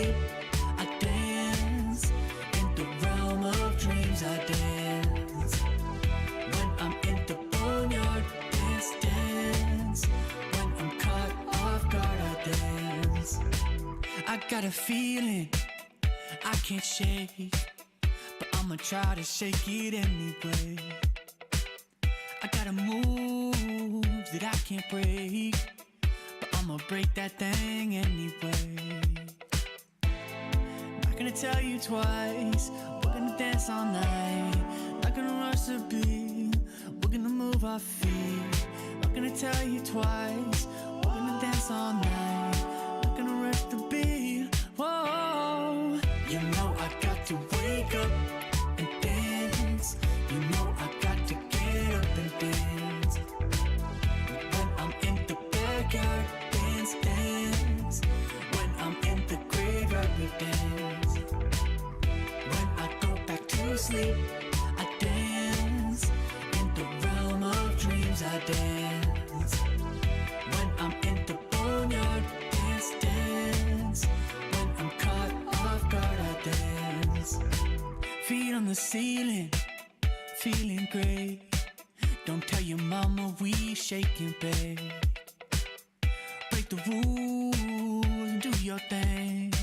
sleep, I dance. In the realm of dreams, I dance. When I'm in the boneyard, dance. When I'm caught off guard, I dance. I got a feeling I can't shake, but I'ma try to shake it anyway. I got a move that I can't break, but I'ma break that thing anyway. Not gonna tell you twice, we're gonna dance all night. Not gonna rush the beat, we're gonna move our feet. Not gonna tell you twice, we're gonna dance all night. Not gonna rush the beat, whoa. You know I got to wake up and dance. You know I got to get up and dance. When I'm in the backyard, dance, dance. When I'm in the graveyard, we dance. When I go back to sleep, I dance. In the realm of dreams, I dance. When I'm in the boneyard, dance, dance. When I'm caught off guard, I dance. Feet on the ceiling, feeling great. Don't tell your mama we shaking, babe. Break the rules and do your thing.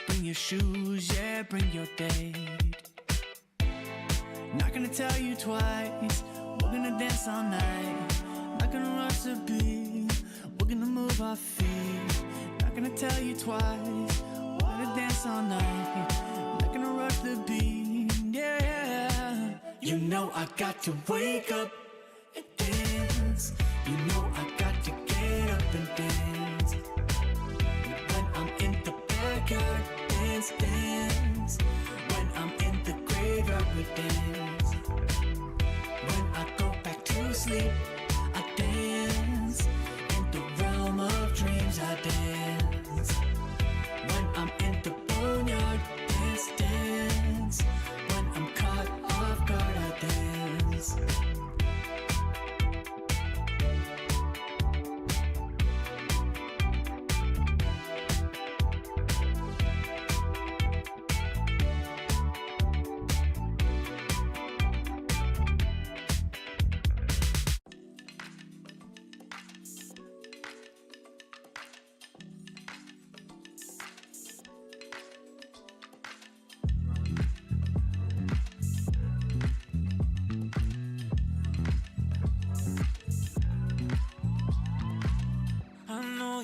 Bring your shoes, yeah, bring your date. Not gonna tell you twice, we're gonna dance all night. Not gonna rush the beat, we're gonna move our feet. Not gonna tell you twice, we're gonna dance all night. Not gonna rush the beat, yeah. You know I got to wake up and dance. You know I got to get up and dance. When I'm in the backyard, dance, dance. When I'm in the graveyard, we dance. When I go back to sleep, I dance. In the realm of dreams, I dance. When I'm in the boneyard, dance, dance. When I'm caught off guard, I dance.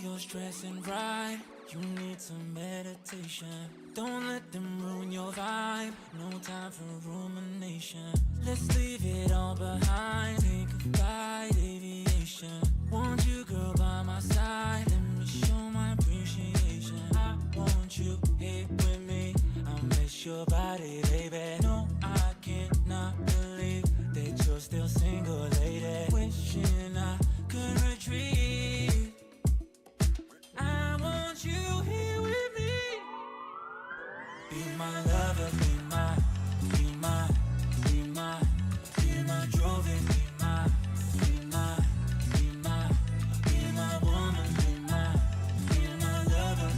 You're stressing right, you need some meditation. Don't let them ruin your vibe, no time for rumination. Let's leave it all behind, take a flight, aviation. Want you, girl, by my side, let me show my appreciation. I want you here with me, I miss your body, baby. No, I cannot believe that you're still single, lady. Wishing I could retreat. I want you here with me. Be my lover, be my, be my, be my, be my trophy, be my, be my, be my, be my woman, be my lover,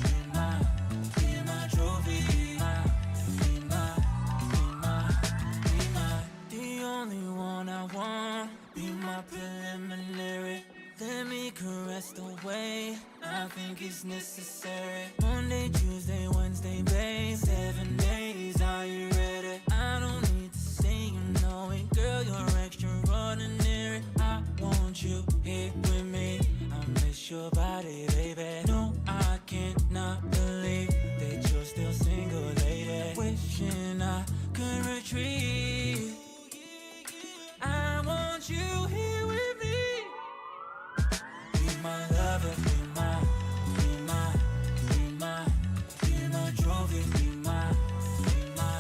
be my trophy, be my, be my, be my, the only one I want. Be my preliminary. Let me caress the way I think it's necessary. Monday, Tuesday, Wednesday, babe. 7 days, are you ready? I don't need to say you know it, girl, you're extraordinary. I want you here with me, I miss your body, baby. No, I cannot believe that you're still single, lady. Wishing I could retreat. I want you here with me. Be my lover, be my, be my, be my, be my trophy, be my, be my,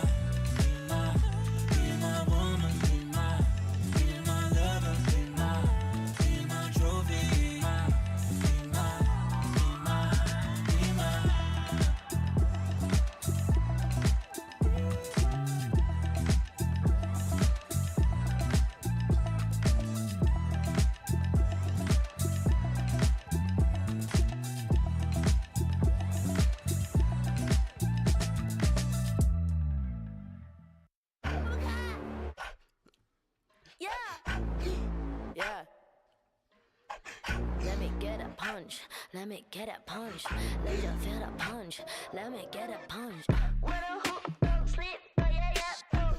be my, be my woman, be my lover, be my trophy, be my, be my, punch. Let me get a punch. Let you feel the punch. Let me get a punch. What a hook, don't sleep, oh yeah, yeah, oh.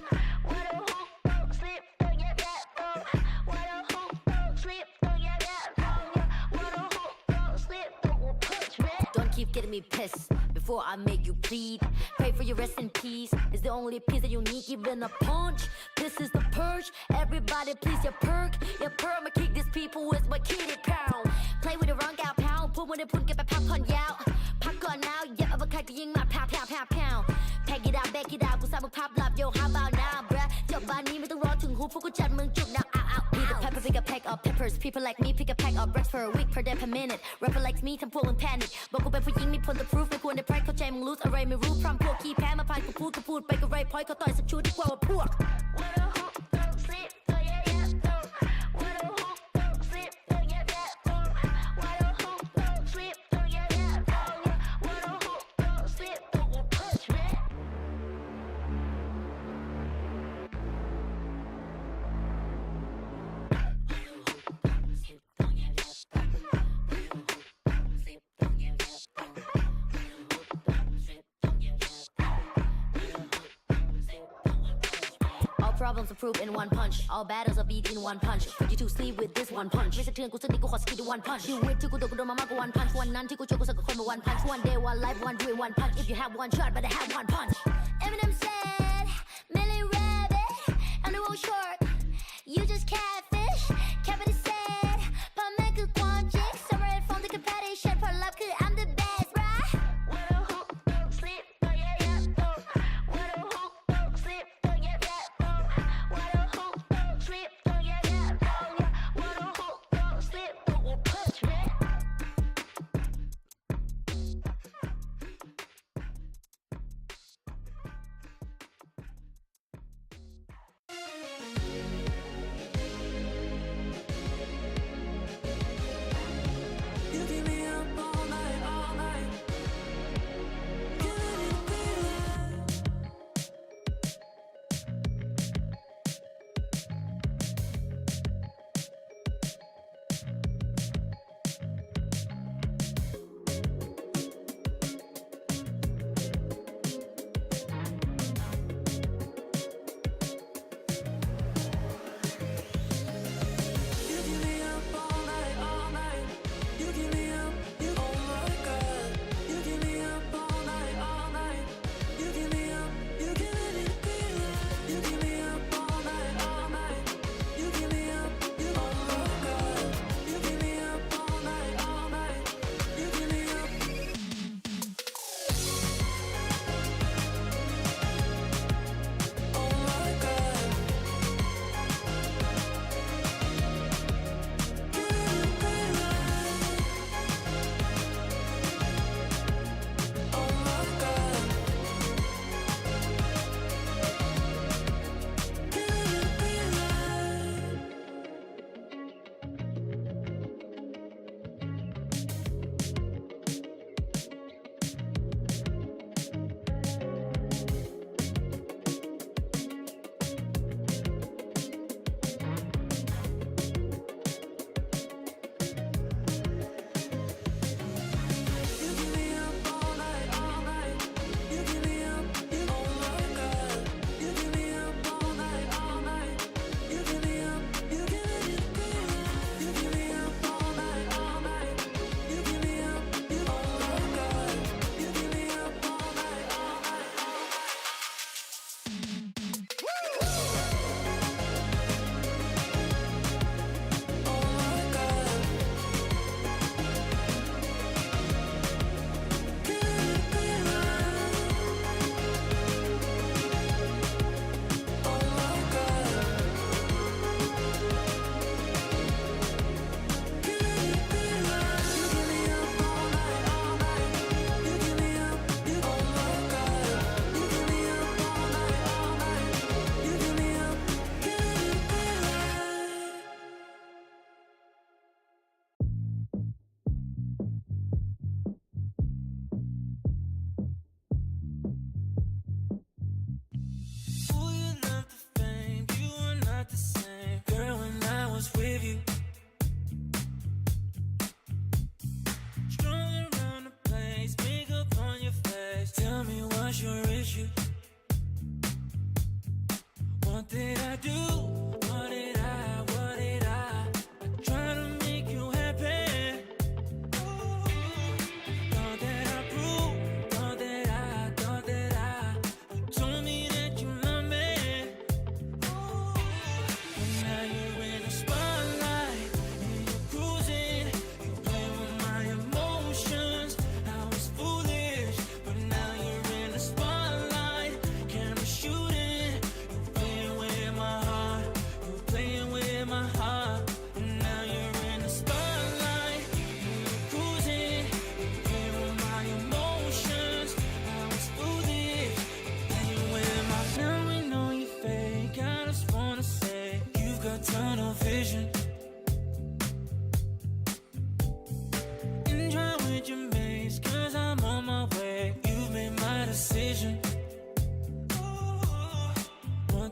What a hook, don't sleep, oh yeah, yeah, oh. What a hook, don't sleep, oh yeah, yeah, oh. What a hook, don't sleep, don't punch me. Don't keep getting me pissed before I make you bleed. Pray for your rest in peace. It's the only peace that you need, even a punch. This is the purge. Everybody please your perk. Your perma kick these people with my kitty pound. Play with the wrong gal pound. พวกมันได้พุ่นกันไปพักผ่อนยาวพักก่อน now อย่าเอาไปใครก็ยิงมาแผ่ว Pack it out back it out กูสร้างมึงภาพลับ yo how about now bruh จบบ้านนี้ไม่ต้องรอถึงหูพวกกูจัดมึงจุกดังBe the pepper pick a pack of peppers people like me pick a pack of breaths for a week per day per minute rapper like me ทำพวกมึง panic บอกกูเป็นผู้หญิงมี point the proof ไม่ควรได้ pride เข้าใจมึง lose อะไรไม่รู้พร้อมพวกขี้แพ้มาผ่านกูพูดไปก็ไร point เขาต่อยสักชุดดีกว่าว่าพวก What a hook don't sleep oh yeah yeah oh What a hook don't sleep oh yeah yeah oh What a hook don't sleep oh yeah yeah oh What a hook don't sleep oh punch me Problems are proved in one punch. All battles are beat in one punch. Put you to sleep with this one punch. ไม่สะเทือนกูสักนิดกูขอสกิล one punch. You wait ที่กูโดนมามากกว่า one punch. วันนั้นที่กูเจอกูสักกับคนมา one punch. One day one life one dream one punch. If you have one shot but I have one punch. Eminem said, Millie Rabbit, I'm the world shark. You just catfish. Cavity said, พ่อแม่คือความจริง Separate from the competition. ผลลัพธ์คือ I'm the best, right? What a hook, don't sleep, oh yeah yeah, oh. What a hook, don't sleep, oh yeah yeah, oh. What a hook, don't sleep, oh yeah yeah, oh. What a hook, don't sleep, oh punch me.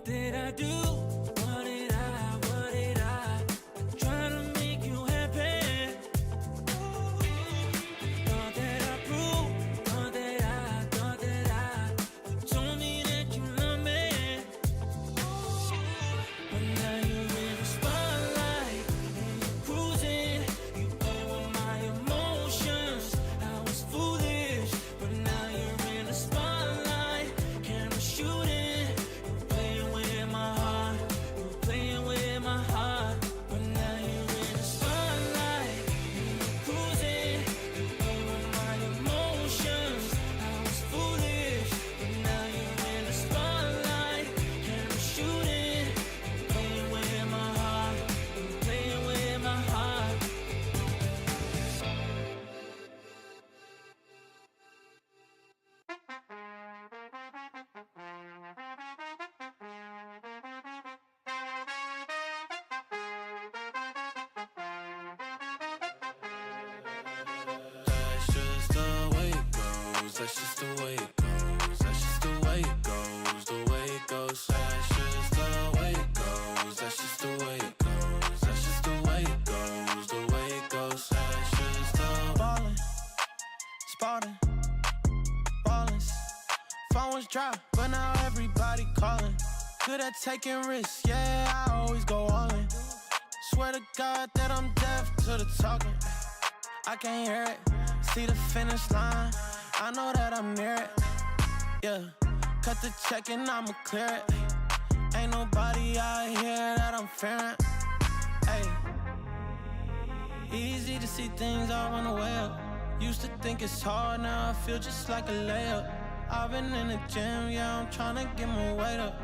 did I do? What did I try to make you happy? Thought that I proved, thought that I you told me that you love me. But now you're in the spotlight and you're cruising. You play with my emotions. I was foolish, but now you're in the spotlight. Camera shooting. You're playing with my heart. You're playing with my heart. But now you're in the spotlight and you're cruising. You play with my emotions. I was foolish, but now you're in the spotlight. Camera shooting. You're playing with my heart. You're playing with my heart. That's just the way it goes. That's just the way it goes. That's just the way it goes. The way it goes. That's just the way it goes. That's just the way it goes. That's just the way it goes. The way it goes. That's just the ballin', spotting, ballin'. Phone was dry, but now everybody calling. Good at taking risks, yeah, I always go all in. Swear to God that I'm deaf to the talking. I can't hear it, see the finish line. I know that I'm near it, yeah. Cut the check and I'ma clear it. Ain't nobody out here that I'm fearing. Ay. Easy to see things all on the way up. Used to think it's hard, now I feel just like a layup. I've been in the gym, yeah, I'm tryna get my weight up.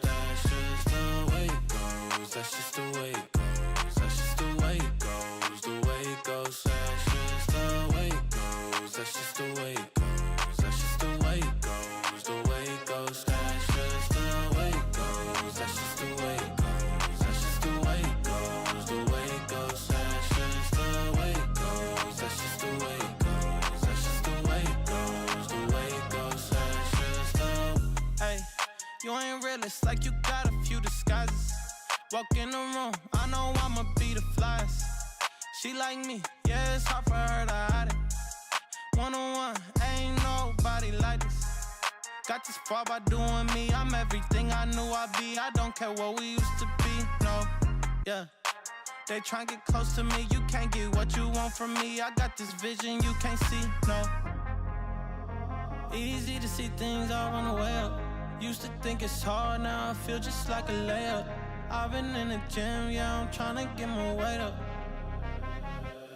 That's just the way it goes. That's just the way it goes. That's just the way it goes. The way it goes. That's just the way it goes. That's just the way it goes. That's just the way it goes. The way it goes. That's just the way it goes. That's just the way it goes. That's just the way it goes. The way it goes. That's just the way it goes. That's just the way it goes. That's just the way it goes. The way it goes. That's just the. Hey, you ain't real. It's like you got a few disguises. Walk in the room, I know I'ma be the flyest. She like me, yeah, it's hard for her to hide it. One-on-one, ain't nobody like this. Got this far by doing me, I'm everything I knew I'd be. I don't care what we used to be, no, yeah. They try and get close to me, you can't get what you want from me. I got this vision you can't see, no. Easy to see things all on the way up. Used to think it's hard, now I feel just like a layup. I've been in the gym, yeah, I'm tryna get my weight up.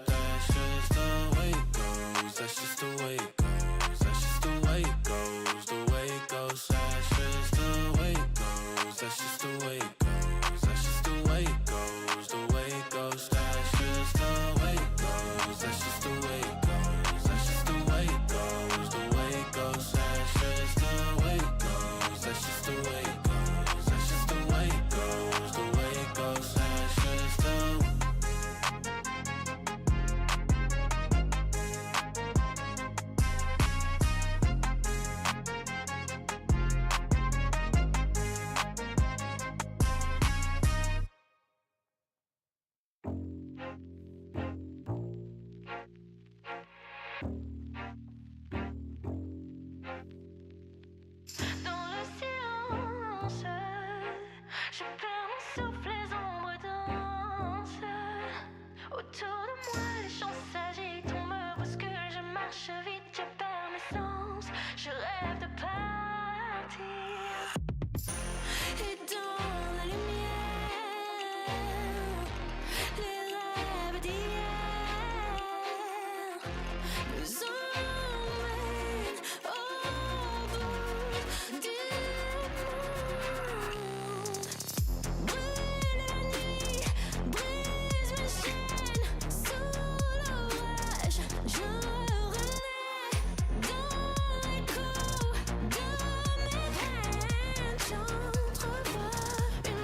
That's just the way it goes. That's just the way it goes. That's just the way it goes. The way it goes. That's just the way it goes. That's just the way it goes. That's just the way it goes. The way it goes. That's just the way it goes. That's just the way it goes. That's just the way it goes. The way it goes. That's just the way it goes. That's just the way it goes. That's just the way it goes. The way it goes. That's just the. Dans le silence, je perds mon souffle, les ombres dansent. Autour de moi, les champs s'agitent, on me bouscule, je marche vite, je perds mes sens. Je rêve de partir. Et dans la lumière, les rêves d'hier nous emmènent au bout du monde. Brûle la nuit, brise mes chaînes, sous l'orage, je renais dans l'écho de mes veines. J'entrevois une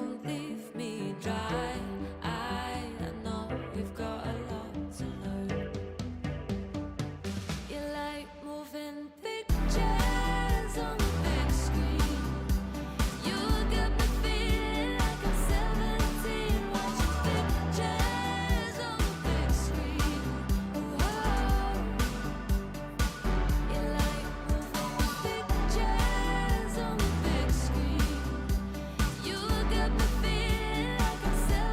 don't leave me dry. I know we've got a lot to learn. You like moving pictures on the big screen. You got me feeling like I'm 17, watching pictures on the big screen. Whoa. You like moving pictures on the big screen. You got me feeling like I'm 17.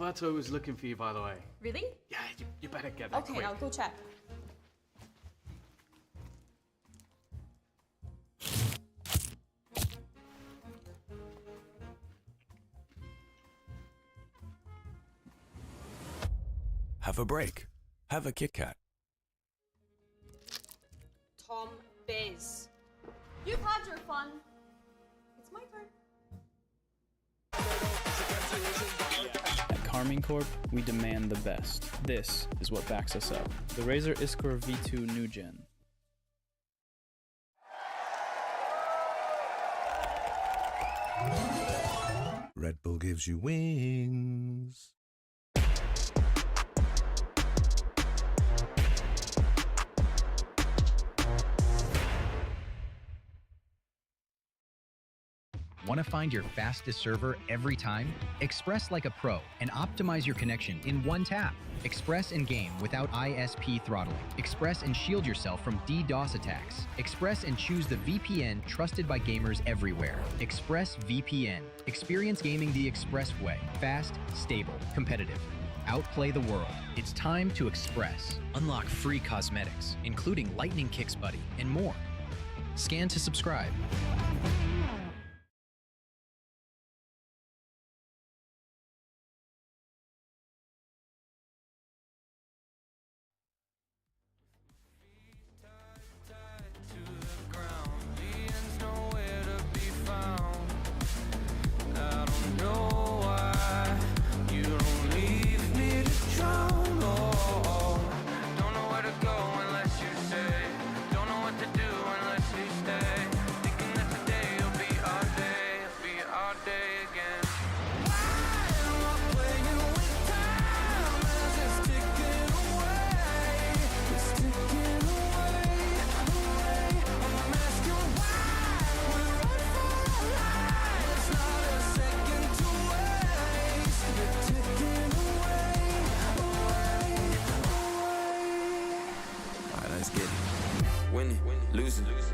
Alberto was looking for you, by the way. Really? Yeah, you better get there Okay, quick. I'll go check. Have a break. Have a Kit Kat. Tom Biz. You've had your fun. It's my turn. At Carmine Corp, we demand the best. This is what backs us up. The Razer Iskor V2 New Gen. Red Bull gives you wings. Want to find your fastest server every time? Express like a pro and optimize your connection in one tap. Express and game without ISP throttling. Express and shield yourself from DDoS attacks. Express and choose the VPN trusted by gamers everywhere. Express VPN. Experience gaming the Express way. Fast, stable, competitive. Outplay the world. It's time to Express. Unlock free cosmetics, including Lightning Kicks Buddy and more. Scan to subscribe.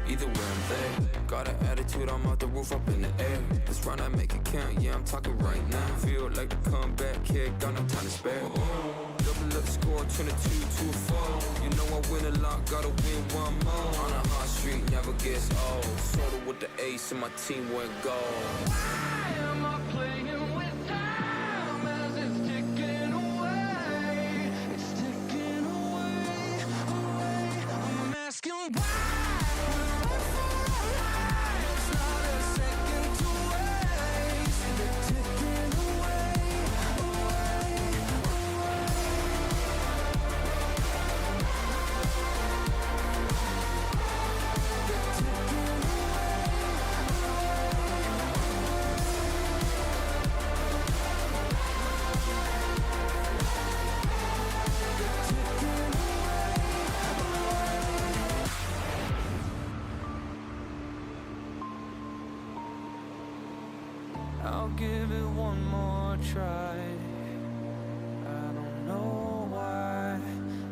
Either way I'm there. Got an attitude, I'm off the roof, up in the air. This run I make it count, yeah, I'm talking right now. Feel like the comeback kid, got no time to spare. Double up score, 22-2-4. You know I win a lot, gotta win one more. On a hot street, never gets old. Sorta with the ace and my team went gold. Why am I playing with time as it's ticking away? It's ticking away, away. I'm asking why. I'll give it one more try. I don't know why,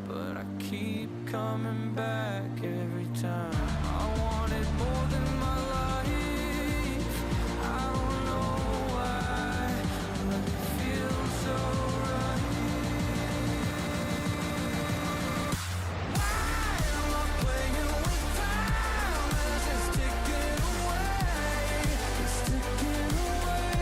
but I keep coming back every time. I want it more than my life. I don't know why, but it feels so right. Why am I playing with time as it's ticking away? It's ticking away.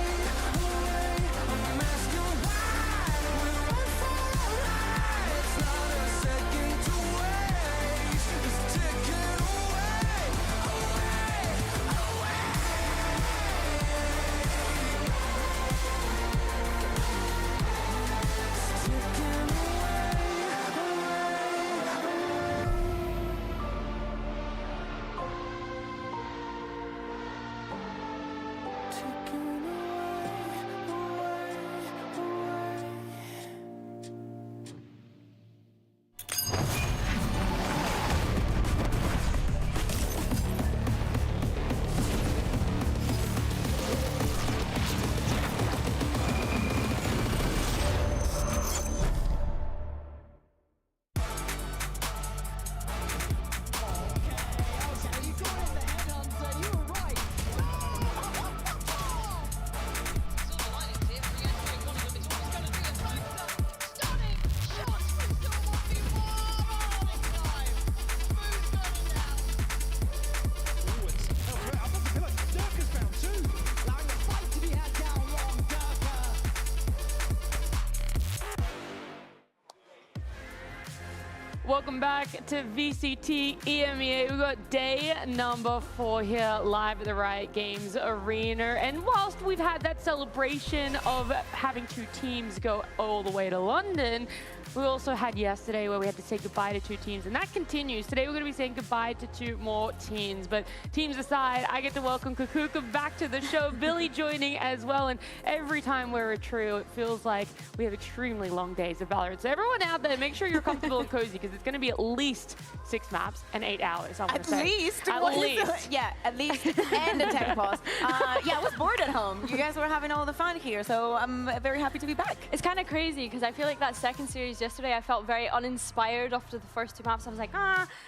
Welcome back to VCT EMEA. We've got day number 4 here live at the Riot Games Arena. And whilst we've had that celebration of having 2 teams go all the way to London, we also had yesterday where we had to say goodbye to 2 teams, and that continues. Today we're going to be saying goodbye to 2 more teams. But teams aside, I get to welcome Kukuka back to the show, Billy joining as well. And every time we're a trio, it feels like we have extremely long days of Valorant. So everyone out there, make sure you're comfortable and cozy, because it's going to be at least 6 maps and 8 hours. At least? At least. Yeah, at least. And a tech pause. Yeah, I was bored at home. You guys were having all the fun here, so I'm very happy to be back. It's kind of crazy because I feel like that second series yesterday, I felt very uninspired after the first 2 maps. I was like,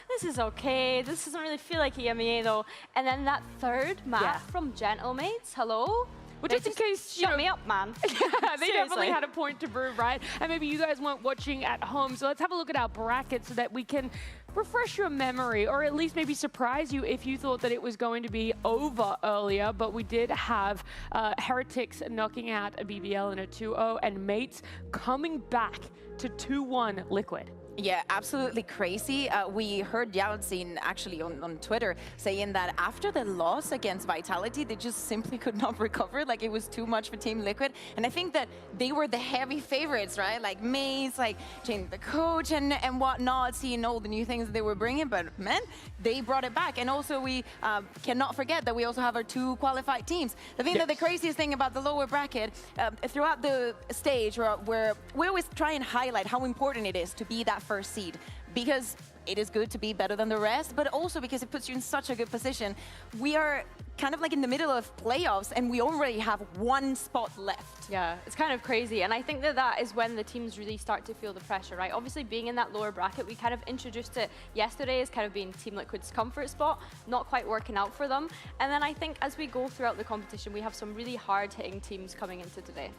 this is okay. This doesn't really feel like EMEA though. And then that third map from Gentlemates, hello? Well, just in case, shut me up, man. Yeah, they definitely had a point to prove, right? And maybe you guys weren't watching at home, so let's have a look at our bracket so that we can refresh your memory, or at least maybe surprise you if you thought that it was going to be over earlier. But we did have Heretics knocking out a BBL in a 2-0, and Mates coming back to 2-1 Liquid. Yeah, absolutely crazy. We heard Yalcin actually on Twitter saying that after the loss against Vitality, they just simply could not recover. Like, it was too much for Team Liquid. And I think that they were the heavy favorites, right? Like Maze, like changing the coach and whatnot, seeing all the new things they were bringing. But man, they brought it back. And also we cannot forget that we also have our 2 qualified teams. I think that the craziest thing about the lower bracket, throughout the stage, where we always try and highlight how important it is to be that first seed, because it is good to be better than the rest, but also because it puts you in such a good position. We are kind of like in the middle of playoffs, and we already have 1 spot left. Yeah, it's kind of crazy. And I think that that is when the teams really start to feel the pressure, right? Obviously, being in that lower bracket, we kind of introduced it yesterday as kind of being Team Liquid's comfort spot, not quite working out for them. And then I think as we go throughout the competition, we have some really hard-hitting teams coming into today.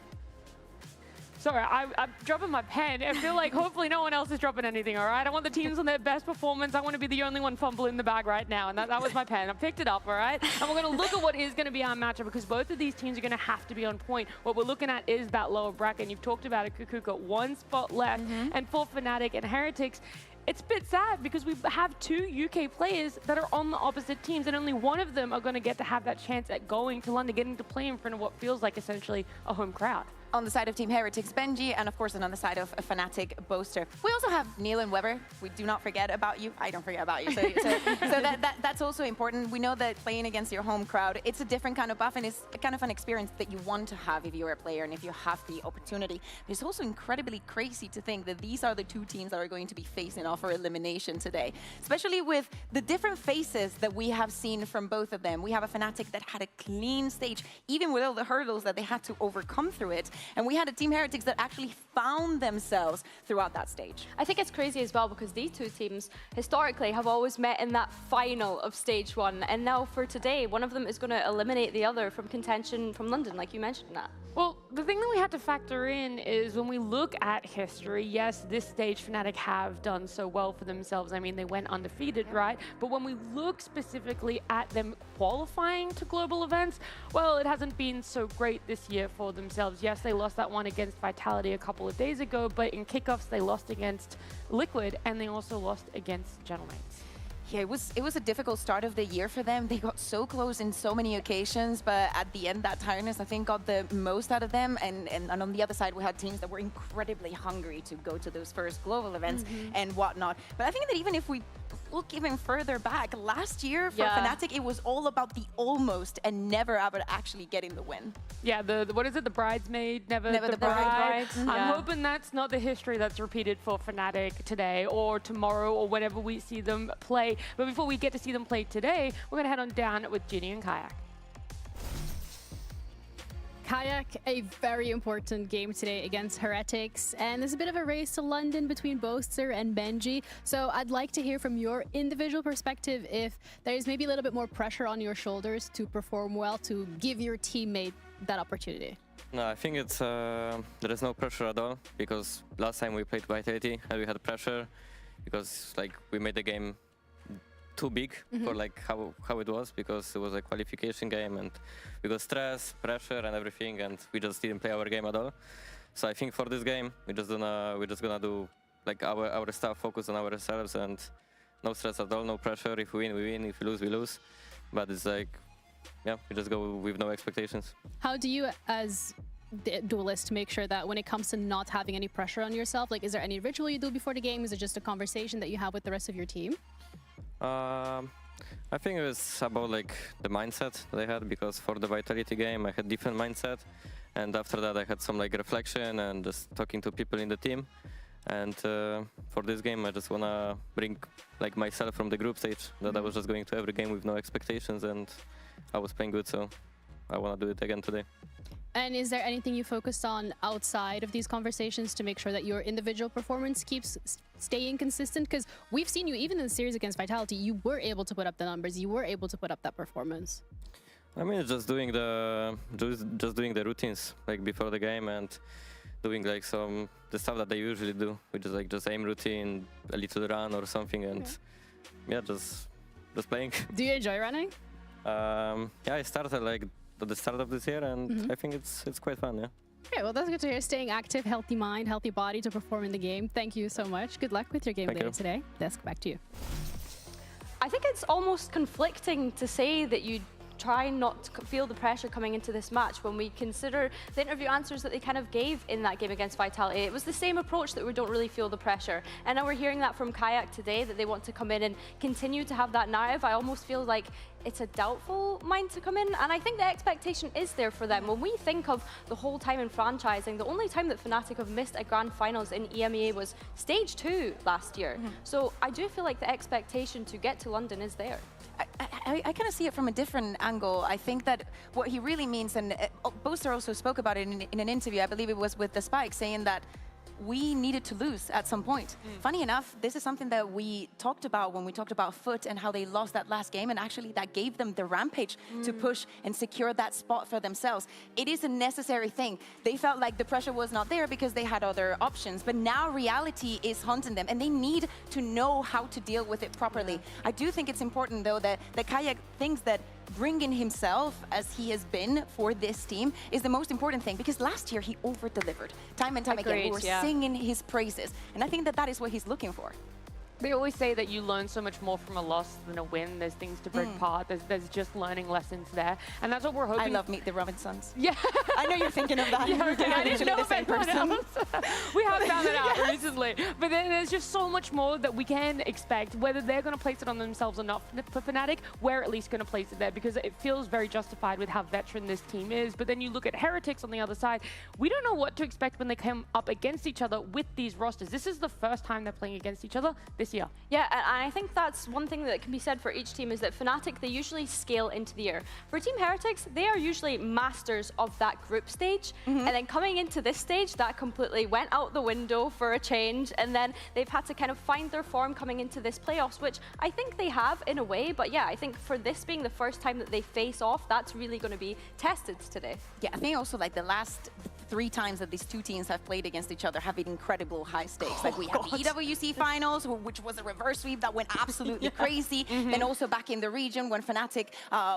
Sorry, I'm dropping my pen. I feel like hopefully no one else is dropping anything, all right? I want the teams on their best performance. I want to be the only one fumbling the bag right now, and that was my pen. I picked it up, all right? And we're going to look at what is going to be our matchup, because both of these teams are going to have to be on point. What we're looking at is that lower bracket, and you've talked about it, Kukuka, 1 spot left. And for Fnatic and Heretics, it's a bit sad because we have 2 UK players that are on the opposite teams, and only one of them are going to get to have that chance at going to London, getting to play in front of what feels like essentially a home crowd. On the side of Team Heretics, Benji, and of course on the side of Fnatic, Boaster. We also have Neil and Weber. We do not forget about you. I don't forget about you. So that's also important. We know that playing against your home crowd, it's a different kind of buff, and it's kind of an experience that you want to have if you're a player and if you have the opportunity. But it's also incredibly crazy to think that these are the 2 teams that are going to be facing off for elimination today, especially with the different faces that we have seen from both of them. We have a Fnatic that had a clean stage, even with all the hurdles that they had to overcome through it. And we had a Team Heretics that actually found themselves throughout that stage. I think it's crazy as well because these 2 teams historically have always met in that final of stage 1. And now for today, one of them is going to eliminate the other from contention from London, like you mentioned that. Well, the thing that we had to factor in is when we look at history, yes, this stage Fnatic have done so well for themselves. I mean, they went undefeated, right? But when we look specifically at them qualifying to global events, well, it hasn't been so great this year for themselves. Yes, they lost that one against Vitality a couple of days ago, but in kickoffs, they lost against Liquid, and they also lost against Gentlemates. Yeah, it was a difficult start of the year for them. They got so close in so many occasions, but at the end, that tiredness, I think, got the most out of them. And on the other side, we had teams that were incredibly hungry to go to those first global events and whatnot. But I think that even if we look even further back, last year for Fnatic, it was all about the almost and never about actually getting the win. Yeah, what is it? The bridesmaid, never the bride. I'm hoping that's not the history that's repeated for Fnatic today or tomorrow or whenever we see them play. But before we get to see them play today, we're going to head on down with Ginny and Kayak. Kayak, a very important game today against Heretics, and there's a bit of a race to London between Boaster and Benji. So I'd like to hear from your individual perspective if there's maybe a little bit more pressure on your shoulders to perform well, to give your teammate that opportunity. No, I think it's there is no pressure at all, because last time we played Vitality and we had pressure because like we made the game too big for like how it was, because it was a qualification game and we got stress, pressure and everything, and we just didn't play our game at all. So I think for this game we're just gonna do like our staff focus on ourselves and no stress at all, no pressure. If we win, we win. If we lose, we lose. But it's like, yeah, we just go with no expectations. How do you, as the duelist, make sure that when it comes to not having any pressure on yourself, like, is there any ritual you do before the game? Is it just a conversation that you have with the rest of your team? I think it was about like the mindset that I had, because for the Vitality game I had different mindset, and after that I had some like reflection and just talking to people in the team. And for this game I just wanna bring like myself from the group stage, that I was just going to every game with no expectations, and I was playing good, so I wanna do it again today. And is there anything you focused on outside of these conversations to make sure that your individual performance keeps staying consistent? Because we've seen you, even in the series against Vitality, you were able to put up the numbers, you were able to put up that performance. I mean, just doing the routines like before the game, and doing like the stuff that they usually do, which is like just aim routine, a little run or something, and yeah, just playing. Do you enjoy running? Yeah, I started like at the start of this year, and I think it's quite fun, yeah. Okay, well, that's good to hear. Staying active, healthy mind, healthy body to perform in the game. Thank you so much. Good luck with your game later today. Desk, back to you. I think it's almost conflicting to say that you try not to feel the pressure coming into this match when we consider the interview answers that they kind of gave in that game against Vitality. It was the same approach, that we don't really feel the pressure. And now we're hearing that from Kayak today, that they want to come in and continue to have that narrative. I almost feel like it's a doubtful mind to come in, and I think the expectation is there for them. When we think of the whole time in franchising, the only time that Fnatic have missed a grand finals in EMEA was Stage 2 last year. So I do feel like the expectation to get to London is there. I kind of see it from a different angle. I think that what he really means, and Boaster also spoke about it in an interview, I believe it was with the Spike, saying that we needed to lose at some point. Funny enough, this is something that we talked about when we talked about Foot and how they lost that last game, and actually that gave them the rampage to push and secure that spot for themselves. It is a necessary thing. They felt like the pressure was not there because they had other options, but now reality is haunting them, and they need to know how to deal with it properly. I do think it's important, though, that Kayak thinks that bringing himself as he has been for this team is the most important thing, because last year he over-delivered time and time again. We were singing his praises, and I think that that is what he's looking for. They always say that you learn so much more from a loss than a win. There's things to break apart. There's just learning lessons there. And that's what we're hoping. I love Meet the Robinsons. Yeah. I know you're thinking of that. Yeah, okay, I didn't know the same person. We have found it out recently. But then there's just so much more that we can expect, whether they're going to place it on themselves or not for Fnatic. We're at least going to place it there, because it feels very justified with how veteran this team is. But then you look at Heretics on the other side. We don't know what to expect when they come up against each other with these rosters. This is the first time they're playing against each other this year. Yeah, and I think that's one thing that can be said for each team, is that Fnatic, they usually scale into the air. For Team Heretics, they are usually masters of that group stage, and then coming into this stage, that completely went out the window for a change, and then they've had to kind of find their form coming into this playoffs, which I think they have in a way, but yeah, I think for this being the first time that they face off, that's really going to be tested today. Yeah, I think also like the last 3 times that these two teams have played against each other have been incredible high stakes. Like we had the EWC finals, which was a reverse sweep that went absolutely crazy. And also back in the region when Fnatic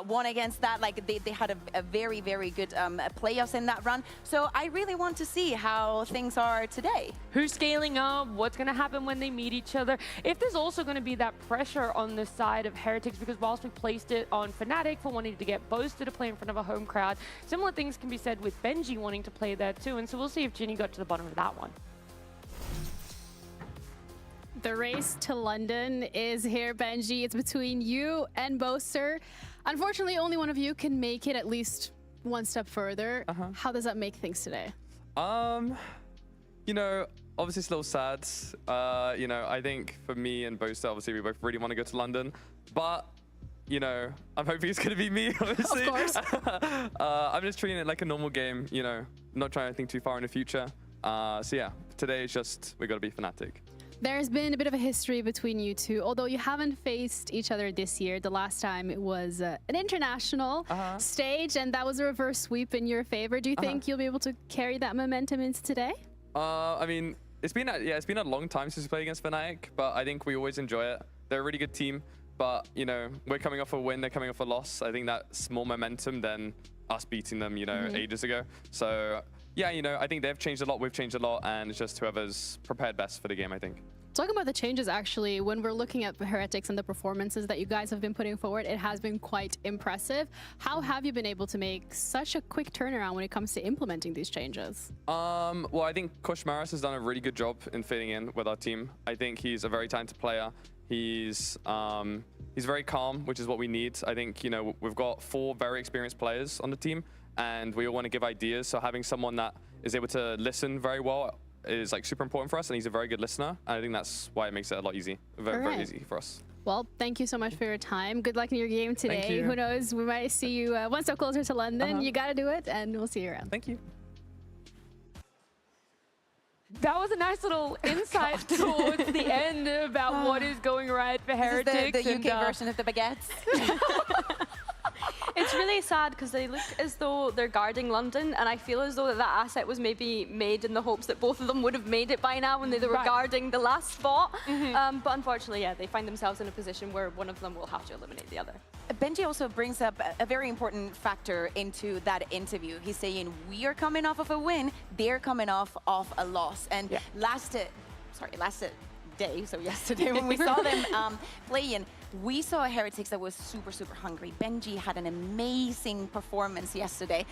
won against that, like they had a very, very good playoffs in that run. So I really want to see how things are today. Who's scaling up? What's going to happen when they meet each other? If there's also going to be that pressure on the side of Heretics, because whilst we placed it on Fnatic for wanting to get Boaster to play in front of a home crowd, similar things can be said with Benji wanting to play there too, and so we'll see if Ginny got to the bottom of that one. The race to London is here, Benji. It's between you and Boaster. Unfortunately, only one of you can make it at least one step further. How does that make things today? You know, obviously it's a little sad. You know, I think for me and Boaster, obviously we both really want to go to London, but you know, I'm hoping it's going to be me, obviously. Of course. I'm just treating it like a normal game, you know, not trying to think too far in the future. So yeah, today is just, we got to be Fnatic. There's been a bit of a history between you two, although you haven't faced each other this year. The last time it was an international stage, and that was a reverse sweep in your favor. Do you think you'll be able to carry that momentum into today? I mean, it's been a long time since we played against Fnatic, but I think we always enjoy it. They're a really good team. But, you know, we're coming off a win, they're coming off a loss. I think that small momentum then us beating them, you know, ages ago. So yeah, you know, I think they've changed a lot, we've changed a lot, and it's just whoever's prepared best for the game, I think. Talking about the changes, actually, when we're looking at Heretics and the performances that you guys have been putting forward, it has been quite impressive. How have you been able to make such a quick turnaround when it comes to implementing these changes? Well, I think Kosh Maris has done a really good job in fitting in with our team. I think he's a very talented player. He's very calm, which is what we need. I think, you know, we've got 4 very experienced players on the team, and we all want to give ideas. So having someone that is able to listen very well is like super important for us, and he's a very good listener. And I think that's why it makes it a lot very easy for us. Well, thank you so much for your time. Good luck in your game today. Thank you. Who knows, we might see you one step closer to London. You got to do it, and we'll see you around. Thank you. That was a nice little insight towards the end about what is going right for Heretics. This is the UK version of the baguettes. It's really sad because they look as though they're guarding London, and I feel as though that asset was maybe made in the hopes that both of them would have made it by now when they were guarding the last spot. But unfortunately, yeah, they find themselves in a position where one of them will have to eliminate the other. Benji also brings up a very important factor into that interview. He's saying we are coming off of a win, they're coming off of a loss. And last day, so yesterday when we saw them playing, we saw a Heretics that was super, super hungry. Benji had an amazing performance yesterday.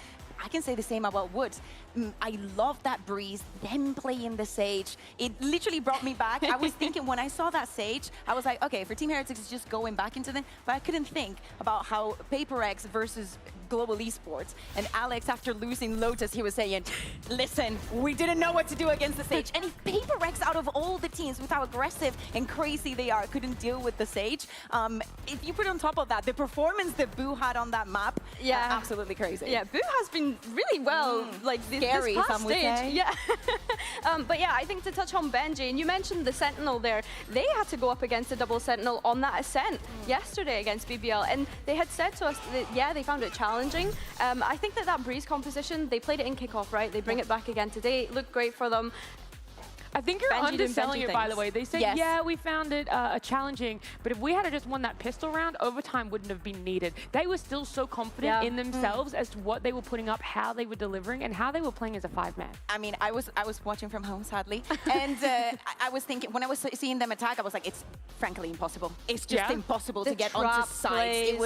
I can say the same about Woods. I love that breeze, them playing the Sage. It literally brought me back. I was thinking when I saw that Sage, I was like, okay, for Team Heretics, it's just going back into them. But I couldn't think about how PaperX versus Global Esports. And Alex, after losing Lotus, he was saying, listen, we didn't know what to do against the Sage. And if PaperX, out of all the teams, with how aggressive and crazy they are, couldn't deal with the Sage, if you put on top of that, the performance that Boo had on that map, absolutely crazy. Yeah, Boo has been really well, like this past some would stage. say. Yeah. But yeah, I think to touch on Benji, and you mentioned the Sentinel there, they had to go up against a double Sentinel on that Ascent yesterday against BBL, and they had said to us that, yeah, they found it challenging. I think that breeze composition, they played it in kickoff, right? They bring it back again today. It looked great for them. I think you're Benji underselling it, by the way. They said, Yes. yeah, we found it challenging, but if we had just won that pistol round, overtime wouldn't have been needed. They were still so confident in themselves as to what they were putting up, how they were delivering, and how they were playing as a 5-man. I mean, I was watching from home, sadly, and I was thinking, when I was seeing them attack, I was like, it's frankly impossible. It's just impossible to get onto sides. It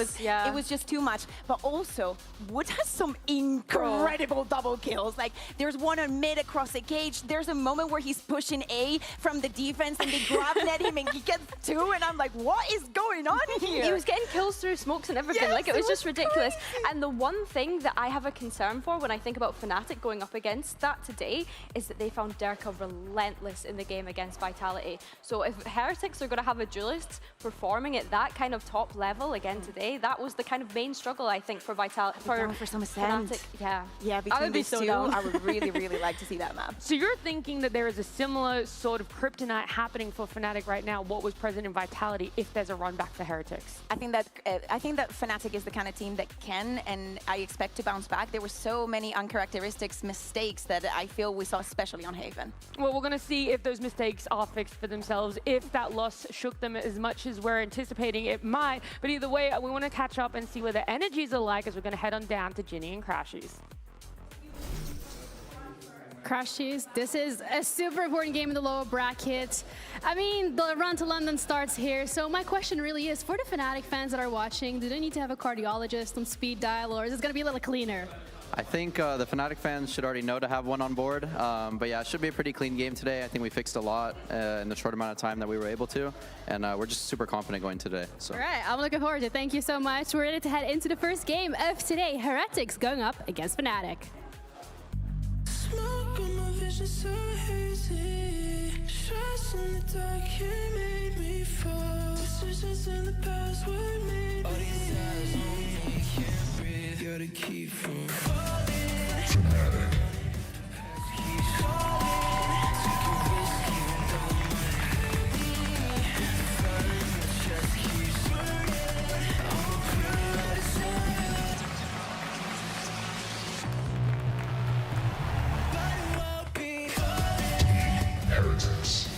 was just too much. But also, Wood has some incredible double kills. Like, there's one on mid across the cage. There's a moment where he's pushing A from the defense, and they grab net him, and he gets 2, and I'm like, what is going on here? He was getting kills through smokes and everything. Yes, like, it was just ridiculous. crazy. And the one thing that I have a concern for when I think about Fnatic going up against that today is that they found Derka relentless in the game against Vitality. So if Heretics are going to have a duelist performing at that kind of top level again today, that was the kind of main struggle, I think, for Vitality. For some Ascent. Fnatic. Yeah. Yeah, I between would be these so two, down. I would really, really like to see that map. So you're thinking that there is a similar sort of kryptonite happening for Fnatic right now, what was present in Vitality, if there's a run back for Heretics? I think that Fnatic is the kind of team that can, and I expect to bounce back. There were so many uncharacteristic mistakes that I feel we saw, especially on Haven. Well, we're going to see if those mistakes are fixed for themselves, if that loss shook them as much as we're anticipating it might. But either way, we want to catch up and see what the energies are like as we're going to head on down to Ginny and Crashies. Crashies, this is a super important game in the lower bracket. I mean, the run to London starts here. So my question really is, for the Fnatic fans that are watching, do they need to have a cardiologist on speed dial, or is it going to be a little cleaner? I think the Fnatic fans should already know to have one on board. But yeah, it should be a pretty clean game today. I think we fixed a lot in the short amount of time that we were able to. And we're just super confident going today. So. All right, I'm looking forward to it. Thank you so much. We're ready to head into the first game of today. Heretics going up against Fnatic. Smoke on my vision so hazy. Stress in the dark, you made me fall. Decisions in the past were made. All these eyes on me, can't breathe. Gotta keep from falling. Fnatic. Keep falling. Take a risk, even though my heavy. Fire in my chest keeps burning. I'll cry to say. Heretics.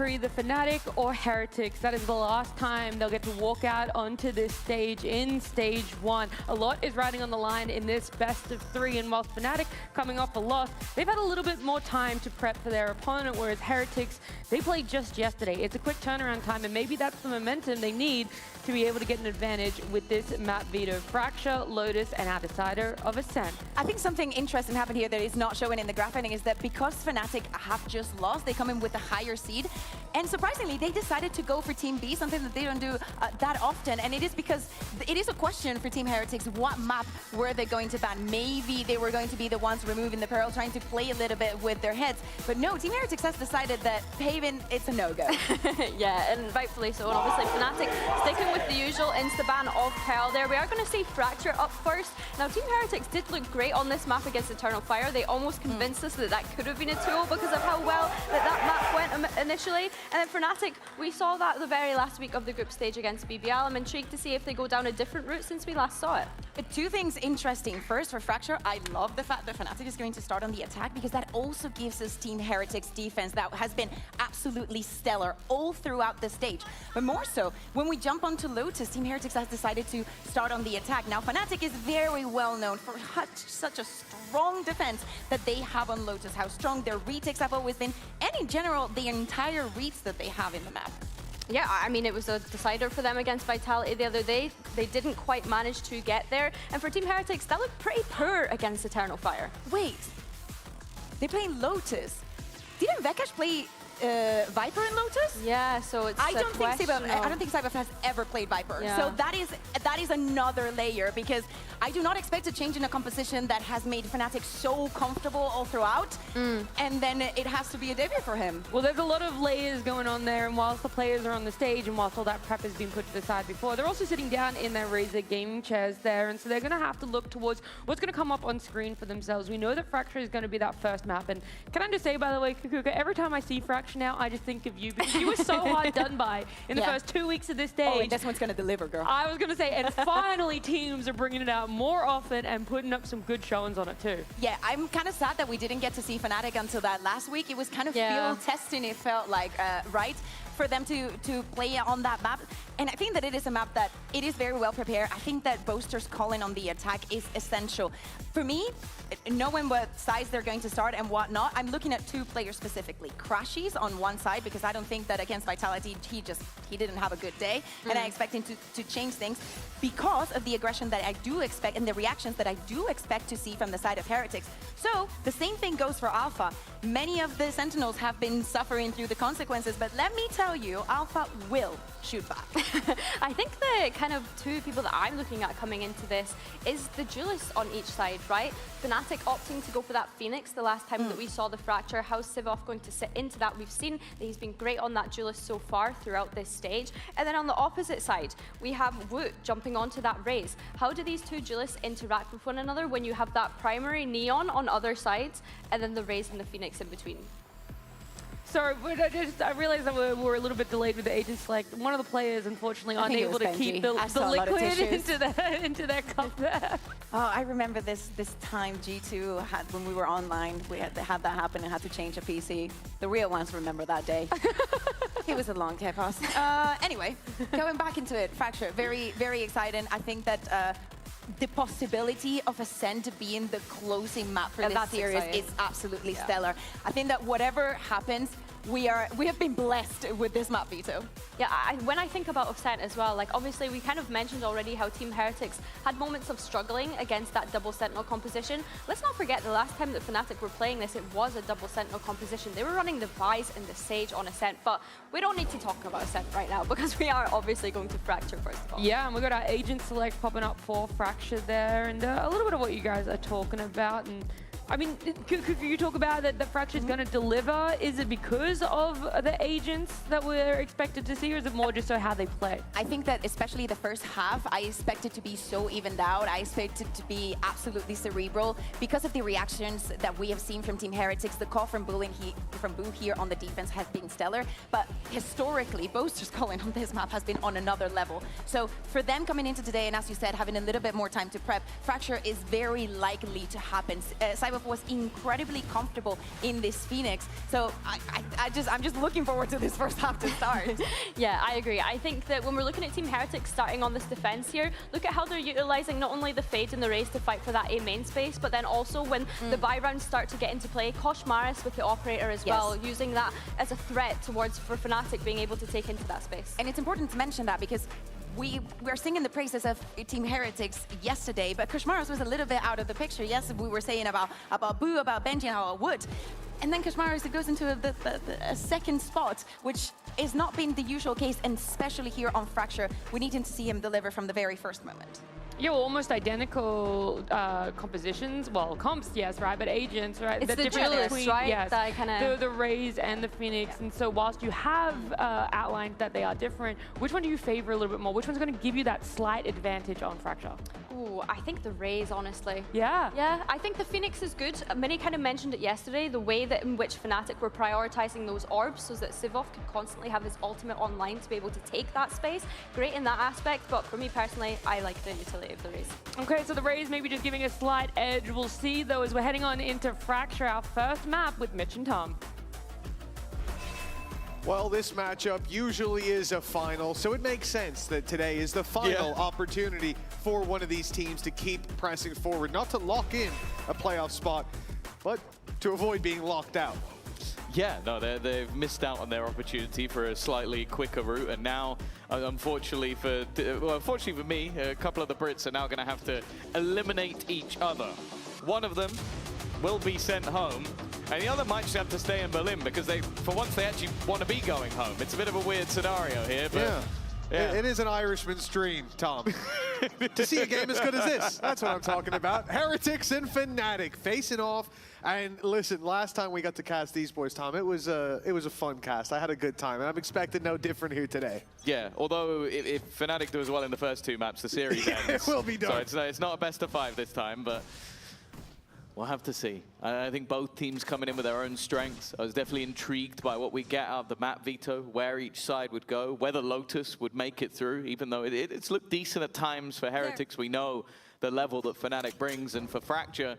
free the Fnatic or Heretics. That is the last time they'll get to walk out onto this stage in stage 1. A lot is riding on the line in this best of 3, and whilst Fnatic coming off a loss, they've had a little bit more time to prep for their opponent, whereas Heretics, they played just yesterday. It's a quick turnaround time, and maybe that's the momentum they need to be able to get an advantage with this map veto. Fracture, Lotus, and our decider of Ascent. I think something interesting happened here that is not showing in the graphic is that because Fnatic have just lost, they come in with a higher seed. And surprisingly, they decided to go for Team B, something that they don't do that often. And it is because it is a question for Team Heretics, what map were they going to ban? Maybe they were going to be the ones removing the Peril, trying to play a little bit with their heads. But no, Team Heretics has decided that Haven, it's a no-go. Yeah, and rightfully so. And obviously Fnatic sticking with the usual insta-ban of Pearl there. We are going to see Fracture up first. Now, Team Heretics did look great on this map against Eternal Fire. They almost convinced us that that could have been a tool because of how well that map went initially. And then Fnatic, we saw that the very last week of the group stage against BBL. I'm intrigued to see if they go down a different route since we last saw it. Two things interesting. First, for Fracture, I love the fact that Fnatic is going to start on the attack because that also gives us Team Heretics defense that has been absolutely stellar all throughout the stage. But more so, when we jump onto Lotus, Team Heretics has decided to start on the attack. Now, Fnatic is very well known for such a strong defense that they have on Lotus, how strong their retakes have always been, and in general, the entire reads that they have in the map. Yeah, I mean, it was a decider for them against Vitality the other day. They didn't quite manage to get there. And for Team Heretics, that looked pretty poor against Eternal Fire. Wait, they're playing Lotus. Didn't Vekash play Viper in Lotus? Yeah, so it's I don't think Cyberf has ever played Viper. Yeah. So that is another layer because I do not expect a change in a composition that has made Fnatic so comfortable all throughout, and then it has to be a debut for him. Well, there's a lot of layers going on there, and whilst the players are on the stage and whilst all that prep has been put to the side before, they're also sitting down in their Razer gaming chairs there, and so they're going to have to look towards what's going to come up on screen for themselves. We know that Fracture is going to be that first map, and can I just say, by the way, Kukuka, every time I see Fracture now, I just think of you because you were so hard done by in the first 2 weeks of this stage. Oh, this one's going to deliver, girl. I was going to say, and finally teams are bringing it out more often and putting up some good showings on it too. Yeah, I'm kind of sad that we didn't get to see Fnatic until that last week. It was kind of field testing, it felt like, right? For them to play on that map. And I think that it is a map that it is very well prepared. I think that Boaster's calling on the attack is essential. For me, knowing what sides they're going to start and what not, I'm looking at two players specifically. Crashies on one side, because I don't think that against Vitality, he didn't have a good day. And I expect him to change things because of the aggression that I do expect and the reactions that I do expect to see from the side of Heretics. So the same thing goes for Alpha. Many of the Sentinels have been suffering through the consequences, but let me tell you, Alpha will shoot back. I think the kind of two people that I'm looking at coming into this is the duelists on each side, right? Fnatic opting to go for that Phoenix the last time that we saw the Fracture. How's Sivov going to sit into that? We've seen that he's been great on that duelist so far throughout this stage. And then on the opposite side, we have Woot jumping onto that Raze. How do these two duelists interact with one another when you have that primary Neon on other sides and then the Raze and the Phoenix in between? Sorry, but I realized that we're a little bit delayed with the agent select. One of the players, unfortunately, unable to keep the liquid into their cup there. Oh, I remember this time G2 had, when we were online, we had that happen and had to change a PC. The real ones remember that day. It was a long chaos. Anyway, going back into it, Fracture, very, very exciting. I think that the possibility of Ascent being the closing map for this series is absolutely stellar. I think that whatever happens, we have been blessed with this map veto. Yeah, when I think about Ascent as well, like obviously we kind of mentioned already how Team Heretics had moments of struggling against that double Sentinel composition. Let's not forget the last time that Fnatic were playing this, it was a double Sentinel composition. They were running the Vise and the Sage on Ascent, but we don't need to talk about Ascent right now because we are obviously going to Fracture first of all. Yeah, and we got our agent select popping up for Fracture there, and a little bit of what you guys are talking about. And I mean, could you talk about that the Fracture is going to deliver? Is it because of the agents that we're expected to see, or is it more just so how they play? I think that especially the first half, I expect it to be so evened out. I expect it to be absolutely cerebral because of the reactions that we have seen from Team Heretics. The call from Boo here on the defense has been stellar, but historically, Boaster's calling on this map has been on another level. So for them coming into today, and as you said, having a little bit more time to prep, Fracture is very likely to happen. Cyber Sivov was incredibly comfortable in this Phoenix. So I'm just looking forward to this first half to start. Yeah, I agree. I think that when we're looking at Team Heretics starting on this defense here, look at how they're utilizing not only the Fade and the Raze to fight for that A main space, but then also when the buy rounds start to get into play, Koshmaris with the Operator as well, using that as a threat towards for Fnatic being able to take into that space. And it's important to mention that because we're singing the praises of Team Heretics yesterday, but Koshmaris was a little bit out of the picture. Yes, we were saying about Boo, about Benji, and how Wood. And then Koshmaris goes into a second spot, which is not been the usual case, and especially here on Fracture. We need to see him deliver from the very first moment. Yeah, well, almost identical compositions. Well, comps, yes, right, but agents, right? It's the duelists, right? Yes, that kinda... the Raze and the Phoenix. And so whilst you have outlined that they are different, which one do you favor a little bit more? Which one's going to give you that slight advantage on Fracture? Ooh, I think the Raze, honestly. Yeah. Yeah, I think the Phoenix is good. Many kind of mentioned it yesterday, the way that in which Fnatic were prioritizing those orbs so that Sivov could constantly have his ultimate online to be able to take that space. Great in that aspect, but for me personally, I like the utility of the Raze. Okay, so the Raze maybe just giving a slight edge. We'll see, though, as we're heading on into Fracture, our first map with Mitch and Tom. Well, this matchup usually is a final, so it makes sense that today is the final opportunity for one of these teams to keep pressing forward, not to lock in a playoff spot, but to avoid being locked out. Yeah, no, they've missed out on their opportunity for a slightly quicker route, and now, unfortunately for me, a couple of the Brits are now going to have to eliminate each other. One of them will be sent home, and the other might just have to stay in Berlin because for once, they actually want to be going home. It's a bit of a weird scenario here, but yeah. It is an Irishman's dream, Tom. To see a game as good as this. That's what I'm talking about. Heretics and Fnatic facing off. And listen, last time we got to cast these boys, Tom, it was a fun cast. I had a good time, and I'm expecting no different here today. Yeah, although if Fnatic does well in the first two maps, the series ends. It will be done. So it's not a best of 5 this time, but we'll have to see. I think both teams coming in with their own strengths. I was definitely intrigued by what we get out of the map veto, where each side would go, whether Lotus would make it through, even though it's looked decent at times for Heretics. We know the level that Fnatic brings, and for Fracture,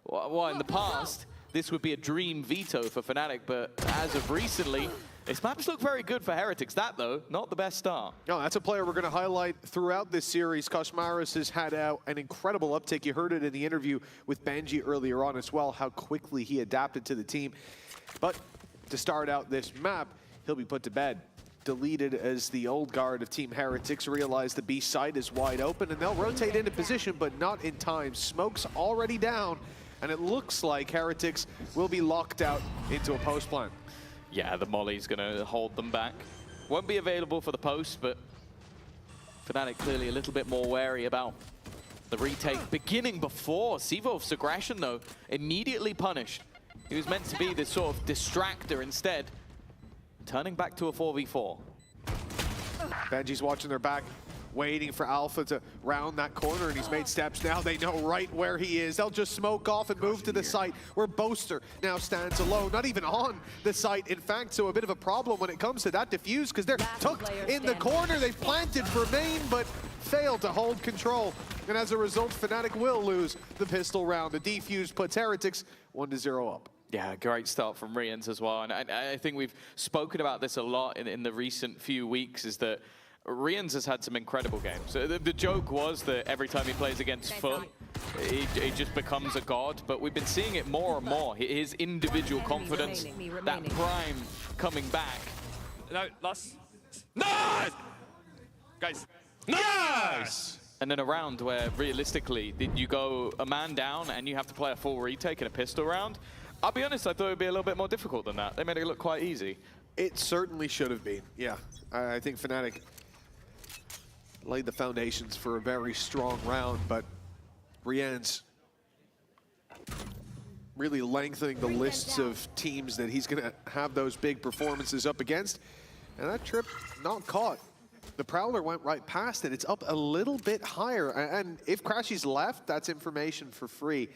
well, in the past, this would be a dream veto for Fnatic, but as of recently, this map's look very good for Heretics. That, though, not the best start. No, that's a player we're going to highlight throughout this series. Koshmaris has had an incredible uptick. You heard it in the interview with Benji earlier on as well, how quickly he adapted to the team. But to start out this map, he'll be put to bed. Deleted as the old guard of Team Heretics realize the B site is wide open, and they'll rotate into position, but not in time. Smoke's already down, and it looks like Heretics will be locked out into a post plant. Yeah, the Molly's going to hold them back. Won't be available for the post, but Fnatic clearly a little bit more wary about the retake. Beginning before Sivov's aggression, though, immediately punished. He was meant to be this sort of distractor instead. Turning back to a 4v4. Benji's watching their back, waiting for Alpha to round that corner, and he's made steps now. They know right where he is. They'll just smoke off and move to the site where Boaster now stands alone, not even on the site, in fact. So a bit of a problem when it comes to that defuse, because they're tucked in the corner. They've planted for main, but failed to hold control. And as a result, Fnatic will lose the pistol round. The defuse puts Heretics 1-0 up. Yeah, great start from Rians as well. And I think we've spoken about this a lot in the recent few weeks, is that Rians has had some incredible games. So the joke was that every time he plays against Foot, he just becomes a god. But we've been seeing it more and more. His individual confidence, that prime coming back. No, last. Nice! Guys, nice! And then a round where, realistically, you go a man down and you have to play a full retake in a pistol round. I'll be honest, I thought it would be a little bit more difficult than that. They made it look quite easy. It certainly should have been, yeah. I think Fnatic laid the foundations for a very strong round, but Rian's really lengthening the lists of teams that he's going to have those big performances up against. And that trip not caught. The Prowler went right past it. It's up a little bit higher. And if Crashy's left, that's information for free.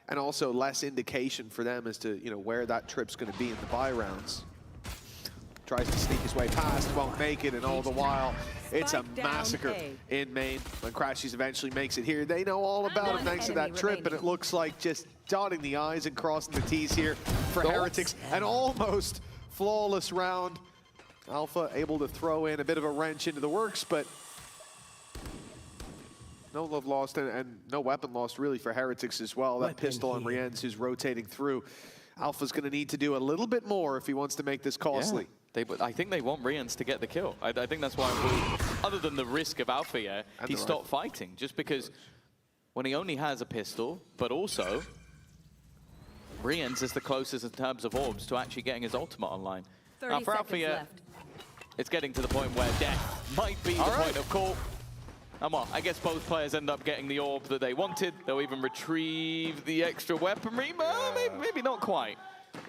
And also less indication for them as to, where that trip's going to be in the buy rounds. Tries to sneak his way past, won't make it, and all the while, it's a massacre in main. When Crashy's eventually makes it here, they know all about him thanks to that trip, and it looks like just dotting the I's and crossing the T's here for Heretics. An almost flawless round. Alpha able to throw in a bit of a wrench into the works, but no love lost and no weapon lost really for Heretics as well. That pistol on Rienz who's rotating through. Alpha's going to need to do a little bit more if he wants to make this costly. Yeah. I think they want Rienz to get the kill. I think that's why, other than the risk of Alpha, he stopped fighting. Just because when he only has a pistol, but also Rienz is the closest in terms of orbs to actually getting his ultimate online. 30 now for Alpha, it's getting to the point where death might be the point of call. And well, I guess both players end up getting the orb that they wanted. They'll even retrieve the extra weaponry, but maybe not quite.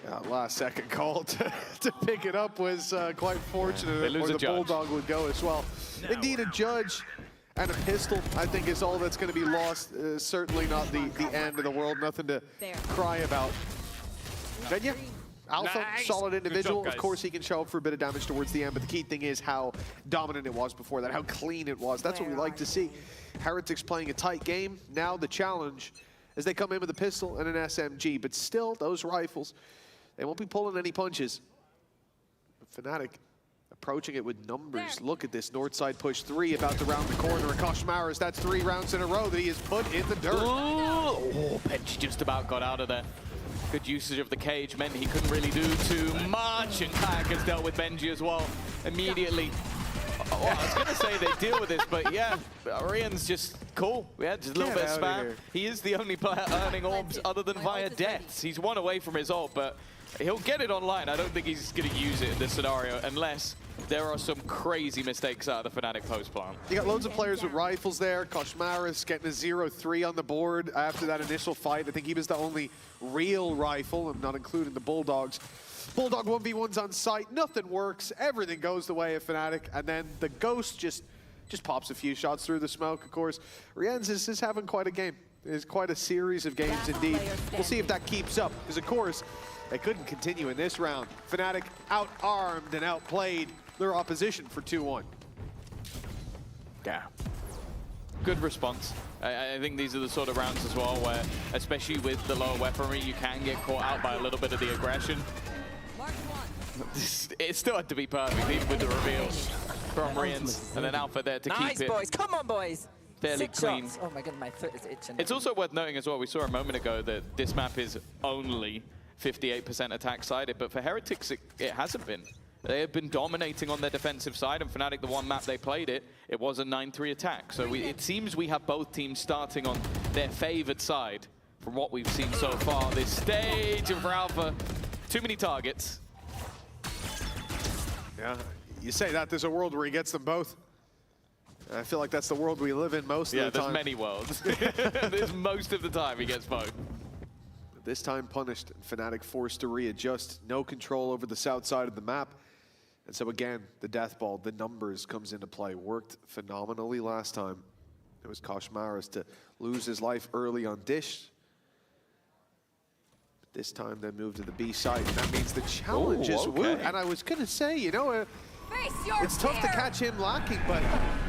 Yeah, last second call to pick it up was quite fortunate, or the Bulldog would go as well. Indeed, a judge and a pistol, I think, is all that's going to be lost. Certainly not the end of the world, nothing to cry about. Venya, Alpha, solid individual. Of course, he can show up for a bit of damage towards the end, but the key thing is how dominant it was before that, how clean it was. That's what we like to see. Heretics playing a tight game. Now the challenge as they come in with a pistol and an SMG, but still, those rifles, they won't be pulling any punches. Fnatic approaching it with numbers. Look at this north side push 3 about to round the corner. Akash Maris, that's 3 rounds in a row that he has put in the dirt. Oh, Benji just about got out of there. Good usage of the cage meant he couldn't really do too much, and Kayak has dealt with Benji as well immediately. Oh, I was going to say they deal with this, but yeah, Rien's just cool. Yeah, just a little bit of spam. He is the only player earning orbs other than via deaths. He's one away from his ult, but he'll get it online. I don't think he's going to use it in this scenario unless there are some crazy mistakes out of the Fnatic post plant. You got loads of players with rifles there. Koshmaris getting a 0-3 on the board after that initial fight. I think he was the only real rifle. I'm not including the Bulldogs. Bulldog 1v1's on site. Nothing works. Everything goes the way of Fnatic. And then the Ghost just pops a few shots through the smoke, of course. Rienz is having quite a game. It's quite a series of games indeed. We'll see if that keeps up. Because, of course, they couldn't continue in this round. Fnatic out-armed and outplayed their opposition for 2-1. Yeah. Good response. I think these are the sort of rounds as well where, especially with the lower weaponry, you can get caught out by a little bit of the aggression. It still had to be perfect, even with the reveals from Rienz. And then Alpha there to keep it. Nice, boys. Come on, boys. Fairly 6 clean. shots. Oh my god, my foot is itching. It's also worth noting as well, we saw a moment ago that this map is only 58% attack sided, but for Heretics, it hasn't been. They have been dominating on their defensive side, and Fnatic, the one map they played it was a 9-3 attack. So it seems we have both teams starting on their favored side from what we've seen so far this stage. And for Alpha, too many targets. Yeah, you say that, there's a world where he gets them both. I feel like that's the world we live in most of the time. Yeah, there's many worlds. There's most of the time he gets both. This time punished, Fnatic forced to readjust. No control over the south side of the map. And so again, the death ball, the numbers comes into play. Worked phenomenally last time. It was Koshmaris to lose his life early on Dish. But this time they moved to the B site. And that means the challenge is Wood. And I was going to say, you know, it's tough to catch him lacking, but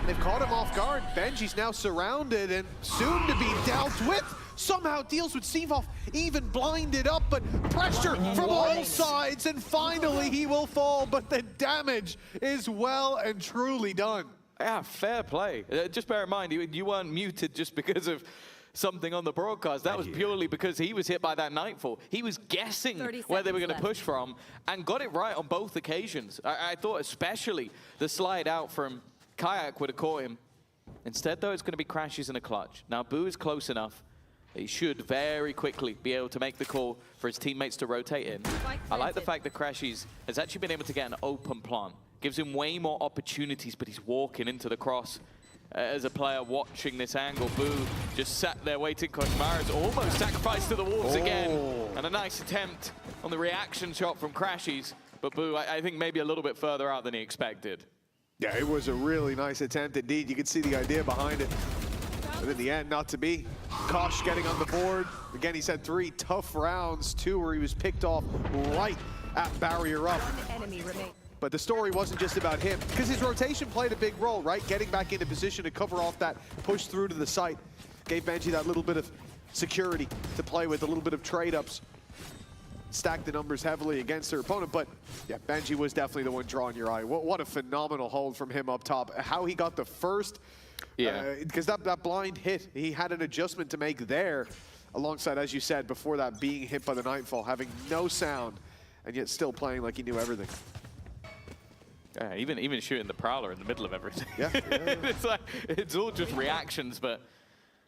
they've caught him off guard. Benji's now surrounded and soon to be dealt with. Somehow deals with Sivov, even blinded up, but pressure from all sides, and finally he will fall, but the damage is well and truly done. Yeah, fair play. Just bear in mind, you weren't muted just because of something on the broadcast. That was purely because he was hit by that Nightfall. He was guessing where they were going to push from and got it right on both occasions. I thought especially the slide out from Kayak would have caught him. Instead, though, it's going to be Crashes in a clutch. Now, Boo is close enough. He should very quickly be able to make the call for his teammates to rotate in. I like the fact that Crashes has actually been able to get an open plant. Gives him way more opportunities, but he's walking into the cross. As a player watching this angle, Boo just sat there waiting. Koshmaris almost sacrificed to the Wolves again. And a nice attempt on the reaction shot from Crashes. But Boo, I think maybe a little bit further out than he expected. Yeah, it was a really nice attempt indeed. You could see the idea behind it. But in the end, not to be. Kosh getting on the board. Again, he's had 3 tough rounds, 2 where he was picked off right at barrier up. But the story wasn't just about him, because his rotation played a big role, right? Getting back into position to cover off that push through to the site. Gave Benji that little bit of security to play with, a little bit of trade-ups. Stack the numbers heavily against their opponent, but yeah, Benji was definitely the one drawing your eye. What a phenomenal hold from him up top. How he got the first, because that blind hit, he had an adjustment to make there, alongside, as you said, before that, being hit by the Nightfall, having no sound, and yet still playing like he knew everything. Yeah, even shooting the Prowler in the middle of everything. Yeah. It's like, it's all just reactions, but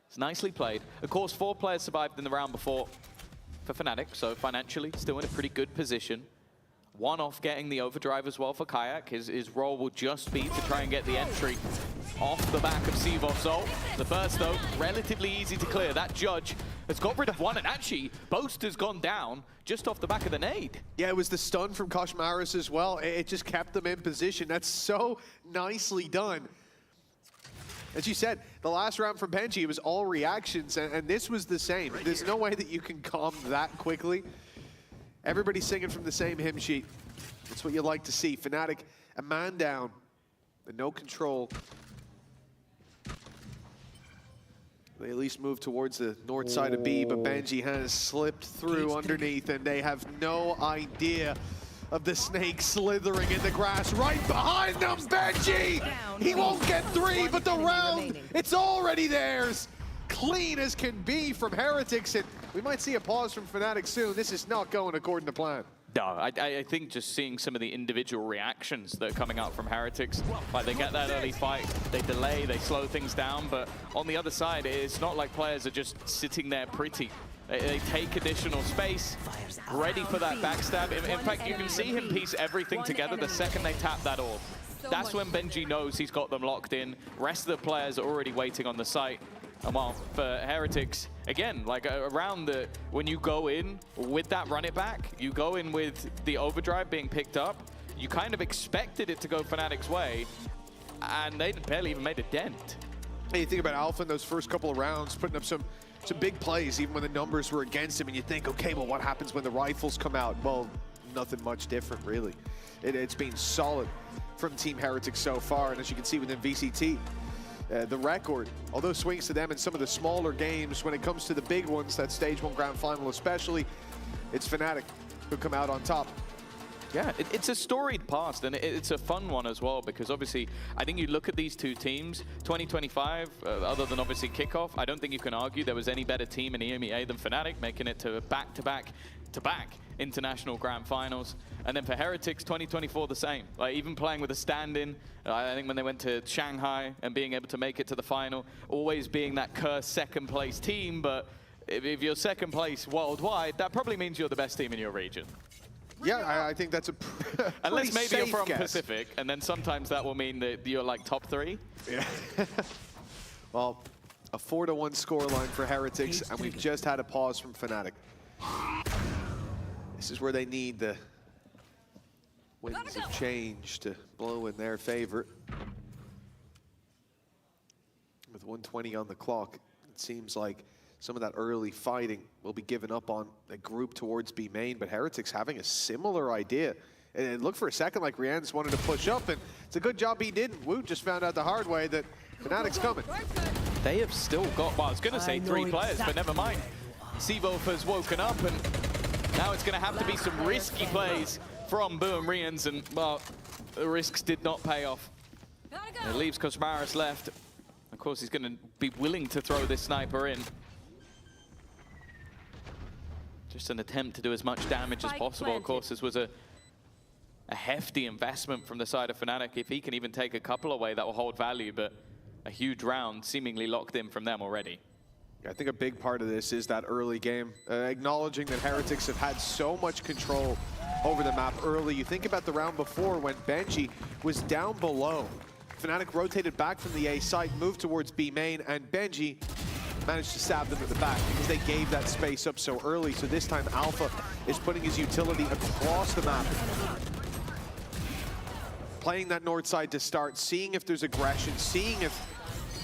it's nicely played. Of course, 4 players survived in the round before for Fnatic, so financially still in a pretty good position. 1 off getting the overdrive as well for Kayak. His role will just be to try and get the entry off the back of Sivov's ult. The first, though, relatively easy to clear. That Judge has got rid of 1, and actually, Boast has gone down just off the back of the nade. Yeah, it was the stun from Koshmaris as well. It just kept them in position. That's so nicely done. As you said, the last round from Benji, it was all reactions, and this was the same. There's no way that you can calm that quickly. Everybody's singing from the same hymn sheet. That's what you like to see. Fnatic, a man down, and no control. They at least move towards the north side of B, but Benji has slipped through underneath, and they have no idea of the snake slithering in the grass right behind them. Benji! He won't get 3, but the round, it's already theirs. Clean as can be from Heretics, and we might see a pause from Fnatic soon. This is not going according to plan. No, I think just seeing some of the individual reactions that are coming out from Heretics, like they get that early fight, they delay, they slow things down, but on the other side, it's not like players are just sitting there pretty. They take additional space, ready for that backstab. In fact, you can see him piece everything together the second they tap that orb. That's when Benji knows he's got them locked in. Rest of the players are already waiting on the site. And while for Heretics, again, like around the, when you go in with that run it back, you go in with the overdrive being picked up, you kind of expected it to go Fnatic's way, and they barely even made a dent. Hey, you think about Alpha in those first couple of rounds, putting up some big plays, even when the numbers were against him, and you think, okay, well, what happens when the rifles come out? Well, nothing much different, really. It's been solid from Team Heretics so far, and as you can see within VCT, the record, although swings to them in some of the smaller games, when it comes to the big ones, that Stage 1 Grand Final especially, it's Fnatic who come out on top. Yeah, it's a storied past, and it's a fun one as well, because obviously, I think you look at these two teams, 2025, other than obviously Kickoff, I don't think you can argue there was any better team in EMEA than Fnatic, making it to back-to-back international grand finals. And then for Heretics, 2024 the same. Like even playing with a stand-in, I think when they went to Shanghai and being able to make it to the final, always being that cursed second place team, but if you're second place worldwide, that probably means you're the best team in your region. Yeah, I think that's a unless maybe you're from guess. Pacific, and then sometimes that will mean that you're like top 3. Yeah. Well, a 4-1 scoreline for Heretics, and we've just had a pause from Fnatic. This is where they need the winds of change to blow in their favor. With 1:20 on the clock, it seems like some of that early fighting will be given up on a group towards B main, but Heretics having a similar idea. And it looked for a second like Rian's wanted to push up, and it's a good job he didn't. Wu just found out the hard way that Fnatic's coming. They have still got, well, I was going to say 3 players, but never mind. Sivov has woken up, and now it's going to have to be some risky plays from Boom Rians, and, well, the risks did not pay off. It leaves Koshmaris left. Of course, he's going to be willing to throw this sniper in. Just an attempt to do as much damage as possible. Of course, this was a hefty investment from the side of Fnatic. If he can even take a couple away, that will hold value, but a huge round seemingly locked in from them already. I think a big part of this is that early game, acknowledging that Heretics have had so much control over the map early. You think about the round before when Benji was down below. Fnatic rotated back from the A site, moved towards B main, and Benji managed to stab them at the back because they gave that space up so early. So this time Alpha is putting his utility across the map. Playing that north side to start, seeing if there's aggression, seeing if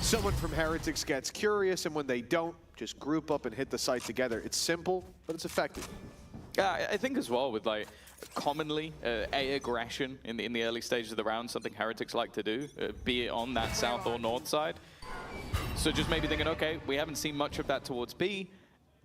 someone from Heretics gets curious, and when they don't, just group up and hit the site together. It's simple, but it's effective. Yeah, I think as well with like commonly A aggression in the early stages of the round, something Heretics like to do, be it on that south or north side. So just maybe thinking, okay, we haven't seen much of that towards B.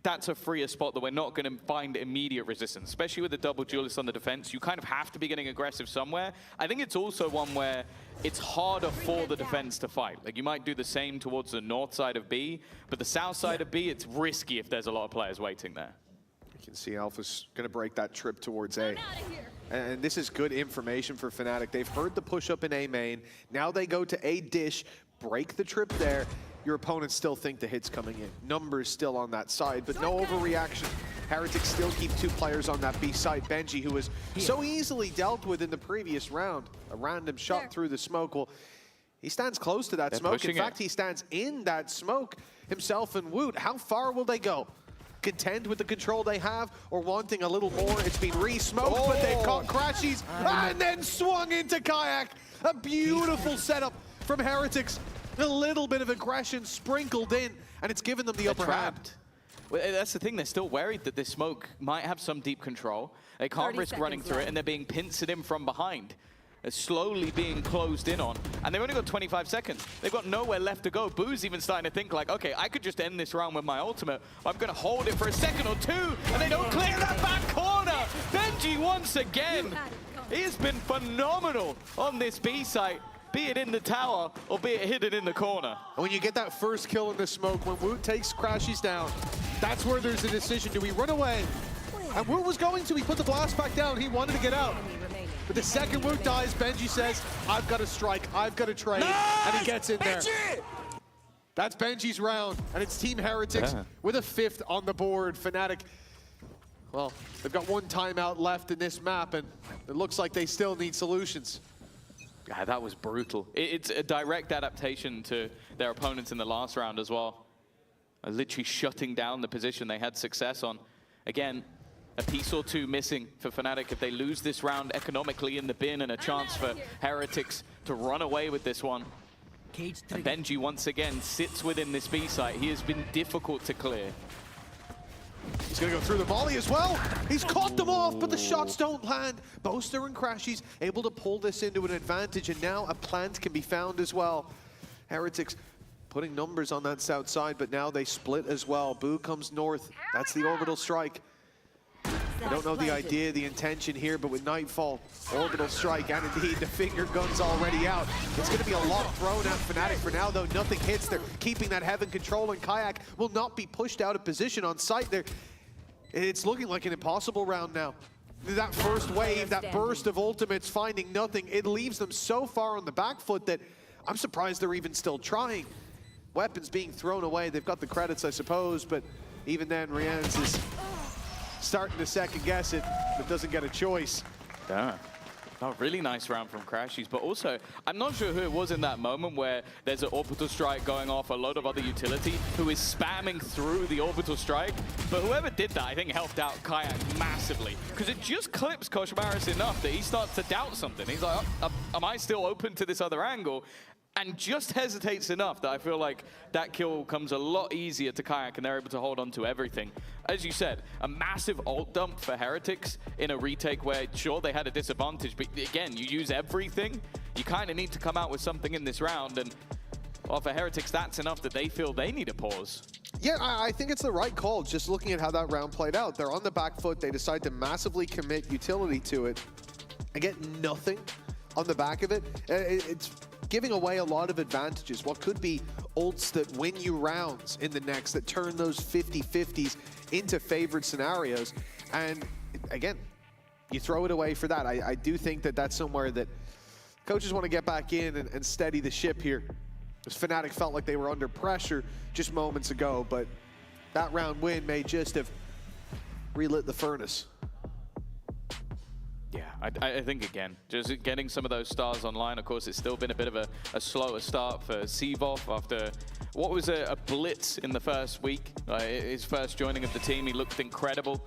that's a freer spot that we're not going to find immediate resistance, especially with the double duelist on the defense. You kind of have to be getting aggressive somewhere. I think it's also one where it's harder for the defense to fight. Like, you might do the same towards the north side of B, but the south side of B, it's risky if there's a lot of players waiting there. You can see Alpha's going to break that trip towards A. And this is good information for Fnatic. They've heard the push up in A main. Now they go to A dish, break the trip there. Your opponents still think the hit's coming in. Numbers still on that side, but no overreaction. Heretics still keep 2 players on that B side. Benji, who was so easily dealt with in the previous round. A random shot through the smoke. Well, he stands close to that smoke. In fact, he stands in that smoke himself and Woot. How far will they go? Content with the control they have, or wanting a little more? It's been re-smoked, but they've caught Crashies and then swung into Kayak. A beautiful setup from Heretics. A little bit of aggression sprinkled in, and it's given them the upper hand. Well, that's the thing, they're still worried that this smoke might have some deep control. They can't risk running through it, and they're being pincered in from behind. They're slowly being closed in on, and they've only got 25 seconds. They've got nowhere left to go. Boo's even starting to think like, okay, I could just end this round with my ultimate. I'm gonna hold it for a second or two, and they don't clear that back corner. Benji once again, he has been phenomenal on this B site. Be it in the tower, or be it hidden in the corner. And when you get that first kill in the smoke, when Woot takes Crashies down, that's where there's a decision. Do we run away? And Woot was going to. He put the blast back down. He wanted to get out. But the second Woot dies, Benji says, I've got to strike. I've got to trade. Nice! And he gets in there. That's Benji's round. And it's Team Heretics with a 5th on the board. Fnatic, well, they've got 1 timeout left in this map, and it looks like they still need solutions. Yeah, that was brutal. It's a direct adaptation to their opponents in the last round as well. Literally shutting down the position they had success on. Again, a piece or 2 missing for Fnatic if they lose this round economically in the bin, and a chance for Heretics to run away with this one. And Benji once again sits within this B site. He has been difficult to clear. He's going to go through the volley as well. He's caught them off, but the shots don't land. Boaster and Crashies able to pull this into an advantage, and now a plant can be found as well. Heretics putting numbers on that south side, but now they split as well. Boo comes north. That's the orbital strike. I don't know the idea, the intention here, but with Nightfall, orbital strike, and indeed the finger gun's already out. It's going to be a lot thrown at Fnatic for now, though. Nothing hits. They're keeping that heaven control, and Kayak will not be pushed out of position on site there. It's looking like an impossible round now. That first wave, that burst of ultimates, finding nothing, it leaves them so far on the back foot that I'm surprised they're even still trying. Weapons being thrown away. They've got the credits, I suppose, but even then, Rienz is starting to second guess it, but doesn't get a choice. Yeah. A really nice round from Crashies, but also, I'm not sure who it was in that moment where there's an orbital strike going off, a load of other utility who is spamming through the orbital strike, but whoever did that, I think, helped out Kayak massively, because it just clips Koshmaris enough that he starts to doubt something. He's like, oh, am I still open to this other angle? And just hesitates enough that I feel like that kill comes a lot easier to Kayak, and they're able to hold on to everything. As you said, a massive ult dump for Heretics in a retake where, sure, they had a disadvantage, but again, you use everything. You kind of need to come out with something in this round, and well, for Heretics, that's enough that they feel they need a pause. Yeah, I think it's the right call, just looking at how that round played out. They're on the back foot. They decide to massively commit utility to it and get nothing on the back of it. It's giving away a lot of advantages. What could be ults that win you rounds in the next, that turn those 50-50s into favored scenarios. And again, you throw it away for that. I do think that that's somewhere that coaches want to get back in and steady the ship here. As Fnatic felt like they were under pressure just moments ago, but that round win may just have relit the furnace. Yeah, I think, again, just getting some of those stars online. Of course, it's still been a bit of a slower start for Sivov after what was a blitz in the first week. His first joining of the team, he looked incredible.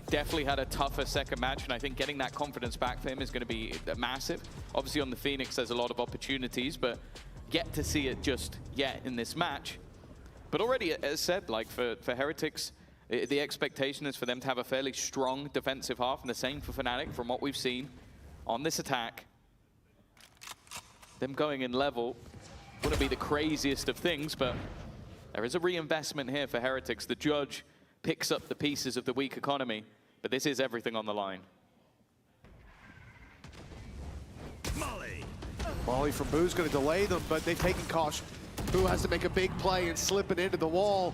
Definitely had a tougher second match, and I think getting that confidence back for him is going to be massive. Obviously, on the Phoenix, there's a lot of opportunities, but yet to see it just yet in this match. But already, as said, like for Heretics, the expectation is for them to have a fairly strong defensive half, and the same for Fnatic from what we've seen on this attack. Them going in level wouldn't be the craziest of things, but there is a reinvestment here for Heretics. The judge picks up the pieces of the weak economy. But this is everything on the line. Molly from Boo's going to delay them, but they've taken caution. Boo has to make a big play and slip it into the wall.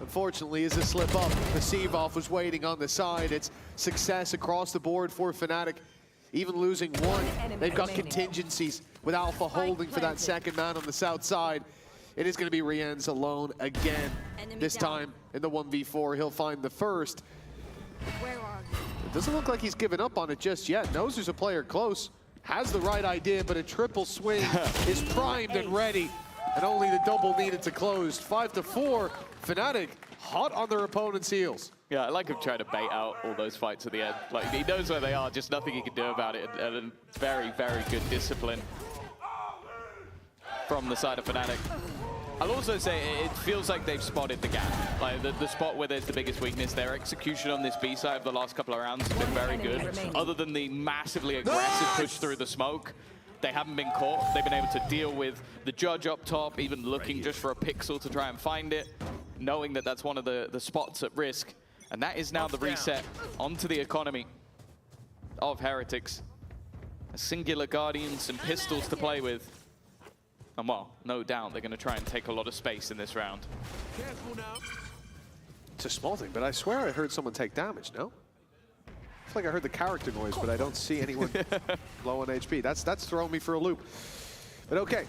Unfortunately, as a slip up, the Seavoff was waiting on the side. It's success across the board for Fnatic. Even losing one, they've got contingencies with Alpha holding for that second man on the south side. It is going to be Rienz alone again. This time in the 1v4, he'll find the first. It doesn't look like he's given up on it just yet. Knows there's a player close. Has the right idea, but a triple swing is primed and ready. And only the double needed to close. 5-4, Fnatic hot on their opponent's heels. Yeah, I like him trying to bait out all those fights at the end. Like, he knows where they are, just nothing he can do about it. And very, very good discipline from the side of Fnatic. I'll also say it feels like they've spotted the gap. Like the spot where there's the biggest weakness. Their execution on this B side of the last couple of rounds has been very good. Other than the massively aggressive push through the smoke, they haven't been caught. They've been able to deal with the judge up top, even looking just for a pixel to try and find it, knowing that that's one of the spots at risk. And that is now the reset onto the economy of Heretics. A singular Guardians and pistols to play with. And well, no doubt they're going to try and take a lot of space in this round. It's a small thing, but I swear I heard someone take damage, no? It's like I heard the character noise, but I don't see anyone low on HP. That's throwing me for a loop. But okay.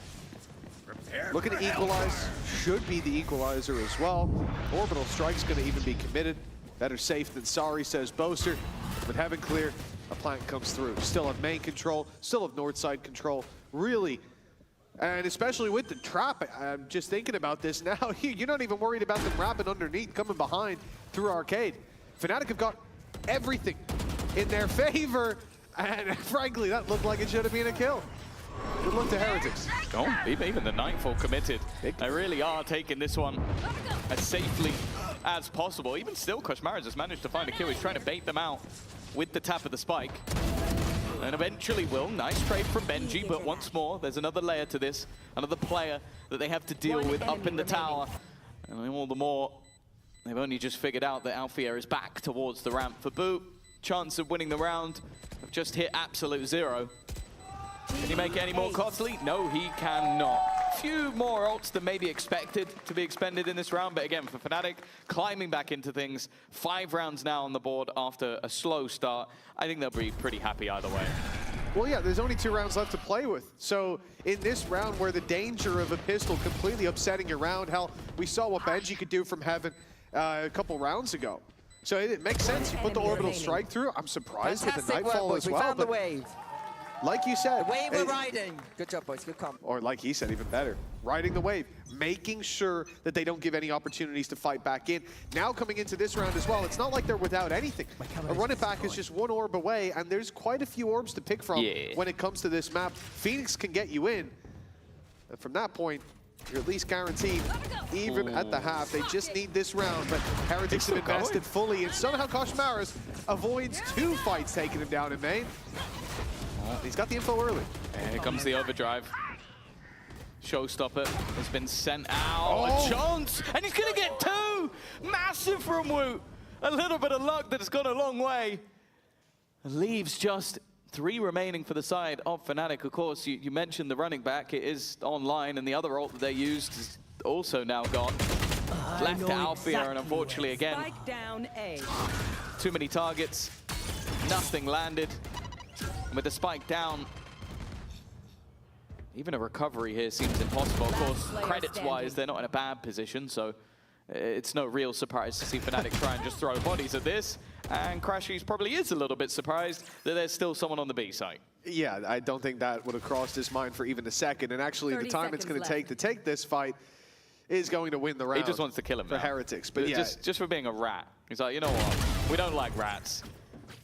Looking to equalize. Should be the equalizer as well. Orbital Strike's going to even be committed. Better safe than sorry, says Boaster. But Heaven clear, a plant comes through. Still have main control, still have north side control. Really. And especially with the trap, I'm just thinking about this now. You're not even worried about them wrapping underneath, coming behind through Arcade. Fnatic have got everything in their favor. And frankly, that looked like it should have been a kill. Good luck to Heretics. Oh, even the Nightfall committed. They really are taking this one as safely as possible. Even still, Koshmara has managed to find a kill. He's trying to bait them out with the tap of the spike. And eventually will. Nice trade from Benji, but once more, there's another layer to this. Another player that they have to deal with up in the tower. And all the more, they've only just figured out that Alfia is back towards the ramp for Boo. Chance of winning the round have just hit absolute zero. Can he make it any more costly? No, he cannot. Few more ults than maybe expected to be expended in this round, but again, for Fnatic, climbing back into things. 5 rounds now on the board after a slow start. I think they'll be pretty happy either way. Well, yeah, there's only 2 rounds left to play with. So in this round where the danger of a pistol completely upsetting your round, hell, we saw what Benji could do from Heaven a couple rounds ago. So it makes sense. You put the orbital strike through. I'm surprised with the Nightfall as well. We found the wave. Like you said. The wave we're riding. Good job, boys. Good comp. Or like he said, even better. Riding the wave. Making sure that they don't give any opportunities to fight back in. Now coming into this round as well, it's not like they're without anything. A running back is just 1 orb away, and there's quite a few orbs to pick from when it comes to this map. Phoenix can get you in. And from that point, you're at least guaranteed, even at the half. They just need this round, but Heretics have invested fully, and somehow Koshmaras avoids 2 fights taking him down in main. He's got the info early. And here comes the overdrive. Showstopper has been sent out. A chance, and he's going to get 2! Massive from Woot. A little bit of luck that has gone a long way. Leaves just 3 remaining for the side of Fnatic. Of course, you mentioned the running back. It is online, and the other ult that they used is also now gone. Left to Alfia, and unfortunately, again, Spike down A. too many targets. Nothing landed. And with the spike down, even a recovery here seems impossible. Of course, credits-wise, they're not in a bad position, so it's no real surprise to see Fnatic try and just throw bodies at this. And Crashies probably is a little bit surprised that there's still someone on the B site. Yeah, I don't think that would have crossed his mind for even a second. And actually, the time it's going to take this fight is going to win the round. He just wants to kill him for now. Heretics. But yeah, just for being a rat. He's like, you know what? We don't like rats.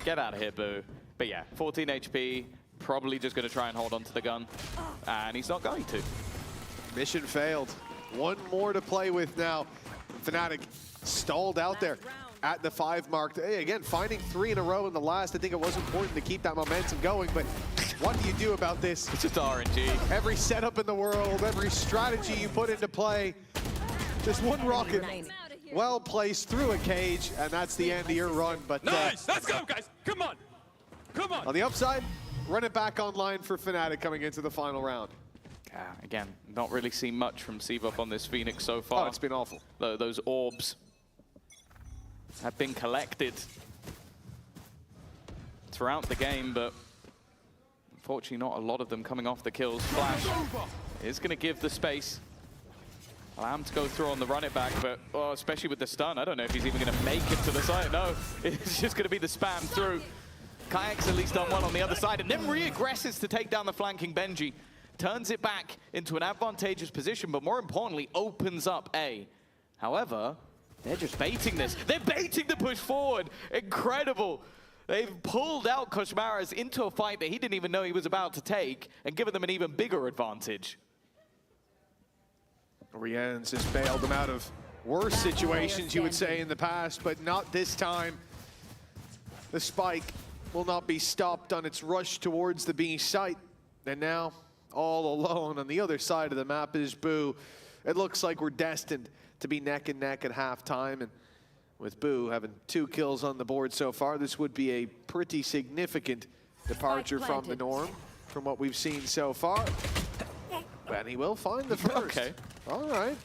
Get out of here, Boo. But yeah, 14 HP, probably just going to try and hold on to the gun. And he's not going to. Mission failed. 1 more to play with now. Fnatic stalled out there at the 5 mark. Hey, again, finding 3 in a row in the last. I think it was important to keep that momentum going, but what do you do about this? It's just RNG. Every setup in the world, every strategy you put into play, just 1 rocket well placed through a cage, and that's the end of your run. But nice, let's go, guys. Come on, come on. On the upside, run it back online for Fnatic coming into the final round. Again, not really seen much from Seabuff on this Phoenix so far. Oh, it's been awful. Those orbs have been collected throughout the game, but unfortunately not a lot of them coming off the kills. Flash is going to give the space. Allow him to go through on the run it back, but especially with the stun, I don't know if he's even going to make it to the side. No, it's just going to be the spam through. Kayak's at least done well on the other side, and then re-aggresses to take down the flanking Benji. Turns it back into an advantageous position, but more importantly, opens up A. However, they're just baiting this. They're baiting the push forward. Incredible. They've pulled out Koshmaras into a fight that he didn't even know he was about to take and given them an even bigger advantage. Rienz has bailed them out of worse situations, you would say, in the past, but not this time. The spike will not be stopped on its rush towards the B site. And now, all alone on the other side of the map is Boo. It looks like we're destined to be neck and neck at halftime, and with Boo having 2 kills on the board so far, this would be a pretty significant departure from the norm from what we've seen so far. And he will find the first. Okay. All right.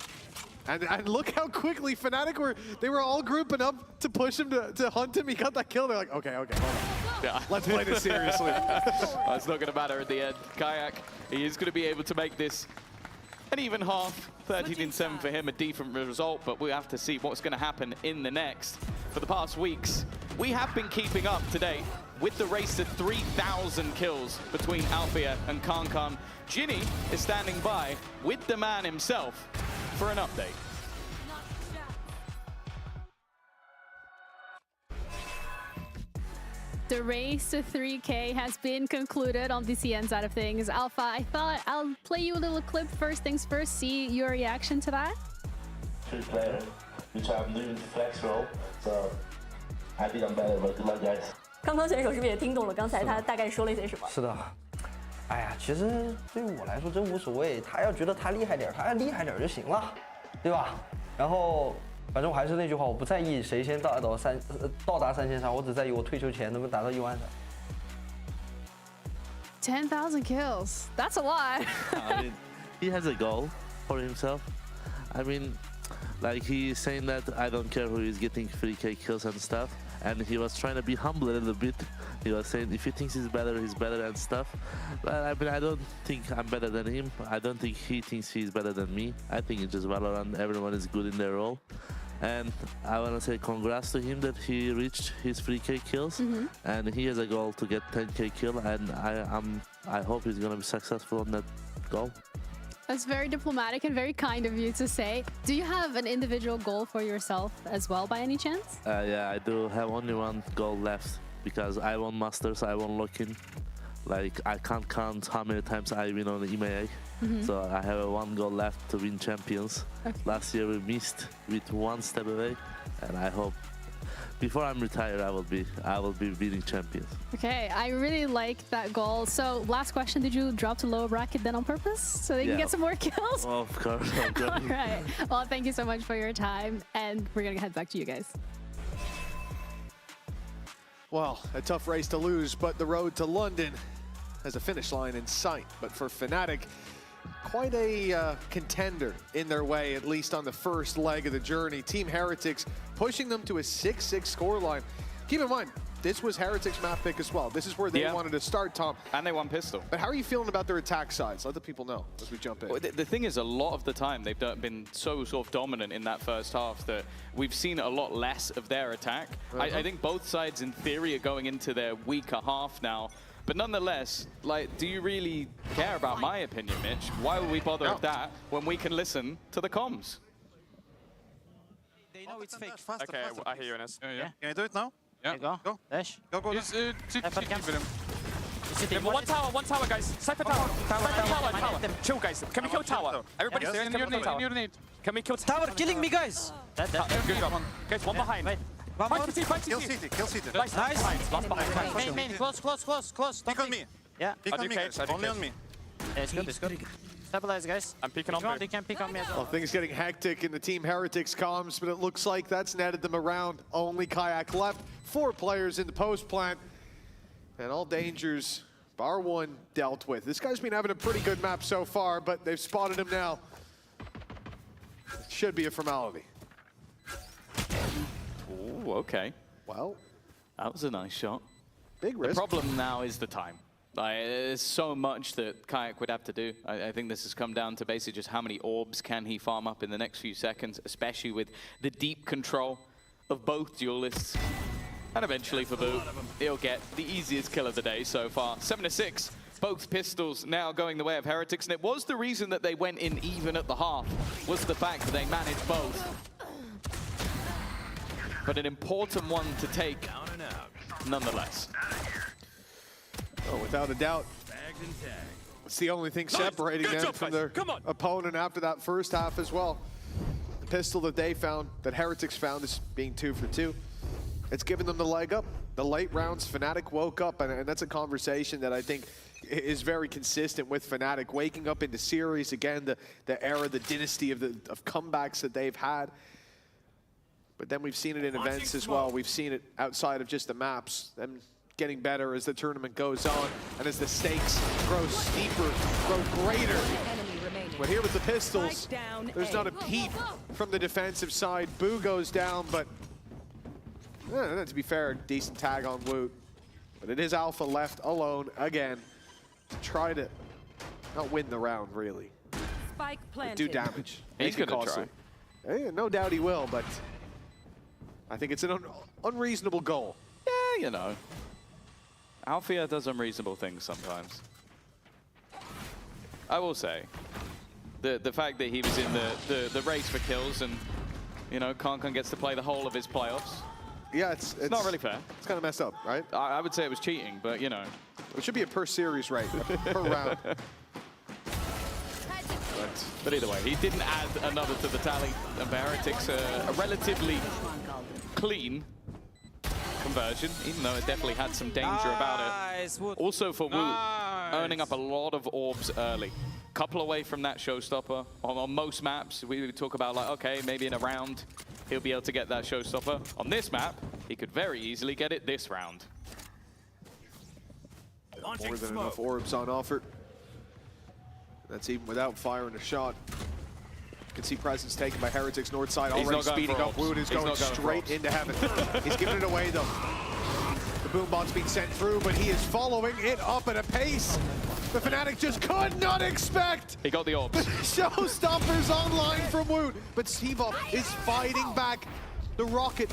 And look how quickly Fnatic were all grouping up to push him to hunt him. He got that kill. They're like, okay, hold on. Yeah. Let's play this seriously. It's not going to matter at the end. Kayak, he is going to be able to make this an even half. 13-7 for him, a decent result, but we have to see what's going to happen in the next. For the past weeks, we have been keeping up to date with the race to 3,000 kills between Althea and Kankan. Ginny is standing by with the man himself for an update. The race to 3K has been concluded on the CN side of things. Alpha, I thought I'll play you a little clip first things first, see your reaction to that. 3 players, which I'm doing the flex roll, so I think I'm better, but good luck, guys. 刚刚选手是不是也听懂了刚才他大概说了一些什么？是的，哎呀，其实对于我来说真无所谓，他要觉得他厉害点，他要厉害点就行了，对吧？然后。反正我还是那句话，我不在意谁先到达3000杀，我只在意我退休前能不能达到1万杀。10,000 kills. That's a lot. I mean, he has a goal for himself. I mean, like he's saying that I don't care who is getting 3K kills and stuff. And he was trying to be humble a little bit. He was saying if he thinks he's better and stuff. But I mean, I don't think I'm better than him. I don't think he thinks he's better than me. I think it's just VALORANT. Everyone is good in their role. And I want to say congrats to him that he reached his 3K kills. And he has a goal to get 10K kill. And I hope he's going to be successful on that goal. That's very diplomatic and very kind of you to say. Do you have an individual goal for yourself as well, by any chance? Yeah, I do have only one goal left because I won Masters, I won Lock-in. Like, I can't count how many times I win on the EMEA. So I have one goal left to win champions. Last year we missed with 1 step away, and I hope before I'm retired, I will be beating champions. Okay, I really like that goal. So last question, did you drop to lower bracket then on purpose so they can get some more kills? Of course. All right. Well, thank you so much for your time, and we're going to head back to you guys. Well, a tough race to lose, but the road to London has a finish line in sight. But for Fnatic, quite a contender in their way, at least on the first leg of the journey. Team Heretics pushing them to a 6-6 scoreline. Keep in mind, this was Heretics' map pick as well. This is where they wanted to start, Tom. And they won pistol. But how are you feeling about their attack sides? Let the people know as we jump in. Well, the thing is, a lot of the time, they've been so sort of dominant in that first half that we've seen a lot less of their attack. I think both sides, in theory, are going into their weaker half now. But nonetheless, like, do you really care about my opinion, Mitch? Why would we bother with that when we can listen to the comms? They know it's fake. Okay, I hear you, Ines. Yeah. Can I do it now? Yeah. Go. Dash. Go. One tower, guys. Cypher tower. Tower. Chill, guys. Can we kill tower? Everybody stay in your need. Can we kill tower? Killing me, guys. Good job. Guys, one behind. Fight CT. Kill CT. Nice. Last behind. Main. Close. Pick on me. Yeah. Pick on me, guys. Only on me. Yeah, it's good. Stabilize, guys. I'm peeking on If you want, B. you can peek on me as Well, well. things getting hectic in the Team Heretics comms, but it looks like that's netted them around. Only Kayak left. 4 players in the post plant. And all dangers, bar one, dealt with. This guy's been having a pretty good map so far, but they've spotted him now. Should be a formality. Ooh, okay. Well, that was a nice shot. Big risk. The problem now is the time. There's so much that Kayak would have to do. I think this has come down to basically just how many orbs can he farm up in the next few seconds, especially with the deep control of both duelists. And eventually for Boo, he'll get the easiest kill of the day so far. 7-6, both pistols now going the way of Heretics. And it was the reason that they went in even at the half, was the fact that they managed both. But an important one to take nonetheless. Oh, without a doubt. It's the only thing separating them from their opponent after that first half as well. The pistol that they found, that Heretics found, is being 2 for 2. It's given them the leg up. The late rounds, Fnatic woke up, and that's a conversation that I think is very consistent with Fnatic. Waking up into series, again, the era, the dynasty of comebacks that they've had. But then we've seen it in events as well. We've seen it outside of just the maps. Them getting better as the tournament goes on and as the stakes grow steeper, grow greater. But here with the pistols, there's not a peep from the defensive side. Boo goes down, but to be fair, decent tag on Woot. But it is Alpha left alone again to try to not win the round, really. Spike planted. Do damage. He's going to try. Yeah, no doubt he will, but I think it's an unreasonable goal. Yeah, you know. Alfia does unreasonable things sometimes. I will say, the fact that he was in the race for kills and, you know, Kankan gets to play the whole of his playoffs. Yeah, it's not really fair. It's kind of messed up, right? I would say it was cheating, but, you know. It should be a per series rate, per round. But either way, he didn't add another to the tally. And Heretics, a relatively clean conversion, even though it definitely had some danger about it. Also for Woot, earning up a lot of orbs early. Couple away from that showstopper. On most maps, we talk about like, okay, maybe in a round, he'll be able to get that showstopper. On this map, he could very easily get it this round. More than enough orbs on offer. That's even without firing a shot. You can see presence taken by Heretics north side, already speeding up. Woot is going straight into heaven. He's giving it away though. The boombot's being sent through, but he is following it up at a pace the Fnatic just could not expect. He got the orbs. Showstoppers online from Woot, but Stevov is fighting back. The rocket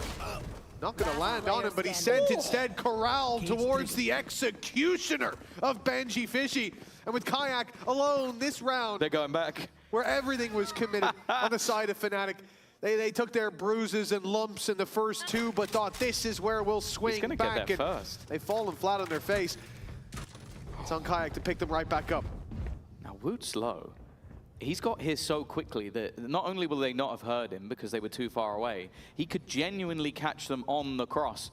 not going to land on him, but he sent instead Corral towards the executioner of Benji Fishy. And with Kayak alone this round, they're going back. Where everything was committed on the side of Fnatic. They took their bruises and lumps in the first 2, but thought this is where we'll swing He's gonna back. get there first. They've fallen flat on their face. It's on Kayak to pick them right back up. Now Woot's low. He's got here so quickly that not only will they not have heard him because they were too far away, he could genuinely catch them on the cross.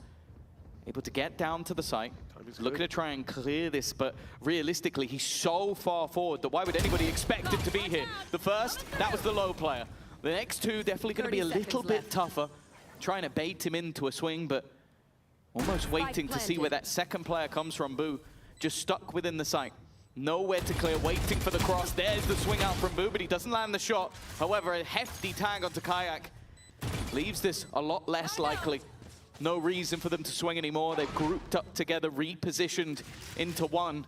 Able to get down to the site, looking to try and clear this, but realistically, he's so far forward that why would anybody expect him to be here? The first, that was the low player. The next 2, definitely going to be a little bit tougher. Trying to bait him into a swing, but almost waiting to see where that second player comes from. Boo just stuck within the site. Nowhere to clear, waiting for the cross. There's the swing out from Boo, but he doesn't land the shot. However, a hefty tag onto Kayak leaves this a lot less likely. No reason for them to swing anymore. They've grouped up together, repositioned into one.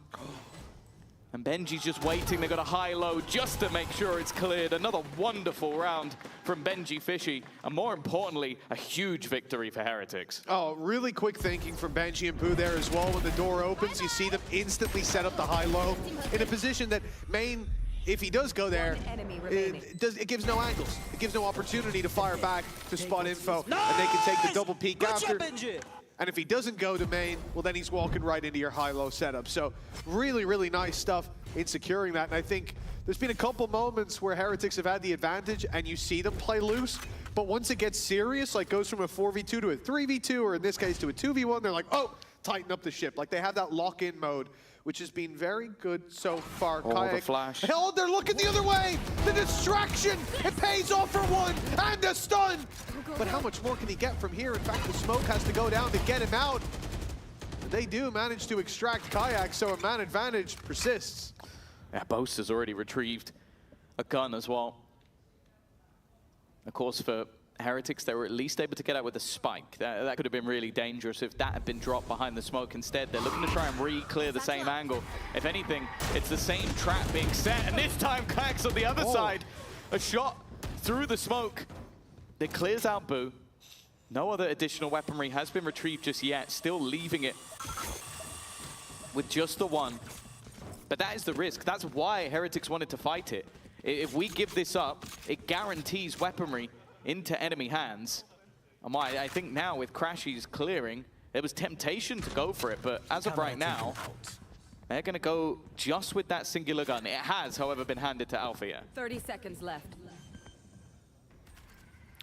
And Benji's just waiting. They've got a high-low just to make sure it's cleared. Another wonderful round from Benji Fishy. And more importantly, a huge victory for Heretics. Oh, really quick thinking from Benji and Boo there as well. When the door opens, you see them instantly set up the high-low in a position that Main, if he does go there, it gives no angles. It gives no opportunity to fire back to spot info. And they can take the double peek after. And if he doesn't go to main, well, then he's walking right into your high-low setup. So really, really nice stuff in securing that. And I think there's been a couple moments where Heretics have had the advantage and you see them play loose. But once it gets serious, like goes from a 4v2 to a 3v2, or in this case to a 2v1, they're like, oh, tighten up the ship. Like, they have that lock-in mode, which has been very good so far. Oh, Kayak. the flash. Oh, they're looking the other way! The distraction! It pays off for one! And a stun! But how much more can he get from here? In fact, the smoke has to go down to get him out. They do manage to extract Kayak, so a man advantage persists. Yeah, Boast has already retrieved a gun as well. Of course, for Heretics, they were at least able to get out with a spike. That could have been really dangerous if that had been dropped behind the smoke. Instead, they're looking to try and re-clear the same angle. If anything, it's the same trap being set, and this time Kayak's on the other side. A shot through the smoke that clears out Boo. No other additional weaponry has been retrieved just yet, still leaving it with just the one. But that is the risk. That's why Heretics wanted to fight it. If we give this up, it guarantees weaponry into enemy hands. And I think now with Crashy's clearing, there was temptation to go for it, but as of right now, they're going to go just with that singular gun. It has, however, been handed to Alpha yet. 30 seconds left.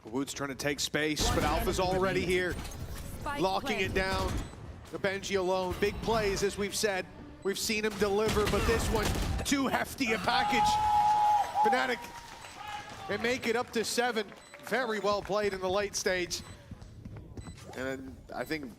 Wood's trying to take space, but Alpha's already here, locking it down. The Benji alone, big plays, as we've said. We've seen him deliver, but this one, too hefty a package. Fnatic, they make it up to 7. Very well played in the late stage. And I think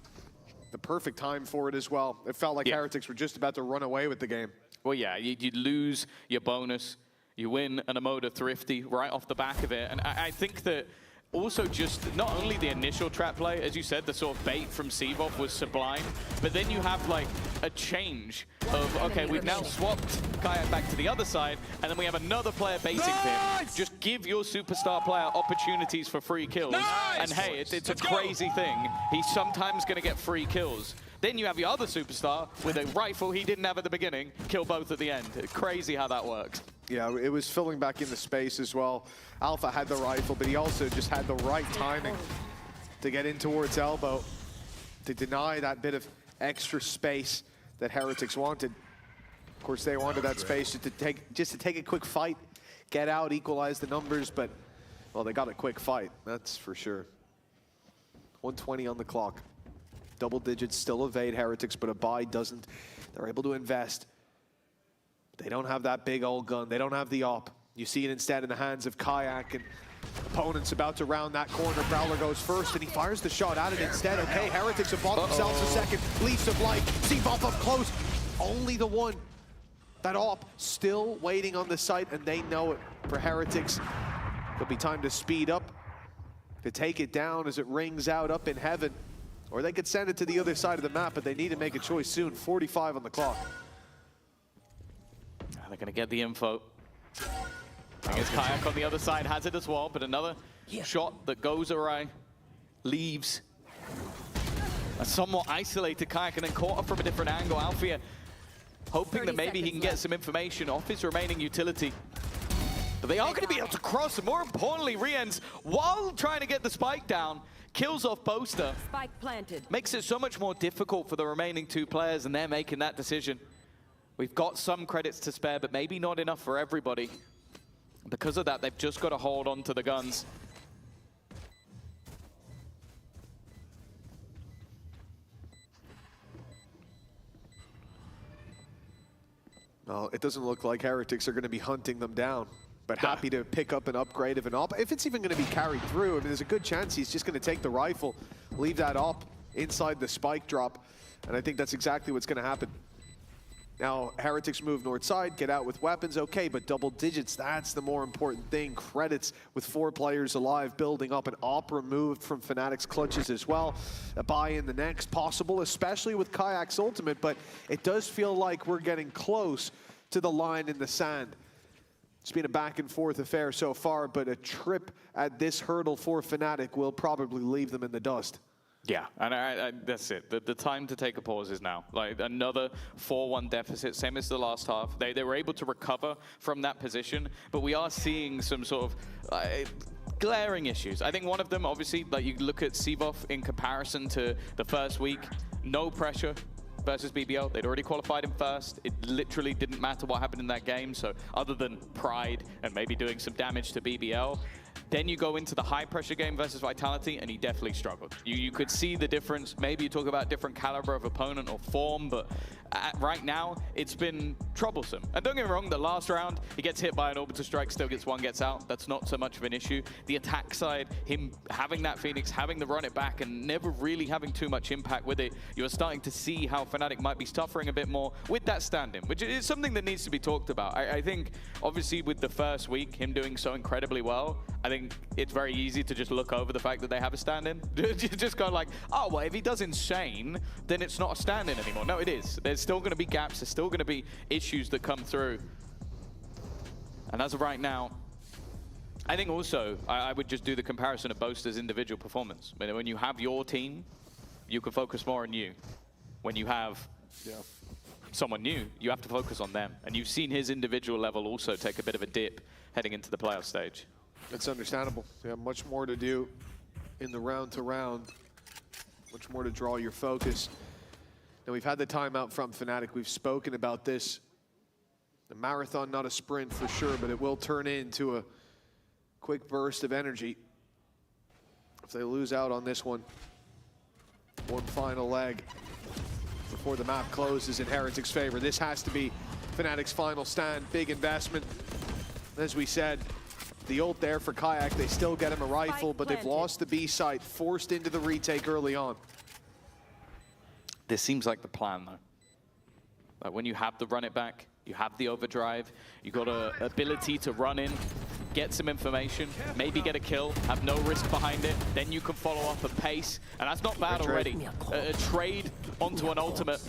the perfect time for it as well. It felt like Heretics were just about to run away with the game. Well, yeah, you lose your bonus, you win an Emoda Thrifty right off the back of it. And I think that also just not only the initial trap play, as you said, the sort of bait from Sevov was sublime, but then you have like a change of, okay, we've now swapped Kayak back to the other side, and then we have another player baiting him. Just give your superstar player opportunities for free kills. And hey, it's a crazy thing. He's sometimes going to get free kills. Then you have your other superstar with a rifle he didn't have at the beginning, kill both at the end. Crazy how that works. Yeah, it was filling back in the space as well. Alpha had the rifle, but he also just had the right timing to get in towards Elbow to deny that bit of extra space that Heretics wanted. Of course, they wanted that space just to take a quick fight, get out, equalize the numbers, but, well, they got a quick fight, that's for sure. 120 on the clock. Double digits still evade Heretics, but a buy doesn't. They're able to invest. They don't have that big old gun. They don't have the op. You see it instead in the hands of Kayak, and opponent's about to round that corner. Prowler goes first, and he fires the shot at it instead. Okay, Heretics have bought themselves a second. Leaves of light. Sevov up close. Only the one. That op still waiting on the site, and they know it. For Heretics, it'll be time to speed up, to take it down as it rings out up in heaven. Or they could send it to the other side of the map, but they need to make a choice soon. 45 on the clock. They're going to get the info. I guess Kayak on the other side has it as well, but another shot that goes awry, leaves a somewhat isolated Kayak and then caught up from a different angle. Alfia hoping that maybe he can get some information off his remaining utility. But they are going to be able to cross, and more importantly, Riens, while trying to get the spike down, kills off Boaster. Spike planted. Makes it so much more difficult for the remaining two players, and they're making that decision. We've got some credits to spare, but maybe not enough for everybody. Because of that, they've just got to hold on to the guns. Well, it doesn't look like Heretics are going to be hunting them down, but happy to pick up an upgrade of an op. If it's even going to be carried through, I mean, there's a good chance he's just going to take the rifle, leave that op inside the spike drop, and I think that's exactly what's going to happen. Now, Heretics move north side, get out with weapons, okay, but double digits, that's the more important thing. Credits with 4 players alive, building up, an op removed from Fnatic's clutches as well. A buy in the next possible, especially with Kayak's ultimate, but it does feel like we're getting close to the line in the sand. It's been a back and forth affair so far, but a trip at this hurdle for Fnatic will probably leave them in the dust. Yeah, and that's it. The time to take a pause is now. Like another 4-1 deficit, same as the last half. They were able to recover from that position, but we are seeing some sort of glaring issues. I think one of them, obviously, like you look at Sevov in comparison to the first week, no pressure versus BBL. They'd already qualified him first. It literally didn't matter what happened in that game. So other than pride and maybe doing some damage to BBL, Then you go into the high pressure game versus Vitality, and he definitely struggled. You could see the difference. Maybe you talk about different caliber of opponent or form, but right now, it's been troublesome. And don't get me wrong, the last round, he gets hit by an orbital strike, still gets one, gets out. That's not so much of an issue. The attack side, him having that Phoenix, having to run it back, and never really having too much impact with it, you're starting to see how Fnatic might be suffering a bit more with that stand-in, which is something that needs to be talked about. I think, obviously, with the first week, him doing so incredibly well, I think it's very easy to just look over the fact that they have a stand-in. Just go like, oh, well, if he does insane, then it's not a stand-in anymore. No, it is. There's still going to be gaps. There's still going to be issues that come through. And as of right now, I think also, I would just do the comparison of Boaster's individual performance. When you have your team, you can focus more on you. When you have someone new, you have to focus on them. And you've seen his individual level also take a bit of a dip heading into the playoff stage. That's understandable. You have much more to do in the round-to-round, much more to draw your focus. Now, we've had the timeout from Fnatic. We've spoken about this. A marathon, not a sprint for sure, but it will turn into a quick burst of energy. If they lose out on this one final leg before the map closes in Heretic's favor. This has to be Fnatic's final stand. Big investment. As we said, the ult there for Kayak. They still get him a rifle, but they've lost the B site, forced into the retake early on. This seems like the plan, though. Like when you have the run it back, you have the overdrive, you got an ability to run in, get some information, maybe get a kill, have no risk behind it, then you can follow up at pace, and that's not bad already. A trade onto an ultimate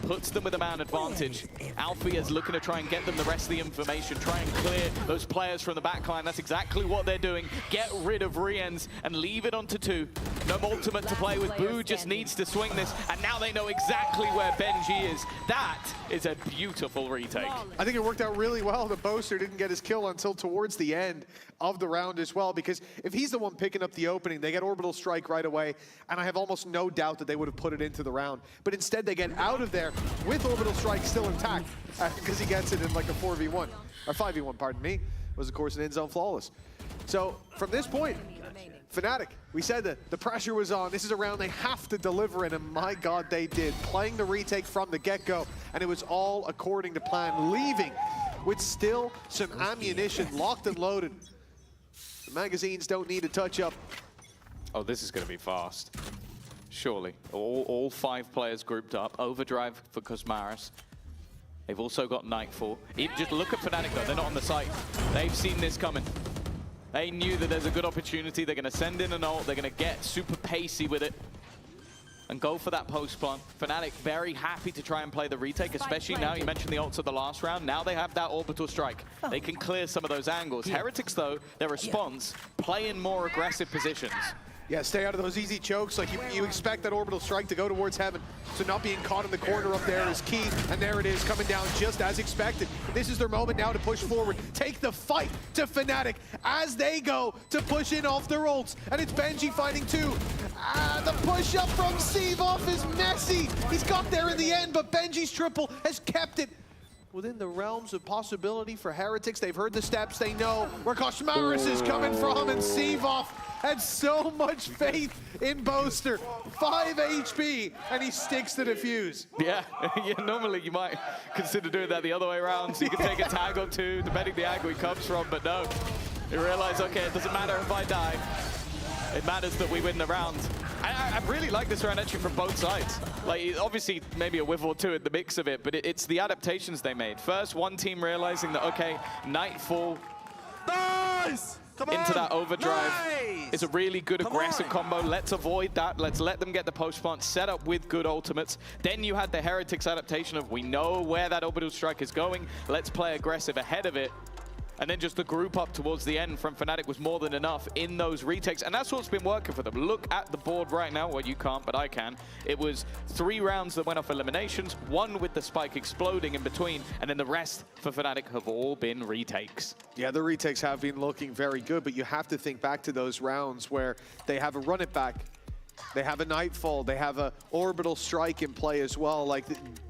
puts them with a man advantage. Alfie is looking to try and get them the rest of the information, try and clear those players from the backline. That's exactly what they're doing. Get rid of Riens and leave it onto 2. No ultimate to play with. Boo just needs to swing this, and now they know exactly where Benji is. That is a beautiful retake. I think it worked out really well that Boaster didn't get his kill until towards the end of the round as well, because if he's the one picking up the opening, they get orbital strike right away, and I have almost no doubt that they would have put it into the round. But instead they get out of there with orbital strike still intact, because he gets it in like a 4v1, or 5v1, pardon me. It was of course an end zone flawless. So from this point, Fnatic, we said that the pressure was on. This is a round they have to deliver in, and my God, they did. Playing the retake from the get-go, and it was all according to plan, leaving with still some ammunition locked and loaded. The magazines don't need a touch-up. Oh, this is going to be fast. Surely. All 5 players grouped up. Overdrive for Cosmaris. They've also got Nightfall. Just look at Fnatic, though. They're not on the site. They've seen this coming. They knew that there's a good opportunity. They're going to send in an ult. They're going to get super pacey with it and go for that post plant. Fnatic very happy to try and play the retake, especially now. You mentioned the ults of the last round. Now they have that orbital strike. They can clear some of those angles. Heretics, though, their response, play in more aggressive positions. Yeah, stay out of those easy chokes. Like you expect that orbital strike to go towards heaven. So not being caught in the corner up there is key. And there it is, coming down just as expected. This is their moment now to push forward. Take the fight to Fnatic as they go to push in off their ults. And it's Benji finding 2. The push up from Seavoff is messy. He's got there in the end, but Benji's triple has kept it within the realms of possibility for Heretics. They've heard the steps. They know where Koshmaris is coming from, and Seavoff had so much faith in Boaster. 5 HP, and he sticks the defuse. Yeah, normally you might consider doing that the other way around, so you can take a tag or 2, depending the angle he comes from, but no. You realize, okay, it doesn't matter if I die. It matters that we win the round. I really like this round entry from both sides. Like, obviously, maybe a whiff or 2 in the mix of it, but it's the adaptations they made. First, one team realizing that, okay, Nightfall into that overdrive is a really good aggressive combo. Let's avoid that. Let's let them get the post plant set up with good ultimates. Then you had the Heretics adaptation of, we know where that orbital strike is going. Let's play aggressive ahead of it. And then just the group up towards the end from Fnatic was more than enough in those retakes. And that's what's been working for them. Look at the board right now. Well, you can't, but I can. It was 3 rounds that went off eliminations, 1 with the spike exploding in between, and then the rest for Fnatic have all been retakes. Yeah, the retakes have been looking very good, but you have to think back to those rounds where they have a run it back, they have a Nightfall, they have a orbital strike in play as well. Like,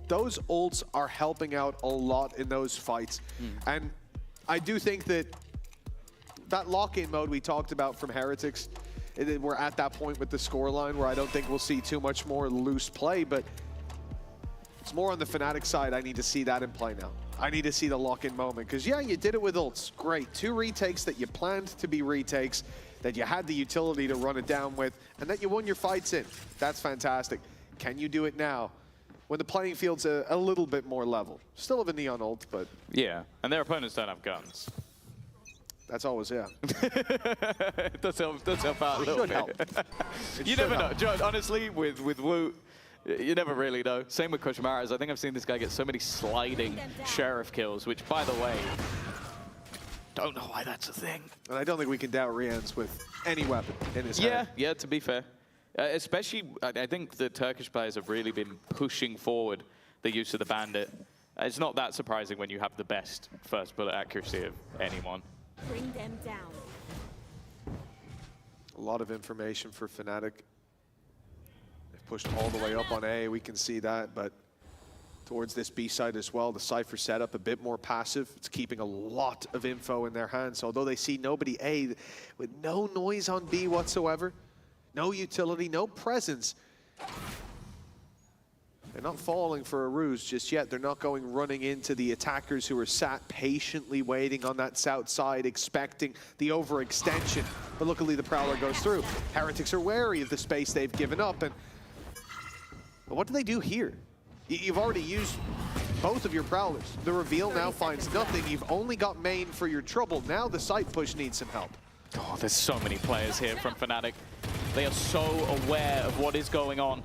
those ults are helping out a lot in those fights. And I do think that that lock-in mode we talked about from Heretics, we're at that point with the scoreline where I don't think we'll see too much more loose play, but it's more on the Fnatic side. I need to see that in play now. I need to see the lock-in moment, because yeah, you did it with ults. Great, 2 retakes that you planned to be retakes, that you had the utility to run it down with, and that you won your fights in. That's fantastic. Can you do it now, when the playing field's a little bit more level? Still have a Neon ult, but... Yeah, and their opponents don't have guns. That's always, yeah. It does help out a little bit. You never know. John, honestly, with Woot, you never really know. Same with Koshmaras. I think I've seen this guy get so many sliding Sheriff kills, which, by the way, don't know why that's a thing. And I don't think we can doubt Rian's with any weapon in his hand. Yeah, to be fair. Especially, I think the Turkish players have really been pushing forward the use of the Bandit. It's not that surprising when you have the best first bullet accuracy of anyone. Bring them down. A lot of information for Fnatic. They've pushed all the way up on A, we can see that, but towards this B side as well, the Cypher setup a bit more passive. It's keeping a lot of info in their hands. Although they see nobody A, with no noise on B whatsoever, no utility, no presence. They're not falling for a ruse just yet. They're not going running into the attackers who are sat patiently waiting on that south side, expecting the overextension. But luckily the Prowler goes through. Heretics are wary of the space they've given up. And what do they do here? You've already used both of your Prowlers. The reveal now finds nothing. You've only got main for your trouble. Now the site push needs some help. Oh, there's so many players here from Fnatic. They are so aware of what is going on.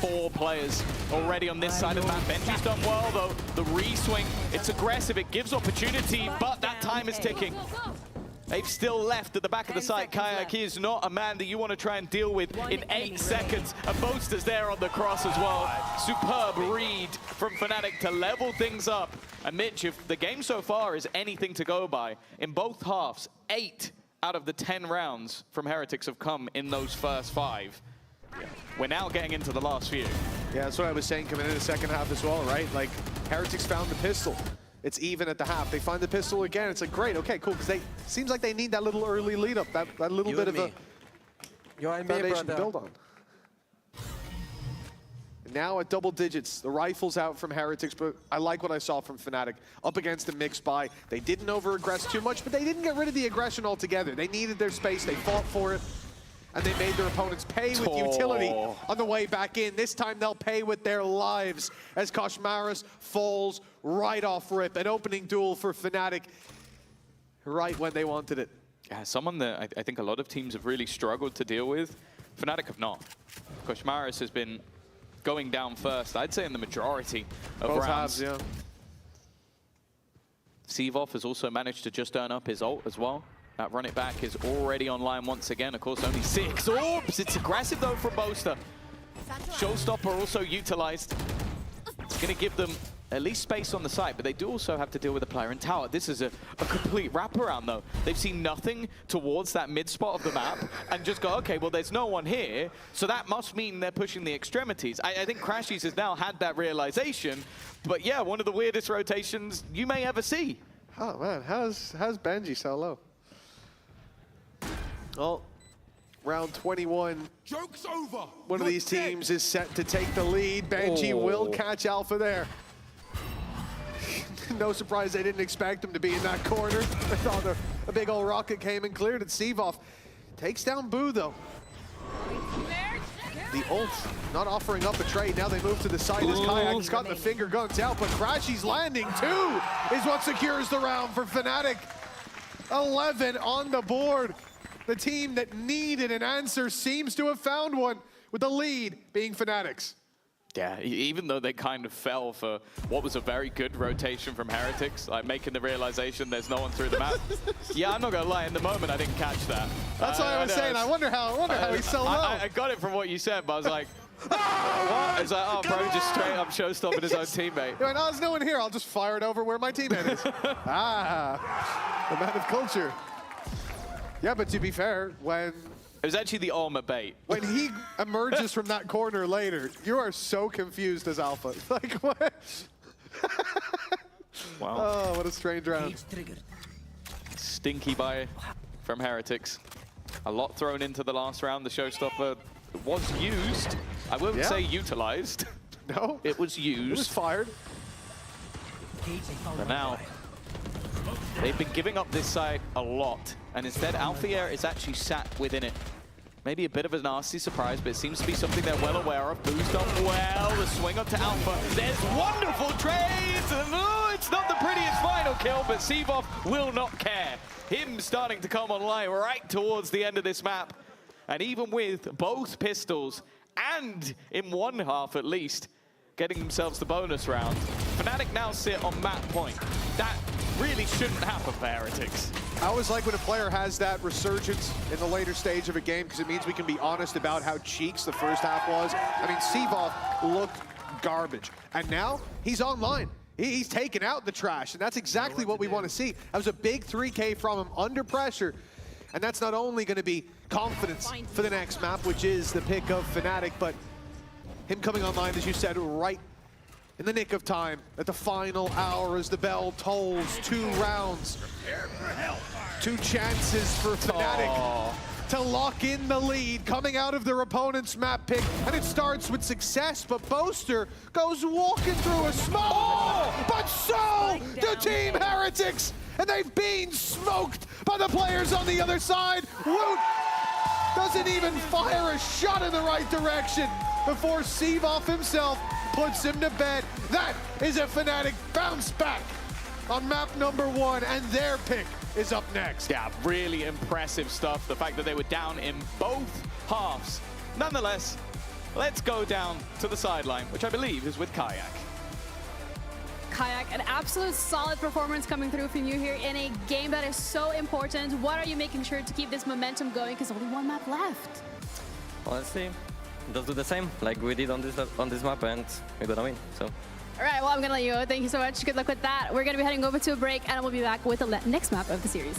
4 players already on this side of the map. Benji's done well, though. The re-swing, it's aggressive, it gives opportunity, but that time is ticking. They've still left at the back of the site. Kayak is not a man that you want to try and deal with in 8 seconds. And Boaster's there on the cross as well. Superb read from Fnatic to level things up. And Mitch, if the game so far is anything to go by, in both halves, 8 out of the 10 rounds from Heretics have come in those first 5. We're now getting into the last few. Yeah, that's what I was saying coming in the second half as well, right? Like, Heretics found the pistol. It's even at the half. They find the pistol again. It's like, great, okay, cool, because seems like they need that little early lead up, that little bit of a foundation to build on. And now at double digits, the rifle's out from Heretics, but I like what I saw from Fnatic. Up against a mixed buy. They didn't over-aggress too much, but they didn't get rid of the aggression altogether. They needed their space, they fought for it, and they made their opponents pay with utility on the way back in. This time they'll pay with their lives as Koshmaras falls right off rip. An opening duel for Fnatic right when they wanted it. Yeah, someone that I think a lot of teams have really struggled to deal with. Fnatic have not. Koshmaras has been going down first, I'd say in the majority of Both rounds. halves, yeah. Sivov has also managed to just earn up his ult as well. That run it back is already online once again. Of course, only 6 orbs. It's aggressive though from Boaster. Showstopper also utilized. It's going to give them at least space on the site, but they do also have to deal with a player in tower. This is a complete wraparound though. They've seen nothing towards that mid spot of the map and just go, okay, well, there's no one here, so that must mean they're pushing the extremities. I think Crashies has now had that realization, but yeah, one of the weirdest rotations you may ever see. Oh man, how's Benji so low? Well, round 21. Joke's over. One of these teams is set to take the lead. Benji will catch Alpha there. No surprise they didn't expect him to be in that corner. They thought a big old rocket came and cleared it. Sivov takes down Boo though. The ult not offering up a trade. Now they move to the side as Kayak's got the finger guns out, but Crashy's landing too is what secures the round for Fnatic. 11 on the board. The team that needed an answer seems to have found one, with the lead being Fnatic's. Yeah, even though they kind of fell for what was a very good rotation from Heretics, like making the realization there's no one through the map. Yeah, I'm not gonna lie, in the moment I didn't catch that. That's what I was saying. I wonder how he's so low. I got it from what you said, but I was like, what? It's like, oh, bro, just straight up showstopping his own teammate. He went, oh, there's no one here. I'll just fire it over where my teammate is. The man of culture. Yeah, but to be fair, when... It was actually the ultimate bait. When he emerges from that corner later, you are so confused as Alpha. Like, what? Wow. Oh, what a strange round. Stinky by from Heretics. A lot thrown into the last round. The showstopper was used. I won't say utilized. No. It was used. It was fired. But now, they've been giving up this side a lot. And instead, Alfier is actually sat within it. Maybe a bit of a nasty surprise, but it seems to be something they're well aware of. Boost up well, the swing up to Alpha. There's wonderful trades, and it's not the prettiest final kill, but Sevov will not care. Him starting to come online right towards the end of this map. And even with both pistols, and in one half at least, getting themselves the bonus round, Fnatic now sit on map point. That really shouldn't happen for Heretics. I always like when a player has that resurgence in the later stage of a game because it means we can be honest about how cheeks the first half was. I mean, Sevov looked garbage, and now he's online. He's taken out the trash, and that's exactly what we want to see. That was a big 3K from him under pressure, and that's not only going to be confidence for the next map, which is the pick of Fnatic, but him coming online, as you said, right in the nick of time at the final hour as the bell tolls. 2 rounds, 2 chances for Fnatic to lock in the lead coming out of their opponent's map pick, and it starts with success, but Boaster goes walking through a smoke, but so do Team Heretics, and they've been smoked by the players on the other side. Woot doesn't even fire a shot in the right direction before Sevov himself puts him to bed. That is a Fnatic bounce back on map number 1, and their pick is up next. Yeah, really impressive stuff. The fact that they were down in both halves. Nonetheless, let's go down to the sideline, which I believe is with Kayak. Kayak, an absolute solid performance coming through from you here in a game that is so important. What are you making sure to keep this momentum going? Because only 1 map left. Honestly, just do the same like we did on this map, and we're gonna win. So. All right, well, I'm gonna let you go. Thank you so much. Good luck with that. We're gonna be heading over to a break, and we'll be back with the next map of the series.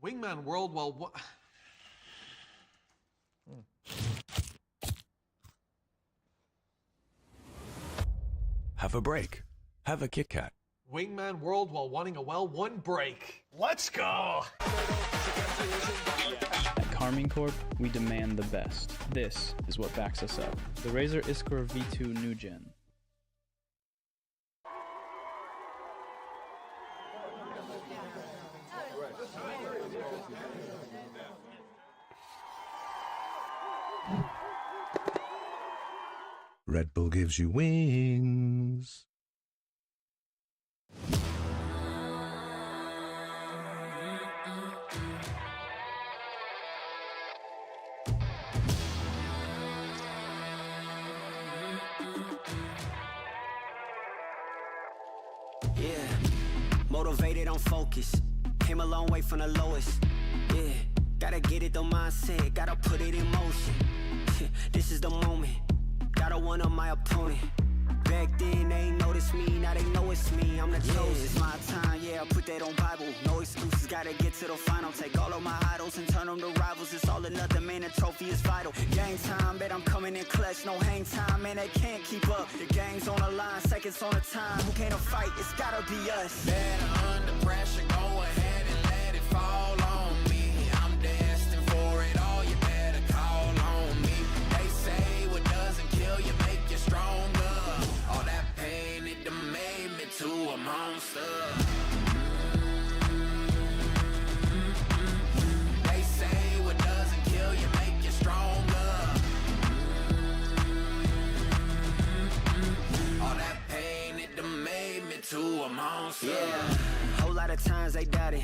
Wingman World, well, what? Have a break. Have a Kit Kat. Wingman World while wanting a well-won break. Let's go! At Carmine Corp, we demand the best. This is what backs us up. The Razer Iskor V2 New Gen. Red Bull gives you wings. Yeah, motivated, I'm focused. Came a long way from the lowest. Yeah, gotta get it, the mindset, gotta put it in motion. This is the moment. Gotta one up my opponent. Back then they ain't noticed me, now they know it's me. I'm the chosen. It's my time, yeah, I put that on Bible. No excuses, gotta get to the final. Take all of my idols and turn them to rivals. It's all or nothing, man, the trophy is vital. Game time, bet I'm coming in clutch. No hang time, man, they can't keep up. The game's on the line, seconds on the time. Who can't fight? It's gotta be us. Better under pressure, go ahead and let it fall on me. I'm destined for it all, you better call on me. They say what doesn't kill you make you stronger. All that pain, it done made me to a monster. They say what doesn't kill you make you stronger. All that pain, it done made me to a monster. Yeah, whole lot of times they doubted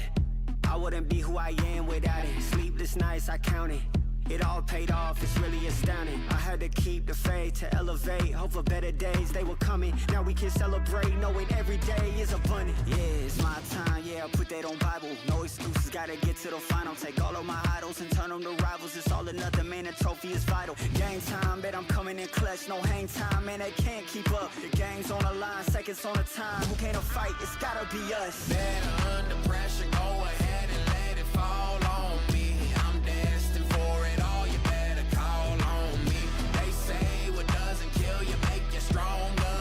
I wouldn't be who I am without it. Sleepless nights, I counted. It all paid off, it's really astounding. I had to keep the faith to elevate. Hope for better days, they were coming. Now we can celebrate, knowing every day is abundant. Yeah, it's my time, yeah, I put that on Bible. No excuses, got gotta get to the final. Take all of my idols and turn them to rivals. It's all or nothing, man, the trophy is vital. Game time, bet I'm coming in clutch. No hang time, man, they can't keep up. The game's on the line, seconds on the time. Who can't fight? It's gotta be us. Better under pressure, go ahead and let it fall on me. I'm destined for it all, you better call on me. They say what doesn't kill you make you stronger.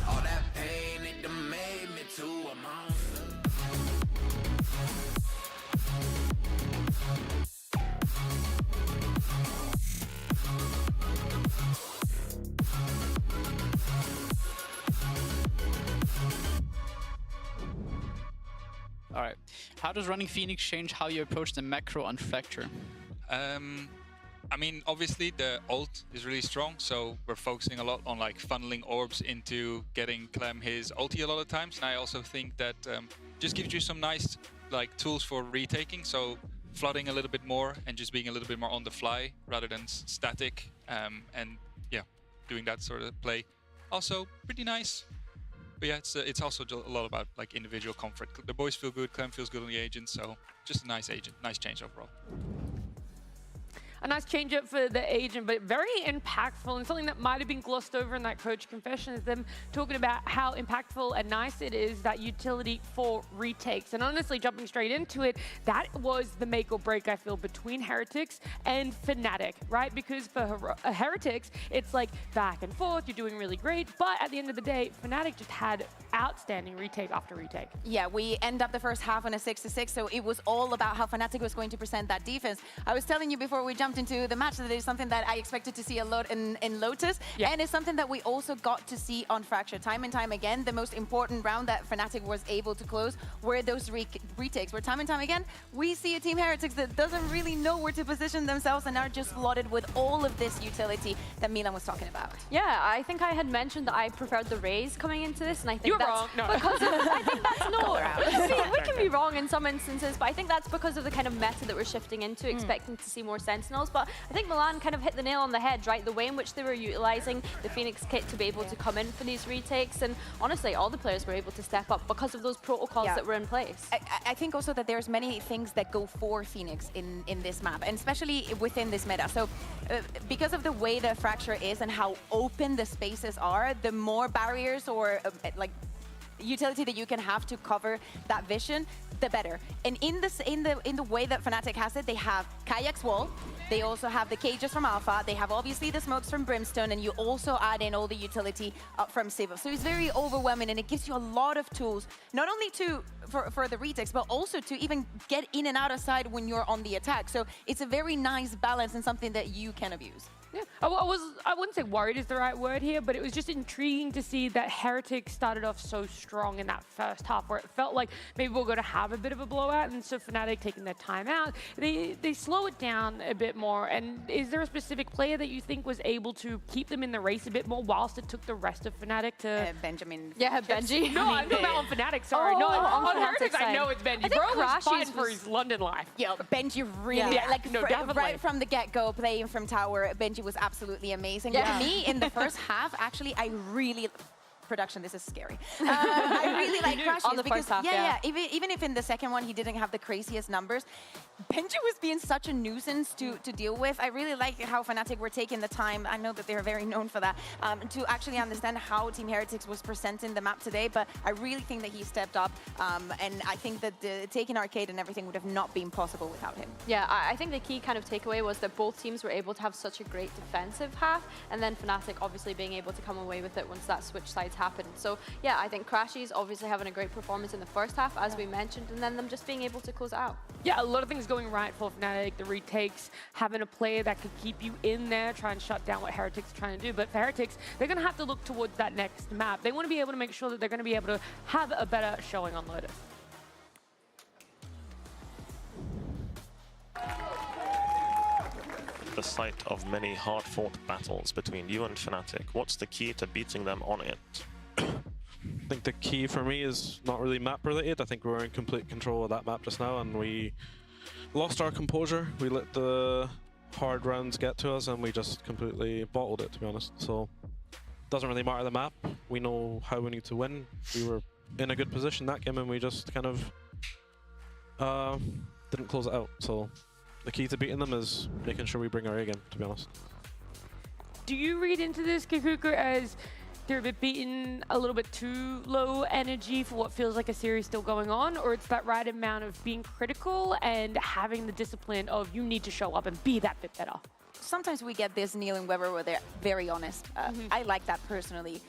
All that pain, it done made me to a monster. All right. How does running Phoenix change how you approach the macro on Fracture? I mean, obviously the ult is really strong, so we're focusing a lot on like funneling orbs into getting Clem his ulti a lot of times. And I also think that just gives you some nice like tools for retaking. So flooding a little bit more and just being a little bit more on the fly rather than static. And yeah, doing that sort of play. Also pretty nice. But yeah, it's also a lot about like individual comfort. The boys feel good, Clem feels good on the agent, so just a nice agent, nice change overall. A nice change up for the agent, but very impactful, and something that might have been glossed over in that coach confession is them talking about how impactful and nice it is, that utility for retakes. And honestly, jumping straight into it, that was the make or break, I feel, between Heretics and Fnatic, right? Because for Heretics, it's like back and forth, you're doing really great, but at the end of the day, Fnatic just had outstanding retake after retake. Yeah, we end up the first half on a 6-6, so it was all about how Fnatic was going to present that defense. I was telling you before we jumped into the match that it is something that I expected to see a lot in Lotus, and it's something that we also got to see on Fracture. Time and time again, the most important round that Fnatic was able to close were those retakes, where time and time again, we see a Team Heretics that doesn't really know where to position themselves and are just flooded with all of this utility that Milan was talking about. Yeah, I think I had mentioned that I preferred the Raze coming into this, and I think You're that's wrong. No. because of, I think that's no. We can be wrong in some instances, but I think that's because of the kind of meta that we're shifting into, expecting to see more Sentinels. But I think Milan kind of hit the nail on the head, right? The way in which they were utilizing the Phoenix kit to be able to come in for these retakes, and honestly, all the players were able to step up because of those protocols that were in place. I think also that there's many things that go for Phoenix in this map, and especially within this meta. So because of the way the Fracture is and how open the spaces are, the more barriers or like utility that you can have to cover that vision, the better. And in the way that Fnatic has it, they have Kayak's wall, they also have the cages from Alpha, they have obviously the smokes from Brimstone, and you also add in all the utility from Siva. So it's very overwhelming, and it gives you a lot of tools, not only for the retakes, but also to even get in and out of side when you're on the attack. So it's a very nice balance and something that you can abuse. Yeah, I wouldn't say worried is the right word here, but it was just intriguing to see that Heretics started off so strong in that first half, where it felt like maybe we're going to have a bit of a blowout, and so Fnatic taking their time out, they slow it down a bit more. And is there a specific player that you think was able to keep them in the race a bit more whilst it took the rest of Fnatic to... Benjamin. Yeah, Benji. No, I'm talking about on Fnatic, sorry. Oh, no, on on Heretics, Fnatic I know side. it's Benji. I think Bro was fine Crashies for his London life. Yeah, Benji really, Yeah, like no, definitely. right from the get-go, playing from tower, Benji was absolutely amazing. Yeah. For me, in the first half, actually, I really... Production, this is scary. I really like Crashies because, even if in the second one he didn't have the craziest numbers, Benji was being such a nuisance to deal with. I really like how Fnatic were taking the time, I know that they're very known for that, to actually understand how Team Heretics was presenting the map today, but I really think that he stepped up, and I think that taking Arcade and everything would have not been possible without him. Yeah, I think the key kind of takeaway was that both teams were able to have such a great defensive half, and then Fnatic obviously being able to come away with it once that switch sides happened. So yeah, I think Crashies obviously having a great performance in the first half, as we mentioned, and then them just being able to close it out. Yeah, a lot of things going right for Fnatic, the retakes, having a player that could keep you in there, try and shut down what Heretics are trying to do. But for Heretics, they're going to have to look towards that next map. They want to be able to make sure that they're going to be able to have a better showing on Lotus. The site of many hard-fought battles between you and Fnatic. What's the key to beating them on it? I think the key for me is not really map related. I think we were in complete control of that map just now, and we lost our composure. We let the hard rounds get to us, and we just completely bottled it, to be honest. So it doesn't really matter the map. We know how we need to win. We were in a good position that game, and we just kind of didn't close it out. So the key to beating them is making sure we bring our A game, to be honest. Do you read into this, Kikuka, as they're a bit beaten, a little bit too low energy for what feels like a series still going on, or it's that right amount of being critical and having the discipline of you need to show up and be that bit better? Sometimes we get this Neil and Weber where they're very honest. I like that personally.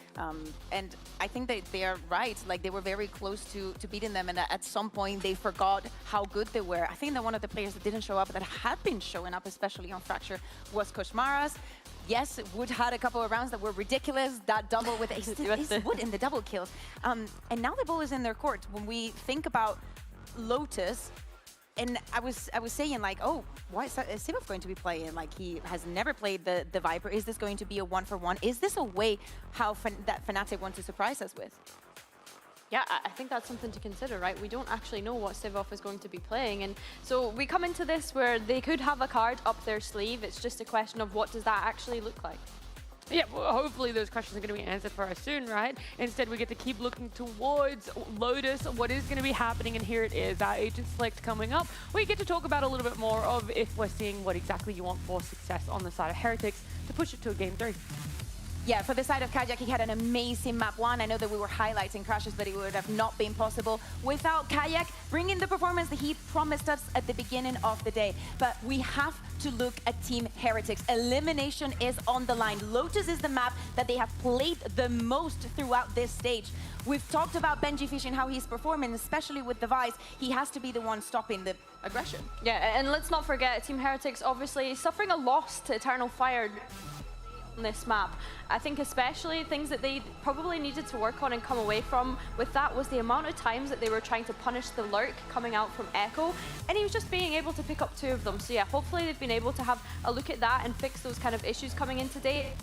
And I think that they are right. Like, they were very close to beating them, and at some point they forgot how good they were. I think that one of the players that didn't show up, that had been showing up, especially on Fracture, was Koshmaras. Yes, Wood had a couple of rounds that were ridiculous. That double with Ace Wood in the double kills. And now the ball is in their court. When we think about Lotus, and I was saying, like, oh, why is Sivov going to be playing? Like, he has never played the Viper. Is this going to be a 1-for-1? Is this a way how that Fnatic want to surprise us with? Yeah, I think that's something to consider, right? We don't actually know what Sivov is going to be playing, and so we come into this where they could have a card up their sleeve. It's just a question of what does that actually look like? Yeah, well, hopefully those questions are going to be answered for us soon, right? Instead, we get to keep looking towards Lotus, what is going to be happening, and here it is, our agent select coming up. We get to talk about a little bit more of if we're seeing what exactly you want for success on the side of Heretics to push it to a Game 3. Yeah, for the side of Kayak, he had an amazing map 1. I know that we were highlighting crashes, but it would have not been possible without Kayak bringing the performance that he promised us at the beginning of the day. But we have to look at Team Heretics. Elimination is on the line. Lotus is the map that they have played the most throughout this stage. We've talked about Benji Fish and how he's performing, especially with the Vice. He has to be the one stopping the aggression. Yeah, and let's not forget, Team Heretics obviously suffering a loss to Eternal Fire on this map. I think especially things that they probably needed to work on and come away from with that was the amount of times that they were trying to punish the lurk coming out from Echo, and he was just being able to pick up 2 of them. So yeah, hopefully they've been able to have a look at that and fix those kind of issues coming in today.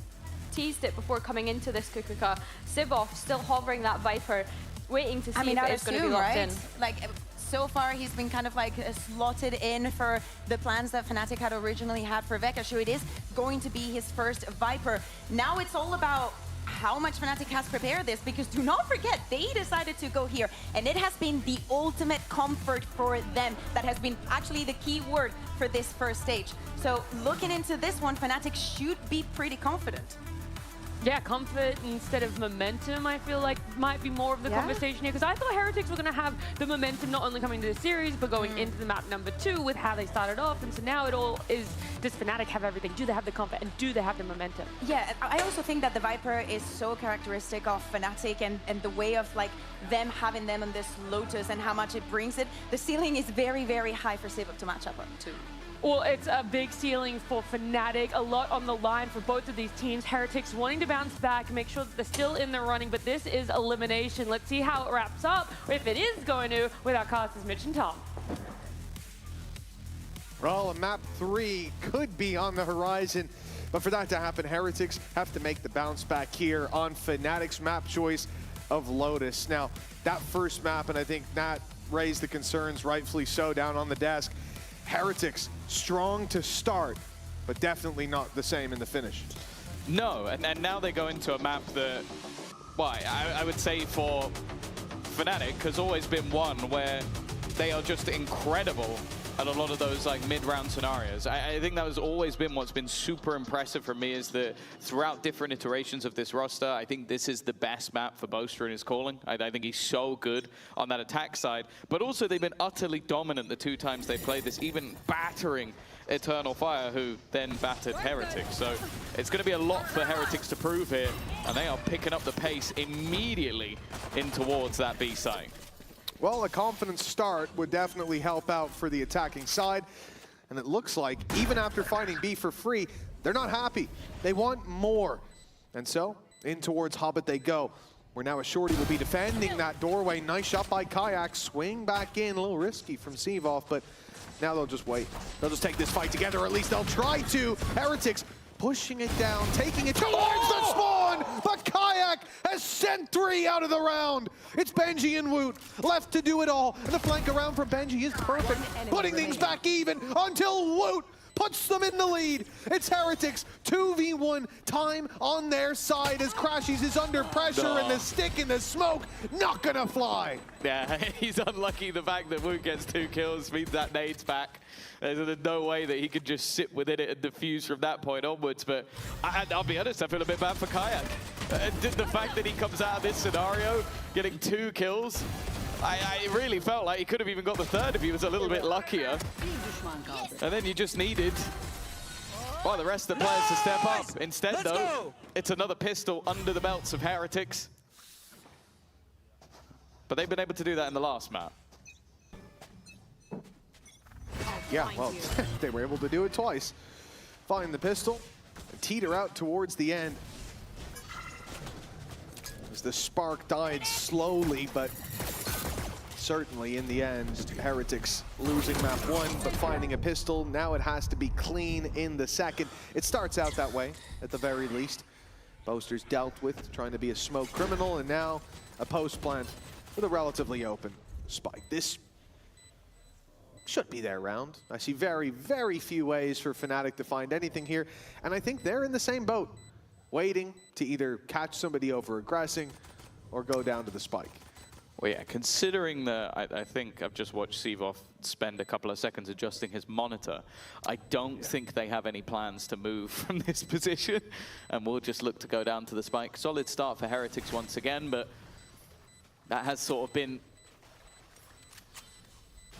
Teased it before coming into this Kukuka. Sivov still hovering that Viper, waiting to see if it's going to be locked in. Like, so far, he's been kind of like slotted in for the plans that Fnatic had originally had for Veka. So it is going to be his first Viper. Now it's all about how much Fnatic has prepared this, because do not forget, they decided to go here, and it has been the ultimate comfort for them. That has been actually the key word for this first stage. So looking into this one, Fnatic should be pretty confident. Yeah, comfort instead of momentum, I feel like might be more of the conversation here, because I thought Heretics were going to have the momentum not only coming to the series, but going into the map number 2 with how they started off. And so now it all is, does Fnatic have everything? Do they have the comfort, and do they have the momentum? Yeah, I also think that the Viper is so characteristic of Fnatic, and the way of like them having them on this Lotus and how much it brings it. The ceiling is very, very high for Sivov to match up to. Well, it's a big ceiling for Fnatic, a lot on the line for both of these teams. Heretics wanting to bounce back, make sure that they're still in the running, but this is elimination. Let's see how it wraps up, if it is going to, with our casters Mitch and Tom. Well, a map 3 could be on the horizon, but for that to happen, Heretics have to make the bounce back here on Fnatic's map choice of Lotus. Now, that first map, and I think that raised the concerns, rightfully so, down on the desk. Heretics, strong to start, but definitely not the same in the finish. No, and now they go into a map that, well, I would say for Fnatic has always been one where they are just incredible at a lot of those like mid-round scenarios. I think that has always been what's been super impressive for me, is that throughout different iterations of this roster, I think this is the best map for Boaster in his calling. I think he's so good on that attack side, but also they've been utterly dominant the 2 times they played this, even battering Eternal Fire, who then battered Heretics. So it's going to be a lot for Heretics to prove here, and they are picking up the pace immediately in towards that B site. Well, a confident start would definitely help out for the attacking side. And it looks like, even after finding B for free, they're not happy. They want more. And so, in towards Hobbit they go. Where now a Shorty will be defending that doorway. Nice shot by Kayak. Swing back in, a little risky from Sivov, but now they'll just wait. They'll just take this fight together, or at least they'll try to. Heretics pushing it down, taking it towards the spawn, but Kayak has sent 3 out of the round. It's Benji and Woot left to do it all, and the flank around from Benji is perfect, putting things back even until Woot puts them in the lead. It's Heretics 2v1 time on their side as Crashies is under pressure and the stick in the smoke not gonna fly. Yeah, he's unlucky. The fact that Woot gets 2 kills means that nade's back. There's no way that he could just sit within it and defuse from that point onwards. But I'll be honest, I feel a bit bad for Kayak. The fact that he comes out of this scenario getting 2 kills, I really felt like he could have even got the 3rd if he was a little bit luckier. And then you just needed, well, the rest of the players to step up. Instead, though, it's another pistol under the belts of Heretics. But they've been able to do that in the last map. Yeah, well, they were able to do it twice. Find the pistol, teeter out towards the end. As the spark died slowly, but certainly in the end, Heretics losing map 1, but finding a pistol. Now it has to be clean in the second. It starts out that way, at the very least. Boaster's dealt with, trying to be a smoke criminal, and now a post plant with a relatively open spike. This should be their round. I see very, very few ways for Fnatic to find anything here, and I think they're in the same boat, waiting to either catch somebody over aggressing or go down to the spike. Well, yeah, considering that I think I've just watched Sivov spend a couple of seconds adjusting his monitor, I don't think they have any plans to move from this position, and we'll just look to go down to the spike. Solid start for Heretics once again, but that has sort of been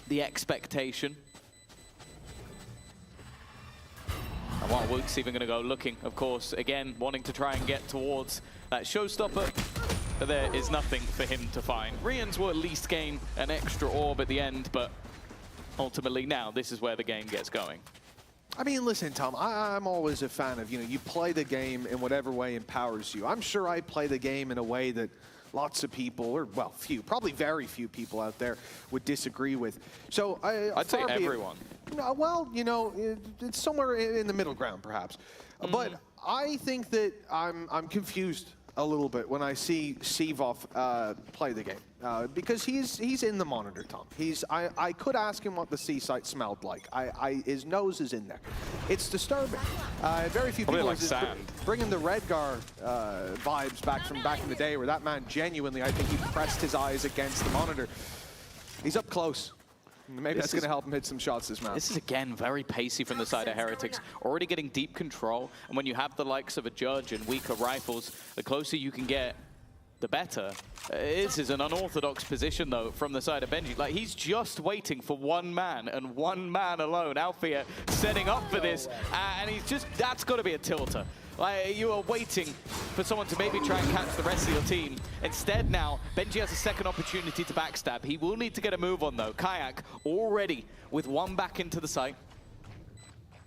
the expectation. And while Woot's even going to go looking, of course, again, wanting to try and get towards that showstopper, but there is nothing for him to find. Rians will at least gain an extra orb at the end, but ultimately now this is where the game gets going. I mean, listen, Tom, I'm always a fan of, you play the game in whatever way empowers you. I'm sure I play the game in a way that lots of people, or well, few, probably very few people out there would disagree with. So I'd say everyone. Well, it's somewhere in the middle ground, perhaps. But I think that I'm confused a little bit when I see Sivov play the game because he's in the monitor, Tom. I could ask him what the C site smelled like. His nose is in there. It's disturbing. Very few people like sand. Bringing the Redgar vibes back from back in the day, where that man genuinely, I think he pressed his eyes against the monitor. He's up close. Maybe that's going to help him hit some shots this map. This is, again, very pacey from the side of Heretics. Already getting deep control. And when you have the likes of a Judge and weaker rifles, the closer you can get, the better. This is an unorthodox position, though, from the side of Benji. Like, he's just waiting for one man, and one man alone. Alfia setting up for this, and he's just, that's got to be a tilter. Like, you are waiting for someone to maybe try and catch the rest of your team. Instead now, Benji has a second opportunity to backstab. He will need to get a move on, though. Kayak already with one back into the site.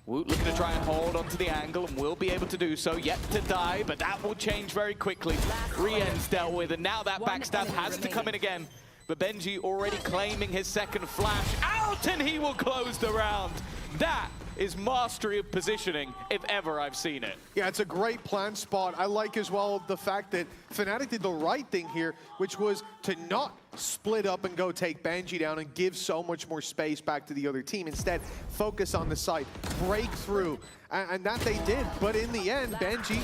Woot looking to try and hold onto the angle and will be able to do so. Yet to die, but that will change very quickly. Rien's dealt with, and now that backstab has to come in again. But Benji already claiming his second flash out, and he will close the round. That is mastery of positioning, if ever I've seen it. Yeah, it's a great plant spot. I like as well the fact that Fnatic did the right thing here, which was to not split up and go take Benji down and give so much more space back to the other team. Instead, focus on the site, break through, and that they did. But in the end, Benji,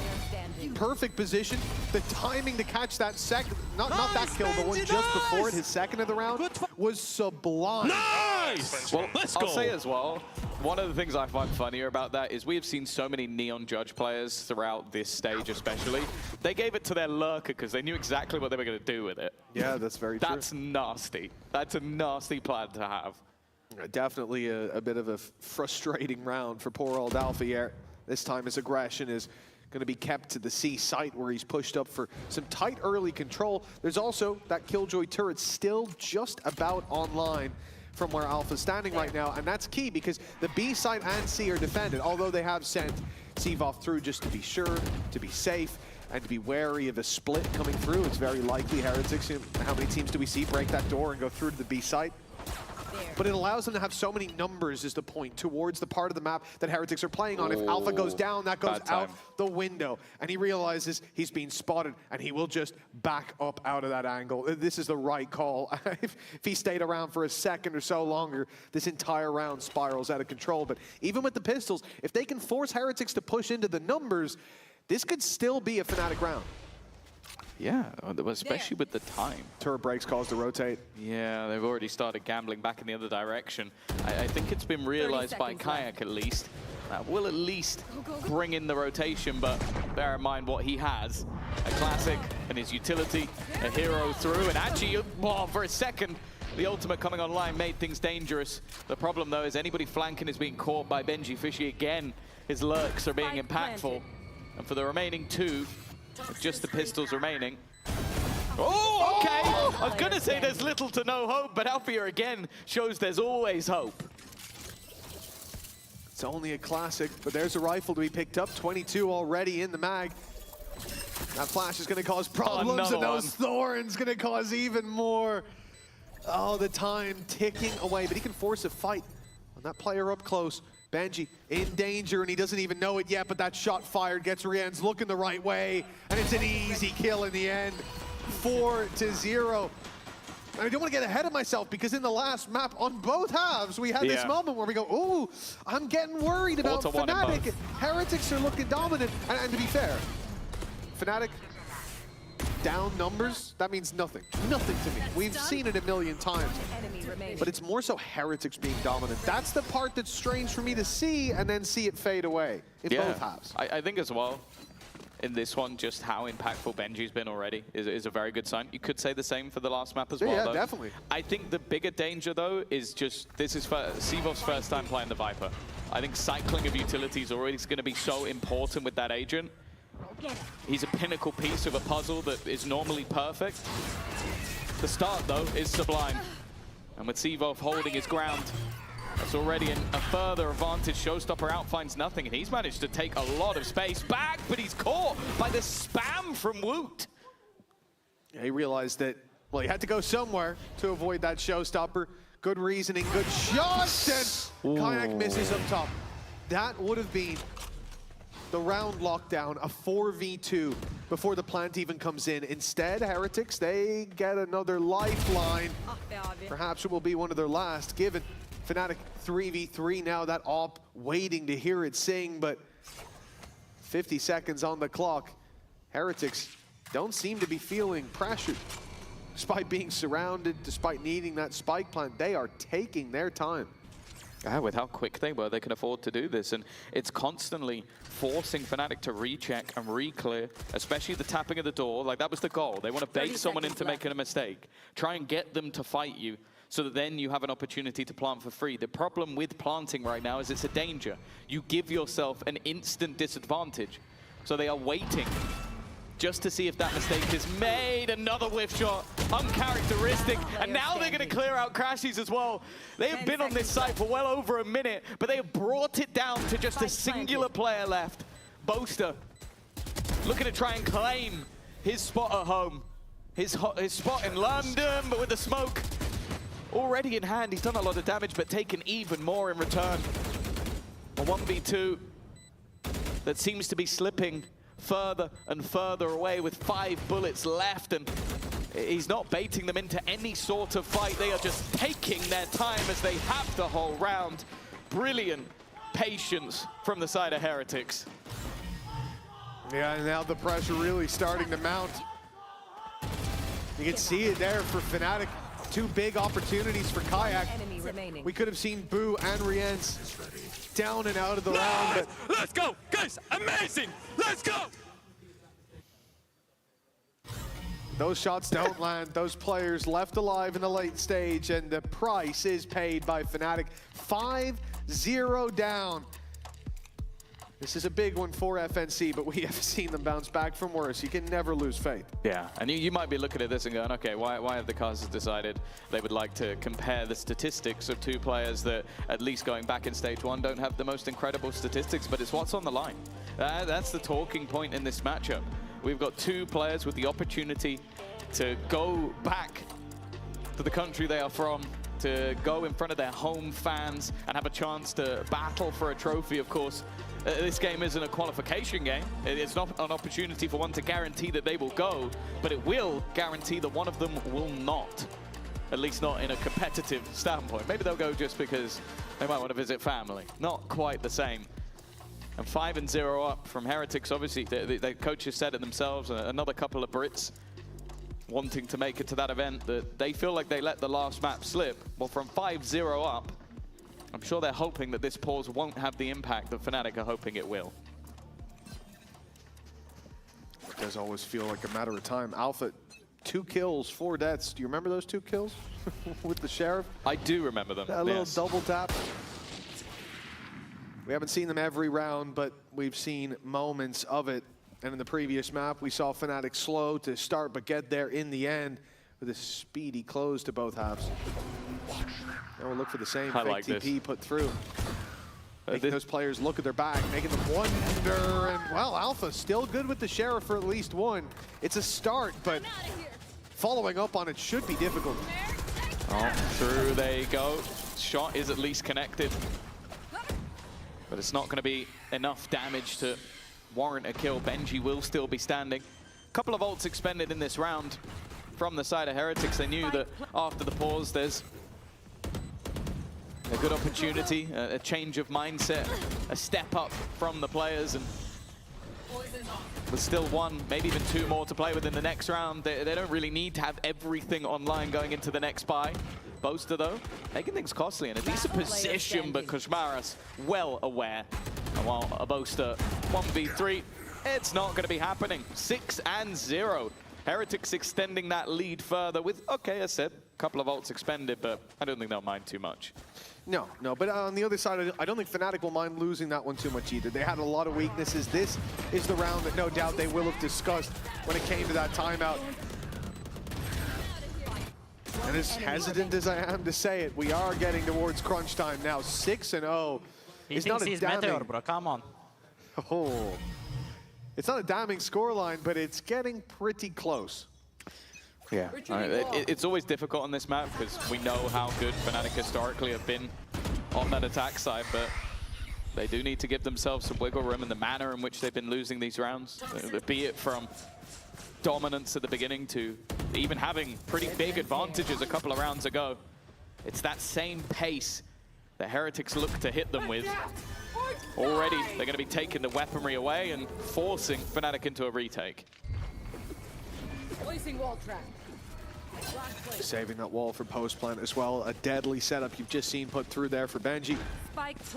perfect position. The timing to catch that second, not that kill, the one just before it, his second of the round, was sublime. Nice! Well, I'll say as well, one of the things I find funnier about that is we have seen so many Neon Judge players throughout this stage especially. They gave it to their lurker because they knew exactly what they were going to do with it. Yeah, that's very true. That's nasty. That's a nasty plan to have. Definitely a bit of a frustrating round for poor old Alpha here. This time his aggression is going to be kept to the C site where he's pushed up for some tight early control. There's also that Killjoy turret still just about online from where Alpha's standing right now, and that's key because the B site and C are defended, although they have sent Sivov through just to be sure, to be safe, and to be wary of a split coming through. It's very likely Heretics, how many teams do we see break that door and go through to the B site? but it allows them to have so many numbers is the point towards the part of the map that Heretics are playing on. If Alpha goes down, that goes out the window. And he realizes he's being spotted and he will just back up out of that angle. This is the right call. If he stayed around for a second or so longer, this entire round spirals out of control. But even with the pistols, if they can force Heretics to push into the numbers, this could still be a Fnatic round. Yeah, especially with the time. Turret breaks calls to rotate. Yeah, they've already started gambling back in the other direction. I think it's been realized by Kayak at least. That will at least bring in the rotation, but bear in mind what he has. A classic and his utility, a hero through, and actually, for a second, the ultimate coming online made things dangerous. The problem, though, is anybody flanking is being caught by Benji Fishy again. His lurks are being impactful. And for the remaining two, just the pistols remaining. Oh, okay! I was gonna say there's little to no hope, but Alfia again shows there's always hope. It's only a classic, but there's a rifle to be picked up. 22 already in the mag. That flash is gonna cause problems, and those thorns gonna cause even more. Oh, the time ticking away, but he can force a fight on that player up close. Benji in danger, and he doesn't even know it yet, but that shot fired gets Rien's looking the right way, and it's an easy kill in the end. 4-0. And I don't want to get ahead of myself, because in the last map on both halves, we had this moment where we go, ooh, I'm getting worried about Fnatic. Heretics are looking dominant, and to be fair, Fnatic down numbers, that means nothing. Nothing to me. We've seen it a million times. But it's more so Heretics being dominant. That's the part that's strange for me to see and then see it fade away in both halves. I think as well, in this one, just how impactful Benji's been already is a very good sign. You could say the same for the last map as well, Yeah, though. definitely. I think the bigger danger, though, is just this is Sivov's first time playing the Viper. I think cycling of utilities already is going to be so important with that agent. He's a pinnacle piece of a puzzle that is normally perfect. The start, though, is sublime. And with Sivov holding his ground, that's already a further advantage. Showstopper out finds nothing, and he's managed to take a lot of space back, but he's caught by the spam from Woot. Yeah, he realized that, well, he had to go somewhere to avoid that Showstopper. Good reasoning, good shot, and Kayak misses up top. That would have been the round lockdown, a 4v2 before the plant even comes in. Instead, Heretics, they get another lifeline. Perhaps it will be one of their last, given Fnatic 3v3 now, that op waiting to hear it sing, but 50 seconds on the clock. Heretics don't seem to be feeling pressured. Despite being surrounded, despite needing that spike plant, they are taking their time. Yeah, with how quick they were, they can afford to do this, and it's constantly forcing Fnatic to recheck and re-clear, especially the tapping of the door. Like, that was the goal. They want to bait someone into making a mistake. Try and get them to fight you, so that then you have an opportunity to plant for free. The problem with planting right now is it's a danger. You give yourself an instant disadvantage. So they are waiting just to see if that mistake is made. Another whiff shot, uncharacteristic, and now they're going to clear out Crashies as well. They have been on this site for well over a minute, but they have brought it down to just a singular player left. Boaster looking to try and claim his spot at home, his spot in London, but with the smoke already in hand, he's done a lot of damage, but taken even more in return. A 1v2 that seems to be slipping further and further away with 5 bullets left, and he's not baiting them into any sort of fight. They are just taking their time as they have the whole round. Brilliant patience from the side of Heretics. Yeah, and now the pressure really starting to mount. You can see it there for Fnatic. 2 big opportunities for Kayak. We could have seen Boo and Rien's down and out of the round. But let's go, guys! Amazing! Let's go! those shots don't land. Those players left alive in the late stage, and the price is paid by Fnatic. 5-0 down. This is a big one for FNC, but we have seen them bounce back from worse. You can never lose faith. Yeah, and you might be looking at this and going, okay, why have the casters decided they would like to compare the statistics of 2 players that, at least going back in stage 1, don't have the most incredible statistics, but it's what's on the line. That's the talking point in this matchup. We've got 2 players with the opportunity to go back to the country they are from to go in front of their home fans and have a chance to battle for a trophy, of course. This game isn't a qualification game. It's not an opportunity for one to guarantee that they will go, but it will guarantee that one of them will not. At least not in a competitive standpoint. Maybe they'll go just because they might want to visit family. Not quite the same. And 5-0 up from Heretics, obviously. The coaches said it themselves, another couple of Brits wanting to make it to that event, that they feel like they let the last map slip. Well, from 5-0 up, I'm sure they're hoping that this pause won't have the impact that Fnatic are hoping it will. It does always feel like a matter of time. Alpha, 2 kills, 4 deaths. Do you remember those 2 kills with the Sheriff? I do remember them. That little double tap. We haven't seen them every round, but we've seen moments of it. And in the previous map, we saw Fnatic slow to start, but get there in the end with a speedy close to both halves. Now we'll look for the same fake TP put through. Making those players look at their back, making them wonder. And, well, Alpha still good with the Sheriff for at least 1. It's a start, but following up on it should be difficult. Oh, through they go. Shot is at least connected. But it's not going to be enough damage to warrant a kill. Benji will still be standing. A couple of ults expended in this round from the side of Heretics. They knew that after the pause, there's a good opportunity, a change of mindset, a step up from the players. And there's still 1, maybe even 2 more to play with in the next round. They don't really need to have everything online going into the next buy. Boaster, though, making things costly in a decent position, but Koshmaras well aware. And while a Boaster 1v3, it's not going to be happening. 6-0. Heretics extending that lead further with, okay, as said, a couple of ults expended, but I don't think they'll mind too much. No, but on the other side, I don't think Fnatic will mind losing that one too much either. They had a lot of weaknesses. This is the round that no doubt they will have discussed when it came to that timeout. And as hesitant as I am to say it, we are getting towards crunch time now. 6-0. It's not a damning. Meteor, bro. Come on. Oh, it's not a damning scoreline, but it's getting pretty close. Yeah, it's always difficult on this map because we know how good Fnatic historically have been on that attack side, but they do need to give themselves some wiggle room in the manner in which they've been losing these rounds, be it from dominance at the beginning to even having pretty big advantages a couple of rounds ago. It's that same pace that Heretics look to hit them with. Already, they're going to be taking the weaponry away and forcing Fnatic into a retake. Placing wall trap. Saving that wall for post plant as well. A deadly setup you've just seen put through there for Benji.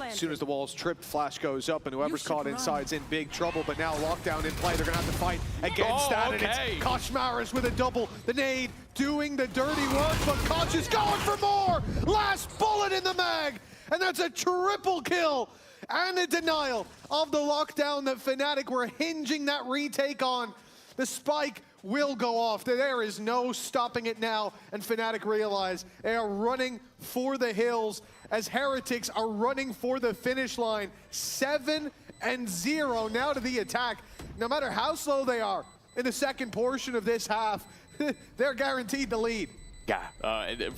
As soon as the wall's tripped, flash goes up, and whoever's caught inside's in big trouble. But now lockdown in play. They're going to have to fight against that. And it's Koshmaras with a double. The nade doing the dirty work, but Kosh is going for more. Last bullet in the mag. And that's a triple kill and a denial of the lockdown that Fnatic were hinging that retake on. The spike will go off. There is no stopping it now, and Fnatic realize they are running for the hills as Heretics are running for the finish line. 7-0 now to the attack. No matter how slow they are in the second portion of this half, they're guaranteed the lead. Yeah,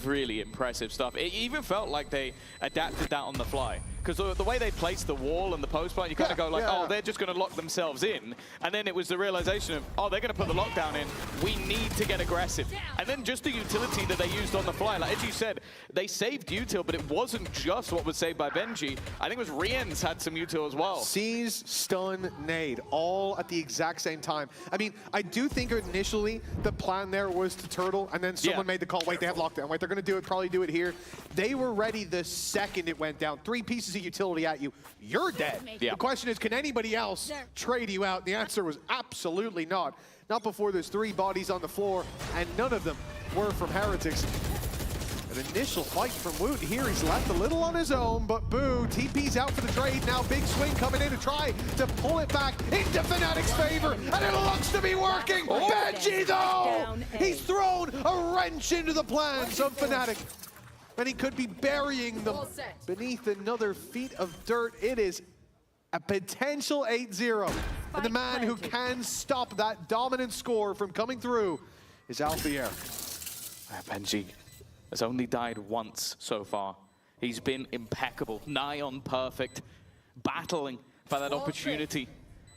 really impressive stuff. It even felt like they adapted that on the fly. Because the way they placed the wall and the post plant, you kind of go like, oh, they're just going to lock themselves in. And then it was the realization of, oh, they're going to put the lockdown in. We need to get aggressive. And then just the utility that they used on the fly. Like, as you said, they saved util, but it wasn't just what was saved by Benji. I think it was Rien's had some util as well. Seize, stun, nade, all at the exact same time. I mean, I do think initially the plan there was to turtle, and then someone made the call, wait, they have lockdown. Wait, they're going to do it, probably do it here. They were ready the second it went down. 3 pieces of utility at you, you're dead. The question is, can anybody else trade you out? The answer was absolutely not. Not before there's 3 bodies on the floor, and none of them were from Heretics. An initial fight from Woot here. He's left a little on his own, but Boo, TP's out for the trade. Now big swing coming in to try to pull it back into Fnatic's favor, and it looks to be working. Benji, though! He's thrown a wrench into the plans of Fnatic. And he could be burying them beneath another feet of dirt. It is a potential 8-0. And the man who can stop that dominant score from coming through is Alfier. Benji has only died once so far. He's been impeccable, nigh on perfect, battling for that opportunity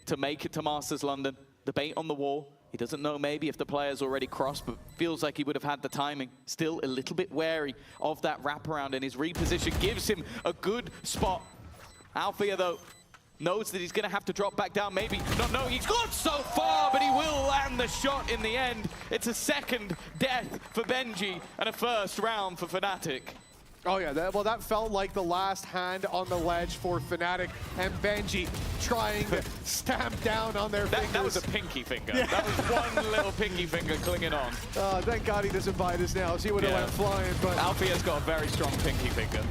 to make it to Masters London. The bait on the wall. He doesn't know maybe if the player's already crossed, but feels like he would have had the timing. Still a little bit wary of that wraparound, and his reposition gives him a good spot. Althea, though, knows that he's going to have to drop back down, maybe not knowing he's gone so far, but he will land the shot in the end. It's a second death for Benji and a first round for Fnatic. Oh yeah, that felt like the last hand on the ledge for Fnatic, and Benji trying to stamp down on their fingers. That was a pinky finger. Yeah. That was one little pinky finger clinging on. Thank God he doesn't bite us now. He would have went flying, but... Althea's got a very strong pinky finger.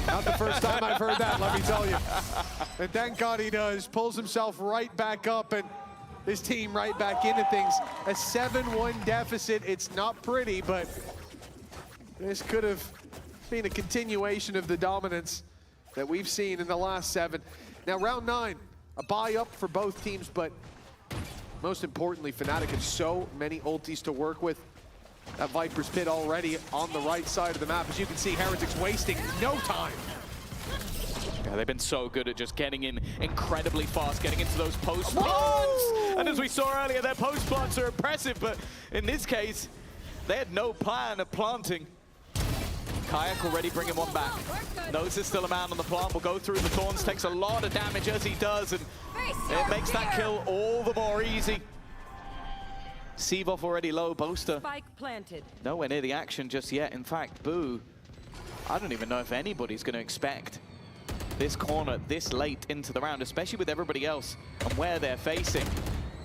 Not the first time I've heard that, let me tell you. And thank God he does. Pulls himself right back up, and his team right back into things. A 7-1 deficit. It's not pretty, but this could have been a continuation of the dominance that we've seen in the last 7. Now, round 9, a bye up for both teams, but most importantly, Fnatic had so many ultis to work with. That Viper's Pit already on the right side of the map. As you can see, Heretics wasting no time. Yeah, they've been so good at just getting in incredibly fast, getting into those post plants. And as we saw earlier, their post plants are impressive, but in this case, they had no plan of planting. Kayak already bringing one back. Knows there's still a man on the plant, will go through the thorns, takes a lot of damage as he does, and it makes that kill all the more easy. Seavoff already low, Boaster Spike planted. nowhere near the action just yet. In fact, Boo, I don't even know if anybody's going to expect this corner this late into the round, especially with everybody else and where they're facing.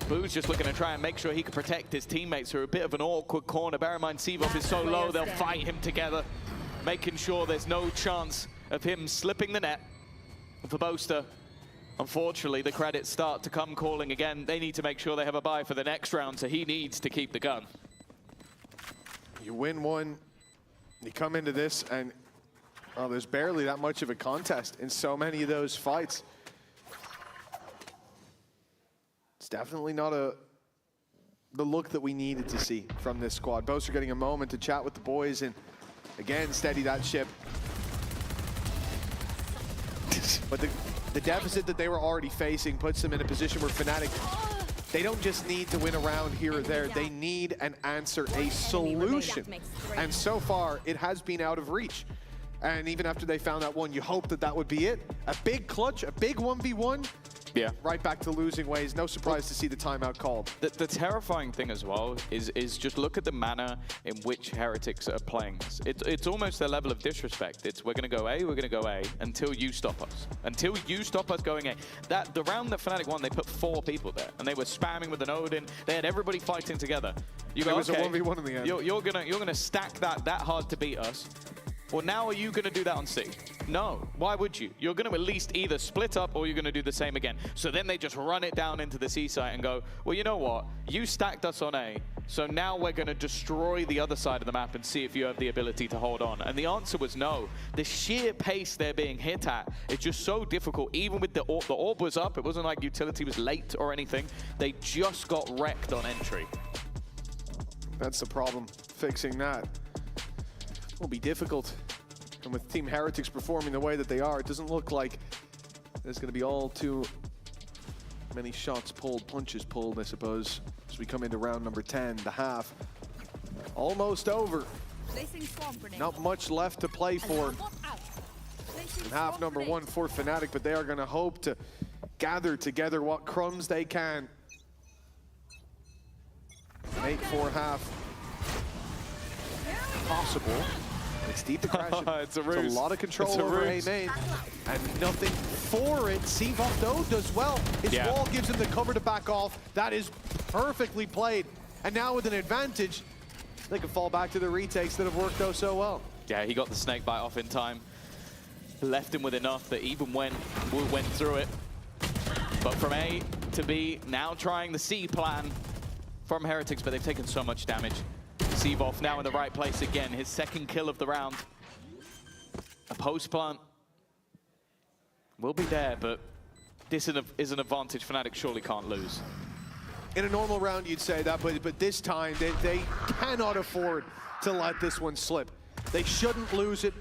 Boo's just looking to try and make sure he can protect his teammates through a bit of an awkward corner. Bear in mind, Seavoff is so low, they'll fight him together, making sure there's no chance of him slipping the net. For Boaster, unfortunately, the credits start to come calling again. They need to make sure they have a bye for the next round, so he needs to keep the gun. You win one, you come into this, and there's barely that much of a contest in so many of those fights. It's definitely not the look that we needed to see from this squad. Boaster getting a moment to chat with the boys and again steady that ship. But the deficit that they were already facing puts them in a position where Fnatic, they don't just need to win a round here or there, they need an answer, a solution. And so far, it has been out of reach. And even after they found that one, you hope that that would be it. A big clutch, a big 1v1. Yeah. Right back to losing ways. No surprise to see the timeout called. The terrifying thing as well is just look at the manner in which Heretics are playing this. It's almost their level of disrespect. It's we're going to go A, we're going to go A until you stop us. Until you stop us going A. The round that Fnatic won, they put 4 people there and they were spamming with an Odin. They had everybody fighting together. You go, it was okay, a 1v1 in the end. You're gonna stack that hard to beat us. Well, now are you going to do that on C? No. Why would you? You're going to at least either split up or you're going to do the same again. So then they just run it down into the C site and go, well, you know what? You stacked us on A, so now we're going to destroy the other side of the map and see if you have the ability to hold on. And the answer was no. The sheer pace they're being hit at is just so difficult. Even with the orb was up, it wasn't like utility was late or anything. They just got wrecked on entry. That's the problem. Fixing that will be difficult. And with Team Heretics performing the way that they are, it doesn't look like there's going to be all too many shots pulled, punches pulled, I suppose, as we come into round number 10, the half. Almost over. Not much left to play for in half number 1 for Fnatic, but they are going to hope to gather together what crumbs they can. Make for half possible. It's deep aggression. It's a ruse. It's a lot of control over A main. And nothing for it. Seavoff, though, does well. His wall gives him the cover to back off. That is perfectly played. And now with an advantage, they can fall back to the retakes that have worked out so well. Yeah, he got the snake bite off in time. Left him with enough that even when Wu went through it. But from A to B, now trying the C plan from Heretics, but they've taken so much damage. Seavoff now in the right place again, his second kill of the round. A post plant will be there, but this is an advantage Fnatic surely can't lose. In a normal round, you'd say that, but this time, they cannot afford to let this one slip. They shouldn't lose it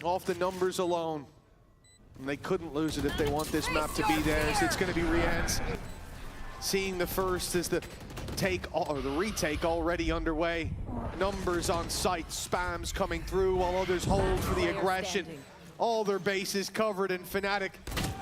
off the numbers alone. And they couldn't lose it if they want this map to be theirs. It's going to be Rian's seeing the first as the retake already underway. Numbers on site, spams coming through while others hold for the aggression. All their bases covered, and Fnatic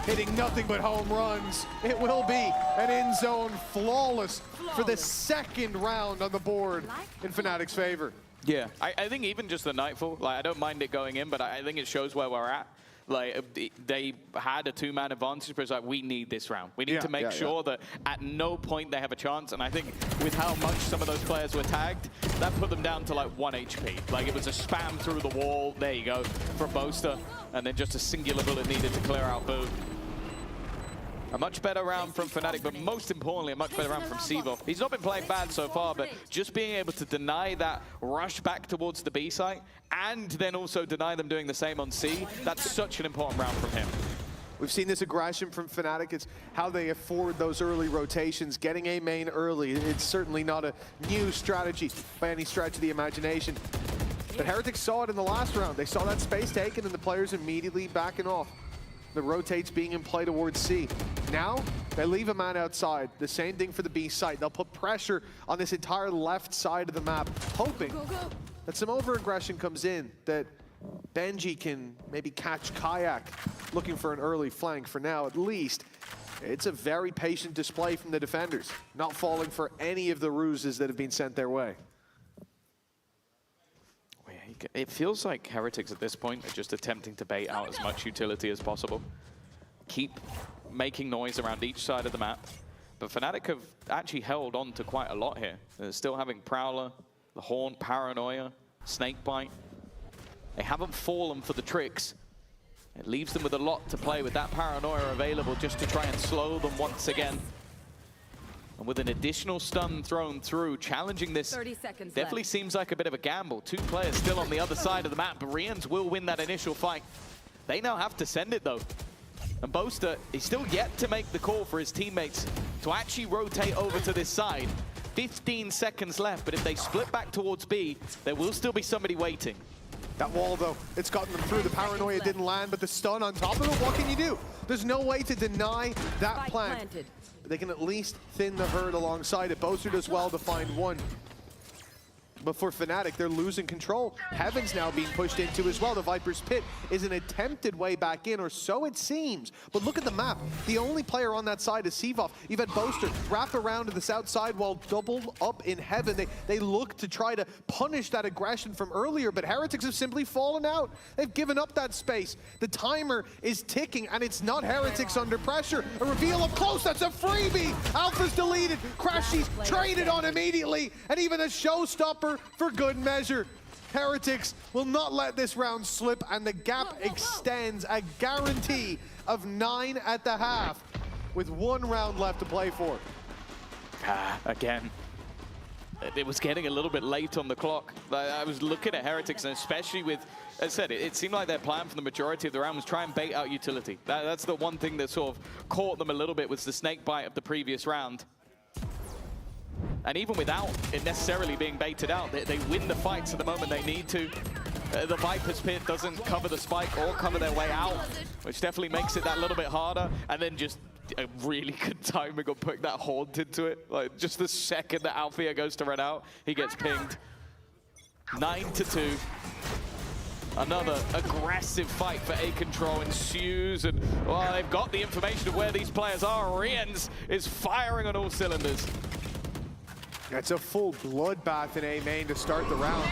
hitting nothing but home runs. It will be an in-zone flawless for the second round on the board in Fnatic's favor. Yeah, I think even just the Nightfall, like, I don't mind it going in, but I think it shows where we're at. Like, they had a two-man advantage, but it's like, we need this round. We need to make sure that at no point they have a chance. And I think with how much some of those players were tagged, that put them down to like 1 HP. Like, it was a spam through the wall. There you go, from Boaster. And then just a singular bullet needed to clear out Boo. A much better round from Fnatic, but most importantly, a much better round from Sevo. He's not been playing bad so far, but just being able to deny that rush back towards the B site, and then also deny them doing the same on C, that's such an important round from him. We've seen this aggression from Fnatic. It's how they afford those early rotations, getting a main early. It's certainly not a new strategy by any stretch of the imagination. But Heretics saw it in the last round. They saw that space taken and the players immediately backing off. The rotates being in play towards C. Now, they leave a man outside. The same thing for the B site. They'll put pressure on this entire left side of the map, hoping that some over-aggression comes in, that Benji can maybe catch Kayak, looking for an early flank. For now, at least, it's a very patient display from the defenders, not falling for any of the ruses that have been sent their way. It feels like Heretics at this point are just attempting to bait out as much utility as possible. Keep making noise around each side of the map. But Fnatic have actually held on to quite a lot here. They're still having Prowler, the Horn, Paranoia, Snakebite. They haven't fallen for the tricks. It leaves them with a lot to play with that Paranoia available just to try and slow them once again. And with an additional stun thrown through, challenging this 30 seconds definitely left. seems like a bit of a gamble. Two players still on the other side of the map, but Rians will win that initial fight. They now have to send it though. And Boaster is still yet to make the call for his teammates to actually rotate over to this side. 15 seconds left, but if they split back towards B, there will still be somebody waiting. That wall, though, it's gotten them through. The Paranoia didn't land, but the stun on top of it, what can you do? There's no way to deny that plant. They can at least thin the herd alongside it. Boaster does well to find one. But for Fnatic, they're losing control. Heaven's now being pushed into as well. The Viper's Pit is an attempted way back in, or so it seems. But look at the map. The only player on that side is Sevov. You've had Boaster wrap around to the south side while doubled up in Heaven. They look to try to punish that aggression from earlier, but Heretics have simply fallen out. They've given up that space. The timer is ticking, and it's not Heretics under pressure. A reveal up close, that's a freebie! Alpha's deleted, Crashy's traded on immediately, and even a showstopper for good measure. Heretics will not let this round slip, and the gap extends, a guarantee of 9 at the half, with 1 round left to play for. Again, it was getting a little bit late on the clock. I was looking at Heretics, and especially with, as I said, it seemed like their plan for the majority of the round was try and bait out utility. That's the one thing that sort of caught them a little bit, was the snake bite of the previous round. And even without it necessarily being baited out, they win the fights at the moment they need to. The Viper's Pit doesn't cover the spike or cover their way out, which definitely makes it that little bit harder. And then just a really good timing of putting that Haunt into it. Like, just the second that Althea goes to run out, he gets pinged. 9-2. Another aggressive fight for A Control ensues, and well, they've got the information of where these players are. Rians is firing on all cylinders. It's a full bloodbath in A main to start the round.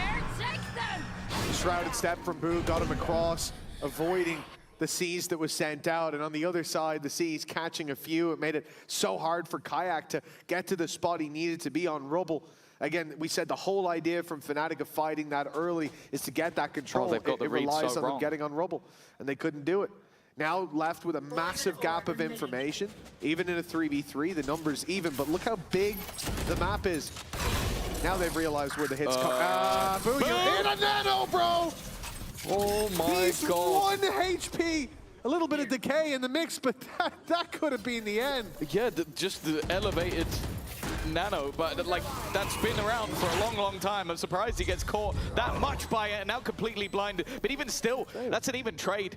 Shrouded step from Boo got him across, avoiding the C's that was sent out, and on the other side, the C's catching a few. It made it so hard for Kayak to get to the spot he needed to be on Rubble. Again, we said the whole idea from Fnatic of fighting that early is to get that control. They've got the read relies so on wrong. them getting on Rubble, and they couldn't do it. Now left with a massive gap of information. Even in a 3v3, the number's even, but look how big the map is. Now they've realized where the hits come. Boo, you're in a nano, bro! Oh my He's God. 1 HP. A little bit of decay in the mix, but that could have been the end. Yeah, just the elevated Nano, but like that's been around for a long, long time. I'm surprised he gets caught that much by it and now completely blinded. But even still, that's an even trade.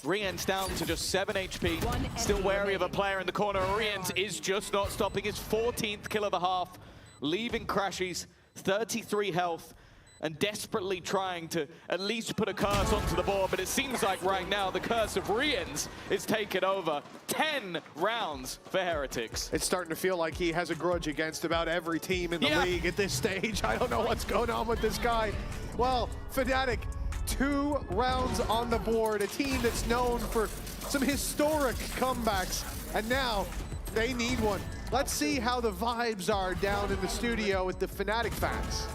Rien's down to just 7 HP, still wary of a player in the corner. Rien's is just not stopping his 14th kill of the half, leaving Crashies 33 health and desperately trying to at least put a curse onto the board. But it seems like right now the curse of Rien's is taken over. 10 rounds for Heretics. It's starting to feel like he has a grudge against about every team in the league at this stage. I don't know what's going on with this guy. Well, Fnatic, 2 rounds on the board, a team that's known for some historic comebacks, and now they need one. Let's see how the vibes are down in the studio with the Fnatic fans.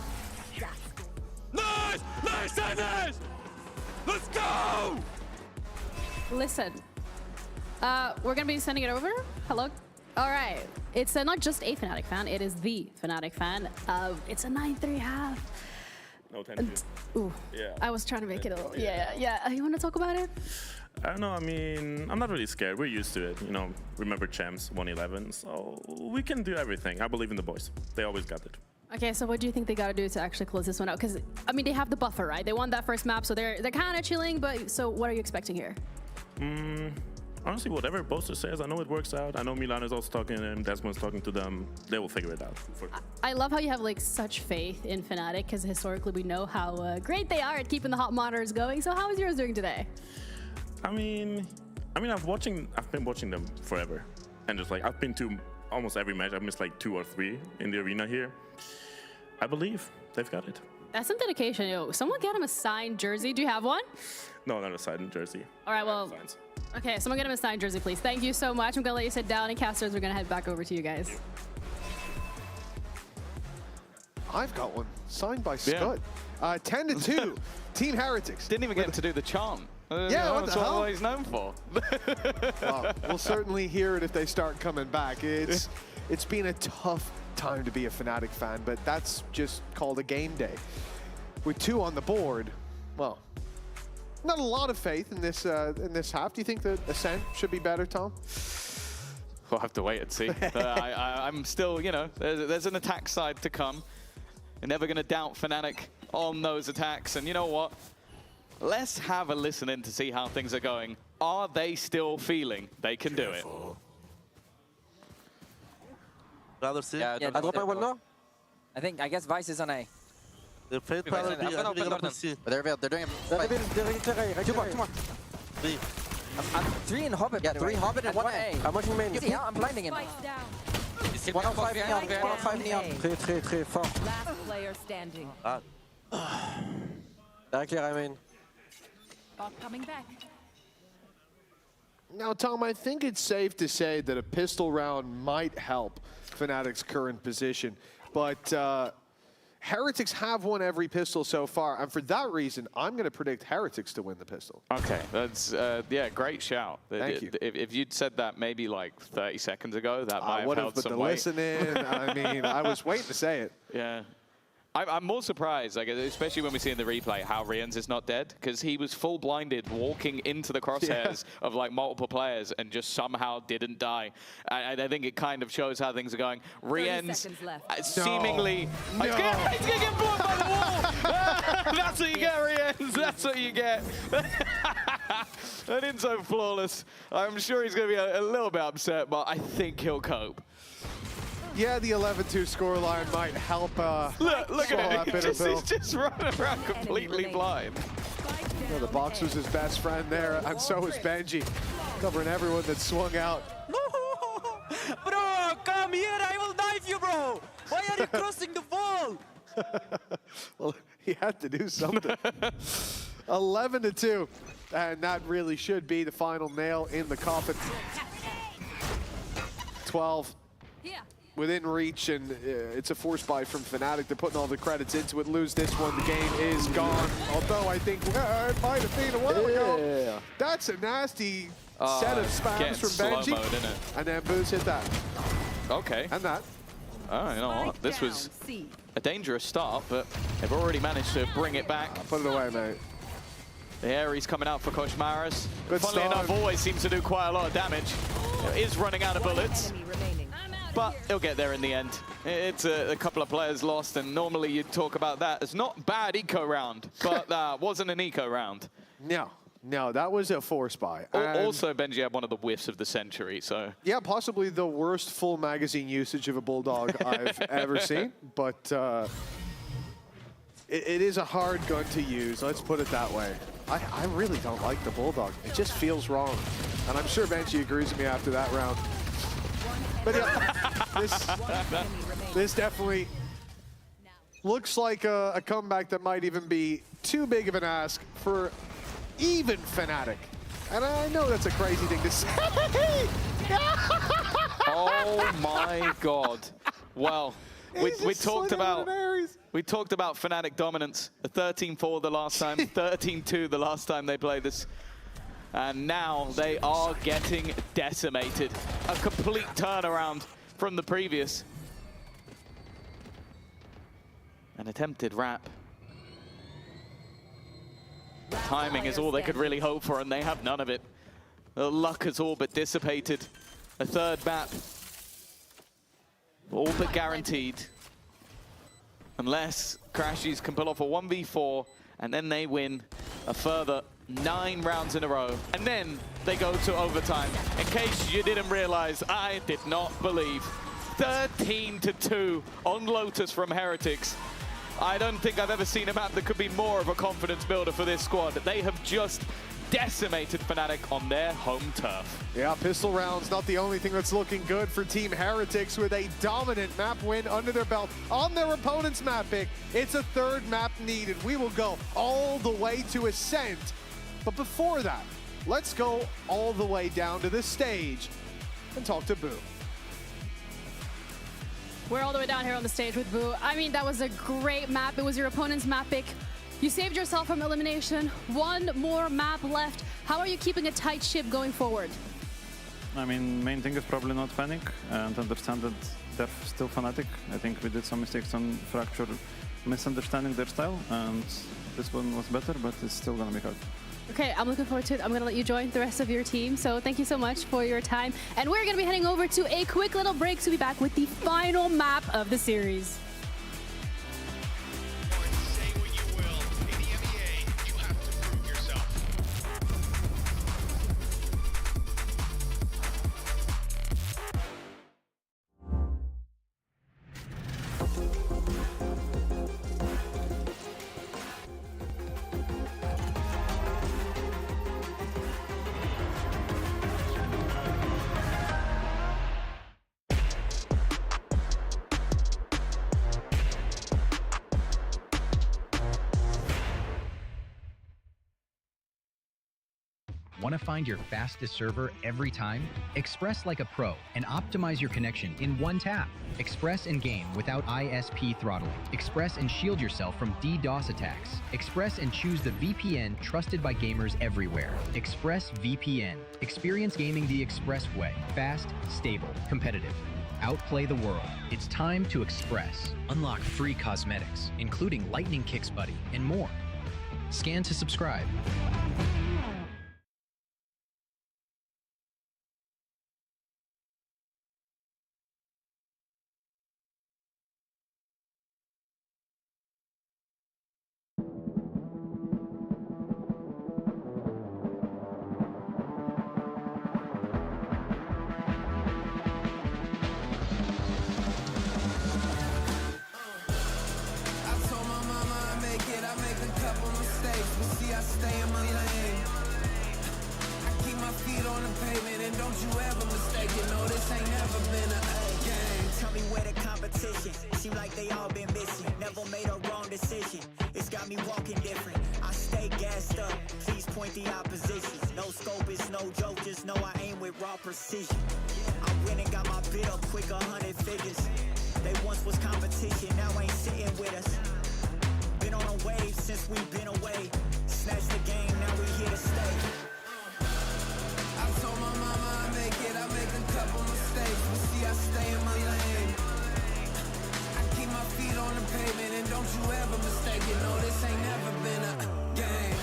Nice! Nice, nice! Let's go! Listen, we're gonna be sending it over. Hello. All right. It's not just a Fnatic fan, it is the Fnatic fan. It's a 9-3 half. No, 10-2. Ooh, Yeah. I was trying to make it a little, yeah. You want to talk about it? I don't know, I mean, I'm not really scared. We're used to it, you know. Remember champs 1-11, so we can do everything. I believe in the boys. They always got it. Okay, so what do you think they got to do to actually close this one out? Because, I mean, they have the buffer, right? They won that first map, so they're kind of chilling, but so what are you expecting here? Honestly, whatever Boaster says, I know it works out. I know Milan is also talking to them, Desmond's talking to them. They will figure it out. I love how you have like such faith in Fnatic, because historically we know how great they are at keeping the hot monitors going. So how is yours doing today? I mean, I've been watching them forever. And just like, I've been to almost every match. I've missed like 2 or 3 in the arena here. I believe they've got it. That's some dedication, yo. Someone get him a signed jersey. Do you have one? No, not a signed jersey. All right, well, okay, someone get him a signed jersey, please. Thank you so much. I'm gonna let you sit down, and casters, we're gonna head back over to you guys. I've got one, signed by Scott. 10-2, Team Heretics. Didn't even get to do the chant. Yeah, what the hell? What he's known for. Well, we'll certainly hear it if they start coming back. It's been a tough time to be a Fnatic fan, but that's just called a game day. With 2 on the board, well, not a lot of faith in this half. Do you think that Ascent should be better, Tom? We'll have to wait and see. I'm still, you know, there's an attack side to come. You're never going to doubt Fnatic on those attacks. And you know what? Let's have a listen in to see how things are going. Are they still feeling they can do it? Yeah, I drop my one now. I guess Vice is on A. They're played probably. They're doing it. Two more. 3 in Hobbit. Yeah, 3 Hobbit and 1 A. I'm watching main. See, I'm blinding him. 105 neon. 105 neon. Très fort. Last player standing. Directly I mean. Bot coming back. Now, Tom, I think it's safe to say that a pistol round might help Fnatic's current position, but Heretics have won every pistol so far, and for that reason, I'm going to predict Heretics to win the pistol. Okay, that's, yeah, great shout. Thank you. If you'd said that maybe like 30 seconds ago, that might have held put some the weight. listen in. I mean, I was waiting to say it. Yeah. I'm more surprised, like, especially when we see in the replay how Rien's is not dead, because he was full blinded walking into the crosshairs of like multiple players and just somehow didn't die. And I think it kind of shows how things are going. Rien's seemingly... No. He's gonna get blown by the wall! That's what you get, Rien's! That's what you get! That isn't so flawless. I'm sure he's going to be a little bit upset, but I think he'll cope. Yeah, the 11-2 scoreline might help. Look at him. He's just running around completely blind. You know, the box was his best friend there, and so was Benji, covering everyone that swung out. Bro, come here. I will knife you, bro. Why are you crossing the wall? Well, he had to do something. 11-2, and that really should be the final nail in the coffin. 12. Within reach, and it's a force buy from Fnatic. They're putting all the credits into it. Lose this one, the game is gone. Although I think it might have been a while ago. That's a nasty set of spams from Benji. And then Booz hit that. Okay. And that. Oh, you know what? This was a dangerous start, but they've already managed to bring it back. Put it away, mate. The Ares coming out for Koshmaris. Good Funnily start. enough, always seems to do quite a lot of damage. Is running out of bullets. But he'll get there in the end. It's a couple of players lost, and normally you'd talk about that as not bad eco round, but that wasn't an eco round. No, that was a force buy. Also, Benji had one of the whiffs of the century, so... Yeah, possibly the worst full magazine usage of a Bulldog I've ever seen, but it is a hard gun to use, let's put it that way. I really don't like the Bulldog. It just feels wrong. And I'm sure Benji agrees with me after that round. But yeah, this definitely looks like a comeback that might even be too big of an ask for even Fnatic. And I know that's a crazy thing to say. Oh my God. Well, we talked about Fnatic dominance. A 13-4 the last time, 13-2 the last time they played this. And now they are getting decimated. A complete turnaround from the previous. An attempted wrap. Timing is all they could really hope for, and they have none of it. The luck has all but dissipated. A third map. All but guaranteed. Unless Crashies can pull off a 1v4, and then they win a further 9 rounds in a row. And then they go to overtime. In case you didn't realize, I did not believe. 13-2 on Lotus from Heretics. I don't think I've ever seen a map that could be more of a confidence builder for this squad. They have just decimated Fnatic on their home turf. Yeah, pistol rounds not the only thing that's looking good for Team Heretics with a dominant map win under their belt on their opponent's map pick. It's a third map needed. We will go all the way to Ascent. But before that, let's go all the way down to this stage and talk to Boo. We're all the way down here on the stage with Boo. I mean, that was a great map. It was your opponent's map pick. You saved yourself from elimination. One more map left. How are you keeping a tight ship going forward? I mean, main thing is probably not panic and understand that they're still Fnatic. I think we did some mistakes on Fracture, misunderstanding their style, and this one was better, but it's still gonna be hard. Okay, I'm looking forward to it. I'm going to let you join the rest of your team. So thank you so much for your time. And we're going to be heading over to a quick little break to be back with the final map of the series. Want to find your fastest server every time? Express like a pro and optimize your connection in one tap. Express and game without ISP throttling. Express and shield yourself from DDoS attacks. Express and choose the VPN trusted by gamers everywhere. Express VPN. Experience gaming the Express way. Fast, stable, competitive. Outplay the world. It's time to Express. Unlock free cosmetics, including Lightning Kicks Buddy and more. Scan to subscribe. Stay in my lane. I keep my feet on the pavement, and don't you ever mistake it. No, this ain't never been a game. Tell me where the competition. Seem like they all been missing. Never made a wrong decision. It's got me walking different. I stay gassed up. Please point the opposition. No scope, it's no joke. Just know I aim with raw precision. I went and got my bid up quick, 100 figures. They once was competition, now ain't sitting with us. Been on a wave since we've been away. Snatch the game, now we here to stay. I told my mama I make it, I make a couple mistakes, but see I stay in my lane. I keep my feet on the pavement, and don't you ever mistake it. No, this ain't never been a game.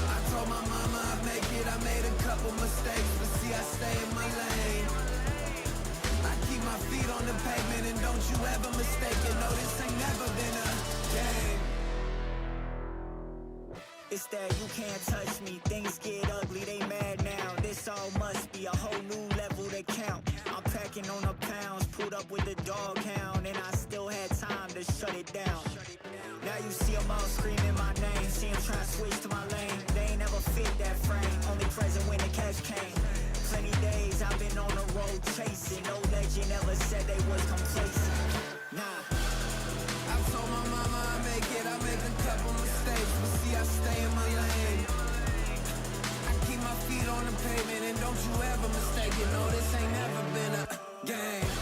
I told my mama I make it, I made a couple mistakes, but see I stay in my lane. I keep my feet It's that you can't touch me. Things get ugly, they mad now. This all must be a whole new level to count. I'm packing on the pounds, pulled up with the dog hound, and I still had time to shut it down. Now you see them all screaming my name, see them trying to switch to my lane. They ain't never fit that frame, only present when the cash came. Plenty days I've been on the road chasing, no legend ever said they was complacent. Nah. I told my mama I make it, I make a couple mistakes, but see I stay in my lane. I keep my feet on the pavement and don't you ever mistake it, no this ain't never been a game.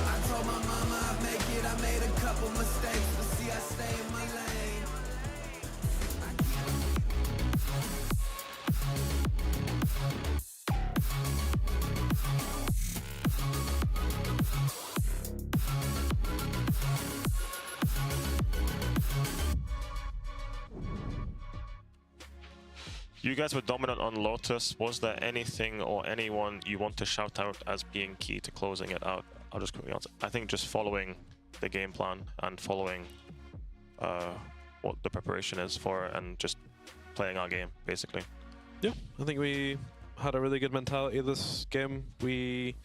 I told my mama I make it, I made a couple mistakes, but see I stay in my lane. You guys were dominant on Lotus. Was there anything or anyone you want to shout out as being key to closing it out? I'll just quickly answer. I think just following the game plan and following what the preparation is for it and just playing our game, basically. Yeah, I think we had a really good mentality this game. We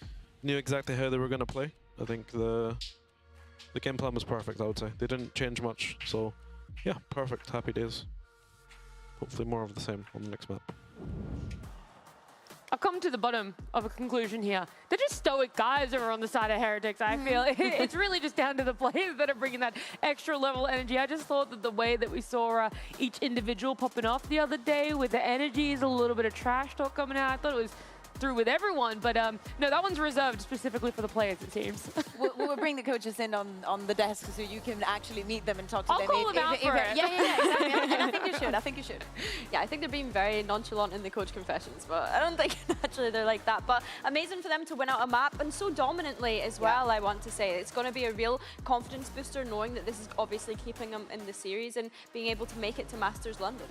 knew exactly how they were going to play. I think the game plan was perfect, I would say. They didn't change much, so yeah, perfect. Happy days. Hopefully more of the same on the next map. I've come to the bottom of a conclusion here. They're just stoic guys that are on the side of Heretics, I feel. It's really just down to the players that are bringing that extra level of energy. I just thought that the way that we saw each individual popping off the other day with the energies, a little bit of trash talk coming out, I thought it was through with everyone, but no, that one's reserved specifically for the players, it seems. We'll bring the coaches in on the desk so you can actually meet them and talk to them. I'll call them out for it. Yeah, exactly. And I think you should. I think you should. Yeah, I think they're being very nonchalant in the coach confessions, but I don't think naturally they're like that. But amazing for them to win out a map, and so dominantly as well, I want to say. It's going to be a real confidence booster knowing that this is obviously keeping them in the series and being able to make it to Masters London.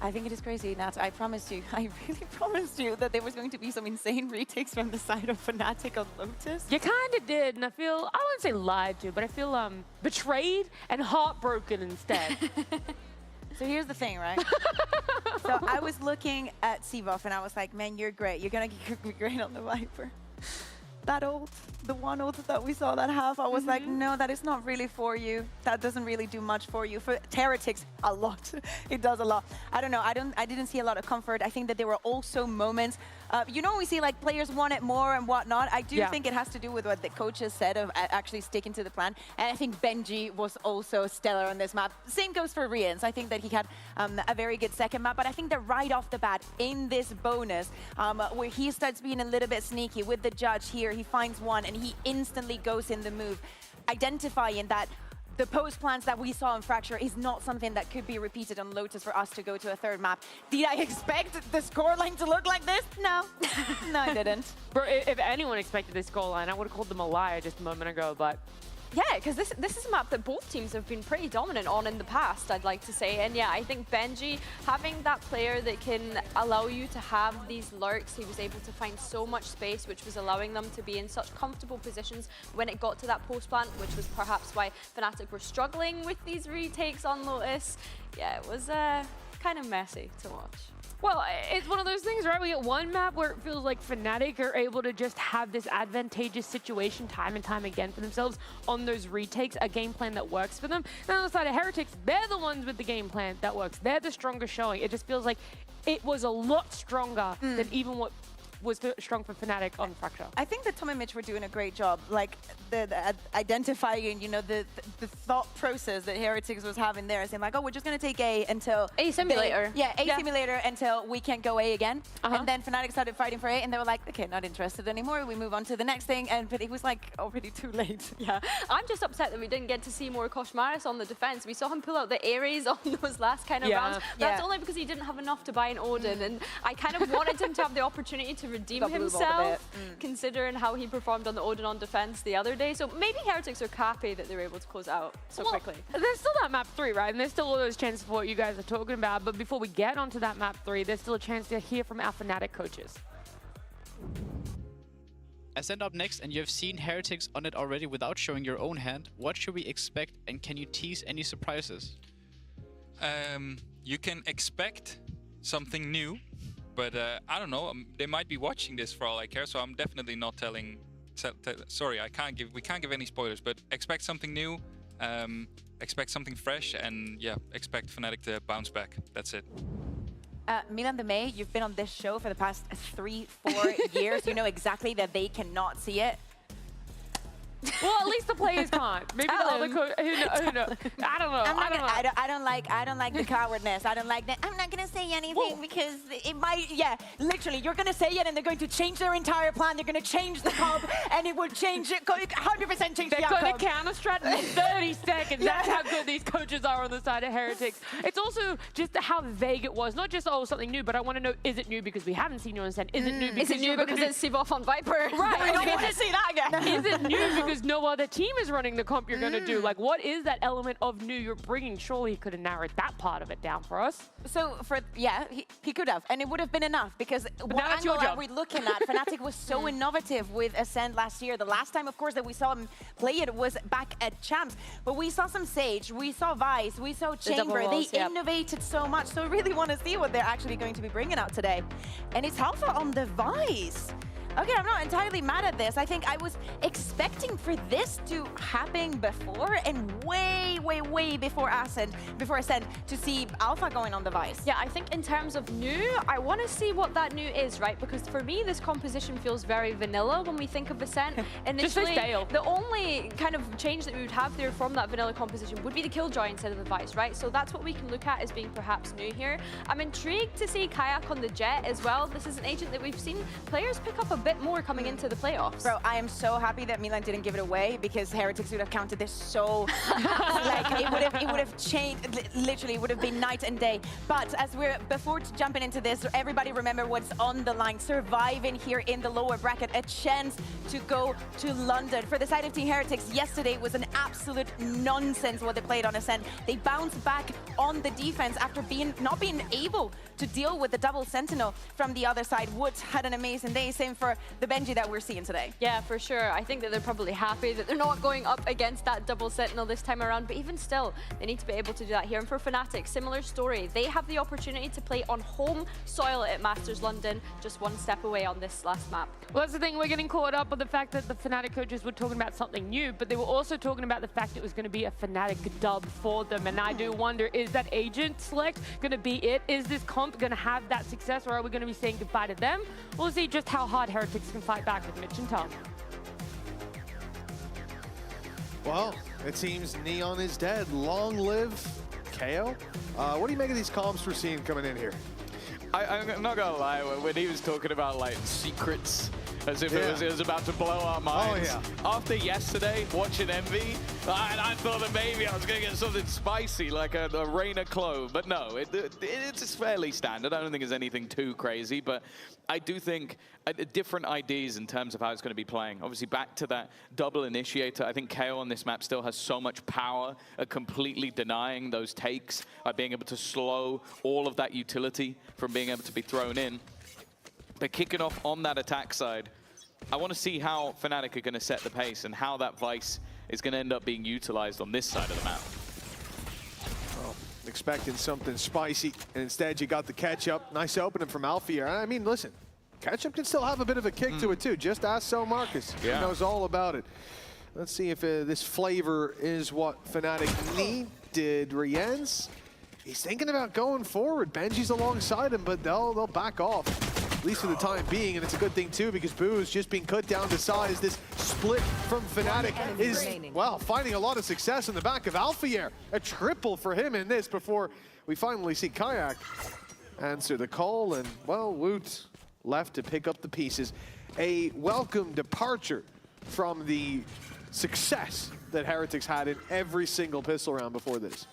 I think it is crazy, Nat. I promised you, I really promised you that there was going to be some insane retakes from the side of Fnatic on Lotus. You kind of did, and I feel, I wouldn't say lied to, but I feel betrayed and heartbroken instead. So here's the thing, right? So I was looking at Seavoff and I was like, man, you're great. You're going to be great on the Viper. That ult, the one ult that we saw that half, I was like, no, that is not really for you. That doesn't really do much for you. For Heretics, a lot. It does a lot. I don't know. I didn't see a lot of comfort. I think that there were also moments. You know, we see like players want it more and whatnot. I do think it has to do with what the coaches said of actually sticking to the plan. And I think Benji was also stellar on this map. Same goes for Rians. I think that he had a very good second map. But I think that right off the bat in this bonus, where he starts being a little bit sneaky with the judge here, he finds one and he instantly goes in the move, identifying that the post plans that we saw in Fracture is not something that could be repeated on Lotus for us to go to a third map. Did I expect the scoreline to look like this? No. No, I didn't. Bro, if anyone expected this scoreline, I would have called them a liar just a moment ago, but... Yeah, because this is a map that both teams have been pretty dominant on in the past, I'd like to say. And yeah, I think Benji, having that player that can allow you to have these lurks, he was able to find so much space, which was allowing them to be in such comfortable positions when it got to that post plant, which was perhaps why Fnatic were struggling with these retakes on Lotus. Yeah, it was kind of messy to watch. Well, it's one of those things, right? We get one map where it feels like Fnatic are able to just have this advantageous situation time and time again for themselves on those retakes, a game plan that works for them. And on the side of Heretics, they're the ones with the game plan that works. They're the stronger showing. It just feels like it was a lot stronger than even what was strong for Fnatic on Fracture. I think that Tom and Mitch were doing a great job, like the identifying, you know, the thought process that Heretics was having there, saying like, oh, we're just going to take A until A simulator. Simulator until we can't go A again. And then Fnatic started fighting for A, and they were like, okay, not interested anymore. We move on to the next thing, but it was like already too late. Yeah, I'm just upset that we didn't get to see more Koshmaris on the defense. We saw him pull out the Ares on those last kind of rounds. That's only because he didn't have enough to buy an Odin, and I kind of wanted him to have the opportunity to redeem himself, considering how he performed on the Odin on defense the other day. So maybe Heretics are happy that they were able to close out so quickly. There's still that map 3, right? And there's still all those chances for what you guys are talking about. But before we get onto that map 3, there's still a chance to hear from our Fnatic coaches. Ascend up next, and you have seen Heretics on it already without showing your own hand. What should we expect, and can you tease any surprises? you can expect something new, but I don't know. They might be watching this for all I care, so I'm definitely not telling. Sorry, we can't give any spoilers, but expect something new, expect something fresh, and yeah, expect Fnatic to bounce back. That's it. Milan de May, you've been on this show for the past 3-4 years. You know exactly that they cannot see it. Well, at least the players can't. Maybe the other coach. Who knows? I don't know. I don't like the cowardness. I don't like that. I'm not gonna say anything because it might. Yeah, literally, you're gonna say it, and they're going to change their entire plan. They're gonna change the comp, and it will change it. 100% change the outcome. They're gonna counter strat in 30 seconds. That's how good these coaches are on the side of Heretics. It's also just how vague it was. Not just something new, but I want to know: is it new because we haven't seen you on set? Is it new because it's Sivov on Viper? Right. We don't want to see that again. Is it new because no other team is running the comp you're going to do? Like, what is that element of new you're bringing? Surely he could have narrowed that part of it down for us. So, he could have, and it would have been enough, because what angle are we looking at? Fnatic was so innovative with Ascend last year. The last time, of course, that we saw him play it was back at Champs. But we saw some Sage, we saw Vice, we saw Chamber. They innovated so much, so I really want to see what they're actually going to be bringing out today. And it's Alpha on the Vice. Okay, I'm not entirely mad at this. I think I was expecting for this to happen before, and way before Ascend, to see Alpha going on the Vice. Yeah, I think in terms of new, I want to see what that new is, right? Because for me, this composition feels very vanilla when we think of Ascent. Initially, the only kind of change that we would have there from that vanilla composition would be the Killjoy instead of the Vice, right? So that's what we can look at as being perhaps new here. I'm intrigued to see Kayak on the Jet as well. This is an agent that we've seen players pick up a bit more coming into the playoffs. Bro, I am so happy that Milan didn't give it away, because Heretics would have counted this so like it would have changed. Literally, it would have been night and day. But as before jumping into this, everybody remember what's on the line. Surviving here in the lower bracket, a chance to go to London. For the side of Team Heretics, yesterday was an absolute nonsense what they played on Ascent. They bounced back on the defense after not being able to deal with the double Sentinel from the other side. Woods had an amazing day. Same for the Benji that we're seeing today. Yeah, for sure. I think that they're probably happy that they're not going up against that double Sentinel this time around, but even still, they need to be able to do that here. And for Fnatic, similar story. They have the opportunity to play on home soil at Masters London, just one step away on this last map. Well, that's the thing, we're getting caught up with the fact that the Fnatic coaches were talking about something new, but they were also talking about the fact it was going to be a Fnatic dub for them. And I do wonder, is that agent select going to be it? Is this comp going to have that success, or are we going to be saying goodbye to them? We'll see just how hard Heretics can fight back with Mitch and Tom. Well, it seems Neon is dead. Long live KO. What do you make of these comps we're seeing coming in here? I'm not gonna lie, when he was talking about like secrets, as if it was about to blow our minds. Oh, yeah. After yesterday, watching Envy, I thought that maybe I was gonna get something spicy, like a Reyna clove, but no, it's fairly standard. I don't think there's anything too crazy, but I do think different ideas in terms of how it's going to be playing. Obviously, back to that double initiator, I think KO on this map still has so much power at completely denying those takes, by being able to slow all of that utility from being able to be thrown in. But kicking off on that attack side, I want to see how Fnatic are going to set the pace and how that Vice is going to end up being utilized on this side of the map. Well, expecting something spicy, and instead you got the catch-up. Nice opening from Alfie. I mean, listen, catch-up can still have a bit of a kick to it too. Just ask So Marcus. He knows all about it. Let's see if this flavor is what Fnatic needed. Rienz, he's thinking about going forward. Benji's alongside him, but they'll back off, at least for the time being, and it's a good thing too, because Boo's just being cut down to size. This split from Fnatic is, well, finding a lot of success in the back of Alfier. A triple for him in this before we finally see Kayak answer the call, and, well, Woot left to pick up the pieces. A welcome departure from the success that Heretics had in every single pistol round before this.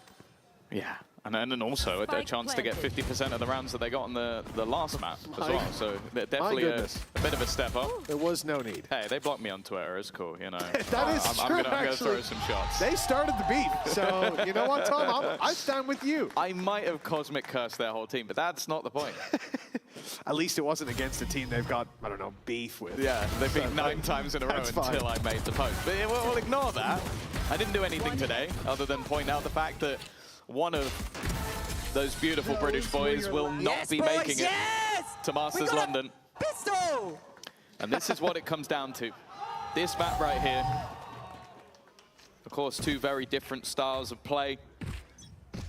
Yeah. And then also a chance to get 50% of the rounds that they got on the last map as well. So definitely a bit of a step up. There was no need. Hey, they blocked me on Twitter. It's cool, you know. That is true, I'm gonna throw some shots. They started the beef. So, you know what, Tom? I stand with you. I might have cosmic cursed their whole team, but that's not the point. At least it wasn't against a team they've got, I don't know, beef with. Yeah, they've been 9 times in a row until I made the post. But we'll ignore that. I didn't do anything today other than point out the fact that one of those beautiful British boys will not be making it to Masters London. Pistol! And this is what it comes down to. This map right here. Of course, two very different styles of play.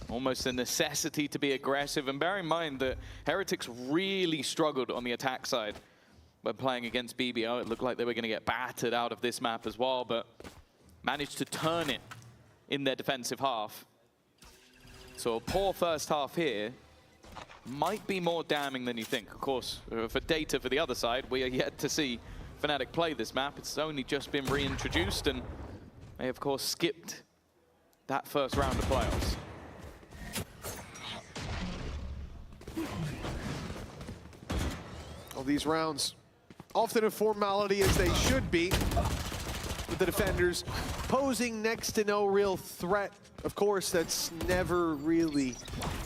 Almost a necessity to be aggressive. And bear in mind that Heretics really struggled on the attack side when playing against BBO. It looked like they were going to get battered out of this map as well, but managed to turn it in their defensive half. So a poor first half here might be more damning than you think. Of course, for data for the other side, we are yet to see Fnatic play this map. It's only just been reintroduced, and they, of course, skipped that first round of playoffs. All these rounds, often a formality as they should be, with the defenders posing next to no real threat. Of course, that's never really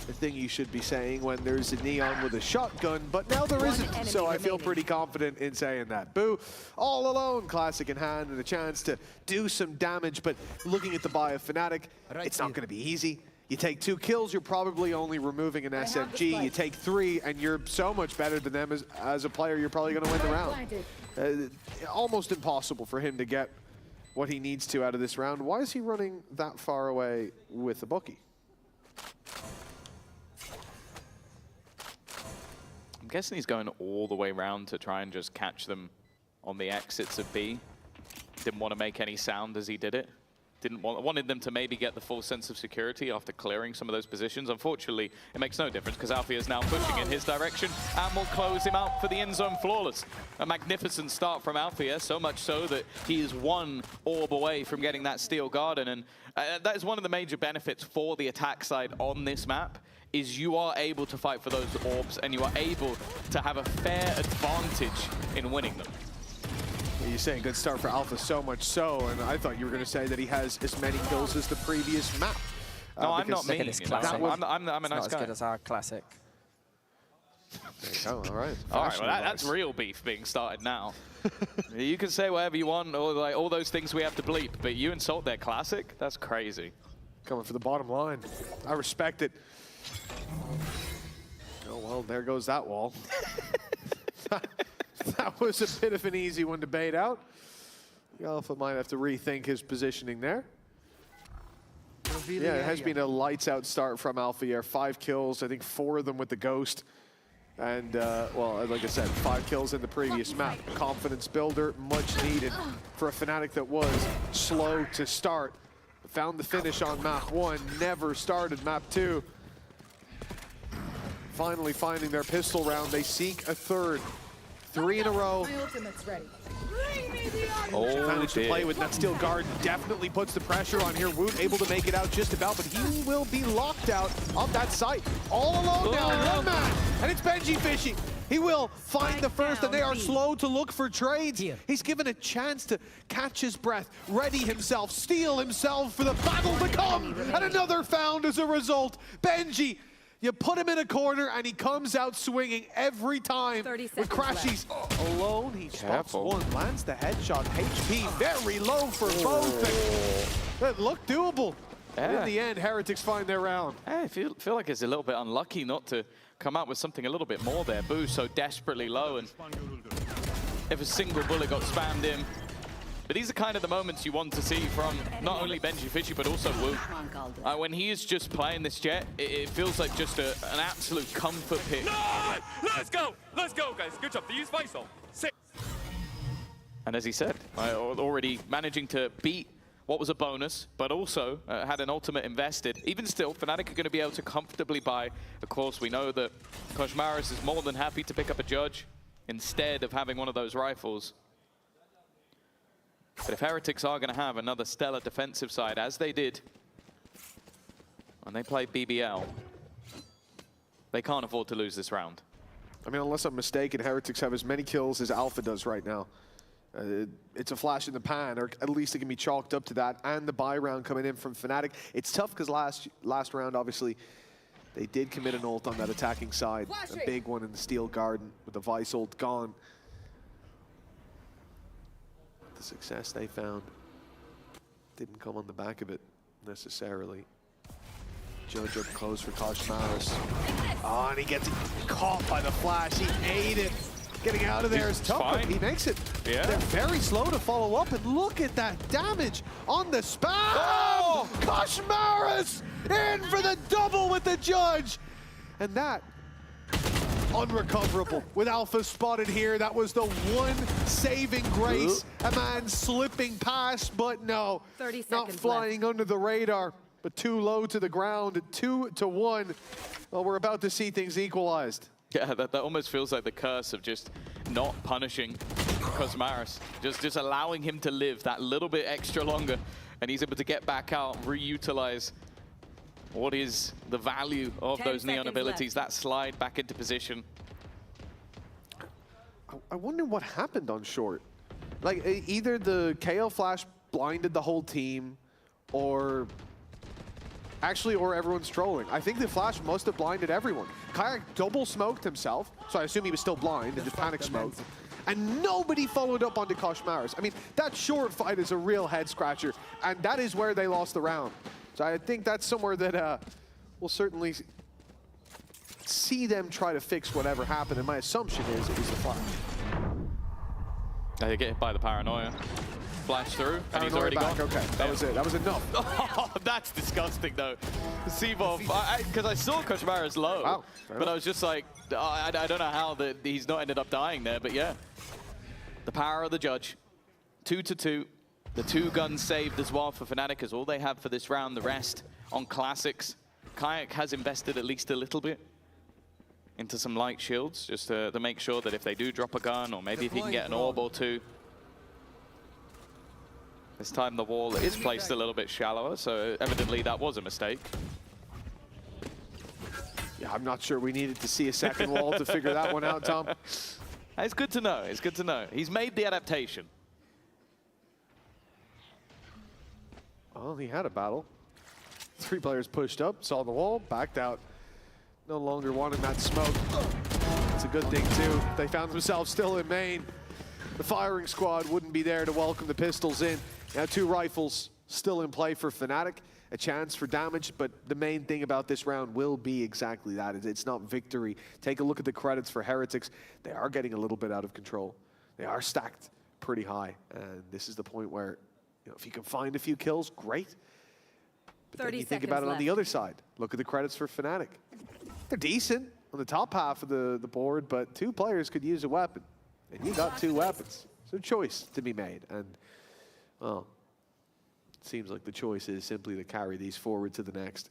the thing you should be saying when there's a Neon with a shotgun, but now there isn't, so I feel pretty confident in saying that. Boo, all alone, Classic in hand, and a chance to do some damage, but looking at the buy of Fnatic, it's not going to be easy. You take 2 kills, you're probably only removing an SMG. You take 3, and you're so much better than them as a player, you're probably going to win the round. Almost impossible for him to get what he needs to out of this round. Why is he running that far away with the bookie? I'm guessing he's going all the way around to try and just catch them on the exits of B. Didn't want to make any sound as he did it. Wanted them to maybe get the full sense of security after clearing some of those positions. Unfortunately, it makes no difference because Alfie is now pushing in his direction and will close him out for the end zone flawless. A magnificent start from Alfie, so much so that he is 1 orb away from getting that Steel Garden. And that is one of the major benefits for the attack side on this map, is you are able to fight for those orbs and you are able to have a fair advantage in winning them. You're saying good start for Alpha, so much so, and I thought you were going to say that he has as many kills as the previous map. No, I'm not mean. I'm a nice guy. As good as our Classic. There you go, all right. All right, well, that's real beef being started now. You can say whatever you want, or like all those things we have to bleep, but you insult their Classic? That's crazy. Coming for the bottom line. I respect it. Oh, well, there goes that wall. That was a bit of an easy one to bait out. Alpha might have to rethink his positioning there. Yeah, it has been a lights-out start from Alpha here. 5 kills, I think 4 of them with the Ghost. And, well, like I said, 5 kills in the previous map. Confidence builder, much needed for a Fnatic that was slow to start. Found the finish on map 1, never started map 2. Finally finding their pistol round, they seek a third. 3 in a row. Managed to play with that Steel Guard. Definitely puts the pressure on here. Woot able to make it out just about, but he will be locked out of that site. All alone now, 1 man, and it's Benji fishing. He will find the first, and they are slow to look for trades. He's given a chance to catch his breath, ready himself, steel himself for the battle to come, and another found as a result. Benji, you put him in a corner, and he comes out swinging every time. With Crashies alone, he spots one, lands the headshot. HP very low for both. That looked doable. Yeah. In the end, Heretics find their round. I feel like it's a little bit unlucky not to come out with something a little bit more there. Boo so desperately low, and if a single bullet got spammed in. But these are kind of the moments you want to see from not only Benji Fishy, but also Wu. When he is just playing this Jet, it feels like just an absolute comfort pick. Let's go, guys. Good job. They use Faisal. 6. And as he said, already managing to beat what was a bonus, but also had an ultimate invested. Even still, Fnatic are going to be able to comfortably buy. Of course, we know that Koshmaris is more than happy to pick up a Judge instead of having one of those rifles. But if Heretics are going to have another stellar defensive side, as they did when they played BBL, they can't afford to lose this round. I mean, unless I'm mistaken, Heretics have as many kills as Alpha does right now. It's a flash in the pan, or at least it can be chalked up to that, and the buy round coming in from Fnatic. It's tough because last round, obviously, they did commit an ult on that attacking side. A big one in the Steel Garden with the Vice ult gone. The success they found didn't come on the back of it necessarily. Judge up close for Koshmaris. Oh, and he gets caught by the flash. He ate it. Getting out of there is tough, but he makes it. Yeah. They're very slow to follow up, and look at that damage on the spam! Oh! Koshmaris in for the double with the Judge! And that, unrecoverable. With Alpha spotted here, that was the one saving grace. A man slipping past, but no, 30 not seconds flying under the radar, but too low to the ground, 2-1. Well, we're about to see things equalized. Yeah, that almost feels like the curse of just not punishing Koshmaris. Just allowing him to live that little bit extra longer, and he's able to get back out, reutilize what is the value of those Neon abilities, that slide back into position. I wonder what happened on short. Like, either the KO flash blinded the whole team, or everyone's trolling. I think the flash must have blinded everyone. Kayak double smoked himself, so I assume he was still blind and just panic smoked. And nobody followed up onto Koshmaris. I mean, that short fight is a real head scratcher, and that is where they lost the round. So I think that's somewhere that we'll certainly see them try to fix whatever happened, and my assumption is it was the flash. They get hit by the paranoia. Flash through, and he's already gone. Okay, that was it. That was enough. Oh, that's disgusting, though. Sivov, because I saw Koshmaris low, wow, but I was just like, I don't know how he's not ended up dying there, but yeah. The power of the Judge. 2-2. The 2 guns saved as well for Fnatic, is all they have for this round. The rest on classics. Kayak has invested at least a little bit into some light shields, just to make sure that if they do drop a gun, or maybe if he can get an orb or two. This time the wall is placed a little bit shallower, so evidently that was a mistake. Yeah, I'm not sure we needed to see a second wall to figure that one out, Tom. It's good to know. It's good to know. He's made the adaptation. Well, he had a battle. 3 players pushed up, saw the wall, backed out. No longer wanting that smoke. It's a good thing, too. They found themselves still in main. The firing squad wouldn't be there to welcome the pistols in. Now 2 rifles still in play for Fnatic. A chance for damage, but the main thing about this round will be exactly that. It's not victory. Take a look at the credits for Heretics. They are getting a little bit out of control. They are stacked pretty high, and this is the point where, you know, if you can find a few kills, great. But then you think about it on the other side. Look at the credits for Fnatic. They're decent on the top half of the board, but 2 players could use a weapon, and you got 2 weapons. So a choice to be made, and well, it seems like the choice is simply to carry these forward to the next.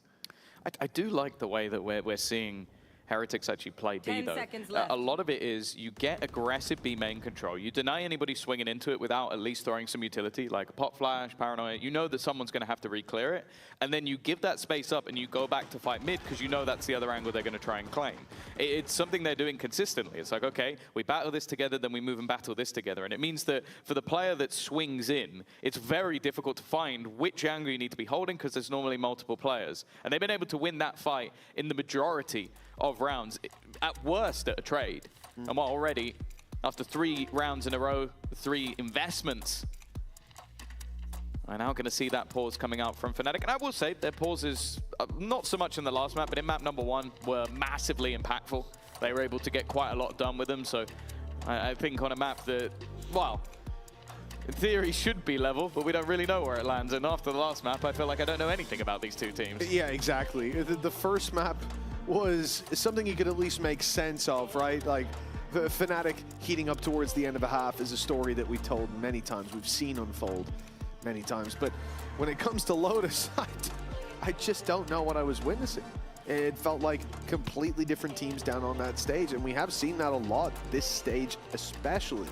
I do like the way that we're seeing Heretics actually play B, 10 though. seconds left. A lot of it is you get aggressive B main control. You deny anybody swinging into it without at least throwing some utility, like a pop flash, paranoia. You know that someone's going to have to re-clear it. And then you give that space up and you go back to fight mid because you know that's the other angle they're going to try and claim. It's something they're doing consistently. It's like, okay, we battle this together, then we move and battle this together. And it means that for the player that swings in, it's very difficult to find which angle you need to be holding because there's normally multiple players. And they've been able to win that fight in the majority of rounds, at worst at a trade. And while already, after 3 rounds in a row, 3 investments, I'm now going to see that pause coming out from Fnatic. And I will say their pauses, not so much in the last map, but in map number 1, were massively impactful. They were able to get quite a lot done with them. So I think on a map that, well, in theory should be level, but we don't really know where it lands. And after the last map, I feel like I don't know anything about these 2 teams. Yeah, exactly. The first map was something you could at least make sense of, right? Like, the Fnatic heating up towards the end of a half is a story that we've told many times. We've seen unfold many times. But when it comes to Lotus, I just don't know what I was witnessing. It felt like completely different teams down on that stage, and we have seen that a lot, this stage especially,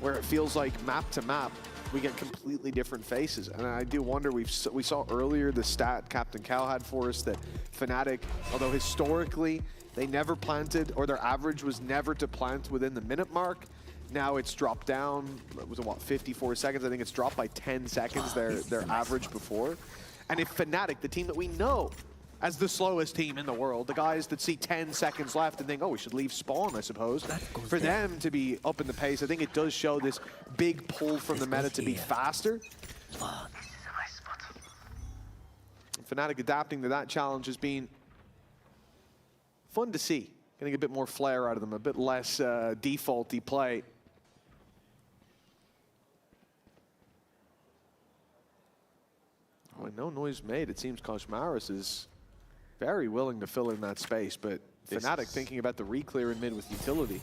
where it feels like map to map, we get completely different faces. And I do wonder, we saw earlier the stat Captain Cow had for us that Fnatic, although historically they never planted, or their average was never to plant within the minute mark, now it's dropped down, it was what, 54 seconds? I think it's dropped by 10 seconds, their average before. And if Fnatic, the team that we know as the slowest team in the world, the guys that see 10 seconds left and think, oh, we should leave spawn, I suppose. For them to be up in the pace, I think it does show this big pull from the meta to be faster. Fnatic adapting to that challenge has been fun to see. Getting a bit more flair out of them, a bit less defaulty play. Oh, no noise made. It seems Koshmaris is very willing to fill in that space, but Fnatic thinking about the re-clear in mid with utility.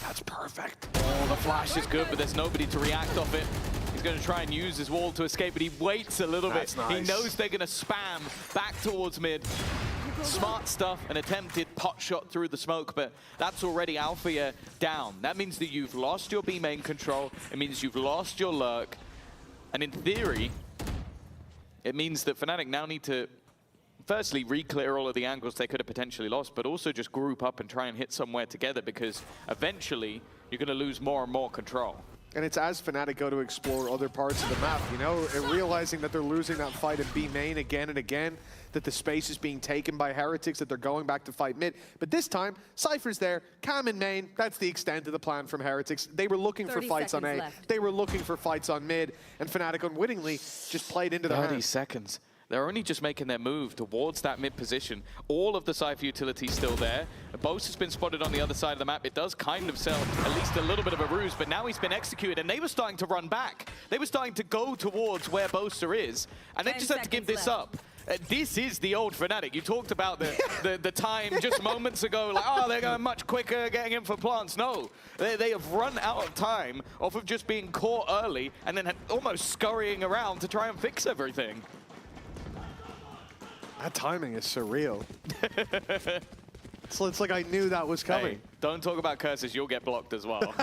That's perfect. Oh, the flash is good, but there's nobody to react off it. He's going to try and use his wall to escape, but he waits a little bit. Nice. He knows they're going to spam back towards mid. Smart stuff, an attempted pot shot through the smoke, but that's already Alphia down. That means that you've lost your B main control. It means you've lost your lurk. And in theory, it means that Fnatic now need to firstly re-clear all of the angles they could have potentially lost, but also just group up and try and hit somewhere together, because eventually you're going to lose more and more control. And it's as Fnatic go to explore other parts of the map, you know, and realizing that they're losing that fight in B main again and again, that the space is being taken by Heretics, that they're going back to fight mid. But this time, Cypher's there, Cam in main. That's the extent of the plan from Heretics. They were looking for fights on A. Left. They were looking for fights on mid, and Fnatic unwittingly just played into the 30 hand. seconds. They're only just making their move towards that mid position. All of the Cypher utility still there. Bose has been spotted on the other side of the map. It does kind of sell at least a little bit of a ruse, but now he's been executed, and they were starting to run back. They were starting to go towards where Boaster is, and they just had to give this up. This is the old Fnatic. You talked about the time just moments ago, like, oh, they're going much quicker getting in for plants. No, they have run out of time off of just being caught early and then almost scurrying around to try and fix everything. That timing is surreal. So it's like I knew that was coming. Hey, don't talk about curses, you'll get blocked as well.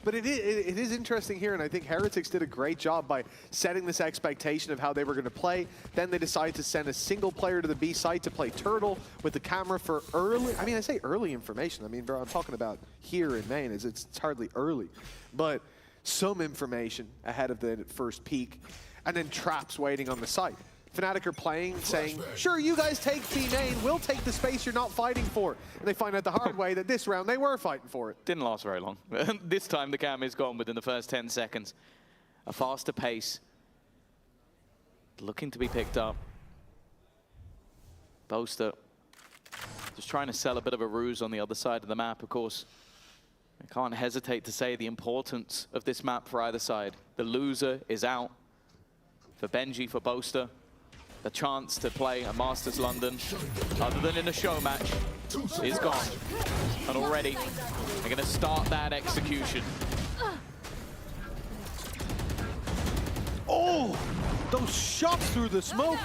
But it is interesting here, and I think Heretics did a great job by setting this expectation of how they were going to play. Then they decided to send a single player to the B site to play Turtle with the camera for early, I mean, I say early information. I mean, bro, I'm talking about here in Maine. It's hardly early. But some information ahead of the first peak, and then traps waiting on the site. Fnatic are playing, saying, sure, you guys take B main, we'll take the space you're not fighting for. And they find out the hard way that this round they were fighting for it. Didn't last very long. This time the cam is gone within the first 10 seconds. A faster pace. Looking to be picked up. Boaster just trying to sell a bit of a ruse on the other side of the map, of course. I can't hesitate to say the importance of this map for either side. The loser is out. For Benji, for Boaster. The chance to play a Masters London, other than in a show match, is gone. And already, they're going to start that execution. Oh, those shots through the smoke.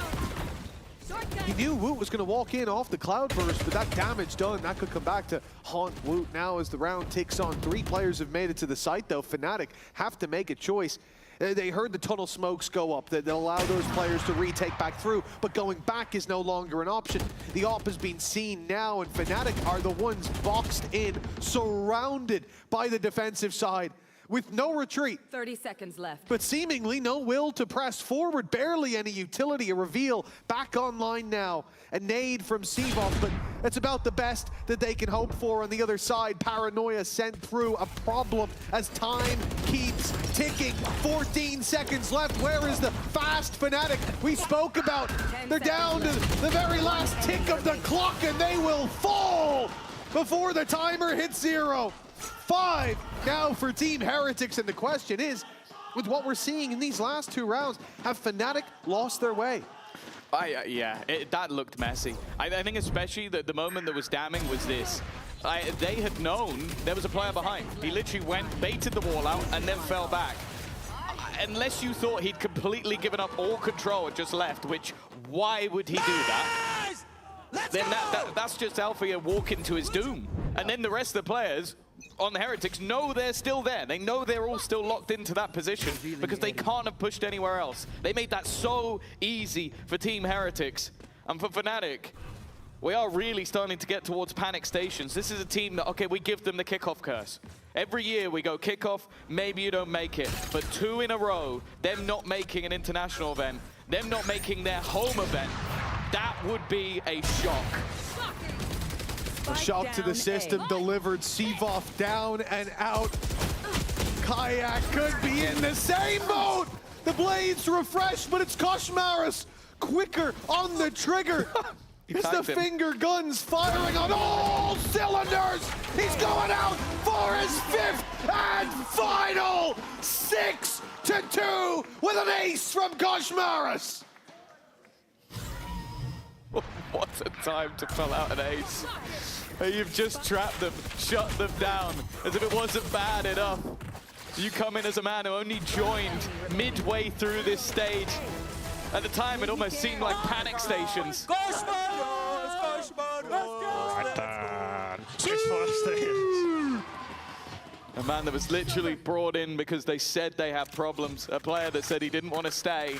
He knew Woot was going to walk in off the Cloudburst, but that damage done, that could come back to haunt Woot now as the round ticks on. 3 players have made it to the site, though. Fnatic have to make a choice. They heard the tunnel smokes go up that allow those players to retake back through, but going back is no longer an option. The op has been seen now, and Fnatic are the ones boxed in, surrounded by the defensive side, with no retreat. 30 seconds left. But seemingly no will to press forward, barely any utility. A reveal back online now. A nade from Seavoff, but it's about the best that they can hope for on the other side. Paranoia sent through, a problem as time keeps ticking. 14 seconds left. Where is the fast Fnatic we spoke about? They're down to the very last tick of the clock, and they will fall before the timer hits 0. 5 now for Team Heretics, and the question is, with what we're seeing in these last 2 rounds, have Fnatic lost their way? Yeah, that looked messy. I think especially the moment that was damning was this. They had known there was a player behind. He literally went, baited the wall out, and then fell back. Unless you thought he'd completely given up all control and just left, which, why would he do that? Then that's just Alphia walking to his doom. And then the rest of the players on the Heretics know they're still there. They know they're all still locked into that position because they can't have pushed anywhere else. They made that so easy for Team Heretics. And for Fnatic, we are really starting to get towards panic stations. This is a team that, okay, we give them the kickoff curse. Every year we go kickoff, maybe you don't make it. But 2 in a row, them not making an international event, them not making their home event, that would be a shock. A shock to the system delivered. Seavoff down and out. Kayak could be in the same boat. The blades refreshed, but it's Koshmaris quicker on the trigger. It's the tagged him. finger guns firing on all cylinders. He's going out for his 5th and final 6-2 with an ace from Koshmaris. What a time to pull out an ace. You've just trapped them, shut them down, as if it wasn't bad enough. You come in as a man who only joined midway through this stage. At the time, it almost seemed like panic stations. A man that was literally brought in because they said they had problems. A player that said he didn't want to stay.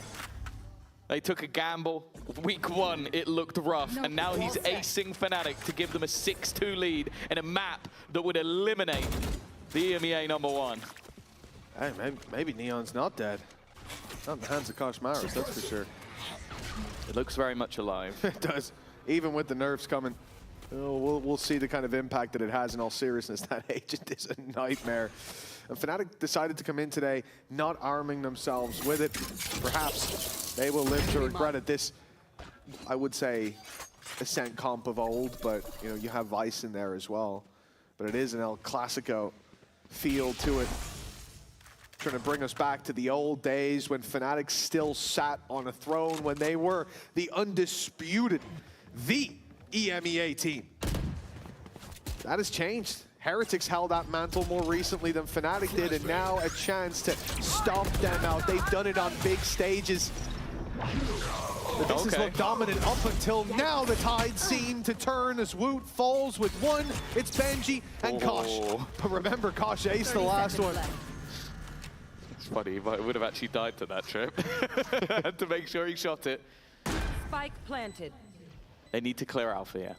They took a gamble. Week 1, it looked rough. And now he's acing Fnatic to give them a 6-2 lead in a map that would eliminate the EMEA #1. Hey, maybe Neon's not dead. Not in the hands of Koshmaris, that's for sure. It looks very much alive. It does. Even with the nerfs coming. We'll see the kind of impact that it has in all seriousness. That agent is a nightmare. And Fnatic decided to come in today not arming themselves with it. Perhaps they will live to regret it. This, I would say, Ascent comp of old, but you know, you have Vice in there as well. But it is an El Clasico feel to it. Trying to bring us back to the old days when Fnatic still sat on a throne, when they were the undisputed, the EMEA team. That has changed. Heretics held that mantle more recently than Fnatic did, and now a chance to stomp them out. They've done it on big stages. But this has looked dominant up until now. The tide seemed to turn as Woot falls with 1. It's Benji and Kosh. But remember, Kosh aced the last one. It's funny, but would have actually died to that trip. Had to make sure he shot it. Spike planted. They need to clear Alpha here.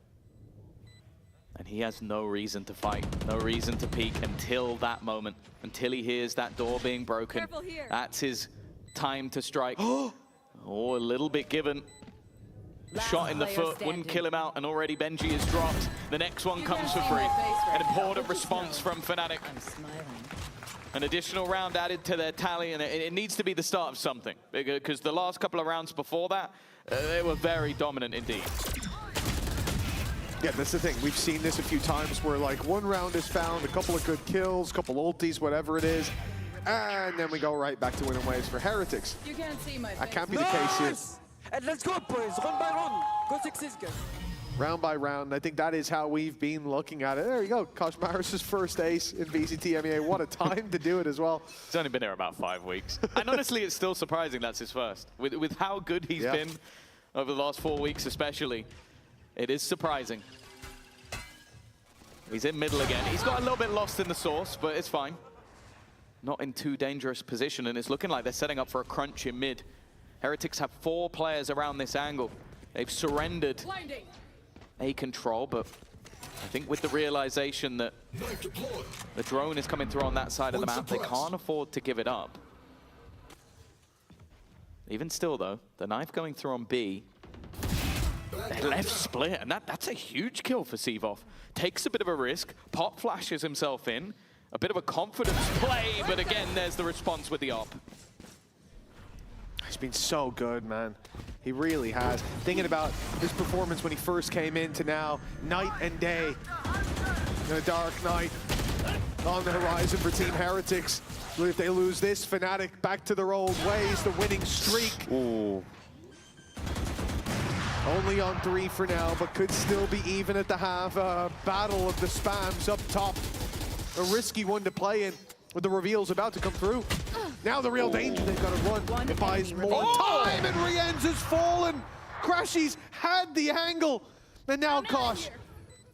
And he has no reason to fight, no reason to peek until that moment, until he hears that door being broken. That's his time to strike. Oh, a little bit given. Shot in the foot, wouldn't kill him out, and already Benji is dropped. The next one comes for free. An important response from Fnatic. An additional round added to their tally, and it needs to be the start of something, because the last couple of rounds before that, they were very dominant indeed. Yeah, that's the thing. We've seen this a few times where like one round is found, a couple of good kills, couple ultis, whatever it is, and then we go right back to winning ways for Heretics. You can't see my face. That can't be the case here. And let's go, boys. Round by round. Go 6-6, guys. Round by round, I think that is how we've been looking at it. There you go, Koshmaris' first ace in VCT EMEA. What a time to do it as well. He's only been here about 5 weeks. And honestly, it's still surprising that's his first. With how good he's been over the last 4 weeks especially, it is surprising. He's in middle again. He's got a little bit lost in the source, but it's fine. Not in too dangerous position, and it's looking like they're setting up for a crunch in mid. Heretics have 4 players around this angle. They've surrendered A control, but I think with the realization that the drone is coming through on that side of the map, they can't afford to give it up. Even still, though, the knife going through on B. They left split, and that's a huge kill for Sivov. Takes a bit of a risk, pop flashes himself in. A bit of a confidence play, but again, there's the response with the op. He's been so good, man. He really has. Thinking about his performance when he first came in to now, night and day. In a dark night on the horizon for Team Heretics. If they lose this, Fnatic back to their old ways, the winning streak. Ooh. Only on 3 for now, but could still be even at the half. Battle of the spams up top. A risky one to play in with the reveals about to come through. Now the real danger, they've got to run. It buys more time, and Rienz has fallen. Crashy's had the angle, and now Kosh.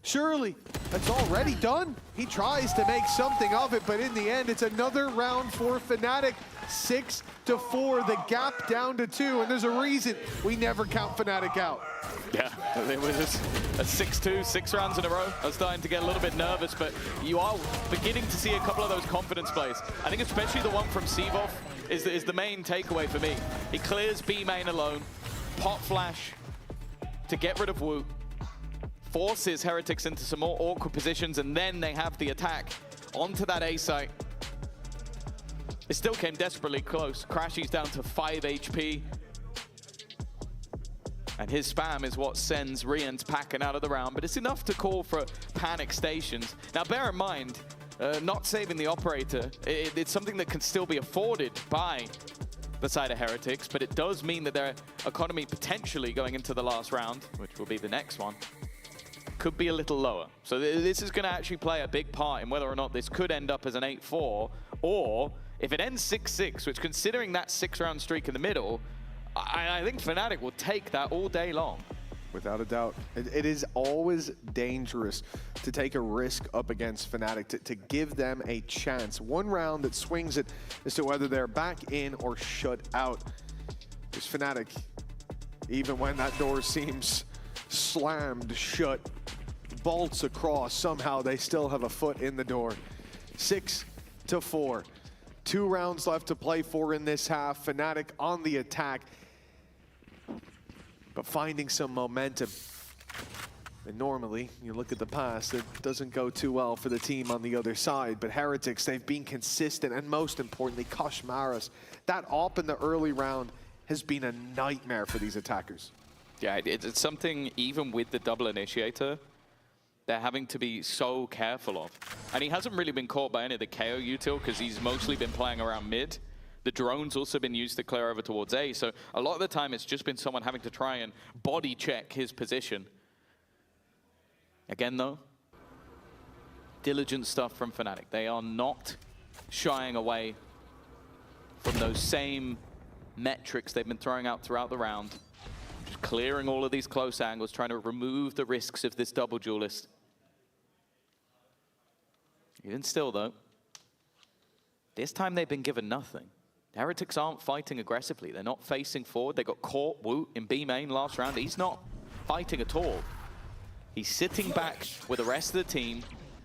Surely, that's already done. He tries to make something of it, but in the end, it's another round for Fnatic. 6-4, the gap down to 2, and there's a reason we never count Fnatic out. Yeah, it was a 6-2, 6 rounds in a row. I was starting to get a little bit nervous, but you are beginning to see a couple of those confidence plays. I think especially the one from Sivov is the main takeaway for me. He clears B main alone, pop flash to get rid of Woot, forces Heretics into some more awkward positions, and then they have the attack onto that A site. It still came desperately close. Crashy's down to 5 HP. And his spam is what sends Rian's packing out of the round, but it's enough to call for panic stations. Now bear in mind, not saving the operator, it's something that can still be afforded by the side of Heretics, but it does mean that their economy potentially going into the last round, which will be the next one, could be a little lower. So this is going to actually play a big part in whether or not this could end up as an 8-4, or if it ends 6-6, which considering that 6-round streak in the middle, I think Fnatic will take that all day long. Without a doubt. It is always dangerous to take a risk up against Fnatic, to give them a chance. One round that swings it as to whether they're back in or shut out. Because Fnatic, even when that door seems slammed shut, bolts across, somehow they still have a foot in the door. 6-4. 2 rounds left to play for in this half. Fnatic on the attack, but finding some momentum. And normally, you look at the past, it doesn't go too well for the team on the other side. But Heretics, they've been consistent, and most importantly, Koshmaras. That op in the early round has been a nightmare for these attackers. Yeah, it's something, even with the double initiator, they're having to be so careful of. And he hasn't really been caught by any of the KO util because he's mostly been playing around mid. The drone's also been used to clear over towards A, so a lot of the time it's just been someone having to try and body check his position. Again though, diligent stuff from Fnatic. They are not shying away from those same metrics they've been throwing out throughout the round. Just clearing all of these close angles, trying to remove the risks of this double duelist. Even still though, this time they've been given nothing. Heretics aren't fighting aggressively. They're not facing forward. They got caught, Woot, in B main last round. He's not fighting at all. He's sitting back with the rest of the team,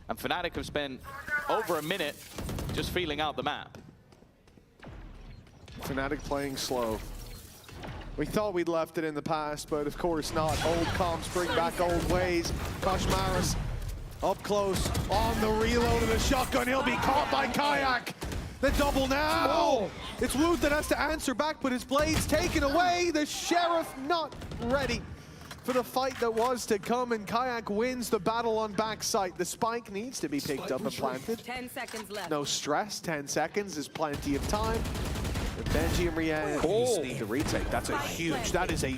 and Fnatic have spent over a minute just feeling out the map. Fnatic playing slow. We thought we'd left it in the past, but of course not. Old comps bring back old ways. Koshmaras up close on the reload of the shotgun. He'll be caught by Kayak. The double now. Oh. It's Woot that has to answer back, but his blade's taken away. The Sheriff not ready for the fight that was to come, and Kayak wins the battle on backside. The spike needs to be picked up and planted. 10 seconds left. No stress, 10 seconds is plenty of time. But Benji and Rian just need to retake. That's a huge, that is a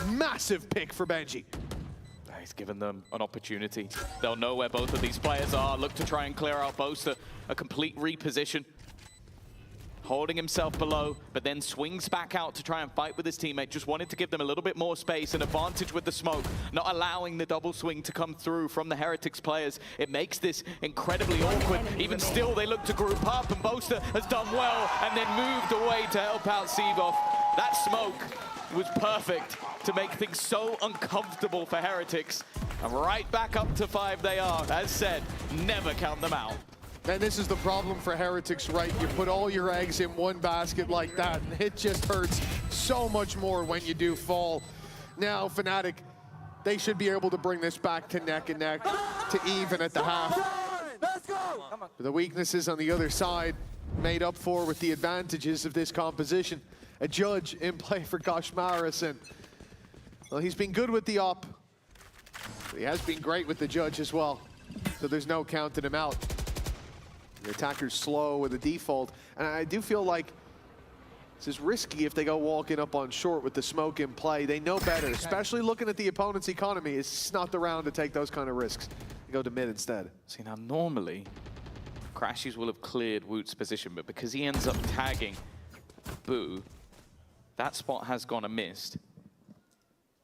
massive pick for Benji. He's given them an opportunity. They'll know where both of these players are. Look to try and clear out both a complete reposition. Holding himself below, but then swings back out to try and fight with his teammate. Just wanted to give them a little bit more space, an advantage with the smoke, not allowing the double swing to come through from the Heretics players. It makes this incredibly awkward. Even still, they look to group up, and Boaster has done well and then moved away to help out Seavoff. That smoke was perfect to make things so uncomfortable for Heretics. And right back up to 5 they are. As said, never count them out. And this is the problem for Heretics, right? You put all your eggs in one basket like that, and it just hurts so much more when you do fall. Now, Fnatic, they should be able to bring this back to neck and neck, to even at the half. Let's go! The weaknesses on the other side made up for with the advantages of this composition. A judge in play for Koshmaras, and well, he's been good with the op. But he has been great with the judge as well, so there's no counting him out. The attacker's slow with a default, and I do feel like this is risky if they go walking up on short with the smoke in play. They know better, especially looking at the opponent's economy. It's not the round to take those kind of risks. They go to mid instead. See, now normally, Crashies will have cleared Woot's position, but because he ends up tagging Boo, that spot has gone amiss.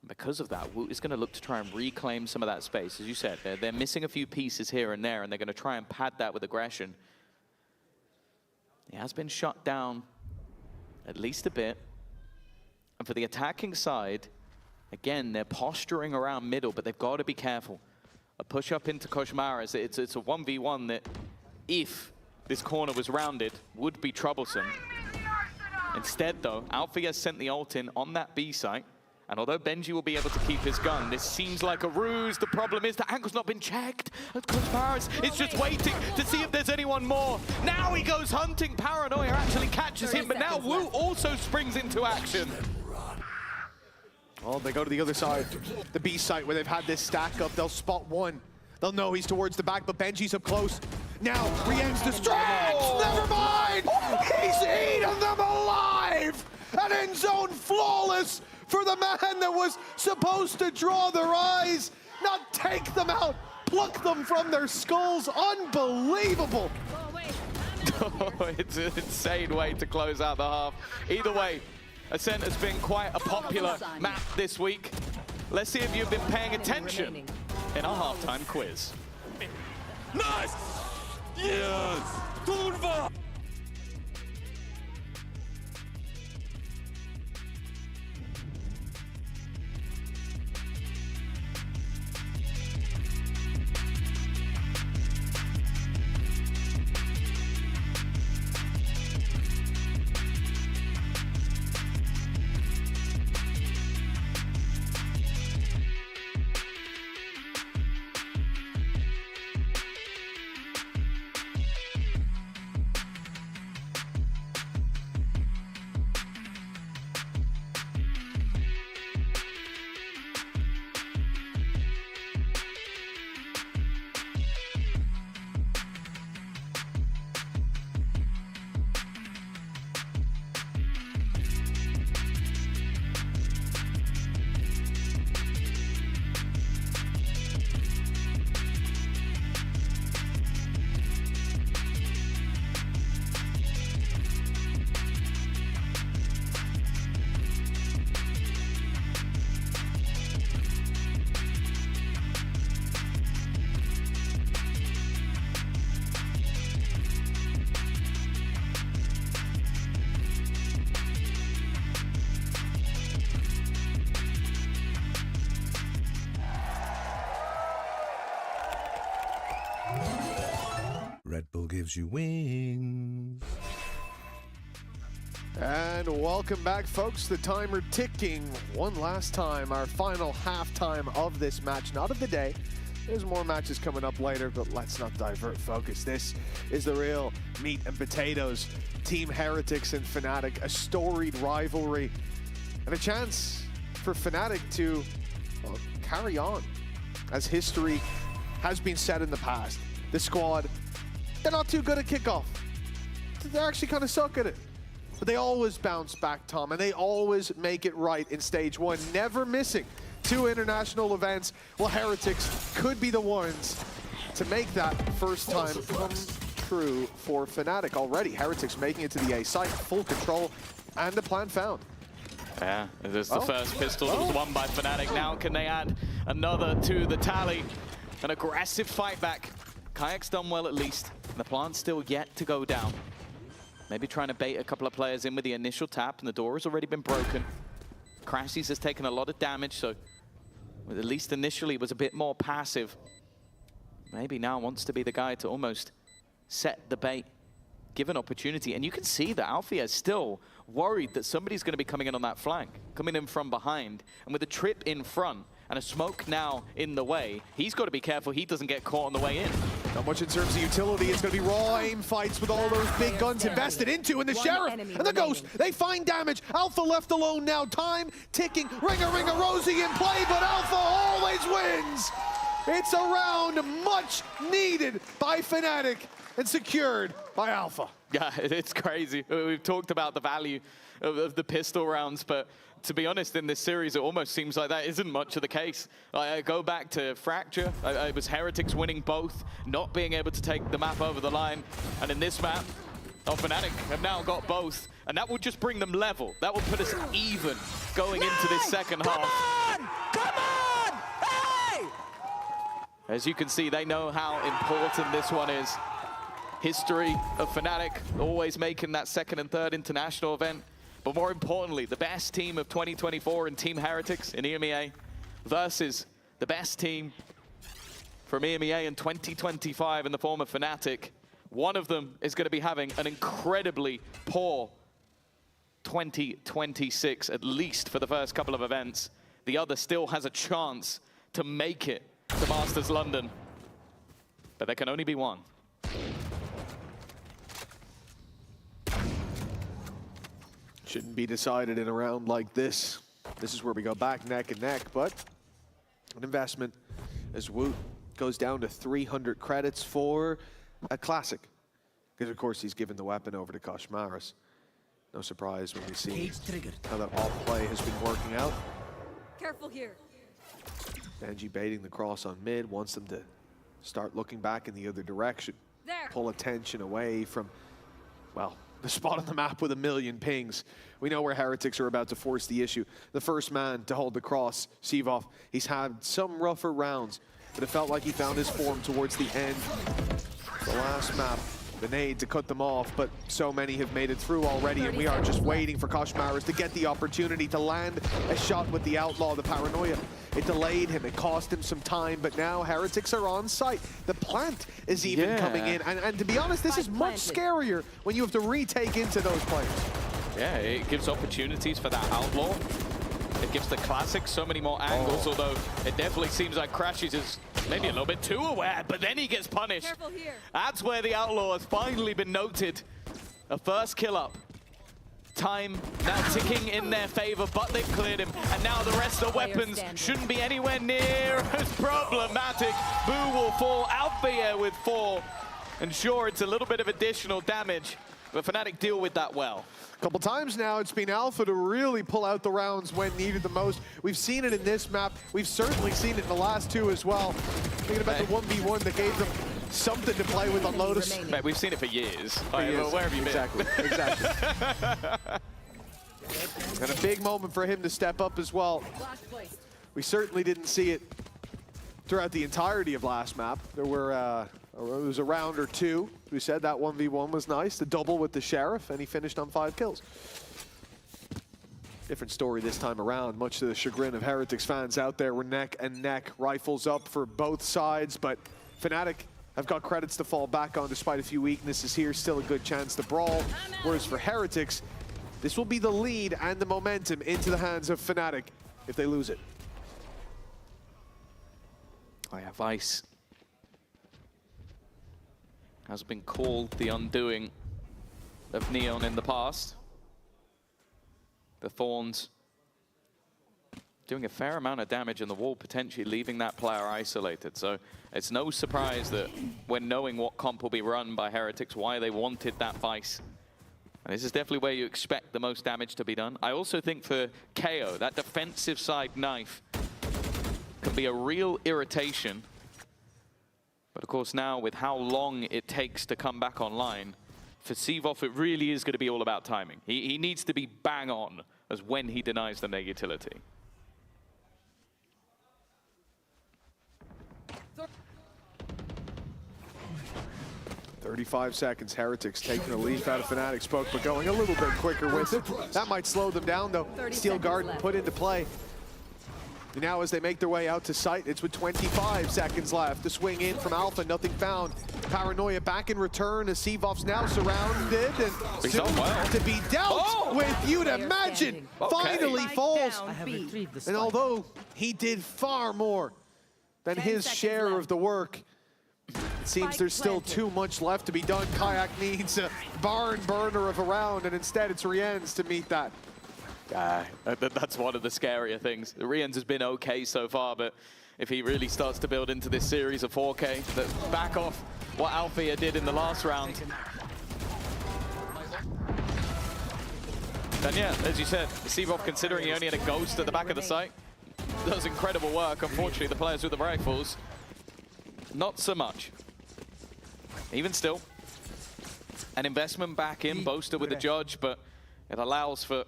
Because of that, Woot is going to look to try and reclaim some of that space. As you said, they're missing a few pieces here and there, and they're going to try and pad that with aggression. He has been shut down at least a bit. And for the attacking side, again, they're posturing around middle, but they've got to be careful. A push up into Koshmaras, it's a 1v1 that, if this corner was rounded, would be troublesome. Instead, though, Alfie has sent the ult in on that B site. And although Benji will be able to keep his gun, this seems like a ruse. The problem is the angle's not been checked. Koshmaras is just waiting to see if there's anyone more. Now he goes hunting. Paranoia actually catches him, but now Woot also springs into action. Oh, they go to the other side, the B site where they've had this stack up. They'll spot one. They'll know he's towards the back, but Benji's up close. Now, Rien's the stretch! Never mind! He's eaten them alive! An end zone flawless for the man that was supposed to draw their eyes, not take them out, pluck them from their skulls. Unbelievable! It's an insane way to close out the half. Either way, Ascent has been quite a popular map this week. Let's see if you've been paying attention in our halftime quiz. Nice! Yes! Kurwa! Red Bull gives you wings. And welcome back, folks. The timer ticking one last time. Our final halftime of this match, not of the day. There's more matches coming up later, but let's not divert focus. This is the real meat and potatoes. Team Heretics and Fnatic, a storied rivalry, and a chance for Fnatic to carry on as history has been said in the past. This squad, they're not too good at kickoff. They actually kind of suck at it. But they always bounce back, Tom, and they always make it right in stage one, never missing 2 international events. Well, Heretics could be the ones to make that first time come true for Fnatic already. Heretics making it to the A site, full control, and the plan found. Yeah, this is the first pistol that was won by Fnatic. Now can they add another to the tally? An aggressive fight back. Kayak's done well at least. The plant's still yet to go down. Maybe trying to bait a couple of players in with the initial tap, and the door has already been broken. Crassy's has taken a lot of damage, so at least initially was a bit more passive. Maybe now wants to be the guy to almost set the bait, give an opportunity. And you can see that Alfie is still worried that somebody's going to be coming in on that flank, coming in from behind. And with a trip in front and a smoke now in the way, he's got to be careful he doesn't get caught on the way in. Not much in terms of utility. It's going to be raw aim fights with all those big guns invested into, and the Sheriff and the Ghost, they find damage. Alpha left alone now. Time ticking. Ringa Rosie in play, but Alpha always wins. It's a round much needed by Fnatic and secured by Alpha. Yeah, it's crazy. We've talked about the value of the pistol rounds, but to be honest, in this series, it almost seems like that isn't much of the case. I go back to Fracture. It was Heretics winning both, not being able to take the map over the line. And in this map, Fnatic have now got both. And that will just bring them level. That will put us even going into this second half. Come on! Hey! As you can see, they know how important this one is. History of Fnatic, always making that second and third international event. But more importantly, the best team of 2024 in Team Heretics in EMEA versus the best team from EMEA in 2025 in the form of Fnatic. One of them is going to be having an incredibly poor 2026, at least for the first couple of events. The other still has a chance to make it to Masters London. But there can only be one. Shouldn't be decided in a round like this. This is where we go back neck and neck, but an investment as Woot goes down to 300 credits for a classic. Because, of course, he's given the weapon over to Koshmaris. No surprise when we see how that off play has been working out. Careful here. Benji baiting the cross on mid, wants them to start looking back in the other direction. There. Pull attention away from, well, the spot on the map with a million pings. We know where Heretics are about to force the issue. The first man to hold the cross, Sivov, he's had some rougher rounds, but it felt like he found his form towards the end. The last map, the nade to cut them off, but so many have made it through already, and we are just waiting for Koshmaris to get the opportunity to land a shot with the Outlaw, the Paranoia. It delayed him, it cost him some time, but now Heretics are on site. The plant is even coming in, and to be honest, this is much scarier when you have to retake into those players. Yeah, it gives opportunities for that Outlaw. It gives the Classic so many more angles, although it definitely seems like Crashes is maybe a little bit too aware, but then he gets punished. Careful here. That's where the Outlaw has finally been noted. A first kill up. Time now ticking in their favor, but they've cleared him. And now the rest of the weapons shouldn't be anywhere near as problematic. Boo will fall, Althea with 4. And sure, it's a little bit of additional damage, but Fnatic deal with that well. A couple times now, it's been Alpha to really pull out the rounds when needed the most. We've seen it in this map. We've certainly seen it in the last 2 as well. Thinking about the 1v1 that gave them something to play with on Lotus. Mate, we've seen it for years. For years. Where have you been? Exactly. And a big moment for him to step up as well. We certainly didn't see it throughout the entirety of last map. There were it was a round or 2. We said that 1v1 was nice, the double with the Sheriff, and he finished on 5 kills. Different story this time around, much to the chagrin of Heretics fans out there. We're neck and neck, rifles up for both sides, but Fnatic have got credits to fall back on despite a few weaknesses here. Still a good chance to brawl, whereas for Heretics, this will be the lead and the momentum into the hands of Fnatic if they lose it. Oh yeah, Vice has been called the undoing of Neon in the past. The Thorns doing a fair amount of damage in the wall, potentially leaving that player isolated. So it's no surprise that when knowing what comp will be run by Heretics, why they wanted that Vice. And this is definitely where you expect the most damage to be done. I also think for KO, that defensive side knife can be a real irritation. But of course now, with how long it takes to come back online, for Sivov, it really is going to be all about timing. He needs to be bang on as when he denies the neg utility. Thor 35 seconds, Heretics taking the lead out of Fnatic spoke, but going a little bit quicker with it. That might slow them down though. Steel Garden put into play. And now as they make their way out to site, it's with 25 seconds left. The swing in from Alpha, nothing found. Paranoia back in return as Sivov's now surrounded and soon to be dealt with, you'd imagine. Finally falls. And although he did far more than his share of the work, it seems there's still too much left to be done. Kayak needs a barn burner of a round, and instead it's Rien's to meet that. That's one of the scarier things. Rien's has been okay so far, but if he really starts to build into this series of 4K, that's back off what Althea did in the last round. And yeah, as you said, Sivov, considering he only had a ghost at the back of the site, does incredible work. Unfortunately, the players with the rifles, not so much. Even still, an investment back in, Boaster with the Judge, but it allows for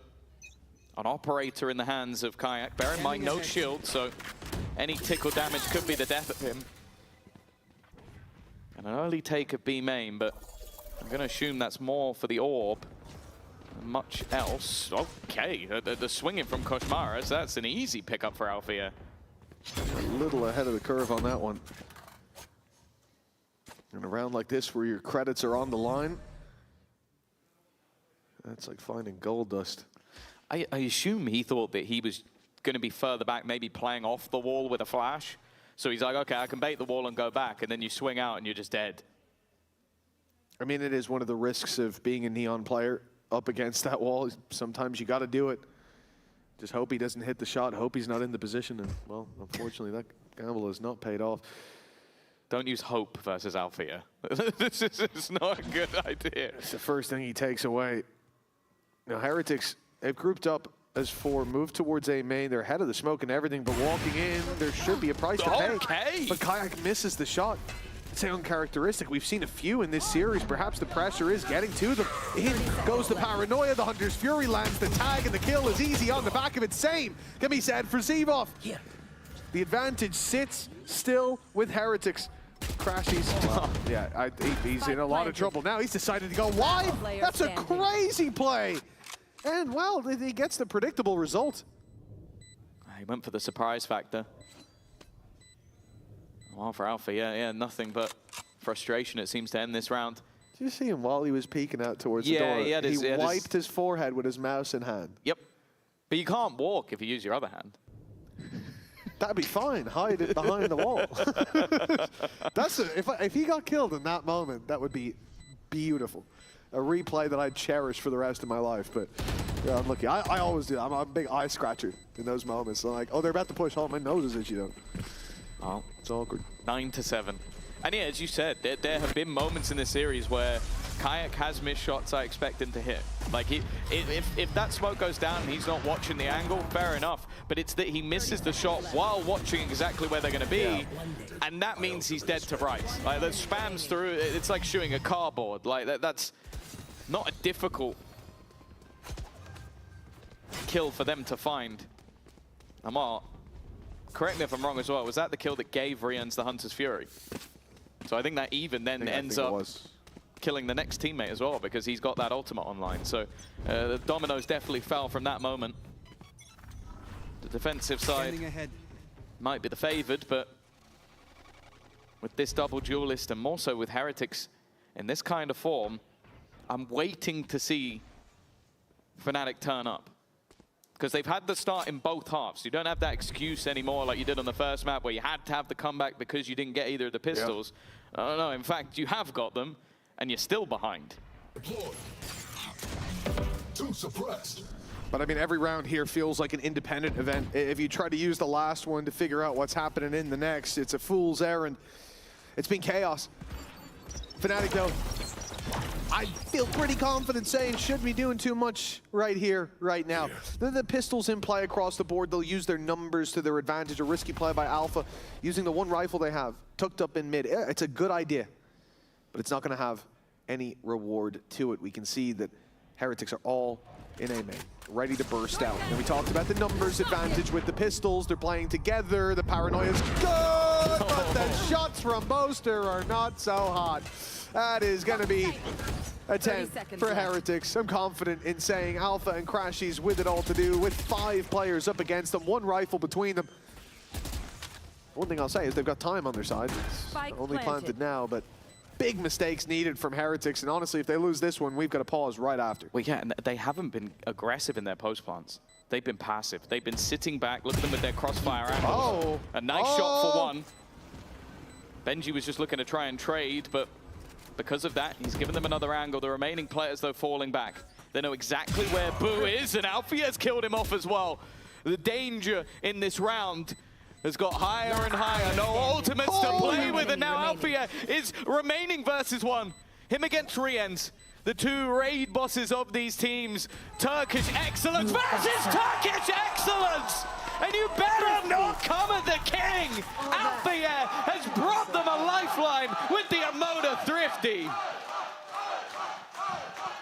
an operator in the hands of Kayak. Bear in mind, no shield, so any tickle damage could be the death of him. And an early take of B main, but I'm going to assume that's more for the orb than much else. Okay, the swinging from Koshmaris, that's an easy pickup for Althea. A little ahead of the curve on that one. In a round like this where your credits are on the line, that's like finding gold dust. I assume he thought that he was going to be further back, maybe playing off the wall with a flash. So he's like, okay, I can bait the wall and go back, and then you swing out and you're just dead. I mean, it is one of the risks of being a Neon player up against that wall. Sometimes you got to do it. Just hope he doesn't hit the shot, hope he's not in the position, and, well, unfortunately, that gamble has not paid off. Don't use hope versus Althea. This is not a good idea. It's the first thing he takes away. Now, Heretics, they've grouped up as 4, moved towards A main. They're ahead of the smoke and everything, but walking in, there should be a price to pay. Okay. But Kayak misses the shot. It's uncharacteristic. We've seen a few in this series. Perhaps the pressure is getting to them. In goes the Paranoia. The Hunter's Fury lands the tag, and the kill is easy on the back of it. Same can be said for Zevov. Yeah. The advantage sits still with Heretics. Crashies. Yeah, he's in a lot of trouble now. He's decided to go wide. That's a crazy play. And, well, he gets the predictable result. He went for the surprise factor. Well, for Alpha, yeah, nothing but frustration, it seems, to end this round. Did you see him while he was peeking out towards the door? He wiped his forehead with his mouse in hand. Yep. But you can't walk if you use your other hand. That'd be fine. Hide it behind the wall. If he got killed in that moment, that would be beautiful. A replay that I'd cherish for the rest of my life. But yeah, I'm lucky. I always do. I'm a big eye scratcher in those moments. I'm like, oh, they're about to push home. My nose is itchy though. Oh, it's awkward. 9-7. And yeah, as you said, there have been moments in this series where Kayak has missed shots I expect him to hit. Like, if that smoke goes down and he's not watching the angle, fair enough. But it's that he misses the shot while watching exactly where they're going to be, and that means he's dead to rights. Like, that spams through. It's like shooting a cardboard. Like, that's not a difficult kill for them to find. Amar, correct me if I'm wrong as well, was that the kill that gave Rians the Hunter's Fury? So I think that even then ends up killing the next teammate as well, because he's got that ultimate online. So the dominoes definitely fell from that moment. The defensive side might be the favored, but with this double duelist and more so with Heretics in this kind of form, I'm waiting to see Fnatic turn up. Because they've had the start in both halves. You don't have that excuse anymore like you did on the first map where you had to have the comeback because you didn't get either of the pistols. No, in fact, you have got them, and you're still behind. Too suppressed. But I mean, every round here feels like an independent event. If you try to use the last one to figure out what's happening in the next, it's a fool's errand. It's been chaos. Fnatic, though, I feel pretty confident saying shouldn't be doing too much right here, right now. The pistols in play across the board. They'll use their numbers to their advantage. A risky play by Alpha, using the one rifle they have, tucked up in mid. It's a good idea, but it's not going to have any reward to it. We can see that Heretics are all in A main, ready to burst out. And we talked about the numbers advantage with the pistols. They're playing together. The Paranoia's good, but the shots from Boaster are not so hot. That is going to be a 10 for Heretics. I'm confident in saying Alpha and Crashies with it all to do, with 5 players up against them, 1 rifle between them. One thing I'll say is they've got time on their side. It's only planted now, but big mistakes needed from Heretics. And honestly, if they lose this one, we've got to pause right after. Well, yeah, and they haven't been aggressive in their post plants. They've been passive. They've been sitting back. Look at them with their crossfire angles. A nice shot for one. Benji was just looking to try and trade, but because of that, he's given them another angle. The remaining players, though, falling back. They know exactly where Boo is, and Alfia's killed him off as well. The danger in this round has got higher and higher. No ultimates to play with, and now Alfia is remaining versus 1. Him against Rians, the 2 raid bosses of these teams. Turkish excellence versus Turkish excellence! And you better not come at the king! Alfia has brought them a lifeline with the Emoda Thrifty.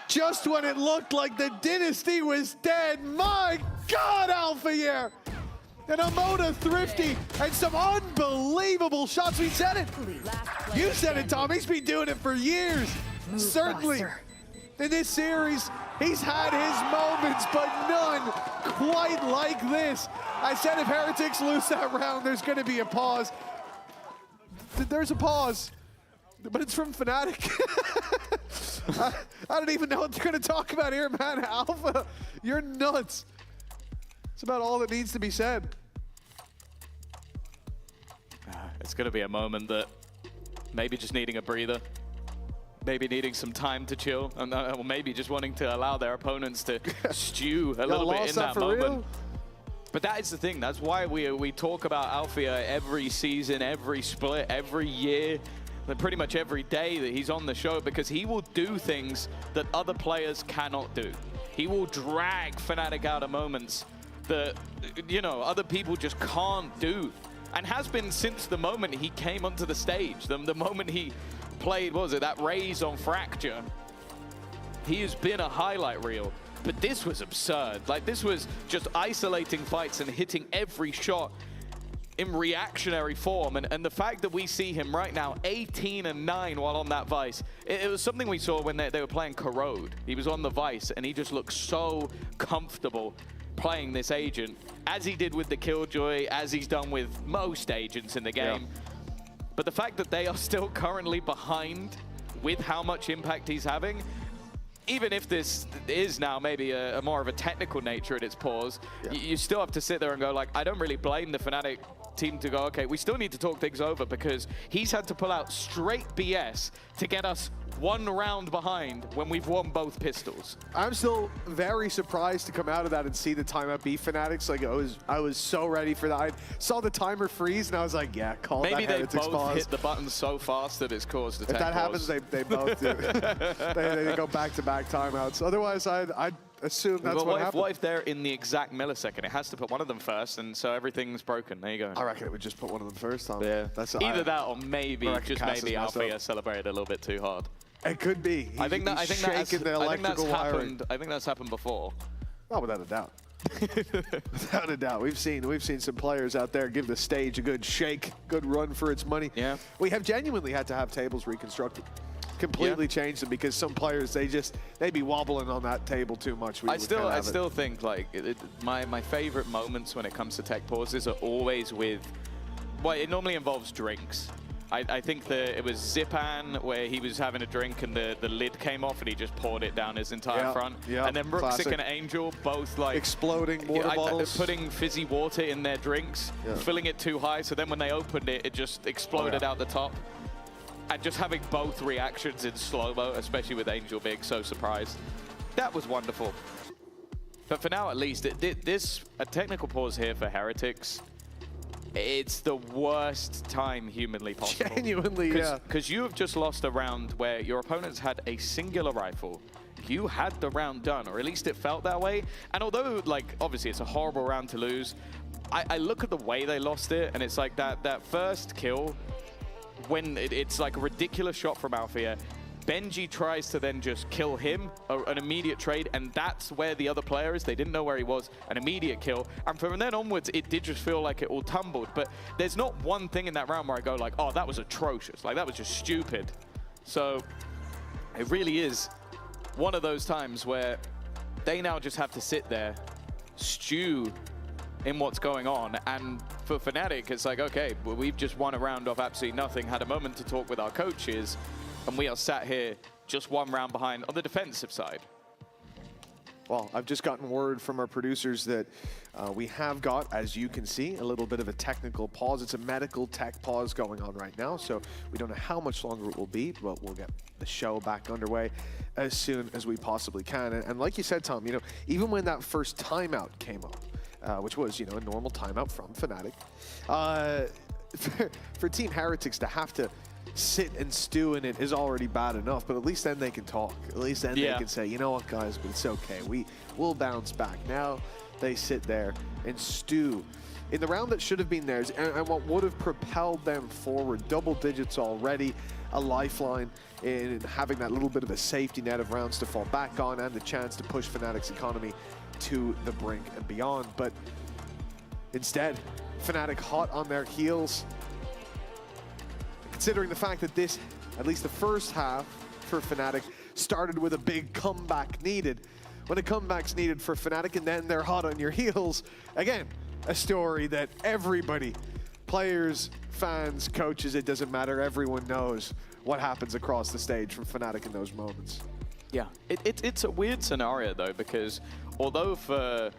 Just when it looked like the dynasty was dead, my God, Alfia! An Emoda Thrifty and some unbelievable shots. We said it. You said it, Tom. He's been doing it for years. Certainly. In this series, he's had his moments, but none quite like this. I said if Heretics lose that round, there's going to be a pause. There's a pause, but it's from Fnatic. I don't even know what they're going to talk about here, man. Alpha, you're nuts. It's about all that needs to be said. It's going to be a moment that maybe just needing a breather. Maybe needing some time to chill, or maybe just wanting to allow their opponents to stew a little bit in that moment. But that is the thing. That's why we talk about Alfia every season, every split, every year, pretty much every day that he's on the show, because he will do things that other players cannot do. He will drag Fnatic out of moments that, you know, other people just can't do. And has been since the moment he came onto the stage, the moment he played, what was it, that raise on Fracture. He has been a highlight reel. But this was absurd. Like, this was just isolating fights and hitting every shot in reactionary form. And the fact that we see him right now 18-9 while on that Vice, it was something we saw when they were playing Corrode. He was on the Vice and he just looked so comfortable playing this agent, as he did with the Killjoy, as he's done with most agents in the game. Yeah. But the fact that they are still currently behind with how much impact he's having, even if this is now maybe a more of a technical nature at its pause, you still have to sit there and go like, I don't really blame the Fnatic team to go, okay, we still need to talk things over, because he's had to pull out straight BS to get us one round behind when we've won both pistols. I'm still very surprised to come out of that and see the timeout be Fnatic's. Like, I was so ready for that. I saw the timer freeze and I was like, yeah, call Maybe that they both pause. hit the button so fast that it's caused a tech If that pause. happens, they both do. they go back-to-back timeouts. Otherwise, I'd assume that's what happened. What if they're in the exact millisecond? It has to put one of them first, and so everything's broken. There you go. I reckon it would just put one of them first, Tom. Yeah. That's Either that or maybe, just maybe Alfia celebrated a little bit too hard. It could be. I think that's happened before. Oh, without a doubt. Without a doubt. We've seen some players out there give the stage a good shake, good run for its money. Yeah. We have genuinely had to have tables reconstructed. Completely change them, because some players, they'd be wobbling on that table too much. I still think like my favorite moments when it comes to tech pauses are always with, well, it normally involves drinks. I think that it was Zipan where he was having a drink and the lid came off and he just poured it down his entire front. Yeah, and then Rooksik and Angel both like exploding water bottles, putting fizzy water in their drinks, filling it too high, so then when they opened it, it just exploded out the top. And just having both reactions in slow-mo, especially with Angel being so surprised. That was wonderful. But for now, at least, a technical pause here for Heretics, it's the worst time humanly possible. Genuinely, yeah. Because you have just lost a round where your opponents had a singular rifle. You had the round done, or at least it felt that way. And although, like, obviously it's a horrible round to lose, I look at the way they lost it, and it's like that first kill, when it's like a ridiculous shot from Alfia, Benji tries to then just kill him, an immediate trade, and that's where the other player is. They didn't know where he was, an immediate kill. And from then onwards, it did just feel like it all tumbled. But there's not one thing in that round where I go like, oh, that was atrocious. Like, that was just stupid. So it really is one of those times where they now just have to sit there, stew in what's going on. And for Fnatic, it's like, okay, well, we've just won a round off absolutely nothing, had a moment to talk with our coaches, and we are sat here just one round behind on the defensive side. Well, I've just gotten word from our producers that we have got, as you can see, a little bit of a technical pause. It's a medical tech pause going on right now, so we don't know how much longer it will be, but we'll get the show back underway as soon as we possibly can. And like you said, Tom, you know, even when that first timeout came up, which was, you know, a normal timeout from Fnatic, for Team Heretics to have to sit and stew in it is already bad enough, but at least then they can talk. At least then they can say, you know what, guys, but it's okay. We'll bounce back. Now they sit there and stew in the round that should have been theirs, and what would have propelled them forward. Double digits already, a lifeline in having that little bit of a safety net of rounds to fall back on, and the chance to push Fnatic's economy to the brink and beyond. But instead, Fnatic hot on their heels, considering the fact that this, at least the first half for Fnatic, started with a big comeback needed. When a comeback's needed for Fnatic and then they're hot on your heels, again, a story that everybody, players, fans, coaches, it doesn't matter, everyone knows what happens across the stage from Fnatic in those moments. Yeah, it's a weird scenario though, because although for,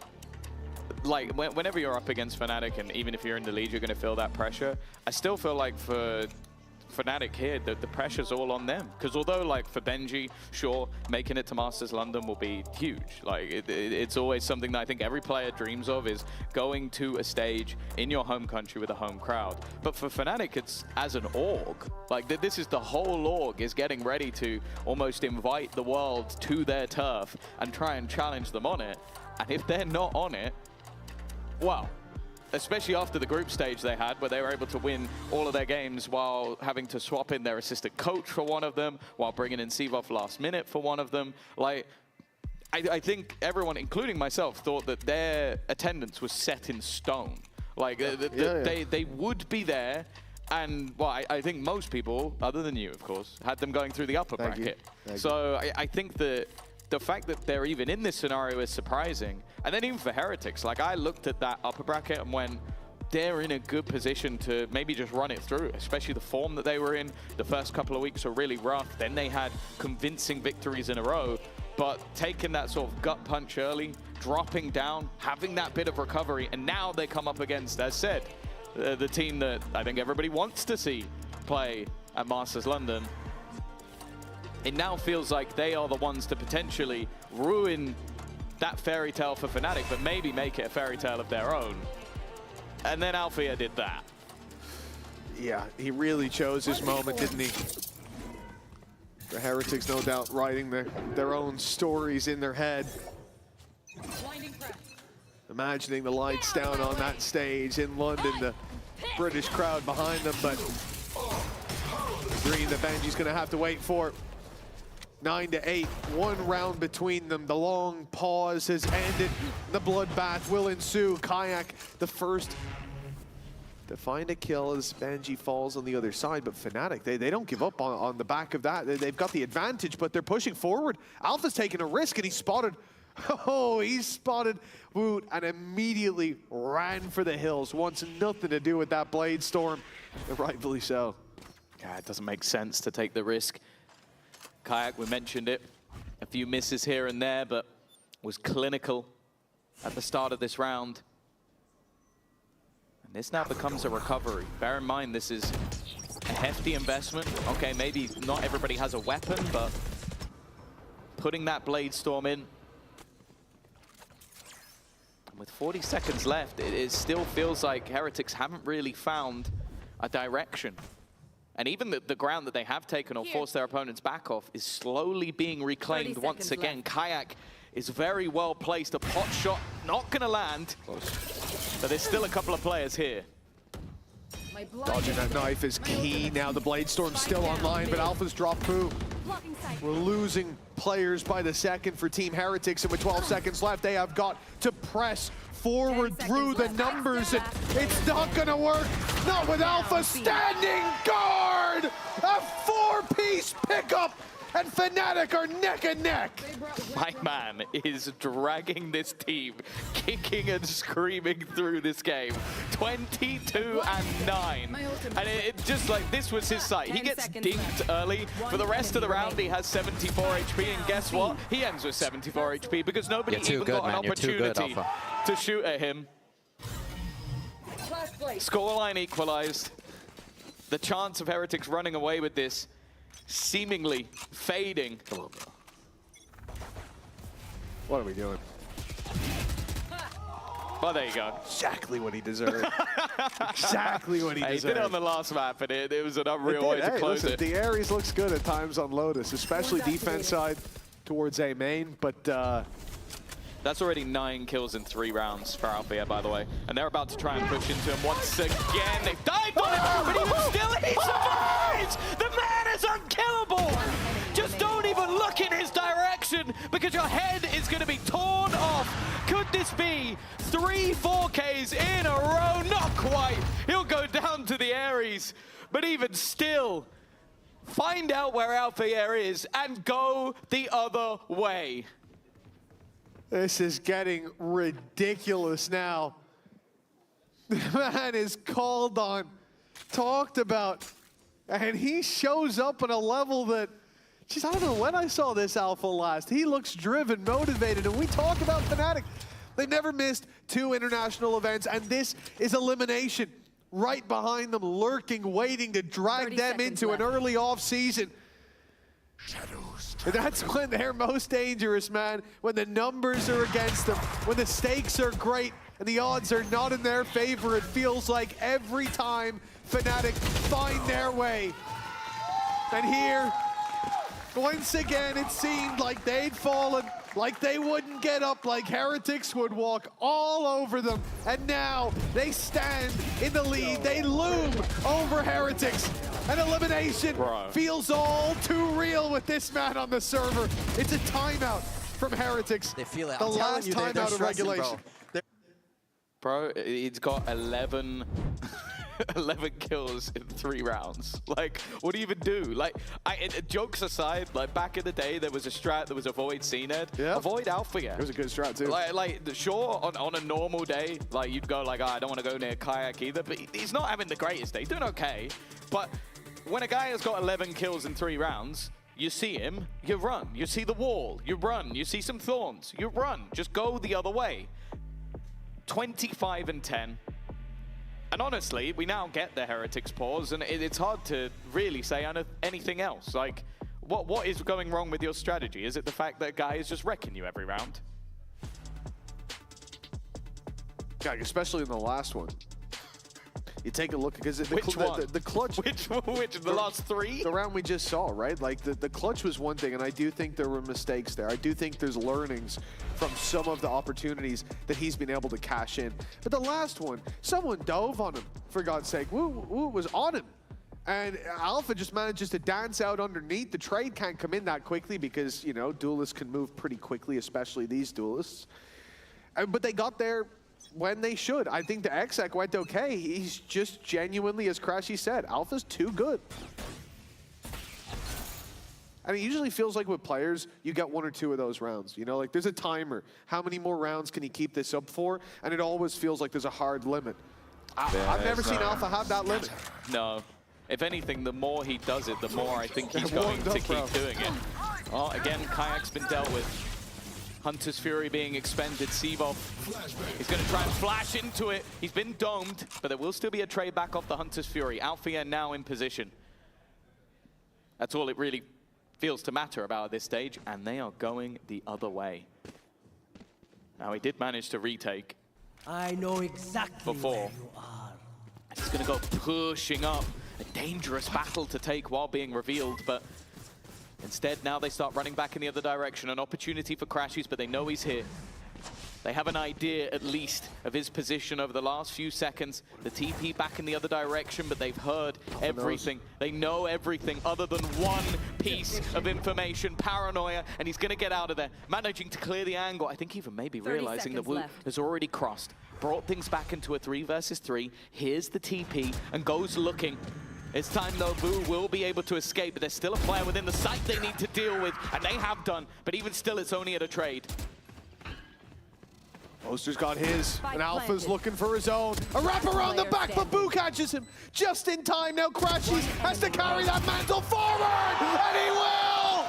like, whenever you're up against Fnatic, and even if you're in the lead, you're going to feel that pressure, I still feel like for Fnatic here, the pressure's all on them. Because although, like, for Benji, sure, making it to Masters London will be huge. Like, it's always something that I think every player dreams of, is going to a stage in your home country with a home crowd. But for Fnatic, it's as an org. Like, this is the whole org is getting ready to almost invite the world to their turf and try and challenge them on it. And if they're not on it, well, especially after the group stage they had, where they were able to win all of their games while having to swap in their assistant coach for one of them, while bringing in Sivov last minute for one of them. Like, I think everyone, including myself, thought that their attendance was set in stone. Like, they would be there. And, well, I think most people, other than you, of course, had them going through the upper bracket. So I think that the fact that they're even in this scenario is surprising. And then even for Heretics, like, I looked at that upper bracket and went, they're in a good position to maybe just run it through, especially the form that they were in. The first couple of weeks were really rough. Then they had convincing victories in a row. But taking that sort of gut punch early, dropping down, having that bit of recovery, and now they come up against, as said, the team that I think everybody wants to see play at Masters London. It now feels like they are the ones to potentially ruin that fairy tale for Fnatic, but maybe make it a fairy tale of their own. And then Althea did that. Yeah, he really chose his moment, didn't he? The Heretics, no doubt, writing their own stories in their head. Imagining the lights down on that stage in London, the British crowd behind them, but the green that Benji's gonna have to wait for. 9-8, 1 round between them. The long pause has ended. The bloodbath will ensue. Kayak, the first to find a kill as Benji falls on the other side, but Fnatic, they don't give up on the back of that. They've got the advantage, but they're pushing forward. Alpha's taking a risk, and he spotted Woot and immediately ran for the hills. Wants nothing to do with that Blade Storm, and rightfully so. Yeah, it doesn't make sense to take the risk. Kayak, we mentioned it, a few misses here and there, but was clinical at the start of this round. And this now becomes a recovery. Bear in mind, this is a hefty investment. Okay, maybe not everybody has a weapon, but putting that Blade Storm in. And with 40 seconds left, it still feels like Heretics haven't really found a direction. And even the ground that they have taken or forced their opponents back off is slowly being reclaimed once again. Left. Kayak is very well placed. A pot shot not going to land. But there's still a couple of players here. Dodging that knife is key. Now the Blade Storm's still online, but Alpha's dropped Poo. We're losing players by the second for Team Heretics, and with 12 seconds left, they have got to press forward through the numbers, and it's not gonna work. Not with Alpha standing guard! A 4-piece pickup, and Fnatic are neck and neck. My man is dragging this team, kicking and screaming through this game. 22-9. And it just like, this was his sight. He gets dinked early. For the rest of the round, he has 74 HP. And guess what? He ends with 74 HP because nobody even got an opportunity to shoot at him. Scoreline equalized. The chance of Heretics running away with this seemingly fading. Come on, bro. What are we doing? Well, there you go. Exactly what he deserved. Exactly what he deserved. He did it on the last map, and it was an unreal way to close it. The Ares looks good at times on Lotus, especially defense side towards A main, but that's already 9 kills in 3 rounds for Althea, by the way. And they're about to try and push into him once again. They've dived on him, but even still, he survives! The man is unkillable! Just don't even look in his direction, because your head is going to be torn off. Could this be 3 4Ks in a row? Not quite. He'll go down to the Ares. But even still, find out where Althea is and go the other way. This is getting ridiculous now. The man is called on, talked about, and he shows up on a level that, geez, I don't know when I saw this Alpha last. He looks driven, motivated, and we talk about Fnatic. They never missed 2 international events, and this is elimination. right behind them, lurking, waiting to drag them into an early off-season. And that's when they're most dangerous, man. When the numbers are against them, when the stakes are great and the odds are not in their favor, it feels like every time Fnatic find their way. And here, once again, it seemed like they'd fallen, like they wouldn't get up, like Heretics would walk all over them. And now they stand in the lead. They loom over Heretics. An elimination feels all too real with this man on the server. It's a timeout from Heretics. They feel it. The last timeout of regulation. Bro, he's got 11 kills in 3 rounds. Like, what do you even do? Like, jokes aside, like back in the day, there was a strat that was avoid CNED. Yeah. Avoid Alpha. It was a good strat too. Like sure, on a normal day, like you'd go like, oh, I don't want to go near Kayak either, but he's not having the greatest day. He's doing okay. But when a guy has got 11 kills in 3 rounds, you see him, you run. You see the wall, you run. You see some thorns, you run. Just go the other way. 25 and 10. And honestly, we now get the Heretics pause, and it's hard to really say anything else. Like, what is going wrong with your strategy? Is it the fact that a guy is just wrecking you every round? Yeah, especially in the last one. You take a look, because the clutch... Which? The last 3? The round we just saw, right? Like, the clutch was one thing, and I do think there were mistakes there. I do think there's learnings from some of the opportunities that he's been able to cash in. But the last one, someone dove on him, for God's sake. Woo was on him. And Alpha just manages to dance out underneath. The trade can't come in that quickly because, you know, duelists can move pretty quickly, especially these duelists. But they got there when they should. I think the exec went okay. He's just genuinely, as Crashy said, Alpha's too good. And it usually feels like with players, you get 1 or 2 of those rounds. You know, like there's a timer. How many more rounds can he keep this up for? And it always feels like there's a hard limit. I've never seen Alpha have that limit. No. If anything, the more he does it, the more I think he's going to keep doing it. Oh, again, Kayak's been dealt with. Hunter's Fury being expended. Sivov, he's going to try and flash into it. He's been domed, but there will still be a trade back off the Hunter's Fury. Alfia now in position. That's all it really feels to matter about at this stage, and they are going the other way. Now, he did manage to retake. I know exactly before. where you are. And he's going to go pushing up. A dangerous battle to take while being revealed, but instead, now they start running back in the other direction. An opportunity for Crashies, but they know he's here. They have an idea, at least, of his position over the last few seconds. The TP back in the other direction, but they've heard everything. They know everything other than one piece of information. Paranoia, and he's going to get out of there. Managing to clear the angle. I think even maybe realizing that Wu has already crossed. Brought things back into a 3 versus 3. Here's the TP, and goes looking. It's time, though. Boo will be able to escape, but there's still a player within the site they need to deal with, and they have done. But even still, it's only at a trade. Oster's got his, and Alpha's looking for his own. A wrap around the back, but Boo catches him just in time. Now Crashies has to carry that mantle forward, and he will!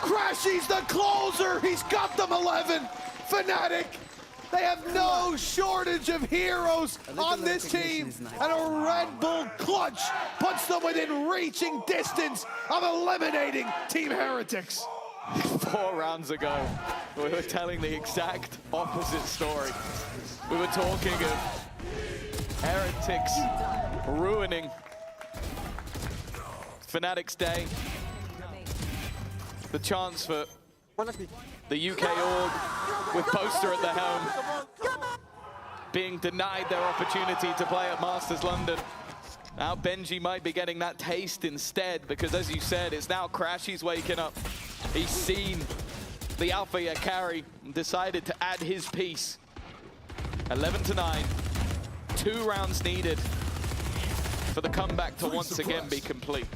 Crashies the closer, he's got them 11. Fnatic, they have no shortage of heroes on this team, and a Red Bull clutch puts them within reaching distance of eliminating Team Heretics. 4 rounds ago, we were telling the exact opposite story. We were talking of Heretics ruining Fnatic's day. The chance for the UK org with Poster at the helm being denied their opportunity to play at Masters London. Now Benji might be getting that taste instead, because as you said, it's now Crashy's waking up. He's seen the Alpha carry and decided to add his piece. 11-9, 2 rounds needed for the comeback to once again be complete.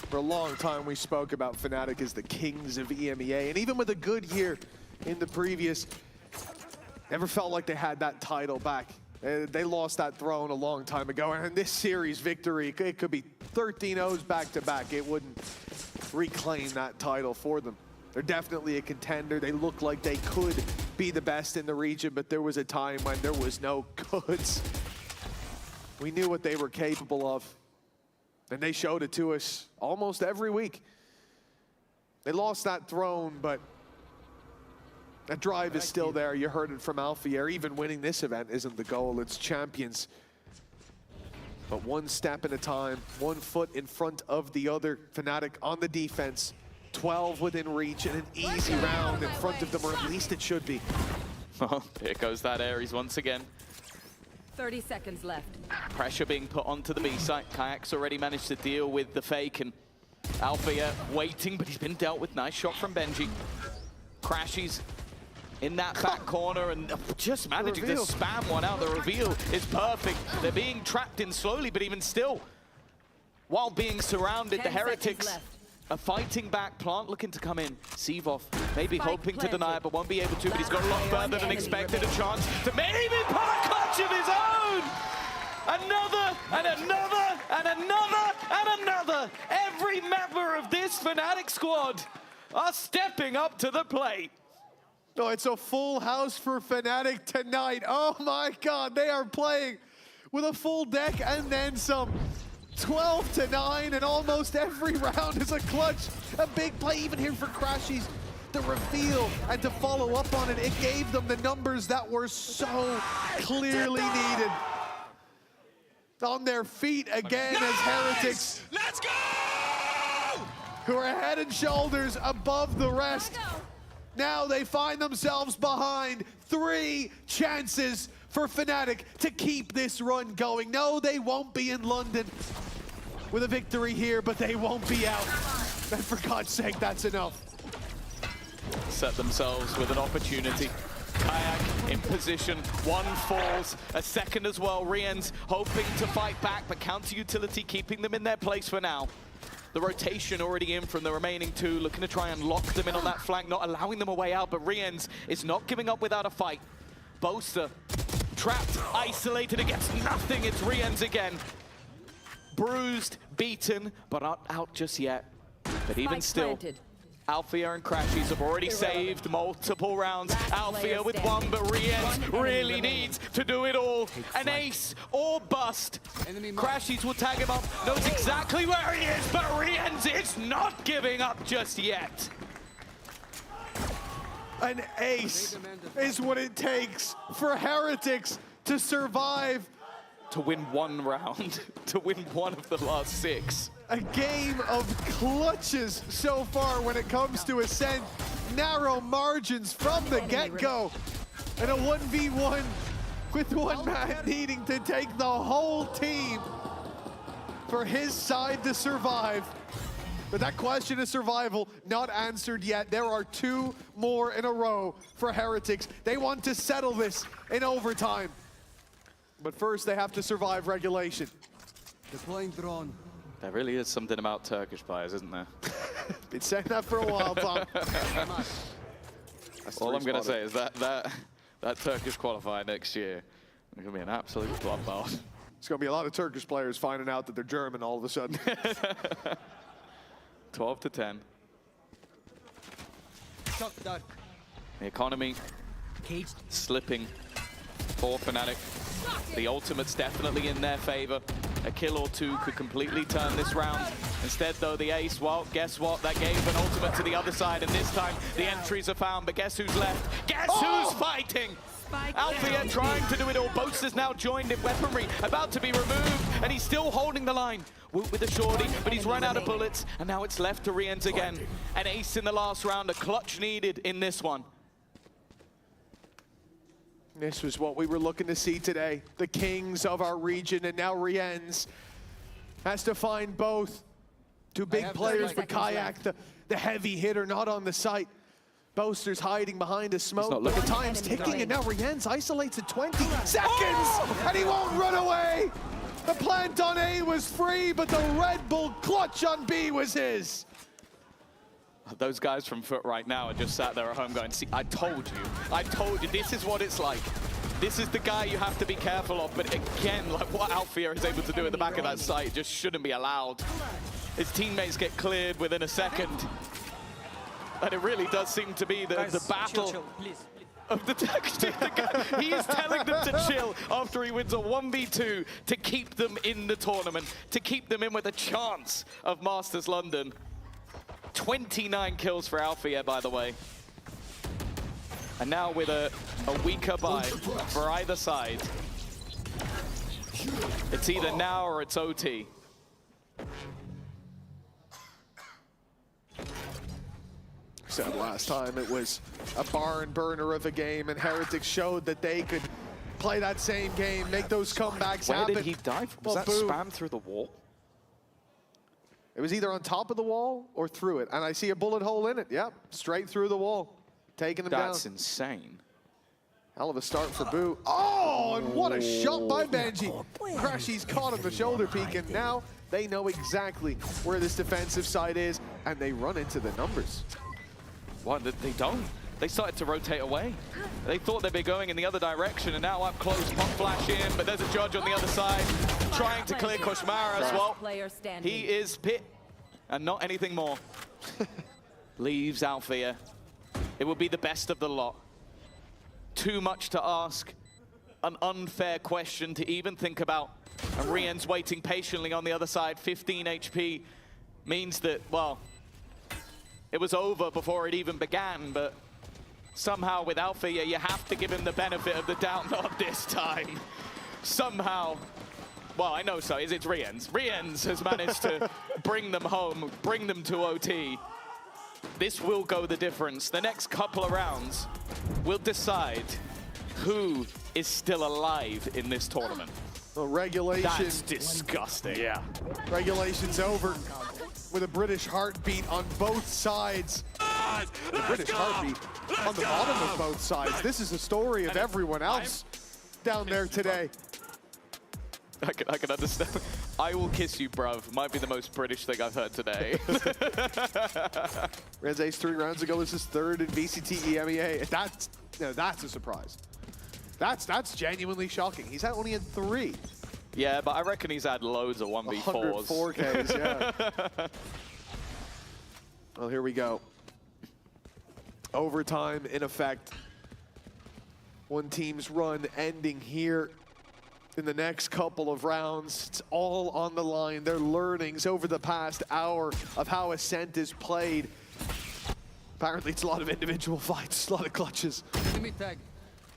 For a long time, we spoke about Fnatic as the kings of EMEA, and even with a good year in the previous, never felt like they had that title back. They lost that throne a long time ago, and this series victory, it could be 13-0s back-to-back. It wouldn't reclaim that title for them. They're definitely a contender. They look like they could be the best in the region, but there was a time when there was no goods. We knew what they were capable of, and they showed it to us almost every week. They lost that throne, but that drive is still there. You heard it from Alfier. Even winning this event isn't the goal, it's champions. But one step at a time, 1 foot in front of the other. Fnatic on the defense, 12 within reach, and an easy round in front of them, or at least it should be. Well, here goes that Ares once again. 30 seconds left. Pressure being put onto the B site. Kayak's already managed to deal with the fake, and Alfier waiting, but he's been dealt with. Nice shot from Benji. Crashes in that back corner and just managing to spam one out. The reveal is perfect. They're being trapped in slowly, but even still, while being surrounded, the Heretics are fighting back. Plant looking to come in. Sivov maybe hoping to deny it, but won't be able to, but he's got a lot further than expected. A chance to maybe put a clutch of his own! Another, and another, and another, and another! Every member of this Fnatic squad are stepping up to the plate. Oh, it's a full house for Fnatic tonight. Oh my God, they are playing with a full deck and then some. 12-9, and almost every round is a clutch. A big play even here for Crashies. The reveal, and to follow up on it, it gave them the numbers that were so clearly needed. On their feet again as Heretics. Let's go! Who are head and shoulders above the rest. Now they find themselves behind 3 chances for Fnatic to keep this run going. No, they won't be in London with a victory here, but they won't be out. And for God's sake, that's enough. Set themselves with an opportunity. Kayak in position, 1 falls, a second as well. Rien's hoping to fight back, but counter utility keeping them in their place for now. The rotation already in from the remaining 2, looking to try and lock them in on that flank, not allowing them a way out, but Rien's is not giving up without a fight. Boaster trapped, isolated against nothing. It's Rien's again. Bruised, beaten, but not out just yet. But even still, Alfier and Crashies have already saved multiple rounds. Alfier with 1, but Rien's really needs to do it all. An ace or bust. Crashies will tag him up, knows exactly where he is, but Rien's is not giving up just yet. An ace is what it takes for Heretics to survive. To win 1 round, to win 1 of the last 6. A game of clutches so far when it comes to Ascent. Narrow margins from the get-go. And a 1v1 with one man needing to take the whole team for his side to survive. But that question of survival not answered yet. There are 2 more in a row for Heretics. They want to settle this in overtime. But first, they have to survive regulation. Deploying drone. There really is something about Turkish players, isn't there? Been saying that for a while, Tom. All I'm going to say is that Turkish qualifier next year is going to be an absolute bloodbath. It's going to be a lot of Turkish players finding out that they're German all of a sudden. 12-10. The economy slipping for Fnatic. The ultimate's definitely in their favor. A kill or 2 could completely turn this round. Instead, though, the ace, well, guess what? That gave an ultimate to the other side, and this time the entries are found. But guess who's left? Guess who's fighting? Alfier trying to do it all. Boaster's now joined in weaponry, about to be removed, and he's still holding the line. Woot with a shorty, but he's run out of bullets, and now it's left to Rien's again. An ace in the last round, a clutch needed in this one. This was what we were looking to see today. The kings of our region, and now Rien's has to find both. 2 big players for Kayak, the heavy hitter not on the site. Boaster's hiding behind a smoke, but the time's ticking, and now Rien's isolates at 20 seconds, and he won't run away. The plant on A was free, but the Red Bull clutch on B was his. Those guys from Foot right now are just sat there at home going, see, I told you, this is what it's like. This is the guy you have to be careful of, but again, like what Alfier is able to do at the back of that site just shouldn't be allowed. His teammates get cleared within a second. And it really does seem to be the battle of the he's telling them to chill after he wins a 1v2 to keep them in the tournament, to keep them in with a chance of Masters London. 29 kills for Alfia, by the way. And now with a weaker buy for either side. It's either now or it's OT. Said last time it was a barn burner of a game, and Heretics showed that they could play that same game, make those comebacks happen. Where did he die from? Was that spam through the wall? It was either on top of the wall or through it, and I see a bullet hole in it. Yep, straight through the wall, taking him down. That's insane. Hell of a start for Boo. Oh, and what a shot by Benji. Crashy's caught on the shoulder peak, and now they know exactly where this defensive side is, and they run into the numbers. What, they don't? They started to rotate away. They thought they'd be going in the other direction, and now up close, pop flash in, but there's a judge on the other side trying to clear Koshmara as well. He is pit, and not anything more. Leaves Alfia. It will be the best of the lot. Too much to ask. An unfair question to even think about. And Rien's waiting patiently on the other side. 15 HP means that, well, it was over before it even began, but somehow with Alfia, you have to give him the benefit of the doubt, not this time. Somehow, well, I know so, it's Rien's. Rien's has managed to bring them home, bring them to OT. This will go the difference. The next couple of rounds will decide who is still alive in this tournament. Well, regulation. That's disgusting. Yeah. Regulation's over with a British heartbeat on both sides. The British heartbeat on the bottom of both sides. This is a story of everyone else down there today. I can understand. I will kiss you, bruv. Might be the most British thing I've heard today. Ren's ace 3 rounds ago was his third in VCT EMEA. That's a surprise. That's genuinely shocking. He's only in 3. Yeah, but I reckon he's had loads of 1v4s. 104Ks, yeah. Well, here we go. Overtime in effect. One team's run ending here in the next couple of rounds. It's all on the line. Their learnings over the past hour of how Ascent is played. Apparently it's a lot of individual fights, a lot of clutches. Enemy tag.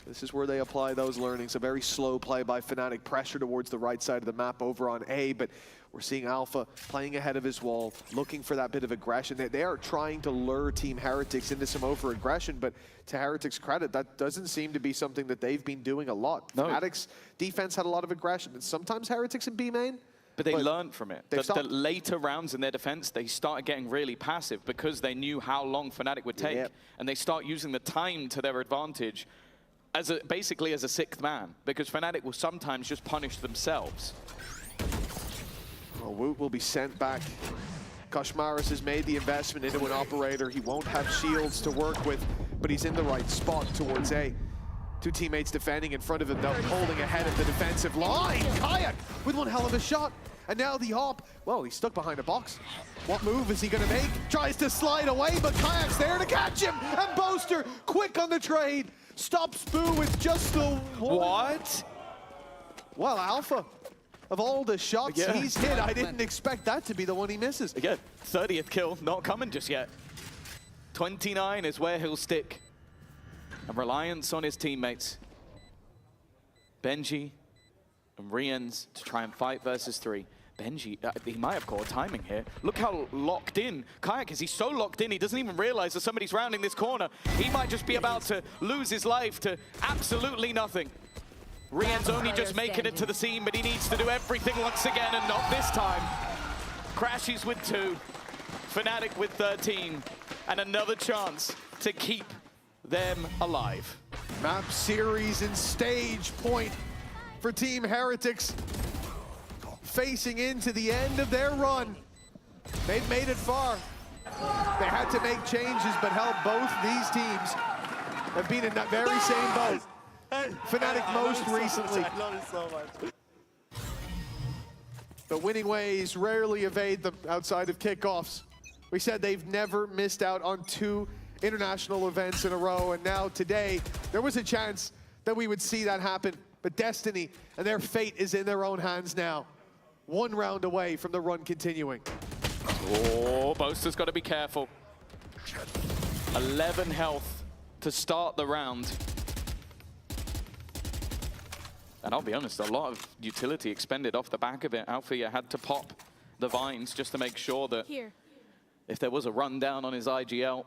This is where they apply those learnings. A very slow play by Fnatic, pressure towards the right side of the map over on A, but we're seeing Alpha playing ahead of his wall, looking for that bit of aggression. They are trying to lure Team Heretics into some over-aggression, but to Heretics' credit, that doesn't seem to be something that they've been doing a lot. No. Fnatic's defense had a lot of aggression, and sometimes Heretics in B main. But they learned from it. The later rounds in their defense, they started getting really passive because they knew how long Fnatic would take, and they start using the time to their advantage. Basically as a sixth man, because Fnatic will sometimes just punish themselves. Well, Woot will be sent back. Koshmaris has made the investment into an operator. He won't have shields to work with, but he's in the right spot towards A. Two teammates defending in front of him, though, holding ahead of the defensive line. Kayak with one hell of a shot. And now the hop, well, he's stuck behind a box. What move is he gonna make? Tries to slide away, but Kayak's there to catch him. And Boaster, quick on the trade. Stops Boo with just the one. What? Well, Alpha, of all the shots he's hit, I didn't expect that to be the one he misses. Again, 30th kill, not coming just yet. 29 is where he'll stick. And reliance on his teammates. Benji and Rien's to try and fight versus 3. Benji, he might have caught timing here. Look how locked in Kayak is. He's so locked in, he doesn't even realize that somebody's rounding this corner. He might just be about to lose his life to absolutely nothing. Rien's only just making it to the scene, but he needs to do everything once again, and not this time. Crashies with 2, Fnatic with 13, and another chance to keep them alive. Map series and stage point for Team Heretics. Facing into the end of their run. They've made it far. They had to make changes, but held both these teams have been in that very same boat. Fnatic most recently. I love it so much. The winning ways rarely evade them outside of kickoffs. We said they've never missed out on 2 international events in a row, and now today, there was a chance that we would see that happen, but Destiny and their fate is in their own hands now. 1 round away from the run continuing. Oh, Boaster's got to be careful. 11 health to start the round. And I'll be honest, a lot of utility expended off the back of it. Alpha had to pop the vines just to make sure that if there was a rundown on his IGL,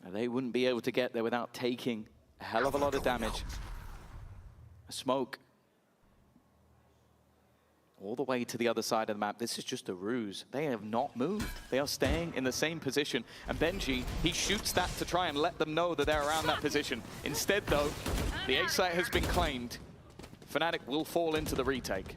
they wouldn't be able to get there without taking a hell of a lot of damage. A smoke. All the way to the other side of the map. This is just a ruse. They have not moved. They are staying in the same position. And Benji, he shoots that to try and let them know that they're around that position. Instead, though, the A site has been claimed. Fnatic will fall into the retake.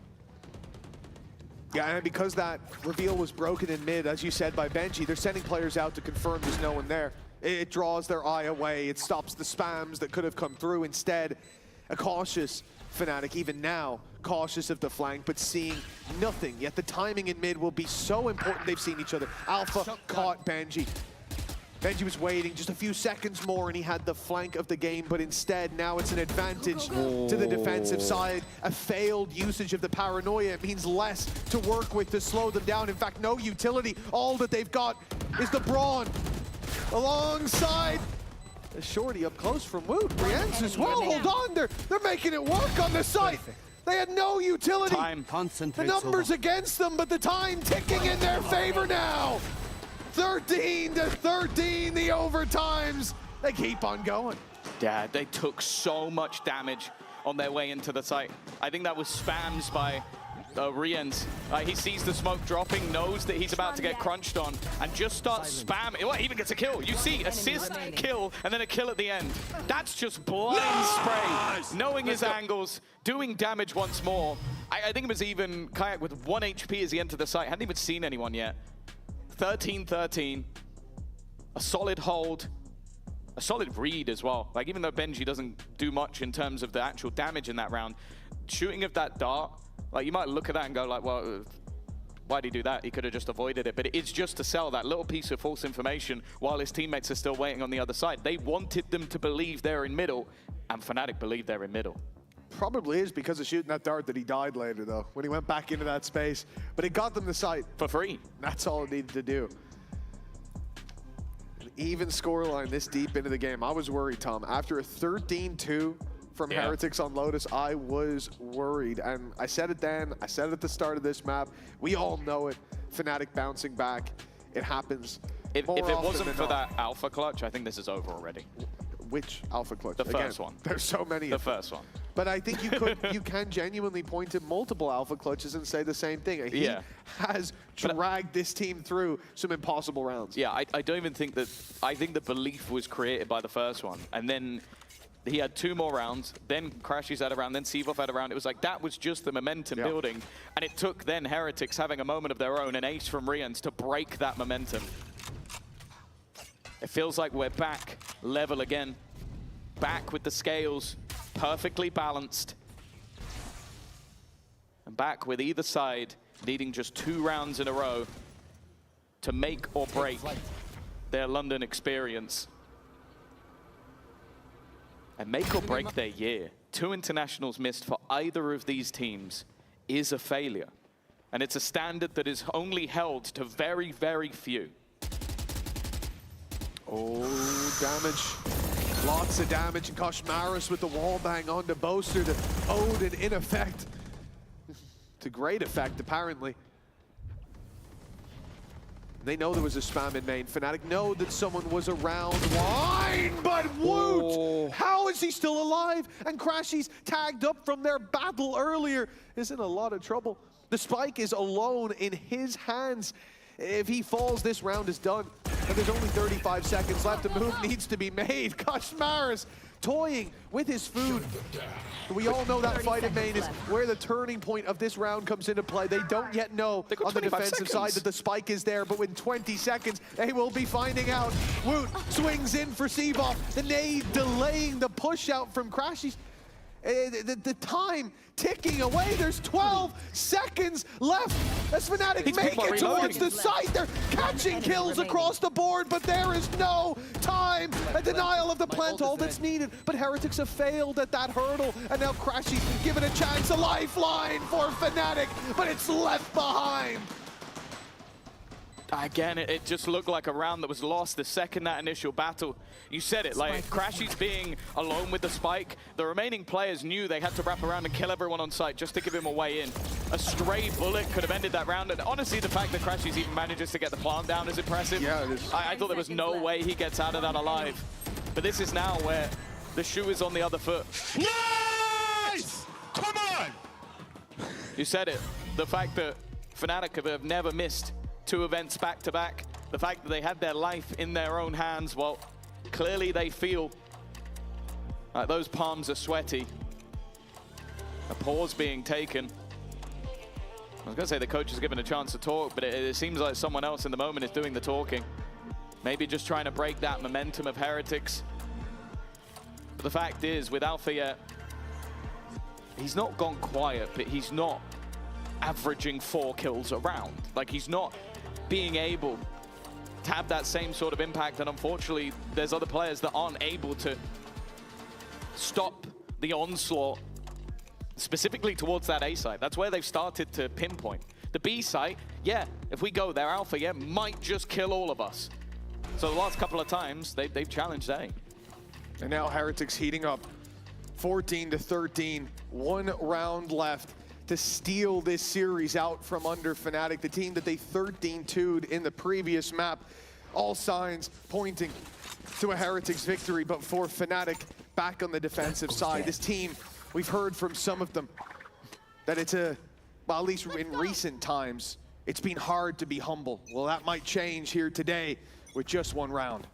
Yeah, and because that reveal was broken in mid, as you said, by Benji, they're sending players out to confirm there's no one there. It draws their eye away. It stops the spams that could have come through. Instead, a cautious Fnatic, even now, cautious of the flank, but seeing nothing. Yet the timing in mid will be so important. They've seen each other. Alpha caught Benji. Benji was waiting just a few seconds more and he had the flank of the game, but instead now it's an advantage to the defensive side. A failed usage of the paranoia means less to work with to slow them down. In fact, no utility. All that they've got is the Brawn alongside a shorty up close from Woot. Brienne's as well. Hold on, they're making it work on the site. They had no utility. The numbers against them, but the time ticking in their favor now. 13-13, the overtimes. They keep on going. Yeah, they took so much damage on their way into the site. I think that was spams by Riens. He sees the smoke dropping, knows that he's about to get crunched on, and just starts spamming. Well, even gets a kill. You see, assist, kill, and then a kill at the end. That's just blind spray, knowing his angles, doing damage once more. I think it was even Kayak with 1 HP as he entered the site. Hadn't even seen anyone yet. 13-13, a solid hold, a solid read as well. Like, even though Benji doesn't do much in terms of the actual damage in that round, shooting of that dart, like, you might look at that and go like, well, why'd he do that? He could have just avoided it. But it's just to sell that little piece of false information while his teammates are still waiting on the other side. They wanted them to believe they're in middle, and Fnatic believed they're in middle. Probably is because of shooting that dart that he died later, though, when he went back into that space. But it got them the site. For free. That's all it needed to do. An even scoreline this deep into the game. I was worried, Tom. After a 13-2 from Heretics on Lotus, I was worried. And I said it then, I said it at the start of this map. We all know it. Fnatic bouncing back. It happens. If it wasn't for that alpha clutch, I think this is over already. Which alpha clutch? The first one. There's so many. The first one. But I think you can genuinely point to multiple alpha clutches and say the same thing. He has dragged this team through some impossible rounds. Yeah, I don't even think that. I think the belief was created by the first one, and then he had 2 more rounds. Then Crashies had a round. Then Seavoff had a round. It was like that was just the momentum building, and it took then Heretics having a moment of their own, an ace from Riens to break that momentum. It feels like we're back level again. Back with the scales perfectly balanced. And back with either side needing just 2 rounds in a row to make or break their London experience. And make or break their year. 2 internationals missed for either of these teams is a failure. And it's a standard that is only held to very, very few. Oh, damage. Lots of damage, and Koshmaris with the wall bang onto Boaster to Odin in effect. To great effect, apparently. They know there was a spam in main. Fnatic know that someone was around line, but Woot! How is he still alive? And Crashies, tagged up from their battle earlier, is in a lot of trouble. The spike is alone in his hands. If he falls, this round is done. And there's only 35 seconds left. A move needs to be made. Koshmaris toying with his food. We all know that fight in main is where the turning point of this round comes into play. They don't yet know on the defensive side that the spike is there, but in 20 seconds, they will be finding out. Woot swings in for Seavoff. The nade delaying the push out from Crashies. The time ticking away. There's 12 seconds left as Fnatic make it towards the site. They're catching kills across the board, but there is no time. A denial of the plant all that's needed. But Heretics have failed at that hurdle, and now Crashy given a chance, a lifeline for Fnatic, but it's left behind. Again, it just looked like a round that was lost the second that initial battle. You said it, like Crashy's being alone with the spike. The remaining players knew they had to wrap around and kill everyone on site just to give him a way in. A stray bullet could have ended that round. And honestly, the fact that Crashy's even manages to get the plant down is impressive. Yeah, it is. I thought there was no way he gets out of that alive. But this is now where the shoe is on the other foot. Nice! Come on! You said it. The fact that Fnatic have never missed 2 events back-to-back, the fact that they had their life in their own hands, well, clearly they feel like those palms are sweaty. A pause being taken. I was going to say the coach is given a chance to talk, but it seems like someone else in the moment is doing the talking. Maybe just trying to break that momentum of Heretics. But the fact is, with Alpha, he's not gone quiet, but he's not averaging 4 kills a round. Like, he's not being able to have that same sort of impact, and unfortunately there's other players that aren't able to stop the onslaught specifically towards that A site. That's where they've started to pinpoint. The B site, yeah, if we go there, Alpha, yeah, might just kill all of us. So the last couple of times they've challenged A. And now Heretics heating up 14-13, 1 round left to steal this series out from under Fnatic, the team that they 13-2'd in the previous map. All signs pointing to a Heretics victory, but for Fnatic back on the defensive side. This team, we've heard from some of them that it's well, at least in recent times, it's been hard to be humble. Well, that might change here today with just 1 round.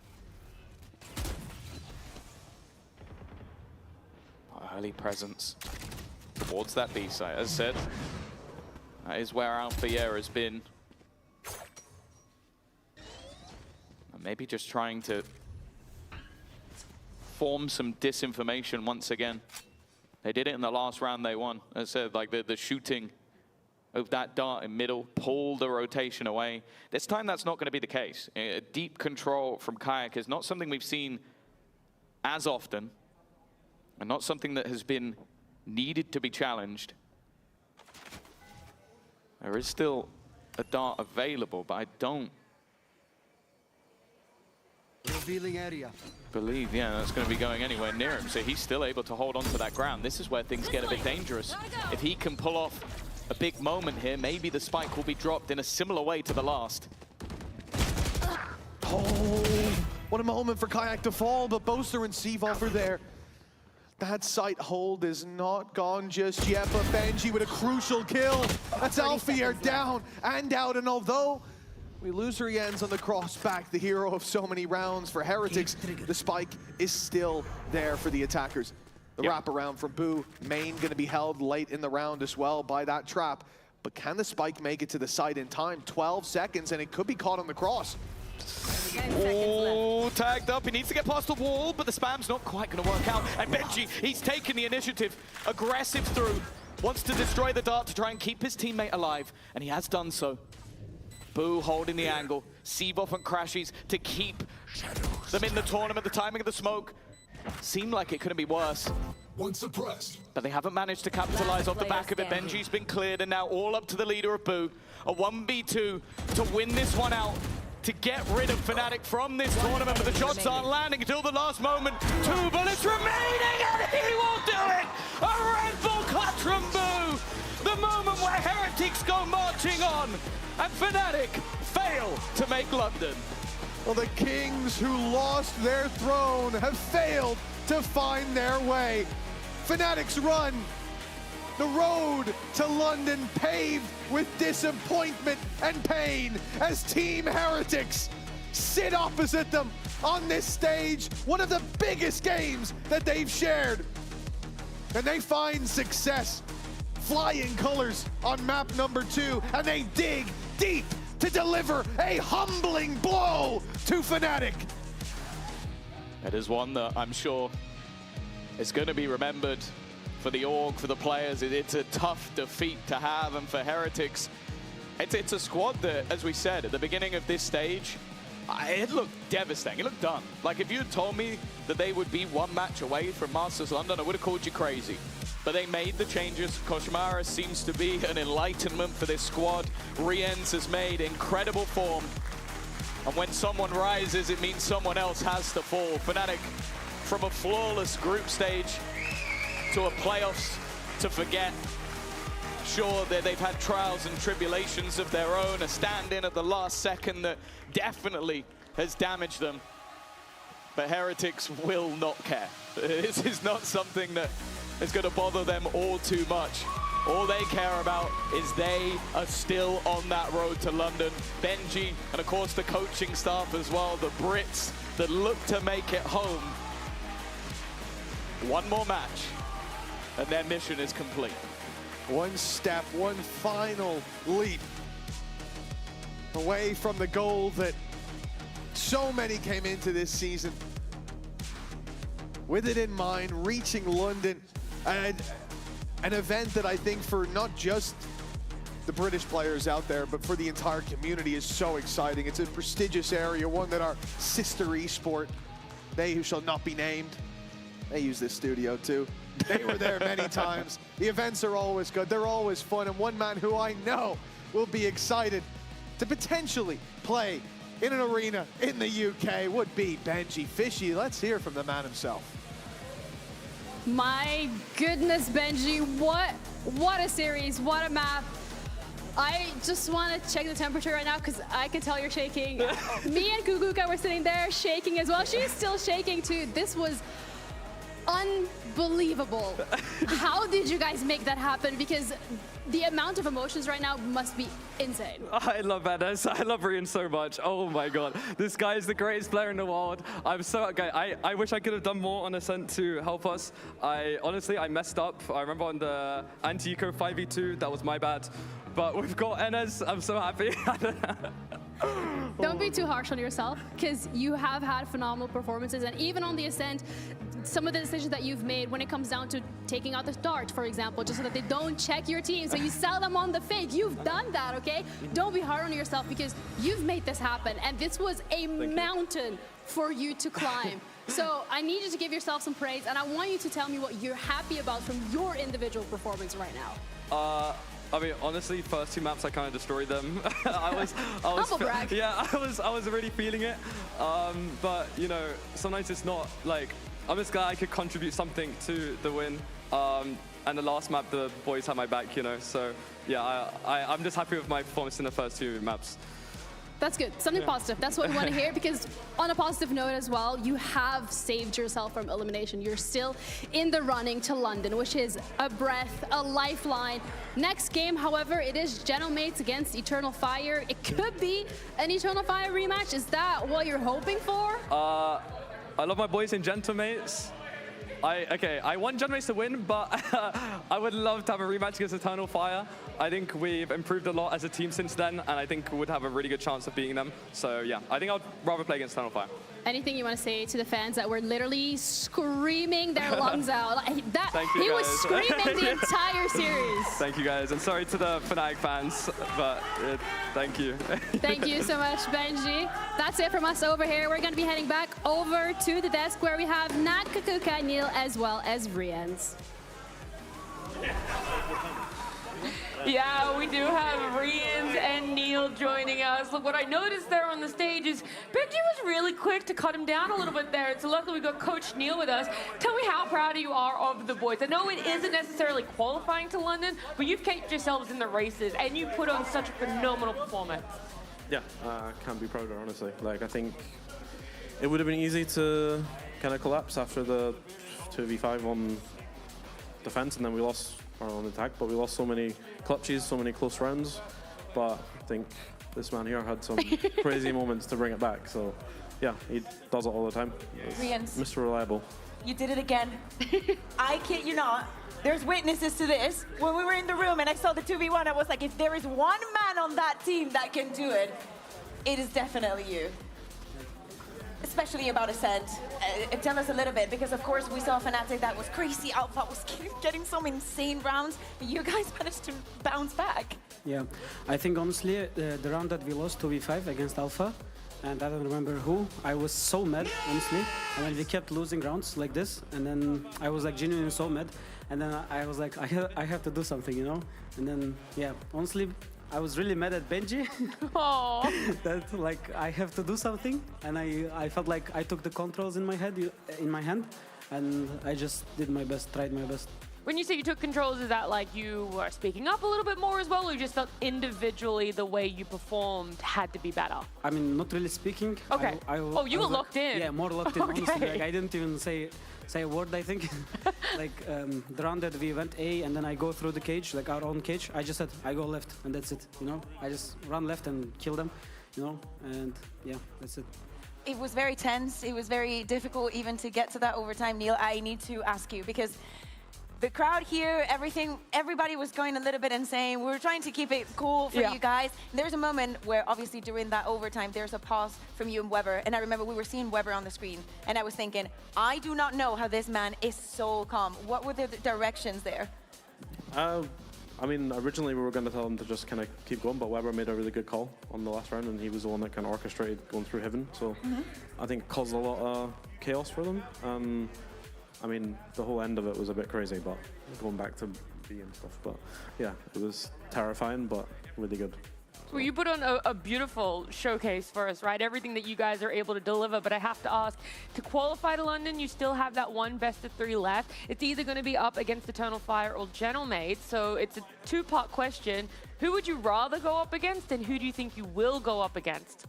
Early presence towards that B site. As I said, that is where Alpha has been. And maybe just trying to form some disinformation once again. They did it in the last round they won. As I said, like the shooting of that dart in middle pulled the rotation away. This time that's not going to be the case. A deep control from Kayak is not something we've seen as often, and not something that has been needed to be challenged. There is still a dart available, but I don't Revealing area. believe, that's going to be going anywhere near him. So he's still able to hold on to that ground. This is where things get a bit dangerous. If he can pull off a big moment here, maybe the spike will be dropped in a similar way to the last. Oh, what a moment for Kayak to fall, but Boaster and Seavolf are there. That site hold is not gone just yet, but Benji with a crucial kill. That's Alfier down and out, and although we lose Rienz on the crossback, the hero of so many rounds for Heretics, the spike is still there for the attackers. The wraparound from Boo, main gonna be held late in the round as well by that trap, but can the spike make it to the site in time? 12 seconds, and it could be caught on the cross. Oh, tagged up. He needs to get past the wall, but the spam's not quite going to work out. And Benji, he's taken the initiative. Aggressive through. Wants to destroy the dart to try and keep his teammate alive, and he has done so. Boo holding the angle. Seavolf and Crashies to keep them in the tournament. The timing of the smoke seemed like it couldn't be worse. One suppressed. But they haven't managed to capitalize off the back of it. Benji's been cleared, and now all up to the leader of Boo. A 1v2 to win this one out, to get rid of Fnatic from this tournament, but the shots aren't landing until the last moment. 2 bullets remaining, and he will do it! A Red Bull clutch from Boo! The moment where Heretics go marching on, and Fnatic fail to make London. Well, the kings who lost their throne have failed to find their way. Fnatic's run, the road to London paved with disappointment and pain as Team Heretics sit opposite them on this stage, one of the biggest games that they've shared. And they find success, flying colors on map number 2, and they dig deep to deliver a humbling blow to Fnatic. It is one that I'm sure is going to be remembered for the org, for the players. It's a tough defeat to have, and for Heretics, it's a squad that, as we said at the beginning of this stage, it looked devastating. It looked done. Like, if you had told me that they would be one match away from Masters London, I would have called you crazy. But they made the changes. Koshmara seems to be an enlightenment for this squad. Riens has made incredible form. And when someone rises, it means someone else has to fall. Fnatic, from a flawless group stage to a playoffs to forget. Sure, they've had trials and tribulations of their own, a stand-in at the last second that definitely has damaged them. But Heretics will not care. This is not something that is going to bother them all too much. All they care about is they are still on that road to London. Benji, and of course the coaching staff as well, the Brits that look to make it home. One more match, and their mission is complete. One step, one final leap away from the goal that so many came into this season with it in mind, reaching London, and an event that I think for not just the British players out there, but for the entire community is so exciting. It's a prestigious area, one that our sister esport, they who shall not be named, they use this studio too. They were there many times. The events are always good, they're always fun, and one man who I know will be excited to potentially play in an arena in the UK would be Benji Fishy. Let's hear from the man himself. My goodness, Benji, what a series, what a map. I just want to check the temperature right now because I can tell you're shaking. Me and Kukuka were sitting there shaking as well. She's still shaking too. This was unbelievable. How did you guys make that happen? Because the amount of emotions right now must be insane. I love Enes. I love Rian so much. Oh my god. This guy is the greatest player in the world. I'm so okay. I wish I could have done more on Ascent to help us. Honestly, I messed up. I remember on the anti-eco 5v2, that was my bad. But we've got Enes. I'm so happy. Don't be too harsh on yourself, because you have had phenomenal performances, and even on the Ascent, some of the decisions that you've made when it comes down to taking out the dart, for example, just so that they don't check your team, so you sell them on the fake. You've done that, okay? Don't be hard on yourself, because you've made this happen, and this was a mountain for you to climb. So I need you to give yourself some praise, and I want you to tell me what you're happy about from your individual performance right now. I mean, honestly, first two maps I kind of destroyed them. Humble brag. Yeah, I was really feeling it. But you know, sometimes it's not like I'm this guy. I could contribute something to the win. And the last map, the boys had my back, you know. So yeah, I'm just happy with my performance in the first two maps. That's good. Something positive. That's what we want to hear, because on a positive note as well, you have saved yourself from elimination. You're still in the running to London, which is a breath, a lifeline. Next game, however, it is Genomates against Eternal Fire. It could be an Eternal Fire rematch. Is that what you're hoping for? I love my boys in Gentlemates. I want Gentlemates to win, but I would love to have a rematch against Eternal Fire. I think we've improved a lot as a team since then, and I think we would have a really good chance of beating them. So yeah, I think I'd rather play against Eternal Fire. Anything you want to say to the fans that were literally screaming their lungs out? Like that, Thank you, he was guys. screaming the entire series. Thank you guys, and sorry to the Fnatic fans, but thank you. Thank you so much, Benji. That's it from us over here. We're going to be heading back over to the desk where we have Nat, Kukuka, Neil, as well as Riens. Yeah, we do have Riens and Neil joining us. Look, what I noticed there on the stage is Benji was really quick to cut him down a little bit there. So luckily we got Coach Neil with us. Tell me how proud you are of the boys. I know it isn't necessarily qualifying to London, but you've kept yourselves in the races and you put on such a phenomenal performance. Yeah, can't be prouder, honestly. Like, I think it would have been easy to kind of collapse after the 2v5 on defense, and then we lost on attack, but we lost so many clutches, so many close rounds. But I think this man here had some crazy moments to bring it back. So yeah, he does it all the time. Riens, Mr. Reliable. you did it again. I kid you not. There's witnesses to this. When we were in the room and I saw the 2v1, I was like, if there is one man on that team that can do it, it is definitely you. Especially especially about Ascent. Tell us a little bit, because of course we saw Fnatic that was crazy. Alpha was getting some insane rounds, but you guys managed to bounce back. Yeah, I think honestly the round that we lost 2v5 against Alpha, and I don't remember who, I was so mad, honestly. And then we kept losing rounds like this, and then I was like genuinely so mad. And then I was like, I have to do something, you know? And then, yeah, honestly, I was really mad at Benji. That like I have to do something, and I felt like I took the controls in my hand, and I just did my best, tried my best. When you say you took controls, is that like you were speaking up a little bit more as well, or you just felt individually the way you performed had to be better? I mean, not really speaking. Okay. Oh, you were locked in. Yeah, more locked in, honestly. Like, I didn't even say a word, I think. Like, the round that we went A, and then I go through the cage, like our own cage, I just said, I go left, and that's it, you know? I just run left and kill them, you know? And yeah, that's it. It was very tense. It was very difficult even to get to that overtime. Neil, I need to ask you, because the crowd here, everybody was going a little bit insane. We were trying to keep it cool for you guys. There's a moment where obviously during that overtime, there's a pause from you and Weber. And I remember we were seeing Weber on the screen, and I was thinking, I do not know how this man is so calm. What were the directions there? I mean, originally we were going to tell him to just kind of keep going, but Weber made a really good call on the last round, and he was the one that kind of orchestrated going through Heaven. So I think it caused a lot of chaos for them. I mean, the whole end of it was a bit crazy, but going back to B and stuff. But yeah, it was terrifying, but really good. Well, you put on a beautiful showcase for us, right? Everything that you guys are able to deliver, but I have to ask, to qualify to London, you still have that one best of 3 left. It's either going to be up against Eternal Fire or Gentlemate, so it's a 2-part question. Who would you rather go up against, and who do you think you will go up against?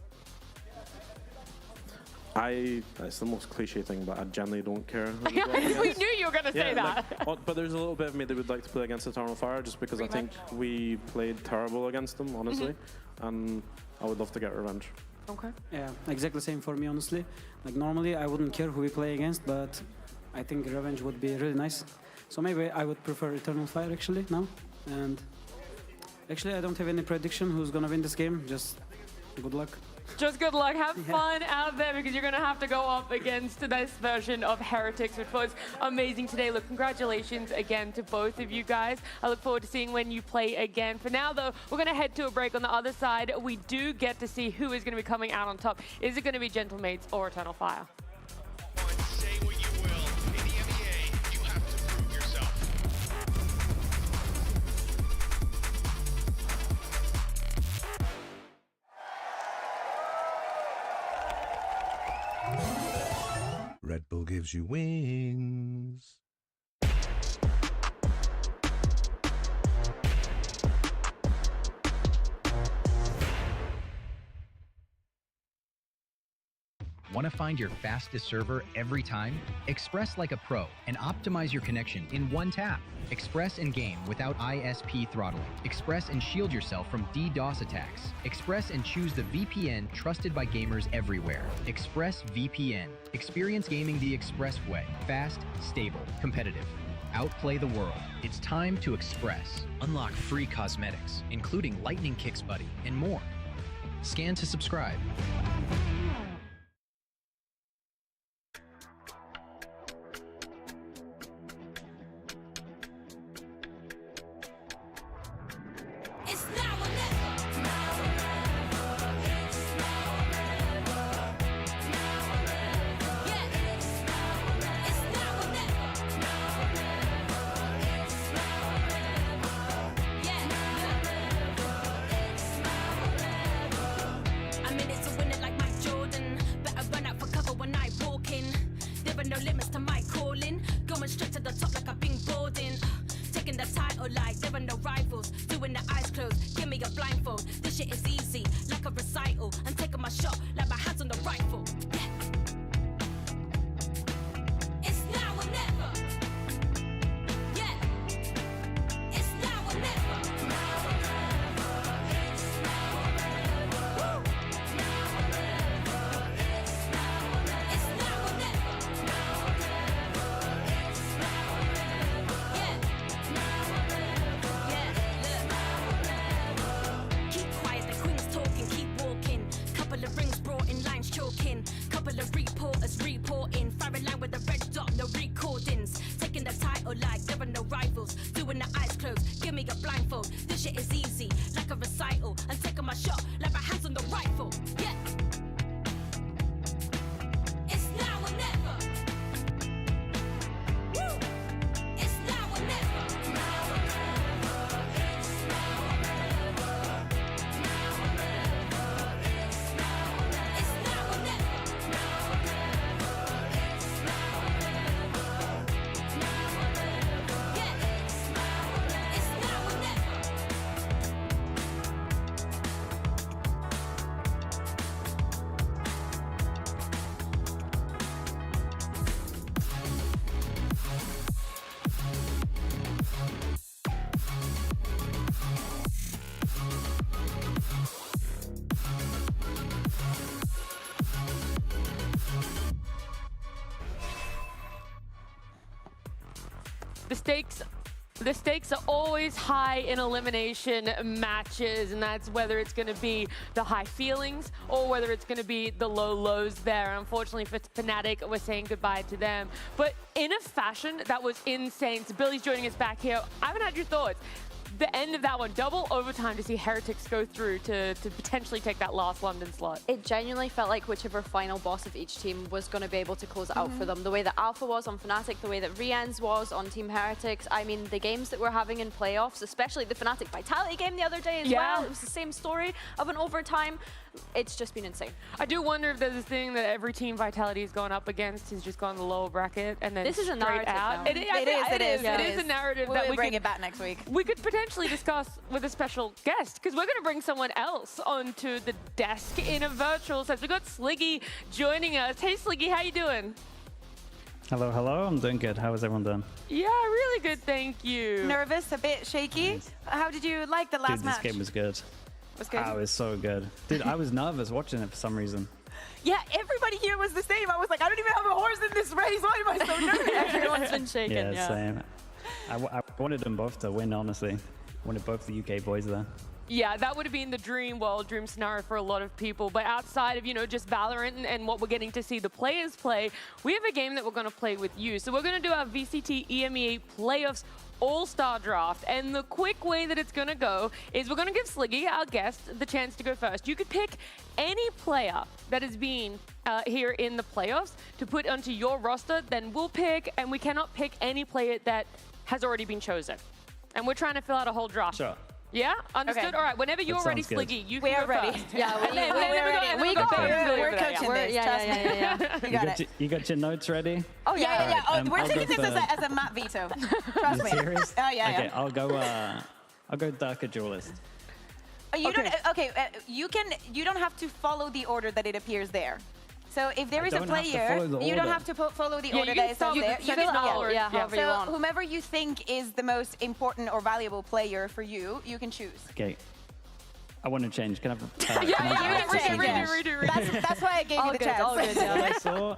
It's the most cliche thing, but I generally don't care. We knew you were going to say that. Like, but there's a little bit of me that would like to play against Eternal Fire, just because I think we played terrible against them, honestly, and I would love to get revenge. Okay. Yeah, exactly the same for me, honestly. Like normally I wouldn't care who we play against, but I think revenge would be really nice. So maybe I would prefer Eternal Fire actually now. And actually I don't have any prediction who's gonna win this game. Just good luck. Just good luck. Have fun out there, because you're going to have to go up against this version of Heretics, which was amazing today. Look, congratulations again to both of you guys. I look forward to seeing when you play again. For now, though, we're going to head to a break. On the other side, we do get to see who is going to be coming out on top. Is it going to be Gentlemates or Eternal Fire? Red Bull gives you wings. Want to find your fastest server every time? Express like a pro and optimize your connection in one tap. Express in game without ISP throttling. Express and shield yourself from DDoS attacks. Express and choose the VPN trusted by gamers everywhere. Express VPN. Experience gaming the Express way. Fast, stable, competitive. Outplay the world. It's time to Express. Unlock free cosmetics, including Lightning Kicks Buddy and more. Scan to subscribe. I'm in it to win it like my The stakes are always high in elimination matches, and that's whether it's going to be the high feelings or whether it's going to be the low lows there. Unfortunately for Fnatic, we're saying goodbye to them. But in a fashion that was insane. So Billy's joining us back here. I haven't had your thoughts. The end of that one, double overtime to see Heretics go through to potentially take that last London slot. It genuinely felt like whichever final boss of each team was going to be able to close it out for them. The way that Alpha was on Fnatic, the way that Rien's was on Team Heretics. I mean, the games that we're having in playoffs, especially the Fnatic Vitality game the other day as well, it was the same story of an overtime. It's just been insane. I do wonder if there's a thing that every team Vitality has gone up against has just gone the lower bracket and then this is a narrative out. now. It is a narrative that we bring it back next week. We could potentially discuss with a special guest because we're going to bring someone else onto the desk in a virtual sense. We've got Sliggy joining us. Hey Sliggy, how you doing? Hello, hello. I'm doing good. How is everyone doing? Yeah, really good, thank you. Nervous, a bit shaky. Nice. How did you like the last match? This game was good. Was good? Oh, it was so good. Dude, I was nervous watching it for some reason. Yeah, everybody here was the same. I was like, I don't even have a horse in this race. Why am I so nervous? Everyone's been shaken. Yeah, same. I wanted them both to win, honestly. I wanted both the UK boys there. Yeah, that would have been the dream world, dream scenario for a lot of people. But outside of, you know, just Valorant and what we're getting to see the players play, we have a game that we're going to play with you. So we're going to do our VCT EMEA Playoffs All-Star Draft. And the quick way that it's going to go is we're going to give Sliggy, our guest, the chance to go first. You could pick any player that has been here in the playoffs to put onto your roster, then we'll pick, and we cannot pick any player that has already been chosen. And we're trying to fill out a whole draft. Sure. Yeah? Understood? Okay. All right, whenever you're ready, Sliggy, you can go ready. first. Yeah, we're ready. We got We're coaching this, trust me. You got it. You got your notes ready? Oh, yeah. Right, we're I'll taking go this for- as a map veto. Trust me. Serious? Oh, yeah, Okay, yeah. I'll go Darker Duelist. Oh, you don't. Okay, you don't have to follow the order that it appears there. So if there is a player, you don't have to follow the order that is there. You can follow it, however you want. So whomever you think is the most important or valuable player for you, you can choose. Okay. I want to change. Can I have redo. That's why I gave you the chance. All good,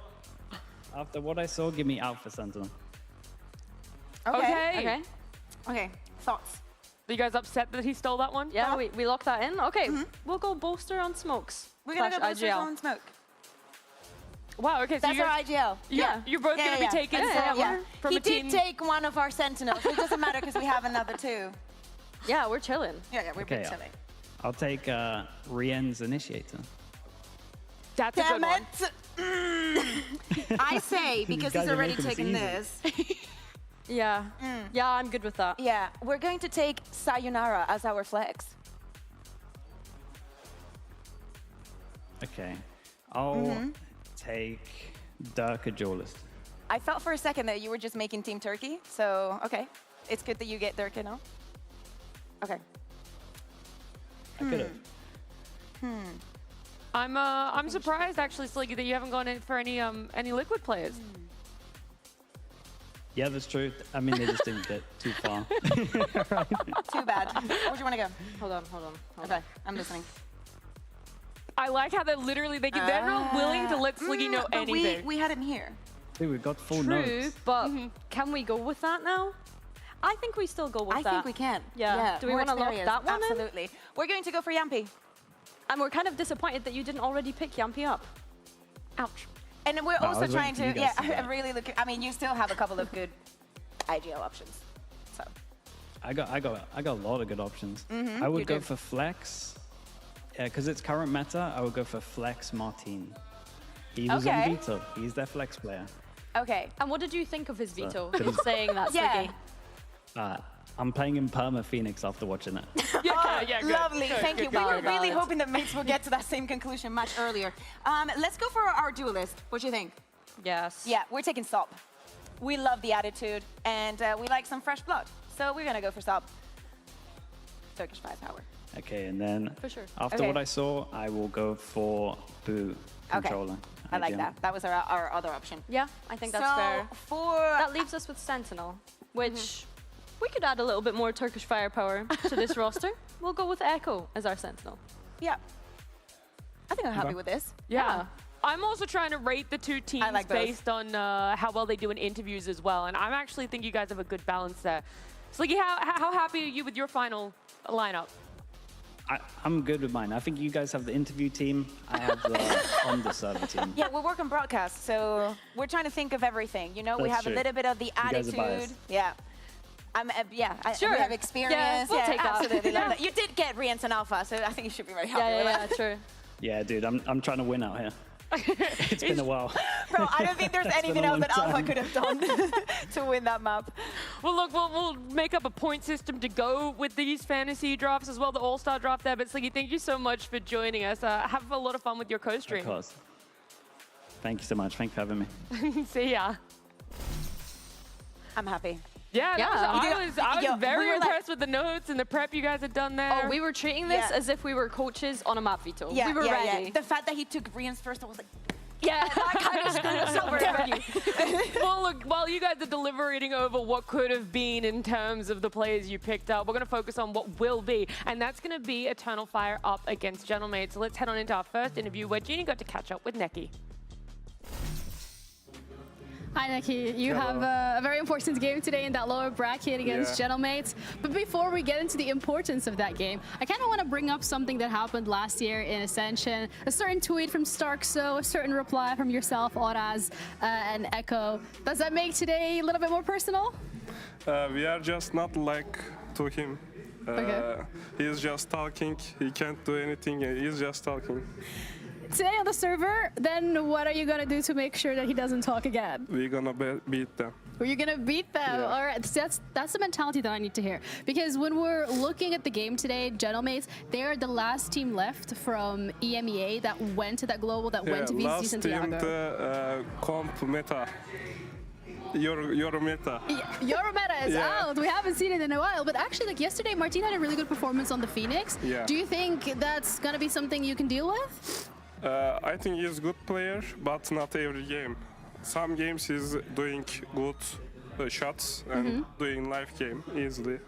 After what I saw, give me Alpha Sentinel. Okay. Thoughts? Are you guys upset that he stole that one? Yeah, we locked that in. Okay, we'll go Bolster on Smokes. We're going to go Bolster on Smoke. Wow, okay, so that's our IGL. You're both going to be taking from he a team. did take one of our Sentinels, so it doesn't matter because we have another two. Yeah, we're chilling. Yeah, we're been chilling. I'll take Rien's Initiator. That's a good one. I say, because he's already taken this. Yeah, I'm good with that. Yeah, we're going to take Sayonara as our flex. Okay. I'll take Darker Duelist. I felt for a second that you were just making Team Turkey, so okay. It's good that you get Durka now. Okay. I could have. I'm surprised actually, Sliggy, that you haven't gone in for any liquid players. Yeah, that's true. I mean, they just didn't get too far. Too bad. Where do you want to go? Hold on. Okay, I'm listening. I like how they're literally they're not willing to let Sliggy know but anything. We had him here. Dude, we've got full True, notes. but can we go with that now? I think we still go with that. I think we can. Yeah. Do we want to lock that one in? Absolutely. We're going to go for Yampy. And we're kind of disappointed that you didn't already pick Yampy up. Ouch. And we're also trying to, yeah, I'm really looking. I mean, you still have a couple of good IGL options. So. I got a lot of good options. I would go for Flex. Yeah, because it's current meta, I would go for Flex Martin. He was on Veto. He's their Flex player. Okay. And what did you think of his veto? So- He's saying that, Sliggy. I'm playing in Perma Phoenix after watching it. Yeah, good. Lovely, Good, thank good, you. good, We were good. really hoping that mates will get to that same conclusion much earlier. Let's go for our duelist. What do you think? Yes. Yeah, we're taking Sop. We love the attitude, and we like some fresh blood. So we're gonna go for Sop. Turkish firepower. Okay, and then For sure. after what I saw, I will go for Boo controller. I like IGL. that. That was our other option. Yeah, I think that's fair. That leaves us with Sentinel, which we could add a little bit more Turkish firepower to this roster. We'll go with Echo as our Sentinel. Yeah. I think I'm happy with this. Yeah. I'm also trying to rate the two teams based on how well they do in interviews as well, and I actually think you guys have a good balance there. Sliggy, how happy are you with your final lineup? I'm good with mine. I think you guys have the interview team. I have the on the server team. Yeah, we work on broadcast, so we're trying to think of everything. You know, we That's have true. a little bit of the You guys are attitude. biased. Yeah. Sure. We have experience. Yeah, we'll take that. absolutely. Yeah. You did get Rienz and Alpha, so I think you should be very happy with that. True. Yeah, dude, I'm trying to win out here. It's been a while. Bro, I don't think there's It's been anything a else long that Alpha time. could have done to win that map. Well, look, we'll make up a point system to go with these fantasy drafts as well, the All-Star draft there. But Sliggy, thank you so much for joining us. Have a lot of fun with your co-stream. Of course. Thank you so much. Thanks for having me. See ya. I'm happy. Yeah, I was very we were impressed with the notes and the prep you guys had done there. Oh, we were treating this as if we were coaches on a map veto. Yeah, we were ready. The fact that he took Rienz first, I was like, yeah, that kind of screwed us over. Well, look, while you guys are deliberating over what could have been in terms of the players you picked up, we're going to focus on what will be, and that's going to be Eternal Fire up against Gentlemate. So let's head on into our first interview where Genie got to catch up with Neki. Hi, Neki. You have a very important game today in that lower bracket against Gentlemates. But before we get into the importance of that game, I kind of want to bring up something that happened last year in Ascension. A certain tweet from Starkso, a certain reply from yourself, Oraz, and Echo. Does that make today a little bit more personal? We are just not like to him. He's just talking. He can't do anything. He's just talking. Today on the server, then what are you going to do to make sure that he doesn't talk again? We're gonna beat them. You're going to beat them. Yeah. All right, that's the mentality that I need to hear. Because when we're looking at the game today, Gentlemates, they are the last team left from EMEA that went to that global, that went to VCT last Santiago. team to comp meta. Your meta. Your meta is Yeah. out. We haven't seen it in a while. But actually, like yesterday, Martin had a really good performance on the Phoenix. Yeah. Do you think that's going to be something you can deal with? I think he's a good player, but not every game. Some games he's doing good shots and doing live game easily,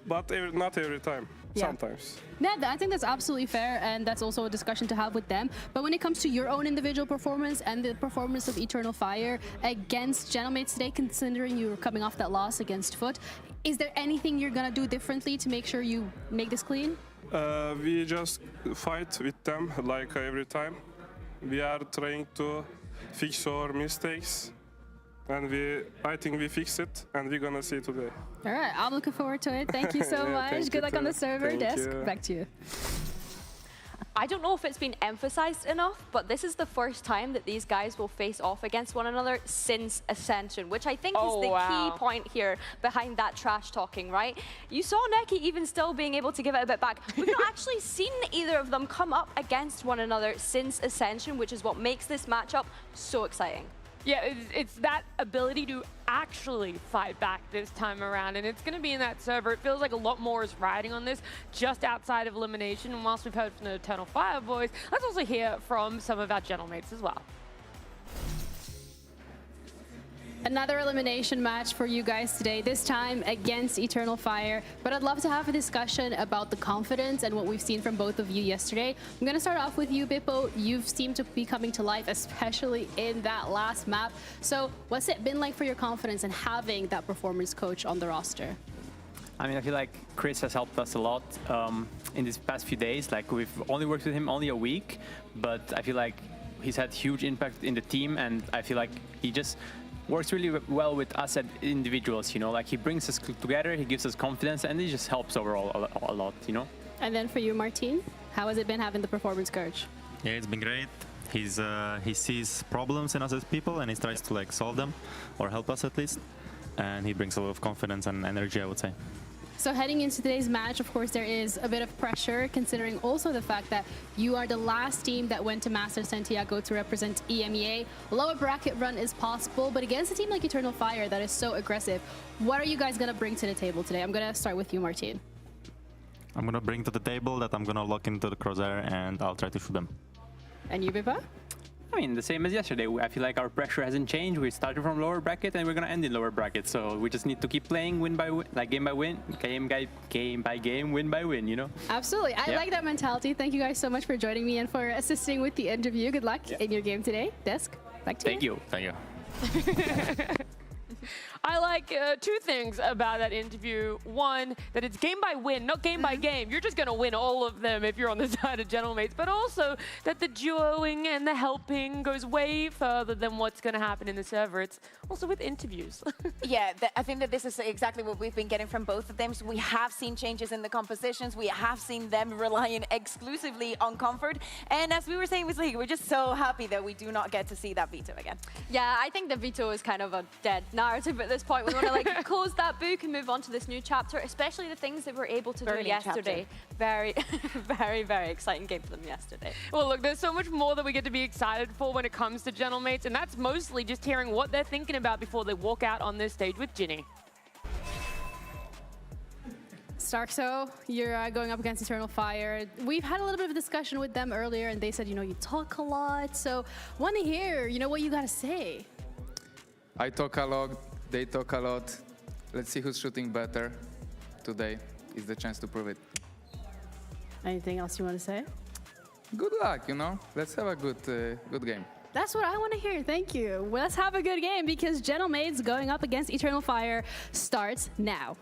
but not every time. Yeah. Sometimes. Yeah, I think that's absolutely fair, and that's also a discussion to have with them. But when it comes to your own individual performance and the performance of Eternal Fire against Gentlemates today, considering you were coming off that loss against Foot, is there anything you're going to do differently to make sure you make this clean? We just fight with them like every time. We are trying to fix our mistakes, and I think we fix it, and we're gonna see today. All right, I'm looking forward to it. Thank you so much. thank Good you luck on too. the server Thank desk. you. Back to you. I don't know if it's been emphasized enough, but this is the first time that these guys will face off against one another since Ascension, which I think is the key point here behind that trash talking, right? You saw Neki even still being able to give it a bit back. We've not actually seen either of them come up against one another since Ascension, which is what makes this matchup so exciting. Yeah, it's that ability to actually fight back this time around, and it's going to be in that server. It feels like a lot more is riding on this just outside of elimination, and whilst we've heard from the Eternal Fire boys, let's also hear from some of our Gentlemates as well. Another elimination match for you guys today, this time against Eternal Fire. But I'd love to have a discussion about the confidence and what we've seen from both of you yesterday. I'm going to start off with you, Bippo. You've seemed to be coming to life, especially in that last map. So what's it been like for your confidence and having that performance coach on the roster? I mean, I feel like Chris has helped us a lot in these past few days. Like, we've only worked with him only a week, but I feel like he's had huge impact in the team, and I feel like he just works really well with us as individuals, you know, like he brings us together, he gives us confidence, and he just helps overall a lot, you know. And then for you, Martin, how has it been having the performance coach? Yeah, it's been great. He sees problems in us as people, and he tries to like solve them or help us at least, and he brings a lot of confidence and energy, I would say. So heading into today's match, of course, there is a bit of pressure, considering also the fact that you are the last team that went to Masters Santiago to represent EMEA. Lower bracket run is possible, but against a team like Eternal Fire that is so aggressive, what are you guys going to bring to the table today? I'm going to start with you, Martin. I'm going to bring to the table that I'm going to lock into the crosshair, and I'll try to shoot them. And you, Bippa? mean, the same as yesterday. I feel like our pressure hasn't changed. We started from lower bracket and we're gonna end in lower bracket. So we just need to keep playing win by win, like game by game, win by win. You know? Absolutely. I like that mentality. Thank you guys so much for joining me and for assisting with the interview. Good luck in your game today. Desk, back to you. Thank you. I like two things about that interview. One, that it's game by win, not game by game. You're just going to win all of them if you're on the side of Gentlemates. But also that the duoing and the helping goes way further than what's going to happen in the server. It's also with interviews. Yeah, I think that this is exactly what we've been getting from both of them. So we have seen changes in the compositions. We have seen them relying exclusively on comfort. And as we were saying with League, we're just so happy that we do not get to see that veto again. Yeah, I think the veto is kind of a dead narrative at this point. We want to like close that book and move on to this new chapter, especially the things that we're able to do yesterday. Very, very exciting game for them yesterday. Well, look, there's so much more that we get to be excited for when it comes to Gentlemates, and that's mostly just hearing what they're thinking about before they walk out on this stage with Ginny. Starkso, you're going up against Eternal Fire. We've had a little bit of a discussion with them earlier, and they said, you know, you talk a lot. So, want to hear, you know, what you got to say. I talk a lot, they talk a lot. Let's see who's shooting better. Today is the chance to prove it. Anything else you want to say? Good luck, you know. Let's have a good game. That's what I want to hear. Thank you. Well, let's have a good game because Gentlemates going up against Eternal Fire starts now.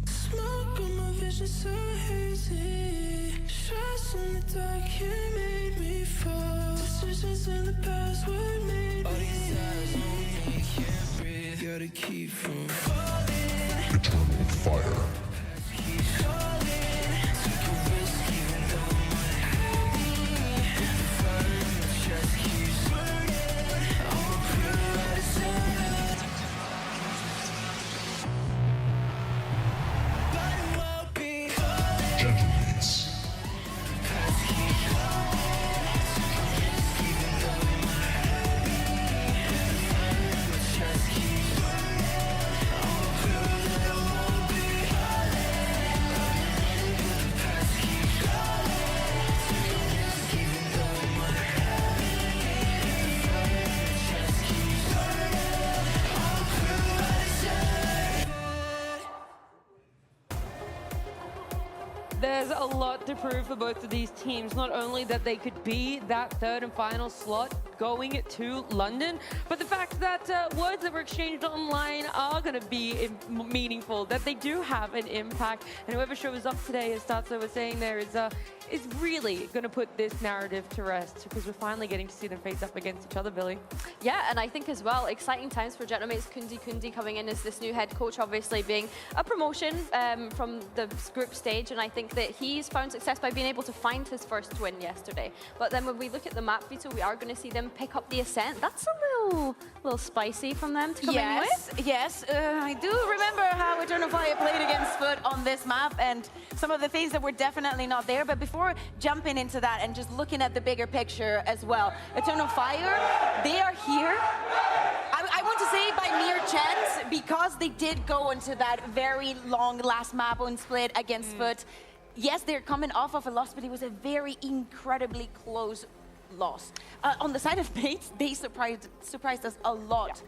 Smoke on my vision so hazy. Shots in the dark, you made me fall. Decisions in the past were made all these eyes on me, can't breathe. Gotta keep from falling. Eternal Fire. Keep falling. Take a risk even though my heavy. The fire in my chest keeps burning. I'ma prove what I said. But it won't be falling. Gentlemates. There's a lot to prove for both of these teams. Not only that they could be that third and final slot going to London, but the fact that words that were exchanged online are going to be meaningful, that they do have an impact. And whoever shows up today, as Statso was saying there, is really going to put this narrative to rest because we're finally getting to see them face up against each other, Billy. Yeah, and I think as well, exciting times for Gentlemates. Kundi coming in as this new head coach, obviously being a promotion from the group stage, and I think that he's found success by being able to find his first win yesterday. But then when we look at the map veto, we are going to see them pick up the Ascent. That's a little spicy from them to come in with. Yes, I do remember how Eternal Fire played against Foot on this map, and some of the things that were definitely not there. But before jumping into that and just looking at the bigger picture as well, Eternal Fire, they are here. I want to say by mere chance, because they did go into that very long last map on split against Foot. Yes, they're coming off of a loss, but it was a very incredibly close loss. On the side of Mates, they surprised us a lot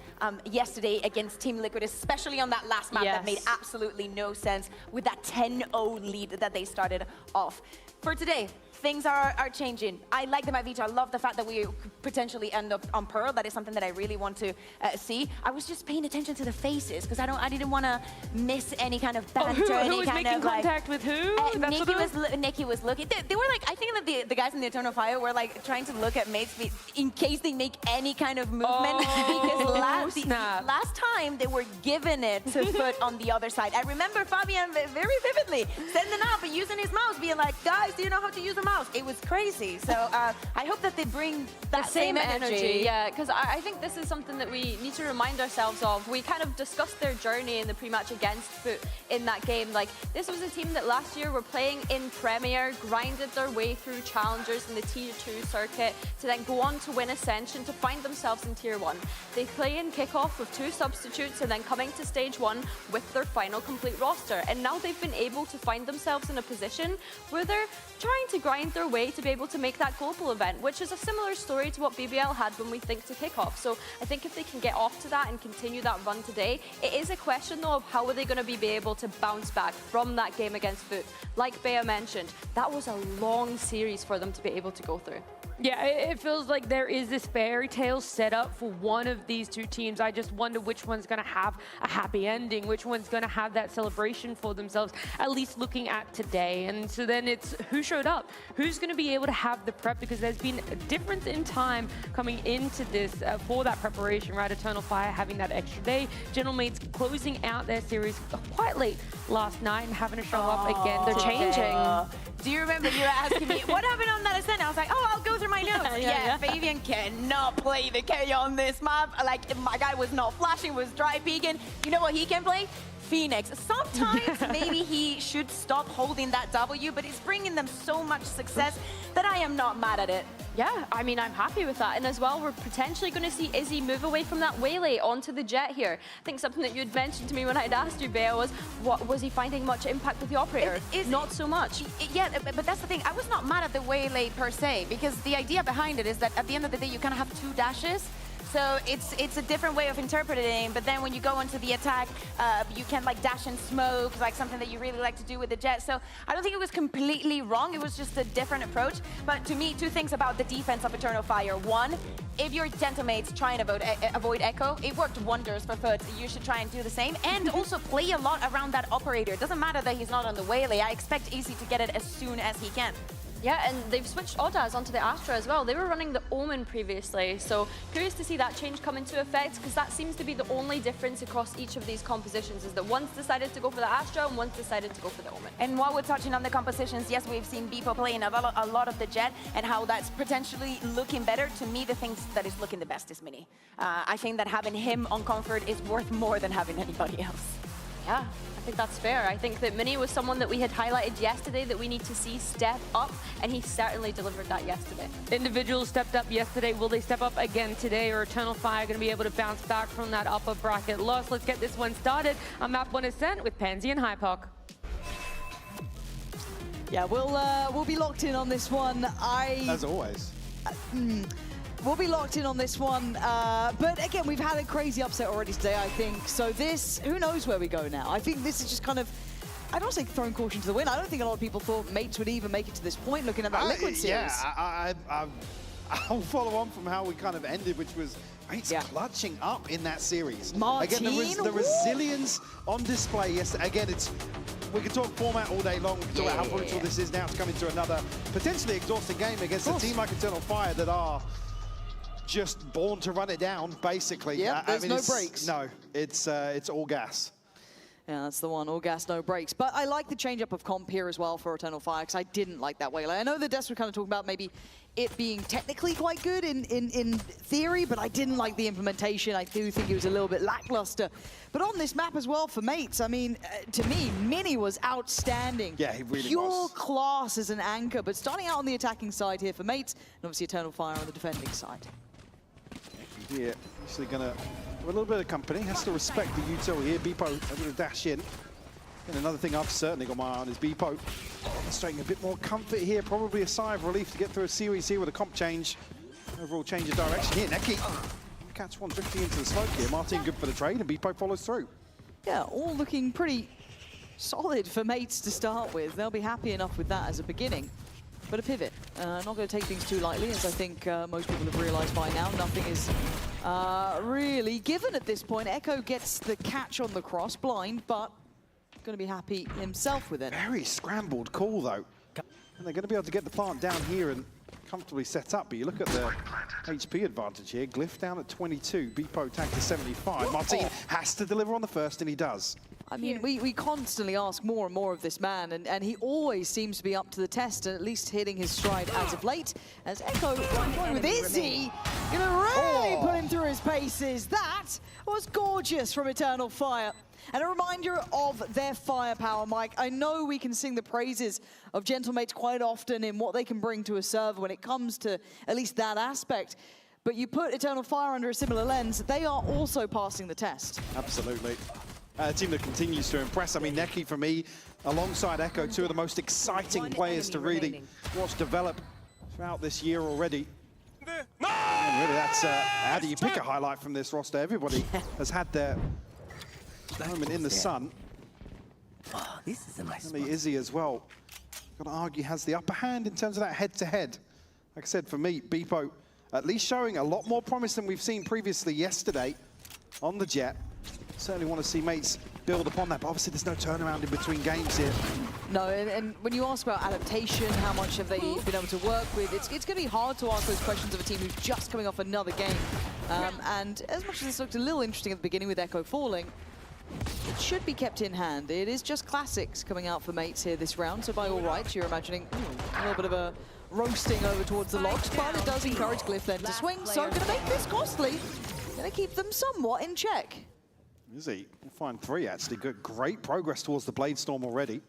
yesterday against Team Liquid, especially on that last map that made absolutely no sense with that 10-0 lead that they started off. For today, things are changing. I like the map veto. I love the fact that we potentially end up on Pearl. That is something that I really want to see. I was just paying attention to the faces because I didn't want to miss any kind of banter. Who was making contact with who? Nikki was looking. They were like, I think that the guys in the Eternal Fire were like trying to look at Mates in case they make any kind of movement. Because last time they were giving it to Foot on the other side. I remember Fabian very vividly standing up and using his mouse, being like, guys, do you know how to use a mouse? It was crazy. So I hope that they bring that same energy. Yeah, because I think this is something that we need to remind ourselves of. We kind of discussed their journey in the pre-match against Foot in that game. Like, this was a team that last year were playing in Premier, grinded their way through challengers in the Tier 2 circuit to then go on to win Ascension to find themselves in Tier 1. They play in kickoff with 2 substitutes and then coming to Stage 1 with their final complete roster. And now they've been able to find themselves in a position where they're trying to grind find their way to be able to make that global event, which is a similar story to what BBL had when we think to kickoff. So I think if they can get off to that and continue that run today, it is a question though of how are they going to be able to bounce back from that game against Foot. Like Bea mentioned, that was a long series for them to be able to go through. Yeah, it feels like there is this fairy tale set up for one of these two teams. I just wonder which one's going to have a happy ending, which one's going to have that celebration for themselves, at least looking at today. And so then it's who showed up, who's going to be able to have the prep, because there's been a difference in time coming into this for that preparation, right? Eternal Fire having that extra day, Gentlemates closing out their series quite late last night and having to show up again. They're today. changing. Do you remember you were asking me, what happened on that ascent? I was like, oh, I'll go through my notes. Yeah, Fabian cannot play the K on this map. Like, my guy was not flashing, was dry peeking. You know what he can play? Phoenix. Sometimes maybe he should stop holding that W, but it's bringing them so much success that I am not mad at it. Yeah, I mean, I'm happy with that. And as well, we're potentially going to see Izzy move away from that Waylay onto the Jet here. I think something that you'd mentioned to me when I'd asked you, Bea, was, what was he finding much impact with the Operator? Not so much. Yeah, but that's the thing. I was not mad at the Waylay per se, because the idea behind it is that at the end of the day, you kind of have two dashes. So it's a different way of interpreting, but then when you go into the attack, you can like dash and smoke, like something that you really like to do with the Jet. So I don't think it was completely wrong. It was just a different approach. But to me, two things about the defense of Eternal Fire. One, if your Gentlemates try and avoid Echo, it worked wonders for Foot. You should try and do the same. And also play a lot around that Operator. It doesn't matter that he's not on the Waylay. I expect Easy to get it as soon as he can. Yeah, and they've switched Odaz onto the Astra as well. They were running the Omen previously, so curious to see that change come into effect, because that seems to be the only difference across each of these compositions, is that one's decided to go for the Astra and one's decided to go for the Omen. And while we're touching on the compositions, yes, we've seen Beepo playing a lot of the Jet, and how that's potentially looking better. To me, the thing that is looking the best is Mini. I think that having him on Comfort is worth more than having anybody else. Yeah, I think that's fair. I think that Mini was someone that we had highlighted yesterday that we need to see step up, and he certainly delivered that yesterday. Individuals stepped up yesterday. Will they step up again today, or Eternal Fire going to be able to bounce back from that upper bracket loss? Let's get this one started on map 1 Ascent with Pansy and Hypoc. Yeah, we'll be locked in on this one. As always. We'll be locked in on this one, but again, we've had a crazy upset already today, I think. So this, who knows where we go now? I think this is just kind of, I don't say throwing caution to the wind. I don't think a lot of people thought Mates would even make it to this point, looking at that Liquid series. Yeah, I'll follow on from how we kind of ended, which was Mates clutching up in that series. Martin, again, the resilience on display. Yes, again, we could talk format all day long. We could talk about how brutal this is now to come into another potentially exhausting game against a team like Eternal Fire that are just born to run it down, basically. Yeah, there's no brakes. No, it's all gas. Yeah, that's the one, all gas, no brakes. But I like the change-up of comp here as well for Eternal Fire, because I didn't like that Waylay. I know the Des were kind of talking about maybe it being technically quite good in theory, but I didn't like the implementation. I do think it was a little bit lackluster. But on this map as well for Mates, I mean, to me, Mini was outstanding. Yeah, he really Pure was. class as an anchor, but starting out on the attacking side here for Mates, and obviously Eternal Fire on the defending side. Here, actually gonna, with a little bit of company, has to respect the util here. Beepo able to dash in. And another thing I've certainly got my eye on is Beepo demonstrating a bit more comfort here. Probably a sigh of relief to get through a series here with a comp change. Overall change of direction here. Neki catch one drifting into the smoke here. Martin good for the trade, and Beepo follows through. Yeah, all looking pretty solid for Mates to start with. They'll be happy enough with that as a beginning. But a pivot. Not going to take things too lightly, as I think most people have realized by now. Nothing is really given at this point. Echo gets the catch on the cross, blind, but going to be happy himself with it. Very scrambled call, though. And they're going to be able to get the plant down here and comfortably set up. But you look at the HP advantage here. Glyph down at 22, Beepo tagged to 75. Martin has to deliver on the first, and he does. I mean, we constantly ask more and more of this man, and he always seems to be up to the test and at least hitting his stride as of late. As Echo going with Izzy, gonna really put him through his paces. That was gorgeous from Eternal Fire. And a reminder of their firepower, Mike. I know we can sing the praises of Gentlemates quite often in what they can bring to a server when it comes to at least that aspect. But you put Eternal Fire under a similar lens, they are also passing the test. Absolutely. A team that continues to impress. I mean, Neki, for me, alongside Echo, two of the most exciting players to really watch develop throughout this year already. And really, that's how do you pick a highlight from this roster? Everybody has had their moment in the sun. Oh, this is a nice And the Izzy as well. Got to argue has the upper hand in terms of that head-to-head. Like I said, for me, Beepo at least showing a lot more promise than we've seen previously yesterday on the Jet. Certainly want to see mates build upon that, but obviously there's no turnaround in between games here. No, and when you ask about adaptation, how much have they been able to work with, it's going to be hard to ask those questions of a team who's just coming off another game. And as much as this looked a little interesting at the beginning with Echo falling, it should be kept in hand. It is just classics coming out for mates here this round, so by all rights, you're imagining a little bit of a roasting over towards the locks, but it does encourage Glyph then to swing, so going to make this costly. Going to keep them somewhat in check. Izzy, we'll find 3 actually. Good, great progress towards the Blade Storm already.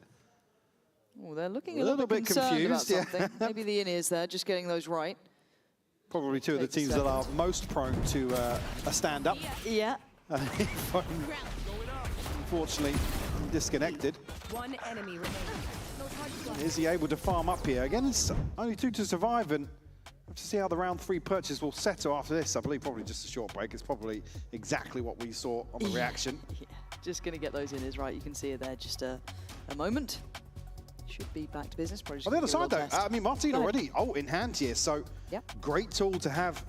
Oh, they're looking a little bit concerned about confused, something. Maybe the in-ears there, just getting those right. Probably two of the teams that are most prone to a stand-up. Yeah. Unfortunately, disconnected. One enemy remaining. Is he able to farm up here? Again, it's only 2 to survive, and have to see how the round 3 purchase will settle after this. I believe probably just a short break. It's probably exactly what we saw on the reaction. Yeah, just going to get those in-ears right. You can see it there, just a moment. Should be back to business. On the other side, though, I mean, Martin already ult in hand here, so great tool to have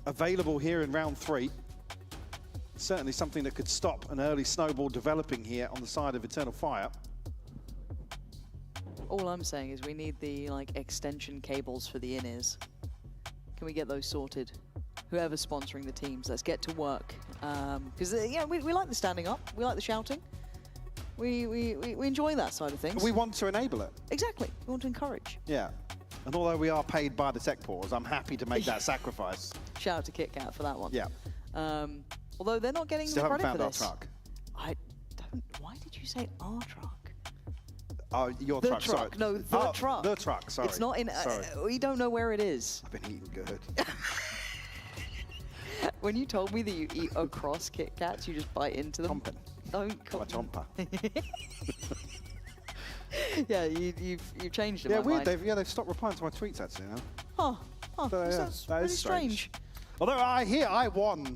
available here in round 3. Certainly something that could stop an early snowball developing here on the side of Eternal Fire. All I'm saying is we need the extension cables for the in-ears. Can we get those sorted? Whoever's sponsoring the teams, let's get to work. Because we like the standing up, we like the shouting. We enjoy that side of things. We want to enable it. Exactly, we want to encourage. Yeah, and although we are paid by the tech pause, I'm happy to make that sacrifice. Shout out to KitKat for that one. Yeah. Although they're not getting Still the haven't credit found for our this. truck. I don't. Why did you say our truck? Oh, your The truck. truck. Sorry. No, the truck. The truck. Sorry. It's not in. Sorry. We don't know where it is. I've been eating good. When you told me that you eat across Kit Kats, you just bite into them. Chomping. Don't Got a chomper. Yeah, you've changed it. Yeah, weird. They've stopped replying to my tweets actually now. Oh, that's that really is strange. Although I hear I won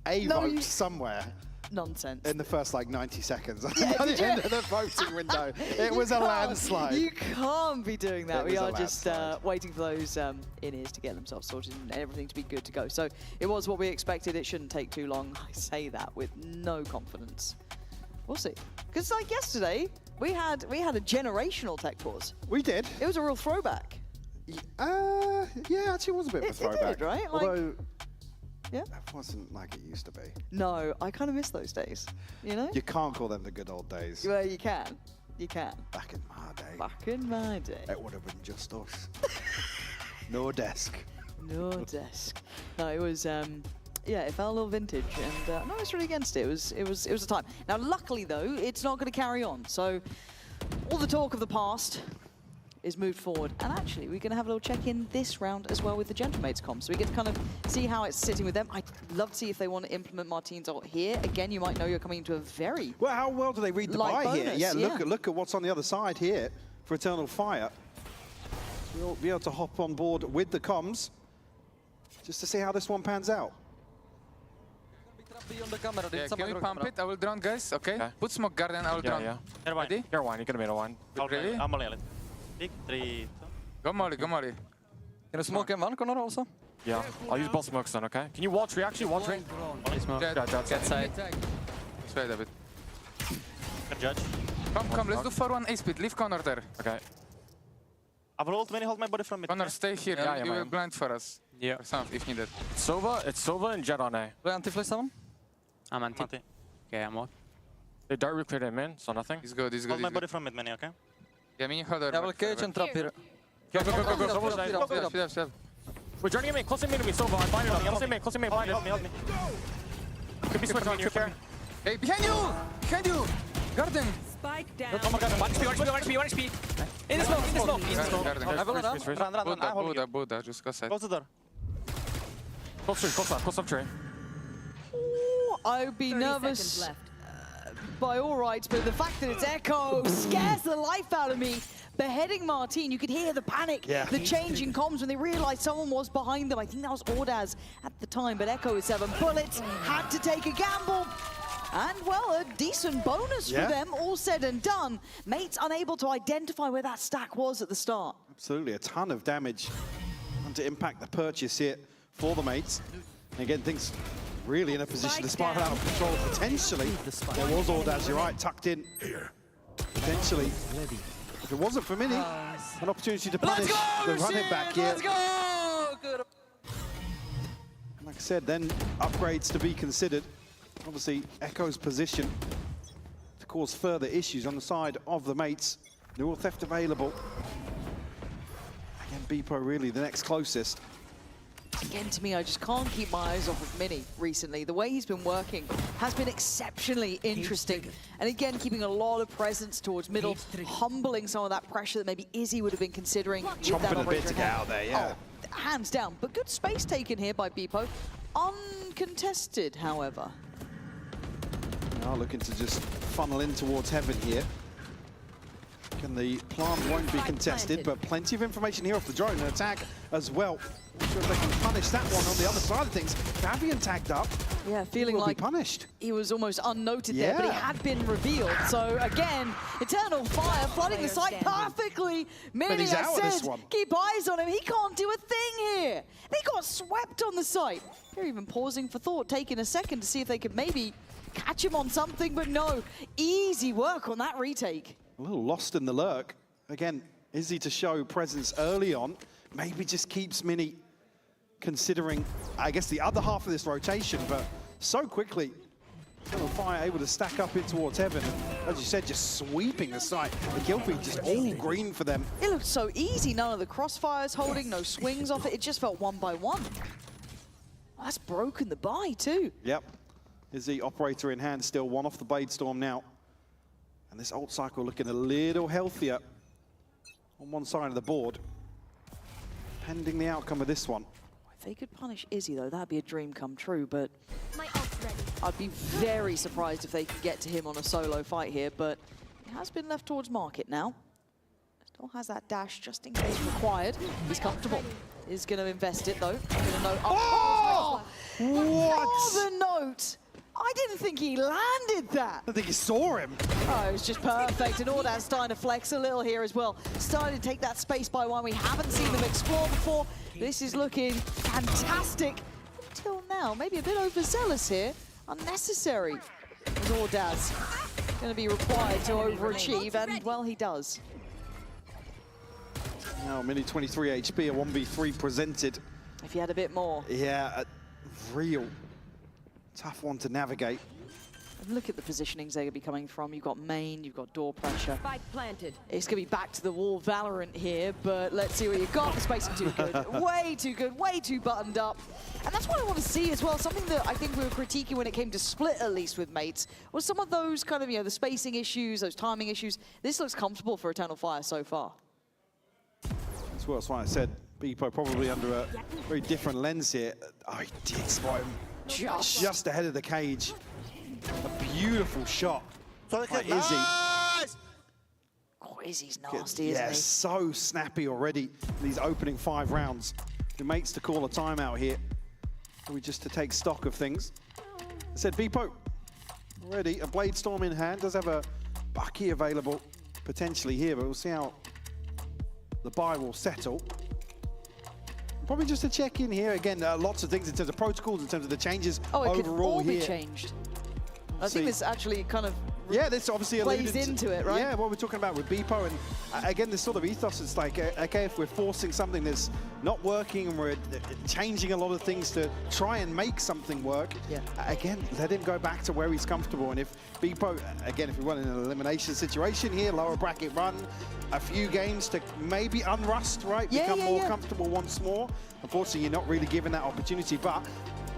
a vote somewhere. Nonsense. In the first 90 seconds. Yeah, At the end of the voting window. It was a landslide. You can't be doing that. It We was a are just landslide. waiting for those in-ears to get themselves sorted and everything to be good to go. So it was what we expected. It shouldn't take too long. I say that with no confidence. We'll see. Because yesterday, we had a generational tech pause. We did. It was a real throwback. Yeah, actually it was a bit of a throwback. It did, right? Although, yeah, it wasn't like it used to be. No, I kind of miss those days, you know? You can't call them the good old days. Well, you can. You can. Back in my day. Back in my day. It would have been just us. No desk. No desk. No, it was, yeah, it felt a little vintage, and no, I was really against it. It was a time. Now, luckily, though, it's not going to carry on. So all the talk of the past is moved forward. And actually, we're going to have a little check-in this round as well with the Gentlemates comp. So we get to kind of see how it's sitting with them. I'd love to see if they want to implement Martin's ult here. Again, you might know you're coming into a very Well, how well do they read the light buy bonus, here? Yeah, look at what's on the other side here for Eternal Fire. We'll be able to hop on board with the comms just to see how this one pans out. Yeah, can we pump it? I will drone, guys. Okay. Put smoke garden. I will drone. You're Ready? You're one. You're gonna be the one. Really? I'm only a big 3. Go Molly. Go Molly. Can I smoke in one corner also? Yeah. I'll use both smokes then. Okay. Can you wall tree? Actually, wall tree. Only smoke. Get side. Wait a bit. Can judge. Come. Let's do 4-1 A speed. Leave corner there. Okay. I will ult hold my body from mid. Connor, stay here. Yeah, You will blind for us. Yeah. Or something if needed. It's Sova and Jet on A. Play anti-flash someone? I'm anti. Okay, I'm off. They dart recleared him in, so nothing. He's good. Hold my body from mid mini, okay? Yeah, mini holder. I will cage and trap here. Go. Speed up. We're journeying in, closing me to me, Sova. I'm binding up. Closing me, bind it. Help me. Could be switch on you, care. Hey, behind you! Garden! Spike down. Oh my god, 1 HP. In the smoke. Buddha, just go side. Close the door. Close up tree. I would be nervous by all rights, but the fact that it's Echo scares the life out of me. Beheading Martin, you could hear the panic, the change in comms when they realized someone was behind them. I think that was Ordaz at the time, but Echo with 7 bullets, had to take a gamble. And, well, a decent bonus for them, all said and done. Mates unable to identify where that stack was at the start. Absolutely, a ton of damage and to impact the purchase here for the Mates. And again, things really in a position to spiral out of control. Potentially, there was Ordaz, you're right, tucked in. Potentially, if it wasn't for Mini, an opportunity to punish the running back here. Let's go! Good. Like I said, then upgrades to be considered. Obviously, Echo's position to cause further issues on the side of the Mates. Neural theft available. Again, Beepo really the next closest. Again, to me, I just can't keep my eyes off of Mini recently. The way he's been working has been exceptionally interesting. And again, keeping a lot of presence towards middle, humbling some of that pressure that maybe Izzy would have been considering. Chomping a bit to get out there, yeah. Oh, hands down. But good space taken here by Beepo. Uncontested, however. Now looking to just funnel in towards heaven here. And the plant won't be contested, but plenty of information here off the drone. An attack as well. Not sure if they can punish that one on the other side of things. Fabian tagged up. Yeah, feeling he will like be punished. He was almost unnoted there, but he had been revealed. So again, Eternal Fire flooding the site perfectly. Mini, I said, keep eyes on him. He can't do a thing here. They got swept on the site. They're even pausing for thought, taking a second to see if they could maybe catch him on something, but no. Easy work on that retake. A little lost in the lurk. Again, Izzy to show presence early on. Maybe just keeps Mini considering, I guess, the other half of this rotation, but so quickly, Fire able to stack up in towards heaven. And, as you said, just sweeping the site. The kill feed just all green for them. It looked so easy. None of the crossfires holding, no swings off it. It just felt 1 by 1. Oh, that's broken the buy too. Yep. Izzy, operator in hand, still 1 off the Blade Storm now. And this ult cycle looking a little healthier on one side of the board. Pending the outcome of this one. If they could punish Izzy, though, that'd be a dream come true, but I'd be very surprised if they could get to him on a solo fight here, but he has been left towards market now. Still has that dash just in case required. He's comfortable. Is going to invest it, though. Gonna know what? Oh, the note! I didn't think he landed that. I think he saw him. Oh, it was just perfect. And Ordaz starting to flex a little here as well. Starting to take that space by 1. We haven't seen them explore before. This is looking fantastic. Until now, maybe a bit overzealous here. Unnecessary. As Ordaz going to be required to overachieve, and, well, he does. Now, Mini 23 HP, a 1v3 presented. If he had a bit more. Yeah, a real tough one to navigate. And look at the positionings they're going to be coming from. You've got main, you've got door pressure. Spike planted. It's going to be back to the wall Valorant here, but let's see what you've got. The spacing too good. Way too good, way too buttoned up. And that's what I want to see as well. Something that I think we were critiquing when it came to split, at least with Mates, was some of those kind of, the spacing issues, those timing issues. This looks comfortable for Eternal Fire so far. That's what I said. Beepo probably under a very different lens here. Oh, he did spot him. Just ahead of the cage. A beautiful shot by Izzy. Oh, Izzy's nasty, isn't he? Yeah, so snappy already in these opening 5 rounds. He makes to call a timeout here. We just to take stock of things. I said Beepo already, a Blade Storm in hand. Does have a Bucky available potentially here, but we'll see how the buy will settle. Probably just a check in here. Again, lots of things in terms of protocols, in terms of the changes overall here. Oh, it could all be here. changed. I think this actually kind of this obviously plays into it, right? Yeah, what we're talking about with Beepo, and again, this sort of ethos, it's like, okay, if we're forcing something that's not working and we're changing a lot of things to try and make something work, again, let him go back to where he's comfortable. And if Beepo, again, if we run in an elimination situation here, lower bracket run, a few games to maybe unrust, right? Become more comfortable once more. Unfortunately, you're not really given that opportunity, but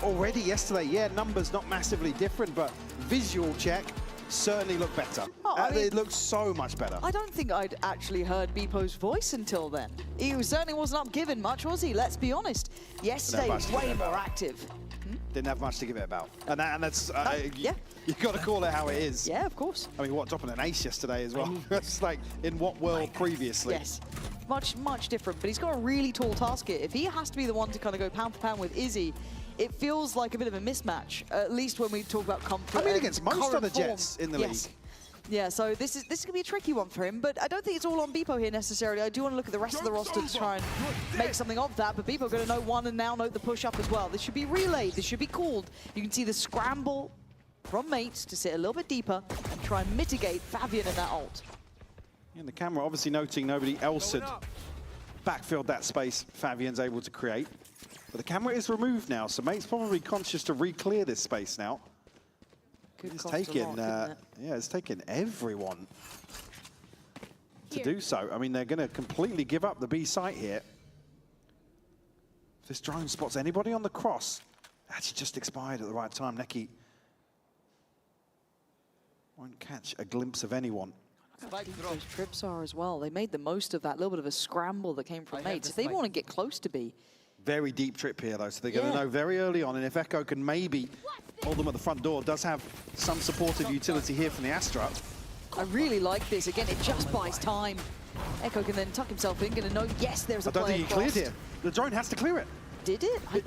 already yesterday, numbers not massively different, but visual check, certainly look better. Oh, I mean, it looks so much better. I don't think I'd actually heard Beepo's voice until then. He certainly wasn't up given much, was he? Let's be honest. Yesterday, way more active. Didn't have much to give it about. And that's, yeah. You've got to call it how it is. Yeah, of course. I mean, what, dropping an ace yesterday as well? That's like, in what world previously? Yes. Much different, but he's got a really tall task here. If he has to be the one to kind of go pound for pound with Izzy, it feels like a bit of a mismatch, at least when we talk about comfort. I mean, against most other form. Jets in the league. Yeah, so this is going to be a tricky one for him, but I don't think it's all on Beepo here necessarily. I do want to look at the rest of the roster to try and make something of that, but Beepo going to note one and now note the push-up as well. This should be relayed, this should be called. You can see the scramble from Mates to sit a little bit deeper and try and mitigate Fabian in that ult. And the camera obviously noting nobody else had backfilled that space Fabian's able to create. But the camera is removed now, so Mate's probably conscious to re-clear this space now. It's taken, it's taken everyone to do so. I mean, they're going to completely give up the B site here. If this drone spots anybody on the cross, actually just expired at the right time. Neki won't catch a glimpse of anyone. Those trips are as well. They made the most of that little bit of a scramble that came from Mates. If they want to get close to B. Very deep trip here, though, so they're going to know very early on. And if Echo can maybe hold them at the front door, does have some supportive utility here from the Astra. I really like this. Again, it just buys time. Echo can then tuck himself in, going to know, yes, there's a player I don't think he cleared here. The drone has to clear it. Did it? He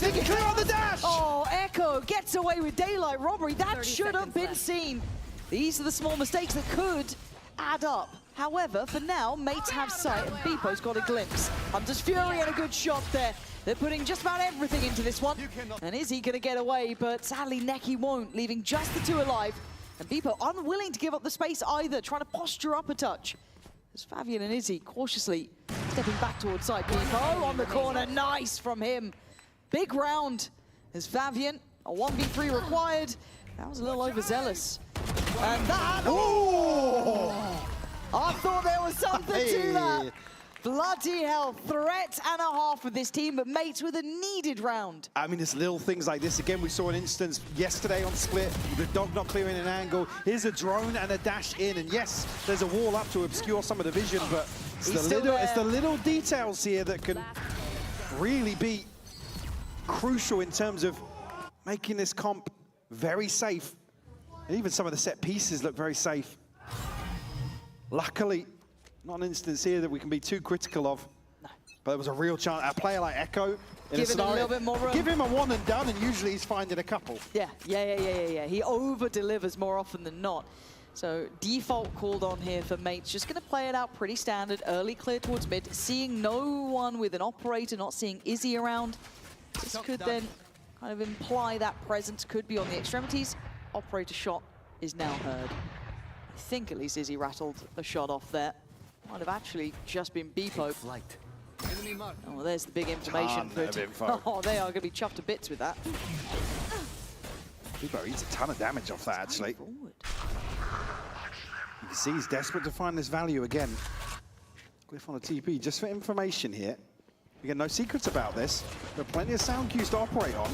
didn't clear on the dash! Oh, Echo gets away with daylight robbery. That should have been seen. These are the small mistakes that could add up. However, for now, Mates have sight and Beepo's got a glimpse. Hunter's Fury and a good shot there. They're putting just about everything into this one. And is he going to get away? But sadly, Neki won't, leaving just the two alive. And Beepo unwilling to give up the space either, trying to posture up a touch. As Fabian and Izzy cautiously stepping back towards side. Beepo on the corner, nice from him. Big round as Fabian, a 1v3 required. That was a little overzealous. And that, I thought there was something to that. Bloody hell, threat and a half for this team, but Mates with a needed round. I mean, there's little things like this. Again, we saw an instance yesterday on Split, the dog not clearing an angle. Here's a drone and a dash in, and yes, there's a wall up to obscure some of the vision, but it's the little details here that can really be crucial in terms of making this comp very safe. And even some of the set pieces look very safe. Luckily, not an instance here that we can be too critical of. No. But there was a real chance. A player like Echo, in a scenario, a little bit more room. Give him a one and done, and usually he's finding a couple. Yeah. He over-delivers more often than not. So default called on here for Mates. Just going to play it out pretty standard. Early clear towards mid. Seeing no one with an operator, not seeing Izzy around. This could then kind of imply that presence could be on the extremities. Operator shot is now heard. I think at least Izzy rattled a shot off there. Might have actually just been Beepo. Oh, well, there's the big information. Oh, they are going to be chuffed to bits with that. Beepo eats a ton of damage off that, actually. You can see he's desperate to find this value again. Glyph on a TP, just for information here. Again, no secrets about this. There are plenty of sound cues to operate on.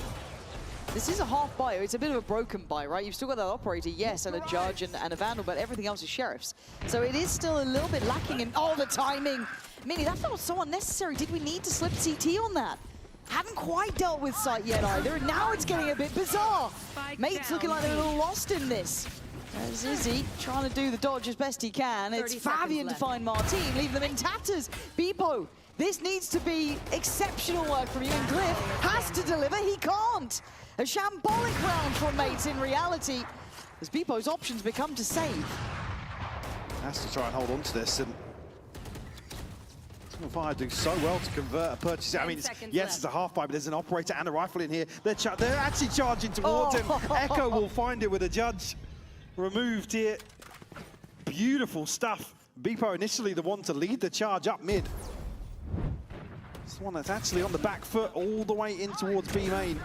This is a half buy. It's a bit of a broken buy, right? You've still got that operator, yes, and a judge and a vandal, but everything else is sheriffs. So it is still a little bit lacking in all the timing. Mini, that felt so unnecessary. Did we need to slip CT on that? Haven't quite dealt with sight yet either, and now it's getting a bit bizarre. Mates looking like they're a little lost in this. There's Izzy trying to do the dodge as best he can. It's Fabian to find Martin, leaving them in tatters. Beepo, this needs to be exceptional work from you, and Glyph has to deliver. He can't. A shambolic round from Mates in reality, as Beepo's options become to save. Has to try and hold on to this, and Fire do so well to convert a purchase. I mean, yes, it's a half buy, but there's an operator and a rifle in here. They're actually charging towards him. Echo will find it with a judge removed here. Beautiful stuff. Beepo initially the one to lead the charge up mid. It's the one that's actually on the back foot all the way in towards B main.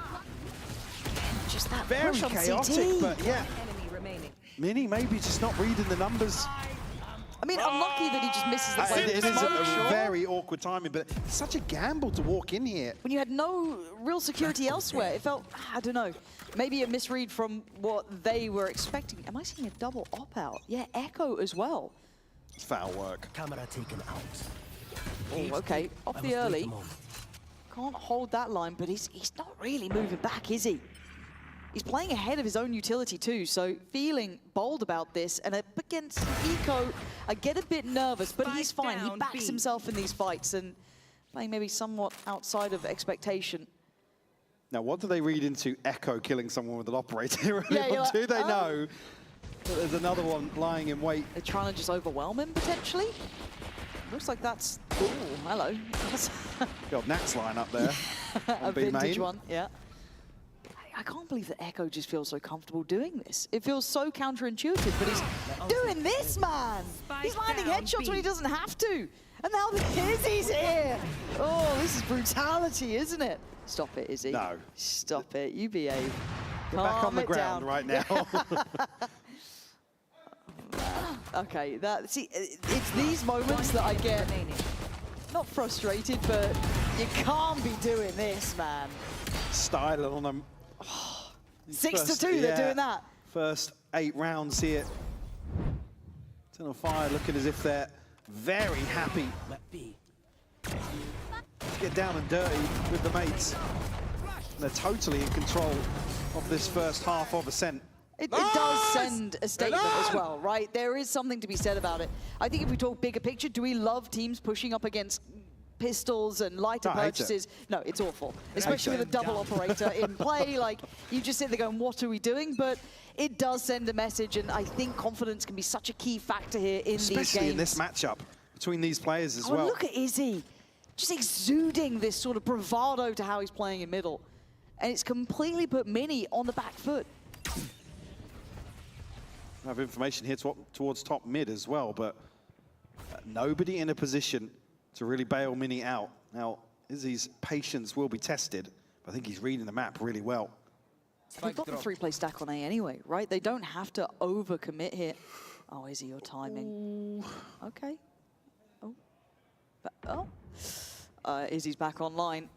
Just that very push on chaotic, CT. but yeah. Mini maybe just not reading the numbers. mean, unlucky that he just misses the play. It is a very awkward timing, but it's such a gamble to walk in here. When you had no real security elsewhere, it felt, I don't know, maybe a misread from what they were expecting. Am I seeing a double op-out? Yeah, Echo as well. Foul work. Camera taken out. Oh, okay, off the early. Can't hold that line, but he's not really moving back, is he? He's playing ahead of his own utility too, so feeling bold about this. And up against Eco, I get a bit nervous, but he's fine. He backs himself in these fights and playing maybe somewhat outside of expectation. Now, what do they read into Echo killing someone with an operator? Yeah, Do they know that there's another one lying in wait? They're trying to just overwhelm him, potentially? Looks like that's... Ooh, hello. Got Nat's line up there. A vintage one, yeah. I can't believe that Echo just feels so comfortable doing this. It feels so counterintuitive, but he's doing this, man. He's landing headshots when he doesn't have to. And now the Izzy's here. Oh, this is brutality, isn't it? Stop it, Izzy. No. Stop it, you behave. You're back on the ground right now. Okay, see, it's these moments that I get not frustrated, but you can't be doing this, man. Styling on them. 6-2, they're doing that. First 8 rounds here. Eternal Fire looking as if they're very happy to get down and dirty with the mates. They're totally in control of this first half of Ascent. It does send a statement as well, right? There is something to be said about it. I think if we talk bigger picture, do we love teams pushing up against pistols and lighter purchases? No, it's awful, especially with a double operator in play. Like, you just sit there going, what are we doing? But it does send a message, and I think confidence can be such a key factor here in these games. Especially in this matchup between these players as well. Look at Izzy, just exuding this sort of bravado to how he's playing in middle. And it's completely put Mini on the back foot. I have information here towards top mid as well, but nobody in a position to really bail Mini out. Now, Izzy's patience will be tested, but I think he's reading the map really well. They've got the 3-play stack on A anyway, right? They don't have to overcommit here. Oh, Izzy, your timing. Ooh. Okay. Izzy's back online.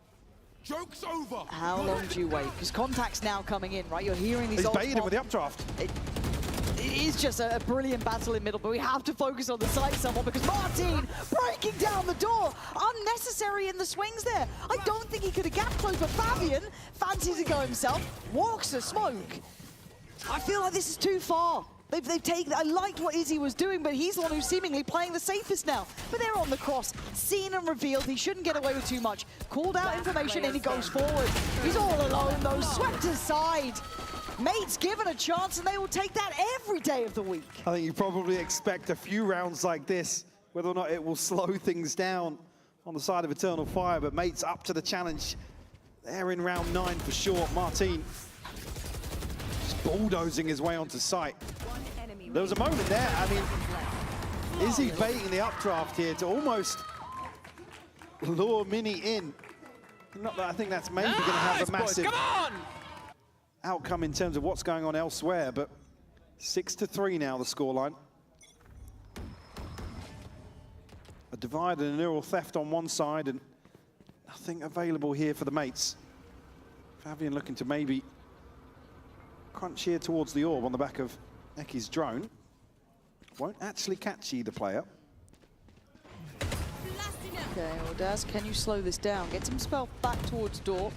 Joke's over. How long do you wait? Because contact's now coming in, right? You're hearing these. He's baiting him with the updraft. It is just a brilliant battle in middle, but we have to focus on the site somewhat because Martin breaking down the door. Unnecessary in the swings there. I don't think he could have gap closed, but Fabian fancies to go himself, walks the smoke. I feel like this is too far. They've taken, I liked what Izzy was doing, but he's the one who's seemingly playing the safest now. But they're on the cross, seen and revealed. He shouldn't get away with too much. Called out information and he goes forward. He's all alone though, swept aside. Mates given a chance and they will take that every day of the week. I think you probably expect a few rounds like this, whether or not it will slow things down on the side of Eternal Fire, but Mates up to the challenge. They're in round 9 for sure. Martin just bulldozing his way onto site. There was a moment there, I mean, Izzy baiting the updraft here to almost lure Mini in. Not that I think that's maybe going to have a massive outcome in terms of what's going on elsewhere, but 6-3 now, the scoreline. A divide and a neural theft on one side and nothing available here for the mates. Fabian looking to maybe crunch here towards the orb on the back of Eki's drone. Won't actually catch either player. Okay, well, Daz, can you slow this down? Get some spell back towards door.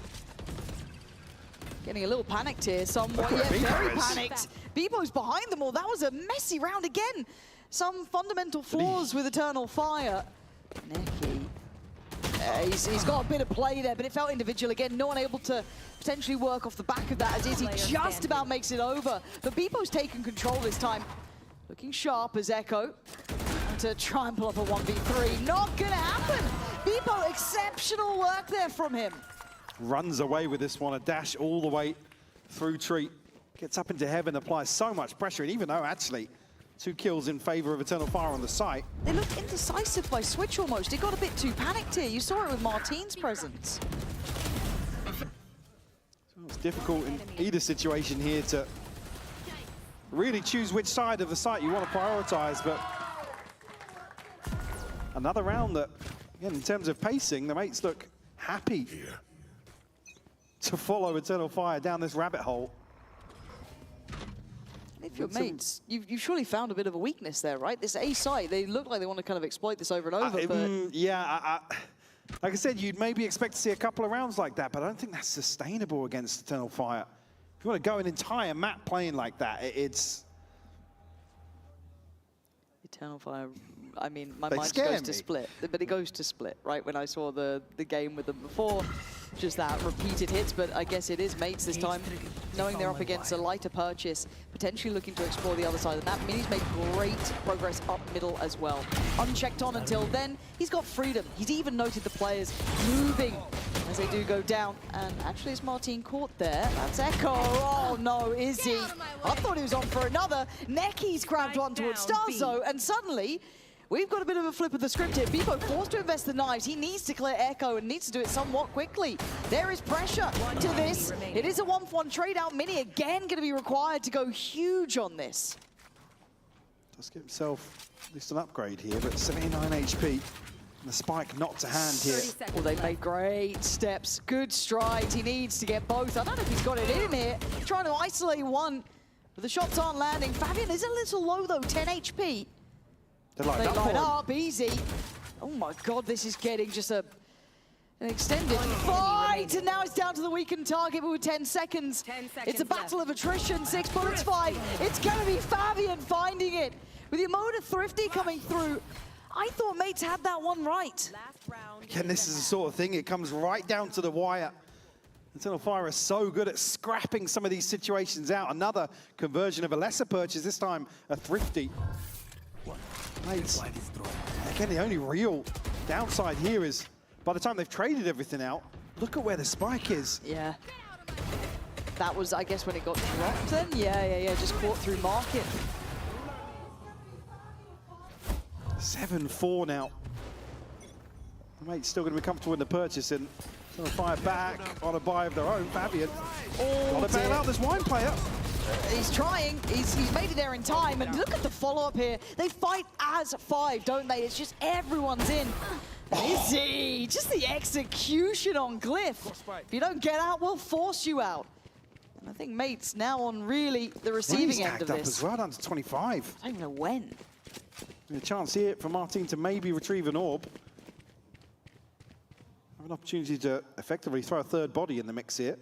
Getting a little panicked here, somewhat. Yeah, very panicked. Bebo's behind them all. That was a messy round again. Some fundamental flaws with Eternal Fire. Neki. He's got a bit of play there, but it felt individual again. No one able to potentially work off the back of that as Izzy just about makes it over. But Bebo's taken control this time. Looking sharp as Echo. And to try and pull up a 1v3. Not gonna happen. Bebo, exceptional work there from him. Runs away with this one, a dash all the way through Treat. Gets up into heaven, applies so much pressure, and even though actually 2 kills in favor of Eternal Fire on the site. They looked indecisive by Switch almost. It got a bit too panicked here. You saw it with Martin's presence. So it's difficult in either situation here to really choose which side of the site you want to prioritize, but another round that, again, in terms of pacing, the mates look happy to follow Eternal Fire down this rabbit hole. If your mates, you've surely found a bit of a weakness there, right? This A site, they look like they want to kind of exploit this over and over, but... Yeah, like I said, you'd maybe expect to see a couple of rounds like that, but I don't think that's sustainable against Eternal Fire. If you want to go an entire map playing like that, it's... Eternal Fire, I mean, my They mind scare goes to me. split, but it goes to split, right? When I saw the game with them before, just that repeated hits, but I guess it is mates this time, knowing they're up against a lighter purchase, potentially looking to explore the other side of the map. Mini's made great progress up middle as well. Unchecked on until then, he's got freedom. He's even noted the players moving as they do go down, and actually it's Martin caught there. That's Echo. Oh no, is he? I thought he was on for another. Necky's grabbed one towards Starzo, and suddenly we've got a bit of a flip of the script here. Bebo forced to invest the knives. He needs to clear Echo and needs to do it somewhat quickly. There is pressure to this. It is a 1-for-1 trade out. Mini again going to be required to go huge on this. Does get himself at least an upgrade here, but 79 HP. And the spike not to hand here. Well, they've made great steps. Good strides. He needs to get both. I don't know if he's got it in him here. Trying to isolate one, but the shots aren't landing. Fabian is a little low though, 10 HP. They Line up, easy. Oh my God, this is getting just an extended fight, and now it's down to the weakened target with 10 seconds. It's a battle of attrition, 6 bullets fight. It's gonna be Fabian finding it. With the Emoda Thrifty coming through, I thought mates had that one right. Again, this is the sort of thing, it comes right down to the wire. Eternal Fire is so good at scrapping some of these situations out. Another conversion of a lesser purchase, this time a Thrifty. Mates, again, the only real downside here is by the time they've traded everything out, look at where the spike is. Yeah. That was, I guess, when it got dropped then? Yeah, just caught through market. 7-4 now. The mate's still going to be comfortable in the purchase, and Eternal Fire back on a buy of their own. Fabian, got to bail out this wine player. He's trying, he's made it there in time, and look at the follow-up here. They fight as 5, don't they? It's just everyone's in. Izzy, just the execution on Glyph. If you don't get out, we'll force you out. And I think mates now on really the receiving end of up this. as well, down to 25. I don't even know when. And a chance here for Martin to maybe retrieve an orb. Have an opportunity to effectively throw a third body in the mix here.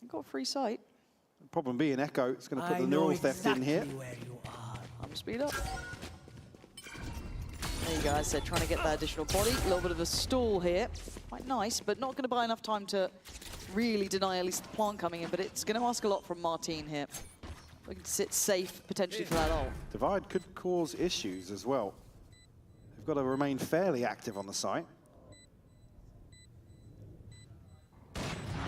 Got a free sight. Problem being Echo, it's going to put the neural theft in here. I'm speed up. There you go, as I said, trying to get that additional body. A little bit of a stall here. Quite nice, but not going to buy enough time to really deny at least the plant coming in, but it's going to ask a lot from Martin here. Looking to sit safe, potentially, for that ult. Divide could cause issues as well. They've got to remain fairly active on the site.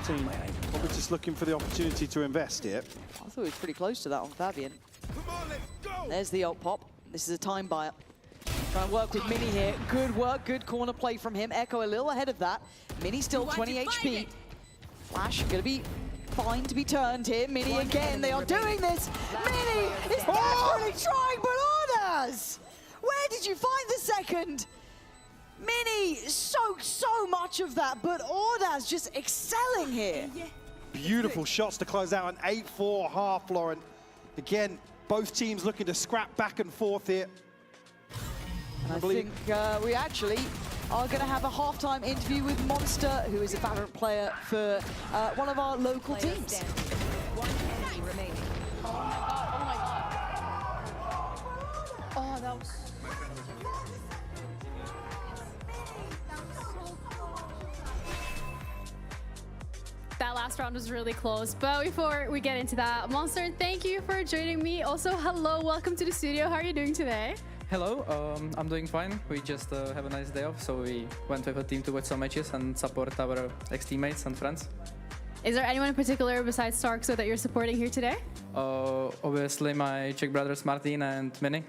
Team probably just looking for the opportunity to invest here. I thought he was pretty close to that on Fabian. There's the ult pop. This is a time buyer. Trying to work with Mini here. Good work, good corner play from him. Echo a little ahead of that. Mini still 20 HP. Flash gonna be fine to be turned here. Mini again, they are doing this. Mini is desperately trying, but orders! Where did you find the second? Mini soaked so much of that, but Ordaz just excelling here. Beautiful shots to close out an 8-4 half, Lauren. Again, both teams looking to scrap back and forth here. And I think we actually are going to have a halftime interview with Monster, who is a VALORANT player for one of our local teams. One enemy remaining. Oh my God. Oh, that was... That last round was really close, but before we get into that, Monster, thank you for joining me. Also, hello, welcome to the studio. How are you doing today? Hello, I'm doing fine. We just have a nice day off, so we went with a team to watch some matches and support our ex-teammates and friends. Is there anyone in particular besides Starkso that you're supporting here today? Obviously my Czech brothers Martin and Mini.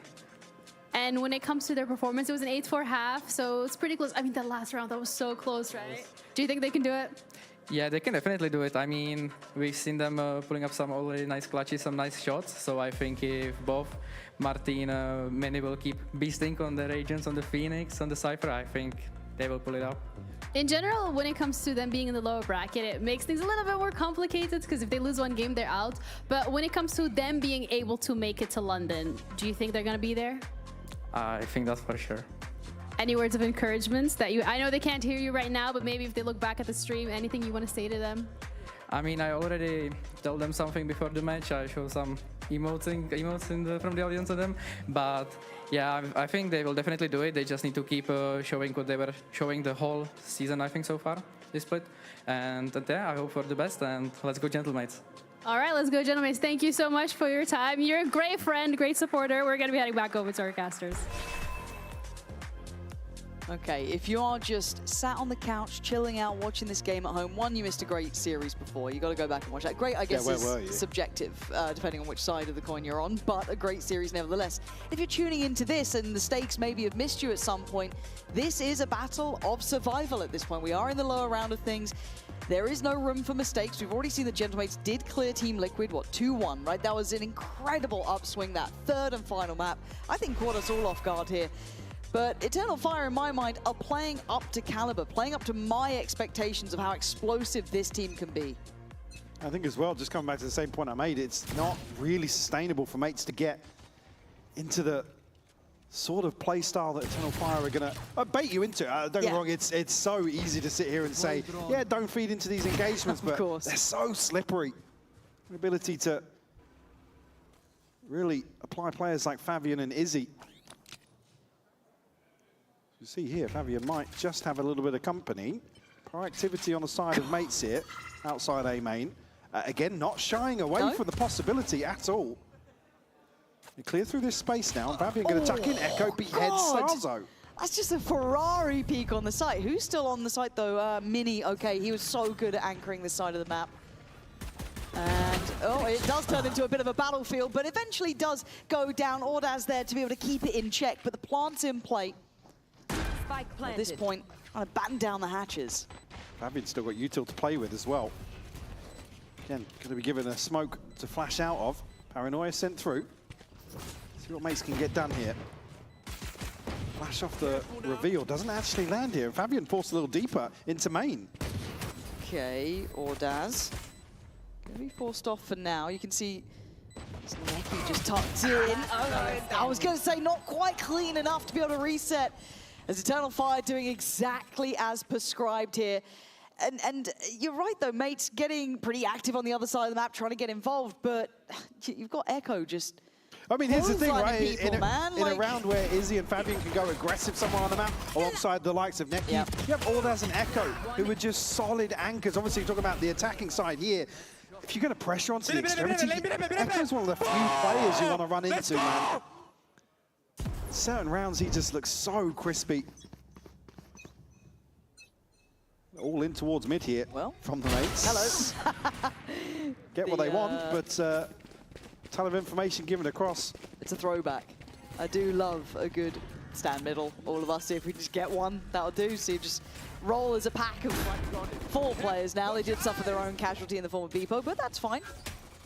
And when it comes to their performance, it was an 8-4 half, so it's pretty close. I mean, that last round, that was so close, right? Do you think they can do it? Yeah, they can definitely do it. I mean, we've seen them pulling up some already nice clutches, some nice shots. So I think if both Martin and Manny will keep beasting on the Agents, on the Phoenix, on the Cypher, I think they will pull it out. In general, when it comes to them being in the lower bracket, it makes things a little bit more complicated because if they lose one game, they're out. But when it comes to them being able to make it to London, do you think they're going to be there? I think that's for sure. Any words of encouragement that you... I know they can't hear you right now, but maybe if they look back at the stream, anything you want to say to them? I mean, I already told them something before the match. I showed some emotes from the audience to them. But yeah, I think they will definitely do it. They just need to keep showing what they were showing the whole season, I think, so far, this split. And yeah, I hope for the best, and let's go, gentlemates. All right, let's go, gentlemen. Thank you so much for your time. You're a great friend, great supporter. We're going to be heading back over to our casters. Okay, if you are just sat on the couch, chilling out, watching this game at home, one, you missed a great series before. You got to go back and watch that. Great, I guess, is subjective, depending on which side of the coin you're on, but a great series nevertheless. If you're tuning into this and the stakes maybe have missed you at some point, this is a battle of survival at this point. We are in the lower round of things. There is no room for mistakes. We've already seen the Gentlemates did clear Team Liquid, what, 2-1, right? That was an incredible upswing, that third and final map. I think caught us all off guard here. But Eternal Fire, in my mind, are playing up to caliber, playing up to my expectations of how explosive this team can be. I think as well, just coming back to the same point I made, it's not really sustainable for mates to get into the sort of play style that Eternal Fire are going to bait you into. Don't get me wrong, it's so easy to sit here and say, yeah, don't feed into these engagements, but they're so slippery. The ability to really apply players like Fabian and Izzy. You see here, Fabian might just have a little bit of company. Proactivity on the side of mates here, outside A main. Again, not shying away from the possibility at all. You clear through this space now. Fabian going to tuck in. Echo beheads Sarzo. That's just a Ferrari peak on the site. Who's still on the site though? Mini, okay, he was so good at anchoring this side of the map. And, it does turn into a bit of a battlefield, but eventually does go down. Ordaz there to be able to keep it in check, but the plant's in play. At this point, trying to batten down the hatches. Fabian's still got util to play with as well. Again, going to be given a smoke to flash out of. Paranoia sent through. See what mates can get done here. Flash off the reveal. Doesn't actually land here. Fabian forced a little deeper into main. Okay, Ordaz. Going to be forced off for now. You can see Neki just tucked in. I was going to say not quite clean enough to be able to reset. As Eternal Fire doing exactly as prescribed here. And you're right though, mates getting pretty active on the other side of the map, trying to get involved, but you've got Echo just... I mean, here's the thing, right? People, in a round where Izzy and Fabian can go aggressive somewhere on the map, alongside the likes of Neki, you have Ordaz and Echo, who are just solid anchors. Obviously, you're talking about the attacking side here. If you're going to pressure onto the extremity, Echo's one of the few players you want to run into, man. Certain rounds, he just looks so crispy. All in towards mid here from the mates. Hello. Get what they want, but a ton of information given across. It's a throwback. I do love a good stand middle. All of us, see if we just get one, that'll do. So you just roll as a pack of 4 players now. They did suffer their own casualty in the form of Beepo, but that's fine.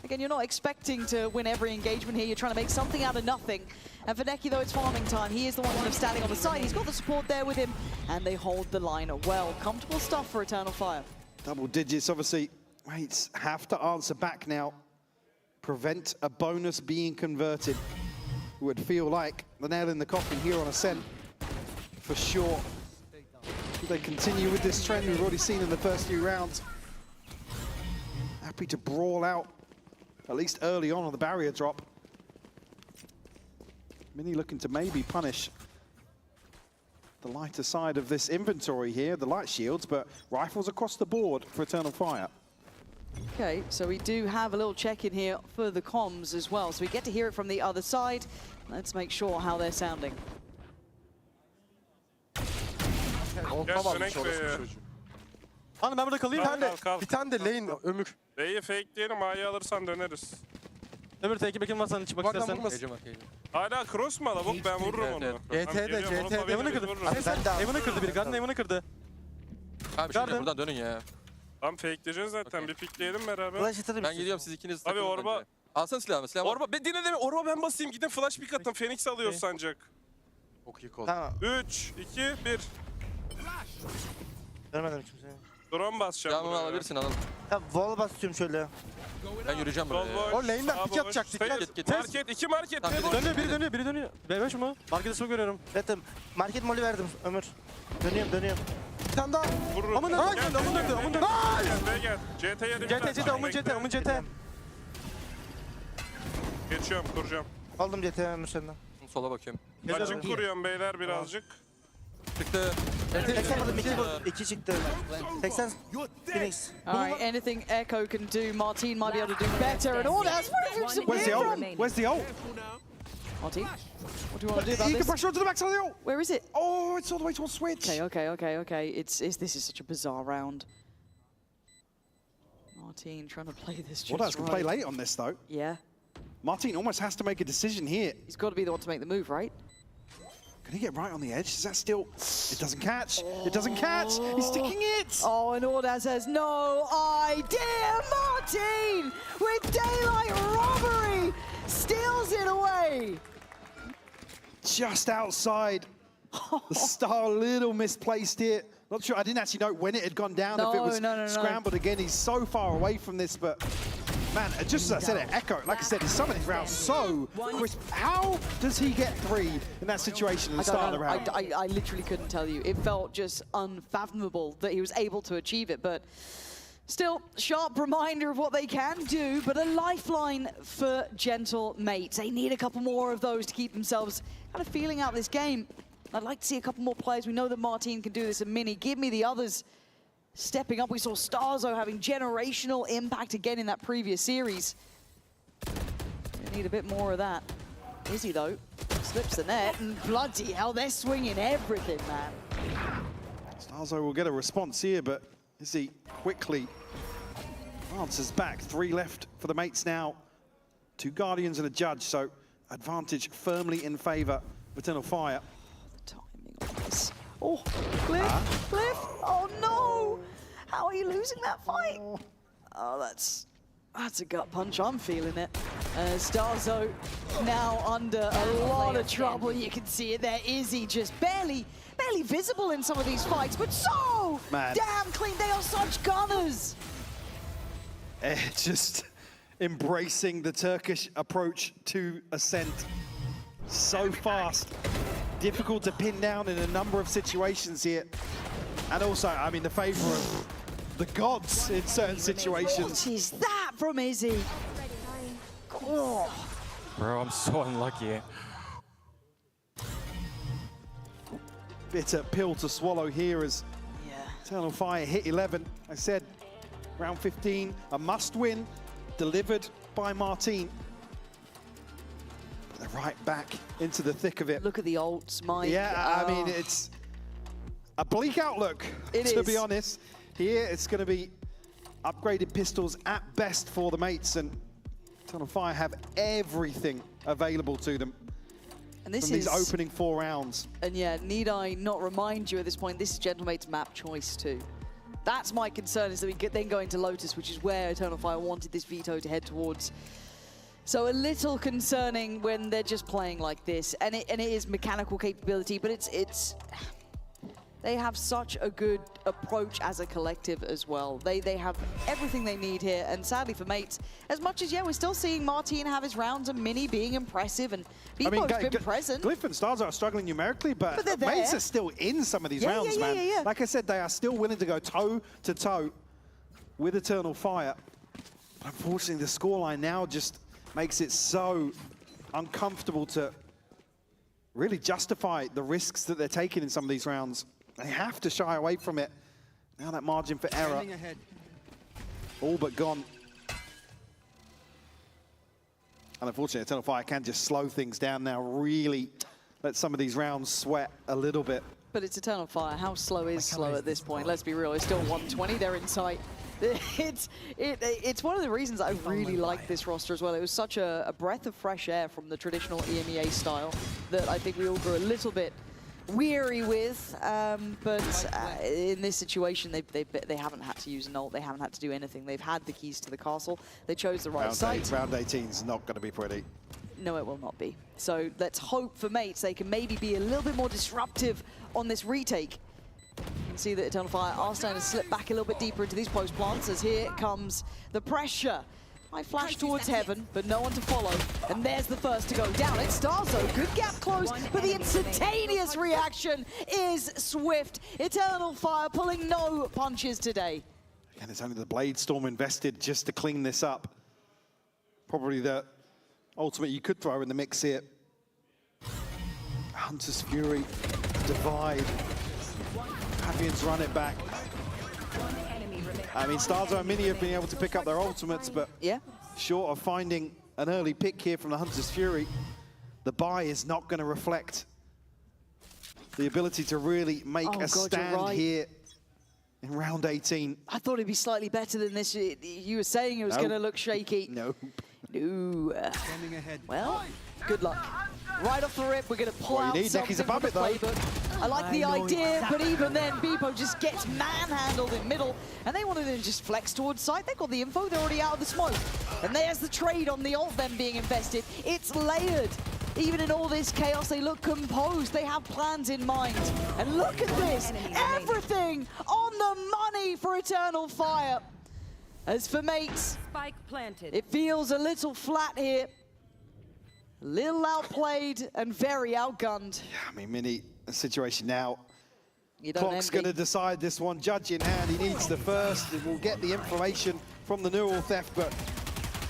Again, you're not expecting to win every engagement here. You're trying to make something out of nothing. And for Neki, though, it's farming time. He is the one kind of standing on the side. He's got the support there with him, and they hold the line well. Comfortable stuff for Eternal Fire. Double digits, obviously. Mates have to answer back now. Prevent a bonus being converted. It would feel like the nail in the coffin here on Ascent, for sure. Will they continue with this trend we've already seen in the first few rounds? Happy to brawl out, at least early on the barrier drop. Mini looking to maybe punish the lighter side of this inventory here, the light shields, but rifles across the board for Eternal Fire. Okay, so we do have a little check-in here for the comms as well, so we get to hear it from the other side. Let's make sure how they're sounding. Hanım ben burada kalayım. Bir tane de lane ömür. B'yi fakeleyelim, A'yı alırsan döneriz. Ömür tek bekim var sana çıkmak istersen. Hala cross mu ala? Bak ben vururum onu. GT'de. Evan'ı kırdı. Evan'ı kırdı biri. Garden Evan'ı kırdı. Abi şimdi buradan dönün ya. Tam fakeleyeceğiz zaten. Bir pikleyelim beraber. Flash atarım. Ben gidiyorum, siz ikiniz Abi takılın Orba. bence. Alsana silahımı, silahımı. Orba, dinle deme. Orba ben basayım. Gidin flash pick atın. Phoenix alıyor sancak. Çok iyi kol. Tamam. 3, 2, 1. Görmedim kimseye. Drone basacağım Silahımı buraya. alabilirsin, alalım. Ya wall basıyorum şöyle. Ben yürüyeceğim buraya. Sol boş, O lane'den sağ pick boş. yapacak, pick Face, yap. Market, 2 market. Tamam, ne boş? Biri dönüyor. B5 mu? Markete su görüyorum. Evet, market molly verdim Ömür. Dönüyorum. Bir tane daha. Vururuz. Amın döndü, amın döndü. Gel. CT'ye de CT, amın CT. Geçiyorum, kuracağım. Aldım CT Ömür senden. Sola bakıyorum. Açık kuruyorum beyler birazcık. Çıktı. 80 vurdum, 2 çıktı. 80 Phoenix. All right, anything Echo can do, Martin might be able to do better. And all that's Where's the ult? Where's the ult? Martin, what do you want to do about He can this? push onto the backside of the ult. Where is it? Oh, it's all the way towards Switch. Okay. This is such a bizarre round. Martin trying to play this just Wardaz can play right. late on this though. Yeah. Martin almost has to make a decision here. He's got to be the one to make the move, right? Can he get right on the edge? Is that still... It doesn't catch. It doesn't catch. He's sticking it. Oh, and Ordaz has no idea. Martin, with daylight robbery, steals it away. Just outside. The star a little misplaced here. Not sure. I didn't actually know when it had gone down. If it was scrambled again. He's so far away from this, but... Man, just as I said, Echo, like I said, in some of these rounds, so crisp. How does he get 3 in that situation at the start of the round? I literally couldn't tell you. It felt just unfathomable that he was able to achieve it, but still, sharp reminder of what they can do, but a lifeline for Gentle Mates. They need a couple more of those to keep themselves kind of feeling out this game. I'd like to see a couple more players. We know that Martin can do this in Mini. Give me the others. Stepping up, we saw Starzo having generational impact again in that previous series. We need a bit more of that. Izzy, though, slips the net, and bloody hell, they're swinging everything, man. Starzo will get a response here, but Izzy quickly answers back. 3 left for the mates now. 2 Guardians and a Judge, so advantage firmly in favor of Eternal Fire. The timing on this. Oh, Cliff, oh no! How are you losing that fight? Oh, that's a gut punch, I'm feeling it. Starzo now under a lot of trouble, you can see it there. Izzy just barely visible in some of these fights, but so damn clean, they are such gunners! Just embracing the Turkish approach to Ascent. So fast. Difficult to pin down in a number of situations here. And also, I mean, the favor of the gods in certain situations. What is that from Izzy? Oh. Bro, I'm so unlucky. Bitter pill to swallow here as Eternal Fire hit 11. I said, round 15, a must-win, delivered by Martin. They're right back into the thick of it. Look at the ults, Mike. Yeah, I mean, it's a bleak outlook, to be honest. Here, it's going to be upgraded pistols at best for the mates, and Eternal Fire have everything available to them and this from these is, opening 4 rounds. And yeah, need I not remind you at this point, this is Gentlemate's map choice too. That's my concern, is that we then go into Lotus, which is where Eternal Fire wanted this veto to head towards. So a little concerning when they're just playing like this, and it is mechanical capability, but it's they have such a good approach as a collective as well. They have everything they need here, and sadly for mates, as much as we're still seeing Martin have his rounds and Mini being impressive, and Bebo's been present. Glyph and Starzo are struggling numerically, but they're mates there. are still in some of these rounds, man. Like I said, they are still willing to go toe-to-toe with Eternal Fire. But unfortunately, the scoreline now just makes it so uncomfortable to really justify the risks that they're taking in some of these rounds. They have to shy away from it. Now that margin for error, all but gone. And unfortunately, Eternal Fire can just slow things down now, really let some of these rounds sweat a little bit. But it's Eternal Fire. How slow is slow at this point? Let's be real, it's still 120, they're in sight. It's one of the reasons I really like this roster as well. It was such a breath of fresh air from the traditional EMEA style that I think we all grew a little bit weary with, but in this situation, they haven't had to use an ult, they haven't had to do anything. They've had the keys to the castle. They chose the right site. Round 18 is not going to be pretty. No, it will not be. So let's hope for Mates they can maybe be a little bit more disruptive on this retake. You can see that Eternal Fire are starting to slip back a little bit deeper into these post plants as here comes the pressure. I flash towards heaven, but no one to follow. And there's the first to go down. It's Starzo. Good gap close, but the instantaneous reaction is swift. Eternal Fire pulling no punches today. Again, it's only the Blade Storm invested just to clean this up. Probably the ultimate you could throw in the mix here. Hunter's Fury, Divide. Pavians run it back. I mean, Starzo and Mini have been able to pick up their ultimates, but short of finding an early pick here from the Hunter's Fury, the buy is not going to reflect the ability to really make a stand here in round 18. I thought it'd be slightly better than this. You were saying it was going to look shaky. Nope. No. Well, good luck. Right off the rip, we're going to pull out something from the playbook. I like the idea, but even then, Beepo just gets manhandled in middle, and they wanted to just flex towards site. They've got the info, they're already out of the smoke. And there's the trade on the ult then being invested. It's layered. Even in all this chaos, they look composed. They have plans in mind. And look at this, everything on the money for Eternal Fire. As for Mates, Spike planted. it feels a little flat here. A little outplayed and very outgunned. Yeah, I mean, Mini, the situation now. You don't Clock's going to decide this one. Judge in hand, he needs the first. We'll get the information from the neural theft, but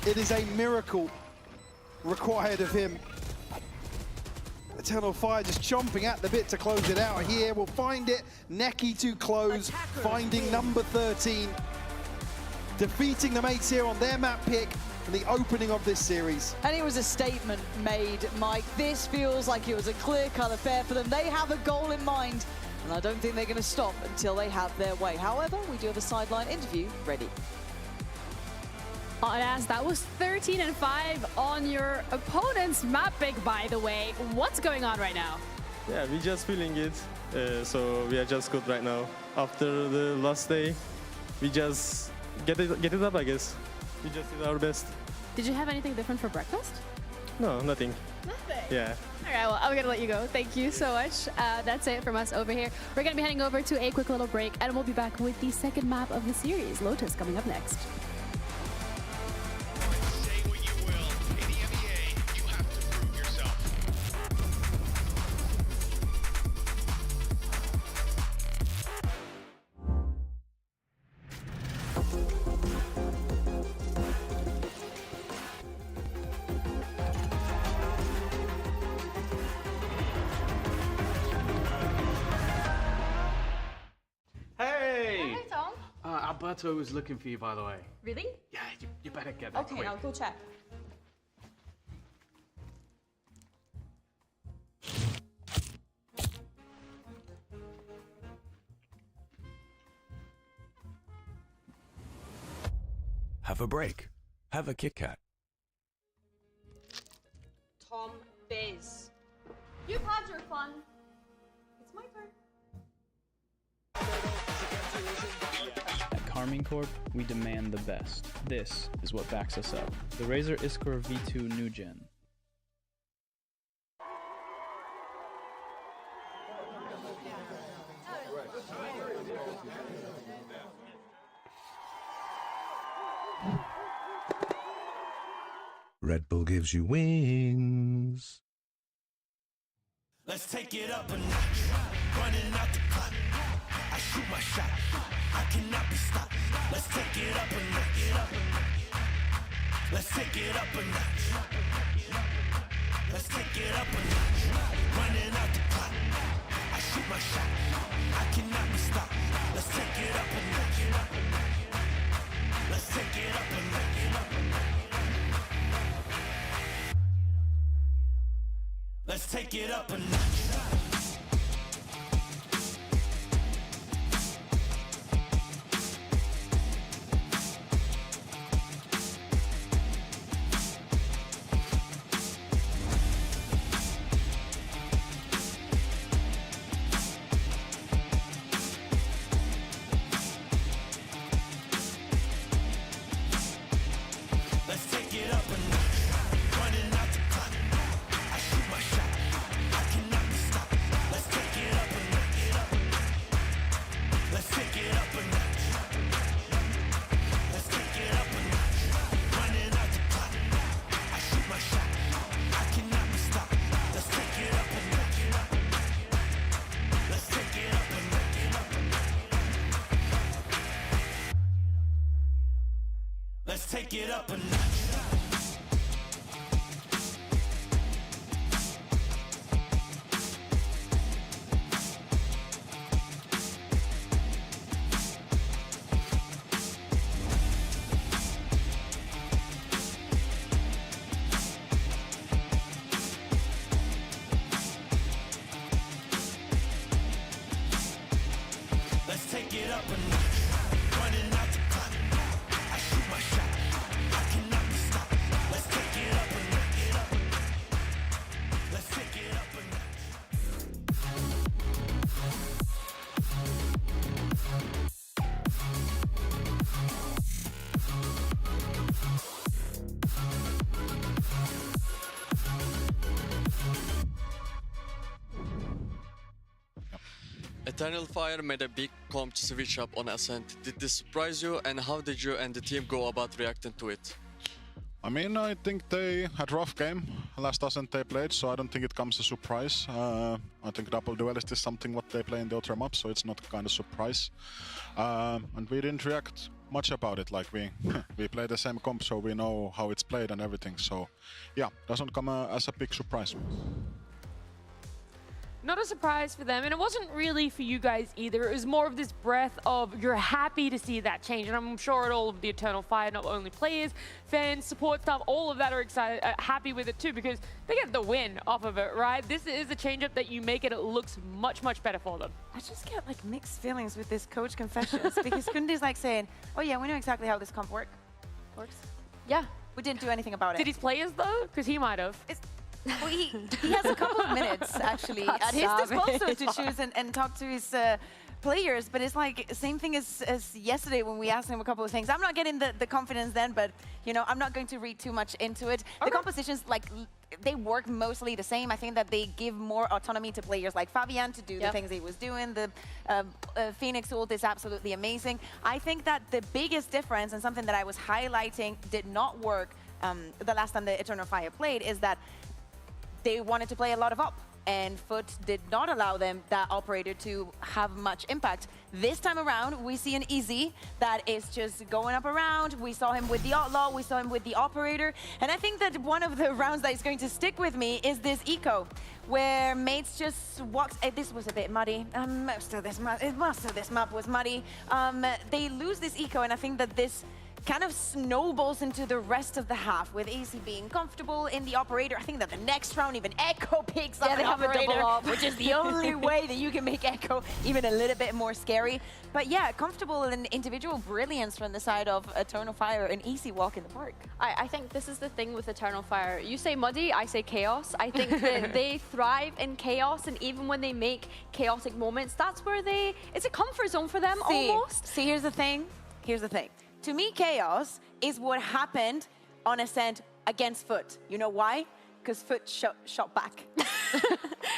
it is a miracle required of him. Eternal Fire just chomping at the bit to close it out here. We'll find it. Neki to close, finding number 13. Defeating the Mates here on their map pick and the opening of this series. And it was a statement made, Mike. This feels like it was a clear-cut affair for them. They have a goal in mind, and I don't think they're going to stop until they have their way. However, we do have a sideline interview ready. As that was 13-5 on your opponent's map pick, by the way. What's going on right now? Yeah, we're just feeling it. So we are just good right now. After the last day, we just get it up, I guess. We just did our best. Did you have anything different for breakfast? No, nothing. Nothing? Yeah. All right, well, I'm going to let you go. Thank you so much. That's it from us over here. We're going to be heading over to a quick little break, and we'll be back with the second map of the series, Lotus, coming up next. Alberto was looking for you, by the way. Really? Yeah, you better get there Okay, quick. I'll go check. Have a break. Have a Kit Kat. Tom Biz. You've had your fun. It's my turn. At Carmine Corp, we demand the best. This is what backs us up. The Razer Iskor V2 New Gen. Red Bull gives you wings. Let's take it up a notch. Running out the clock. I shoot my shot. I cannot be stopped. Let's take it up a notch. Let's take it up a notch. Let's take it up a notch. Running out the clock. I shoot my shot. I cannot be stopped. Let's take it up a notch. Let's take it up a notch. Let's take it up a notch. take it up a notch. Let's take it up a notch. Running out the clock. I shoot my shot. I cannot be stopped. Let's take it up a notch. Let's take it up a notch. Eternal Fire made a big comp switch up on Ascent. Did this surprise you, and how did you and the team go about reacting to it? I mean, I think they had a rough game last Ascent they played, so I don't think it comes as a surprise. I think Double Duelist is something what they play in the other map, so it's not kind of surprise. And we didn't react much about it, like we play the same comp, so we know how it's played and everything. So yeah, doesn't come as a big surprise. Not a surprise for them, and it wasn't really for you guys either. It was more of this breath of you're happy to see that change, and I'm sure at all of the Eternal Fire, not only players, fans, support staff, all of that are excited, happy with it too, because they get the win off of it, right? This is a change-up that you make, and it looks much, much better for them. I just get like mixed feelings with this coach confessions because Kundi's like saying, oh yeah, we know exactly how this comp works. Yeah. We didn't do anything about it. Did his players though? Because he might have. Well, he has a couple of minutes actually at his disposal to choose and talk to his players, but it's like same thing as yesterday when we asked him a couple of things. I'm not getting the confidence then, but you know, I'm not going to read too much into it. The compositions, like, they work mostly the same. I think that they give more autonomy to players like Fabian to do the things he was doing. The Phoenix ult is absolutely amazing. I think that the biggest difference, and something that I was highlighting did not work the last time the Eternal Fire played, is that they wanted to play a lot of up, and Foot did not allow them, that operator, to have much impact. This time around, we see an Easy that is just going up around. We saw him with the Outlaw, we saw him with the operator, and I think that one of the rounds that is going to stick with me is this eco, where Mates just walks. This was a bit muddy. Most of this map was muddy. They lose this eco, and I think that this kind of snowballs into the rest of the half, with Easy being comfortable in the operator. I think that the next round even Echo picks up the operator, which is the only way that you can make Echo even a little bit more scary. But yeah, comfortable and individual brilliance from the side of Eternal Fire, an easy walk in the park. I think this is the thing with Eternal Fire. You say muddy, I say chaos. I think that they thrive in chaos, and even when they make chaotic moments, that's where it's a comfort zone for them almost. See, here's the thing. To me, chaos is what happened on Ascent against Foot. You know why? Because Foot shot back.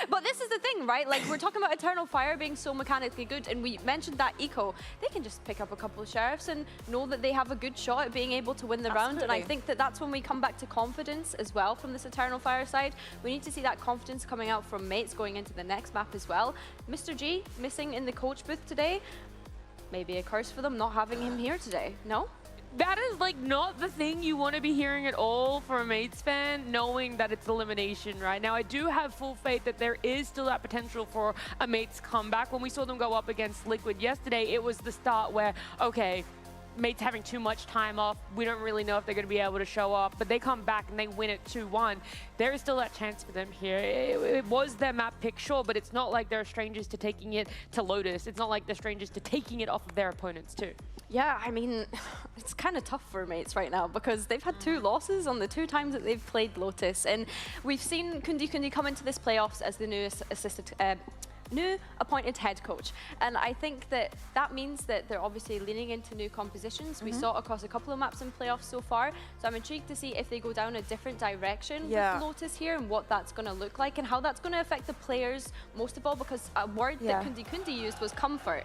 But this is the thing, right? Like, we're talking about Eternal Fire being so mechanically good, and we mentioned that eco. They can just pick up a couple of Sheriffs and know that they have a good shot at being able to win the round. And I think that that's when we come back to confidence as well from this Eternal Fire side. We need to see that confidence coming out from Mates going into the next map as well. Mr. G missing in the coach booth today. Maybe a curse for them not having him here today, no? That is like not the thing you want to be hearing at all for a Mates fan, knowing that it's elimination right now. I do have full faith that there is still that potential for a Mates comeback. When we saw them go up against Liquid yesterday, it was the start where, okay, Mates having too much time off. We don't really know if they're going to be able to show up, but they come back and they win it 2-1. There is still that chance for them here. It was their map pick, sure, but it's not like they're strangers to taking it to Lotus. It's not like they're strangers to taking it off of their opponents too. Yeah, I mean, it's kind of tough for Mates right now because they've had 2 losses on the 2 times that they've played Lotus, and we've seen Kundi come into this playoffs as the new appointed head coach, and I think that means that they're obviously leaning into new compositions. We saw it across a couple of maps in playoffs so far, so I'm intrigued to see if they go down a different direction with Lotus here and what that's going to look like and how that's going to affect the players most of all, because a word that Kundi used was comfort.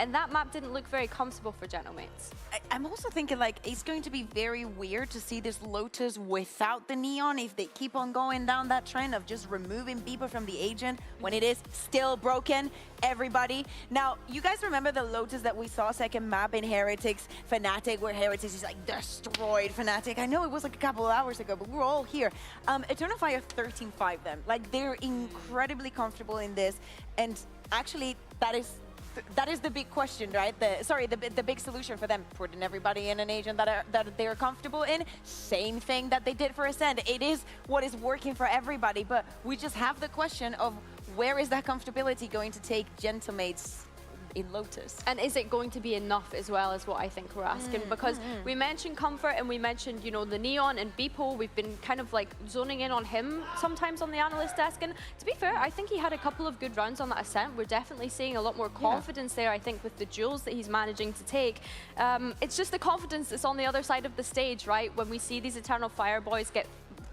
and that map didn't look very comfortable for Gentlemates. I'm also thinking like it's going to be very weird to see this Lotus without the Neon if they keep on going down that trend of just removing people from the agent when it is still broken. Everybody. Now, you guys remember the Lotus that we saw second map in Heretics Fnatic, where Heretics is like destroyed Fnatic? I know it was like a couple of hours ago, but we're all here. Eternal Fire 13-5 them. Like, they're incredibly comfortable in this, and actually that is the big question, right? The big solution for them, putting everybody in an agent that they're comfortable in. Same thing that they did for Ascend. It is what is working for everybody, but we just have the question of where is that comfortability going to take Gentlemates in Lotus? And is it going to be enough as well, is what I think we're asking, because we mentioned comfort and we mentioned, you know, the Neon and Beeple. We've been kind of like zoning in on him sometimes on the analyst desk, and to be fair, I think he had a couple of good rounds on that Ascent. We're definitely seeing a lot more confidence there, I think, with the duels that he's managing to take. It's just the confidence that's on the other side of the stage, right? When we see these Eternal Fire boys get,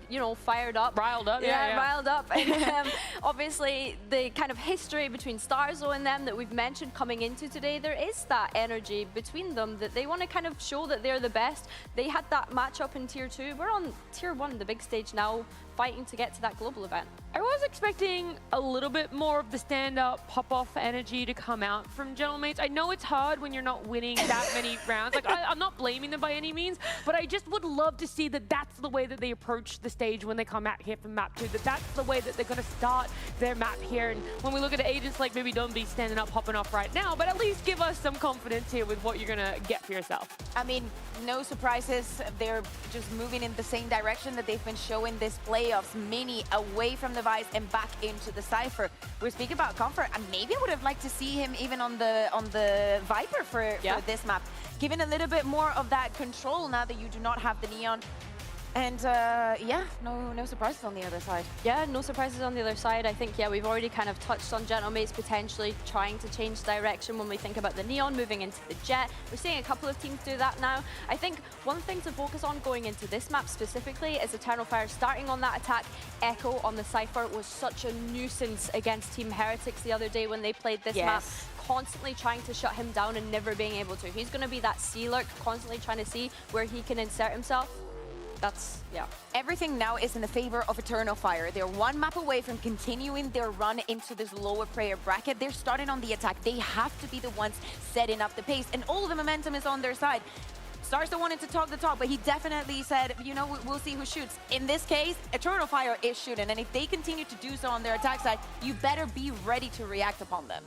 you know, fired up. Riled up, riled up. And obviously, the kind of history between Starzo and them that we've mentioned coming into today, there is that energy between them that they want to kind of show that they're the best. They had that matchup in Tier 2. We're on Tier 1, the big stage now, fighting to get to that global event. I was expecting a little bit more of the stand-up, pop-off energy to come out from Gentlemates. I know it's hard when you're not winning that many rounds. Like, I'm not blaming them by any means, but I just would love to see that that's the way that they approach the stage when they come out here from map 2, that's the way that they're going to start their map here. And when we look at agents, like, maybe don't be standing up, popping off right now, but at least give us some confidence here with what you're going to get for yourself. I mean, no surprises. They're just moving in the same direction that they've been showing this playoffs, mini away from the Vice and back into the Cypher. We're speaking about comfort, and maybe I would have liked to see him even on the Viper for this map, giving a little bit more of that control now that you do not have the Neon. And yeah, no surprises on the other side. Yeah, no surprises on the other side. I think, yeah, we've already kind of touched on Gentlemates potentially trying to change direction when we think about the Neon moving into the Jet. We're seeing a couple of teams do that now. I think one thing to focus on going into this map specifically is Eternal Fire starting on that attack. Echo on the Cypher was such a nuisance against Team Heretics the other day when they played this map. Constantly trying to shut him down and never being able to. He's going to be that sea lurk, constantly trying to see where he can insert himself. That's, yeah. Everything now is in the favor of Eternal Fire. They're one map away from continuing their run into this lower player bracket. They're starting on the attack. They have to be the ones setting up the pace, and all the momentum is on their side. Starzo wanted to talk the talk, but he definitely said, you know, we'll see who shoots. In this case, Eternal Fire is shooting, and if they continue to do so on their attack side, you better be ready to react upon them.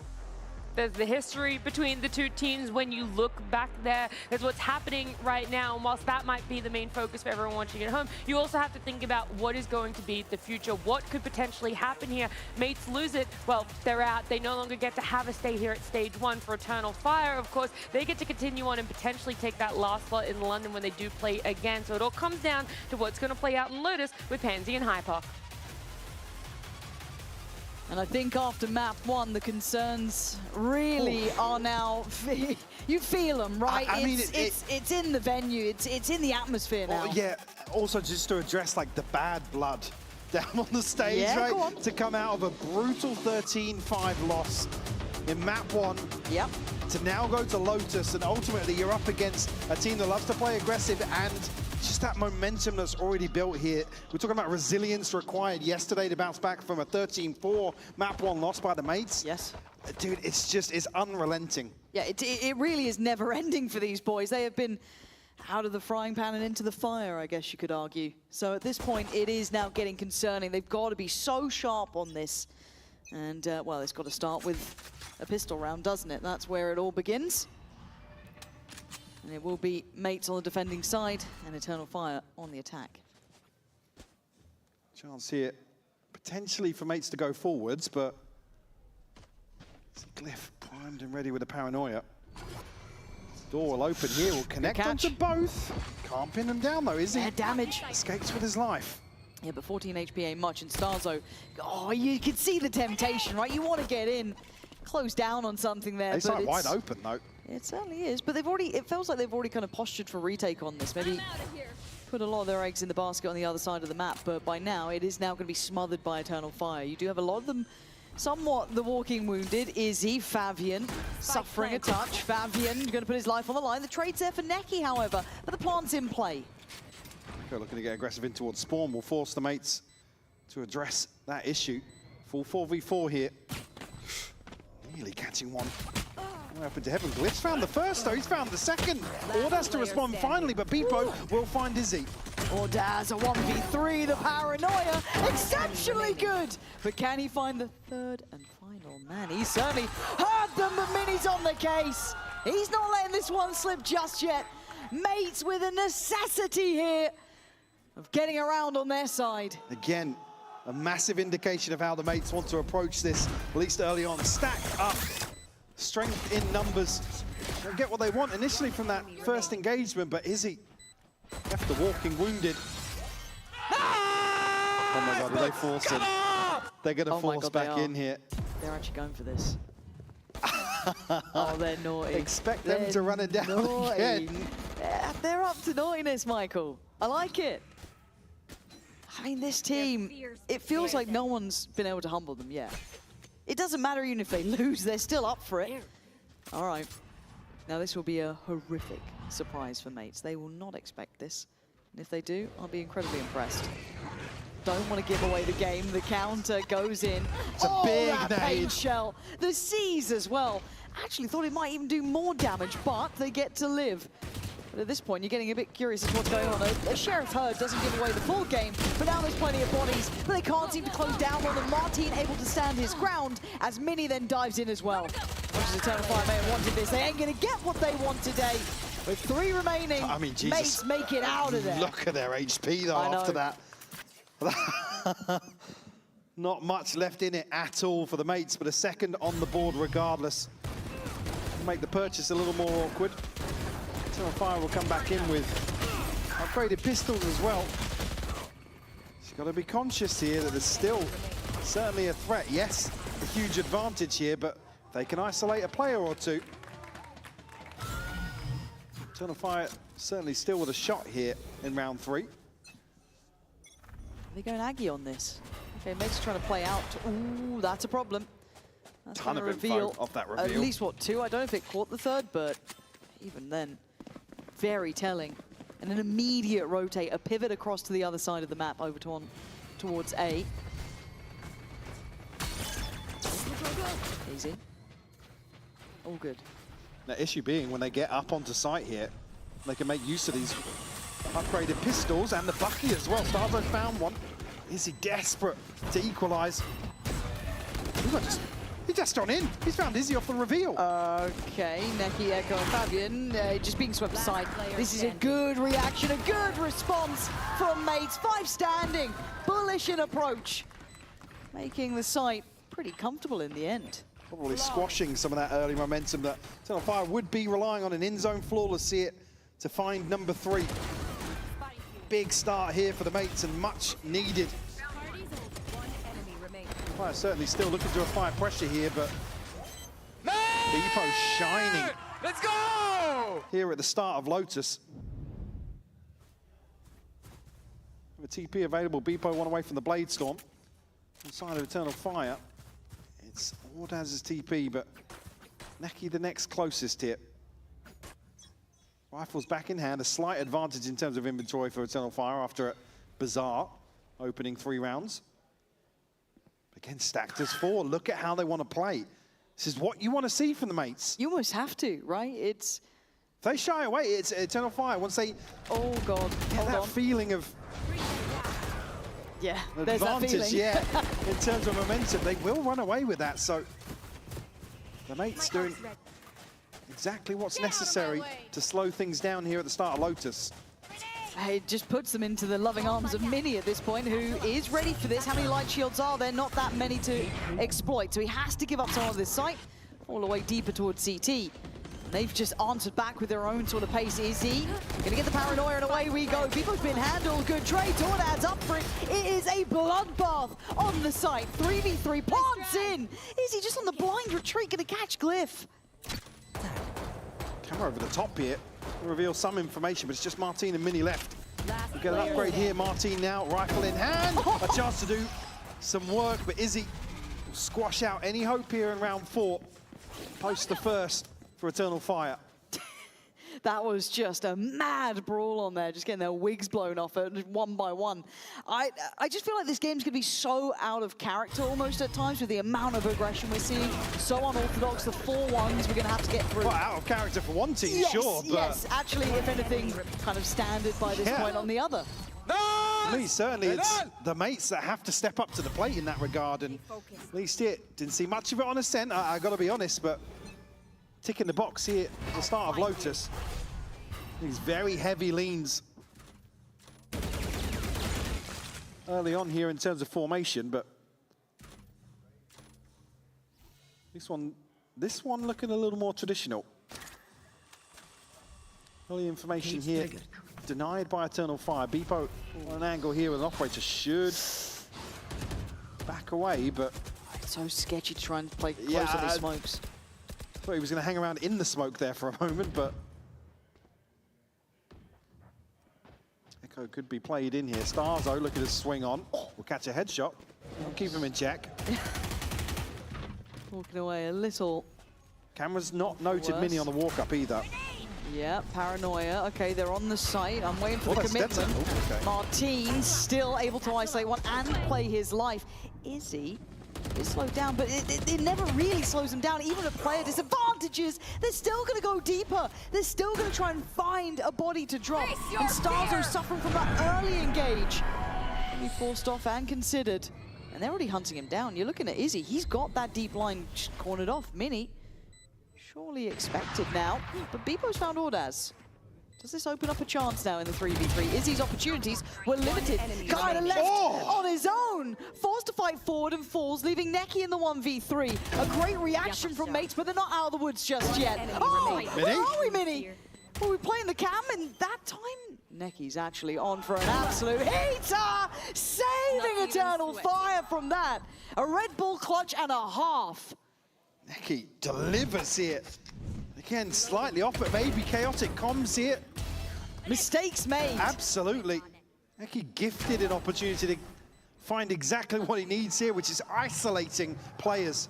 There's the history between the two teams. When you look back there's what's happening right now. And whilst that might be the main focus for everyone watching at home, you also have to think about what is going to be the future. What could potentially happen here? Mates lose it. Well, they're out. They no longer get to have a stay here at stage 1 for Eternal Fire. Of course, they get to continue on and potentially take that last slot in London when they do play again. So it all comes down to what's going to play out in Lotus with Pansy and Hyper. And I think after map 1, the concerns really are now, you feel them, right? I mean, it's in the venue, it's in the atmosphere now. Yeah, also just to address like the bad blood down on the stage, right? To come out of a brutal 13-5 loss in map 1. Yep. To now go to Lotus, and ultimately you're up against a team that loves to play aggressive, and just that momentum that's already built here. We're talking about resilience required yesterday to bounce back from a 13-4 map 1 loss by the mates. Yes. Dude, it's unrelenting. Yeah, it really is never ending for these boys. They have been out of the frying pan and into the fire, I guess you could argue. So at this point, it is now getting concerning. They've got to be so sharp on this. And, well, it's got to start with a pistol round, doesn't it? That's where it all begins. And it will be mates on the defending side and Eternal Fire on the attack. Chance here, potentially for mates to go forwards, but Glyph primed and ready with a paranoia. Door will open here, will connect onto both. Can't pin him down though, is he? Damage. Escapes with his life. Yeah, but 14 HP ain't much, and Starzo, oh, you can see the temptation, right? You want to get in, close down on something there. It's like wide open though. It certainly is, but it feels like they've already kind of postured for retake on this. Maybe put a lot of their eggs in the basket on the other side of the map, but by now, it is now going to be smothered by Eternal Fire. You do have a lot of them somewhat the walking wounded. Izzy, Fabian, suffering a touch. Fabian going to put his life on the line. The trade's there for Neki, however, but the plant's in play. Looking to get aggressive in towards Spawn will force the mates to address that issue. Full 4v4 here. Nearly catching one. Up into heaven. Glyph's found the first, though. He's found the second. Ordaz to respond finally, but Beepo will find Izzy. Ordaz, a 1v3, the paranoia, exceptionally good. But can he find the third and final man? He certainly heard them, but Mini's on the case. He's not letting this one slip just yet. Mates with a necessity here of getting around on their side. Again, a massive indication of how the mates want to approach this, at least early on. Stack up, strength in numbers. They'll get what they want initially from that first engagement, but Izzy left the walking wounded. Oh my God, they force him. They're going to force back in here. They're actually going for this. Oh, they're naughty. Expect them to run it down again. Yeah, they're up to naughtiness, Michael. I like it. I mean, this team, it feels like no one's been able to humble them yet. It doesn't matter even if they lose, they're still up for it. All right. Now, this will be a horrific surprise for mates. They will not expect this. And if they do, I'll be incredibly impressed. Don't want to give away the game. The counter goes in. It's a big that pain shell. The C's as well. Actually thought it might even do more damage, but they get to live. But at this point, you're getting a bit curious as to what's going on. A Sheriff Herd doesn't give away the full game, but now there's plenty of bodies, but they can't seem to close down on them. Martin able to stand his ground as Mini then dives in as well. Much as Eternal Fire may have wanted this, they ain't going to get what they want today. With 3 remaining, I mean, Jesus. mates make it out of there. Look at their HP, though, after that. Not much left in it at all for the mates, but a second on the board regardless. Make the purchase a little more awkward. Eternal Fire will come back in with upgraded pistols as well. She's got to be conscious here that there's still certainly a threat. Yes, a huge advantage here, but they can isolate a player or two. Eternal Fire certainly still with a shot here in round 3. They're going Aggie on this. Okay, Meg's trying to play out. Ooh, that's a problem. That's Ton of info off that reveal. At least, what, 2? I don't know if it caught the third, but even then, very telling. And an immediate rotate, a pivot across to the other side of the map over towards A. Easy. All good. Now, issue being, when they get up onto site here, they can make use of these upgraded pistols and the Bucky as well. Starvo found one. Is he desperate to equalize? He's just gone in. He's found Izzy off the reveal. Okay, Neki, Echo, and Fabian just being swept aside. This is a good reaction, a good response from mates. 5 standing, bullish in approach, making the site pretty comfortable in the end. Probably squashing some of that early momentum that Eternal Fire would be relying on an in-zone flawless here to find number 3. Big start here for the mates and much needed. Fire certainly still looking to apply pressure here, but Beepo shining. Let's go! Here at the start of Lotus. With a TP available, Beepo one away from the Blade Storm. On the side of Eternal Fire, it's Ordaz's TP, but Neki the next closest here. Rifles back in hand, a slight advantage in terms of inventory for Eternal Fire after a bizarre opening 3 rounds. Again, stacked as 4. Look at how they want to play. This is what you want to see from the mates. You almost have to, right? It's... If they shy away, it's Eternal Fire. Once they... Oh, God. Get that feeling of... Yeah, there's that advantage, feeling. yeah. In terms of momentum, they will run away with that. So the mates doing exactly what's necessary to slow things down here at the start of Lotus. It just puts them into the loving arms of Mini at this point, who is ready for this. How many light shields are there? Not that many to exploit. So he has to give up some of this site, all the way deeper towards CT. They've just answered back with their own sort of pace. Izzy gonna get the paranoia, and away we go. Beepo's been handled. Good trade. Tornad's up for it. It is a bloodbath on the site. 3v3 plants in. Izzy just on the blind retreat, gonna catch Glyph. Camera over the top here. Reveal some information, but it's just Martin and Mini left. We get an upgrade here. Martin now, rifle in hand. A chance to do some work, but Izzy squash out any hope here in round 4. Post the first for Eternal Fire. That was just a mad brawl on there, just getting their wigs blown off one by one. I just feel like this game's going to be so out of character almost at times with the amount of aggression we're seeing. So unorthodox, the 4-1s we're going to have to get through. Well, out of character for one team, yes, sure. But yes, actually, if anything, kind of standard by this point on the other. For me, certainly, it's the mates that have to step up to the plate in that regard. And at least here, didn't see much of it on Ascent, I got to be honest, but ticking the box here at the start of Lotus. These very heavy leans early on here in terms of formation, but this one looking a little more traditional. Early information here denied by Eternal Fire. Beepo on an angle here with an operator should back away, but it's so sketchy to try and play close to these smokes. Thought he was going to hang around in the smoke there for a moment, but Echo could be played in here. Starzo, look at his swing on. Will catch a headshot. I'll keep him in check. Walking away a little. Camera's not noted Mini on the walk-up either. Yeah, paranoia. Okay, they're on the site. I'm waiting for the commitment. Okay. Martin still able to isolate one and play his life. Izzy is slowed down, but it never really slows him down. Even at player disadvantages, they're still going to go deeper. They're still going to try and find a body to drop. And Starzo suffering from that early engage. Be forced off and considered. And they're already hunting him down. You're looking at Izzy. He's got that deep line cornered off. Mini, surely expected now. But Beepo's found Ordaz. Does this open up a chance now in the 3v3? Izzy's opportunities were limited. Guy to left on his own. Forced to fight forward and falls, leaving Neki in the 1v3. A great reaction from mates, but they're not out of the woods just yet. Oh, where are we, Mini? Well, we're playing the cam, and that time, Neki's actually on for an absolute heater, saving Eternal Fire from that. A Red Bull clutch and a half. Neki delivers here. Again, slightly off, but maybe chaotic comms here. Mistakes made. Absolutely. Neki gifted an opportunity to find exactly what he needs here, which is isolating players.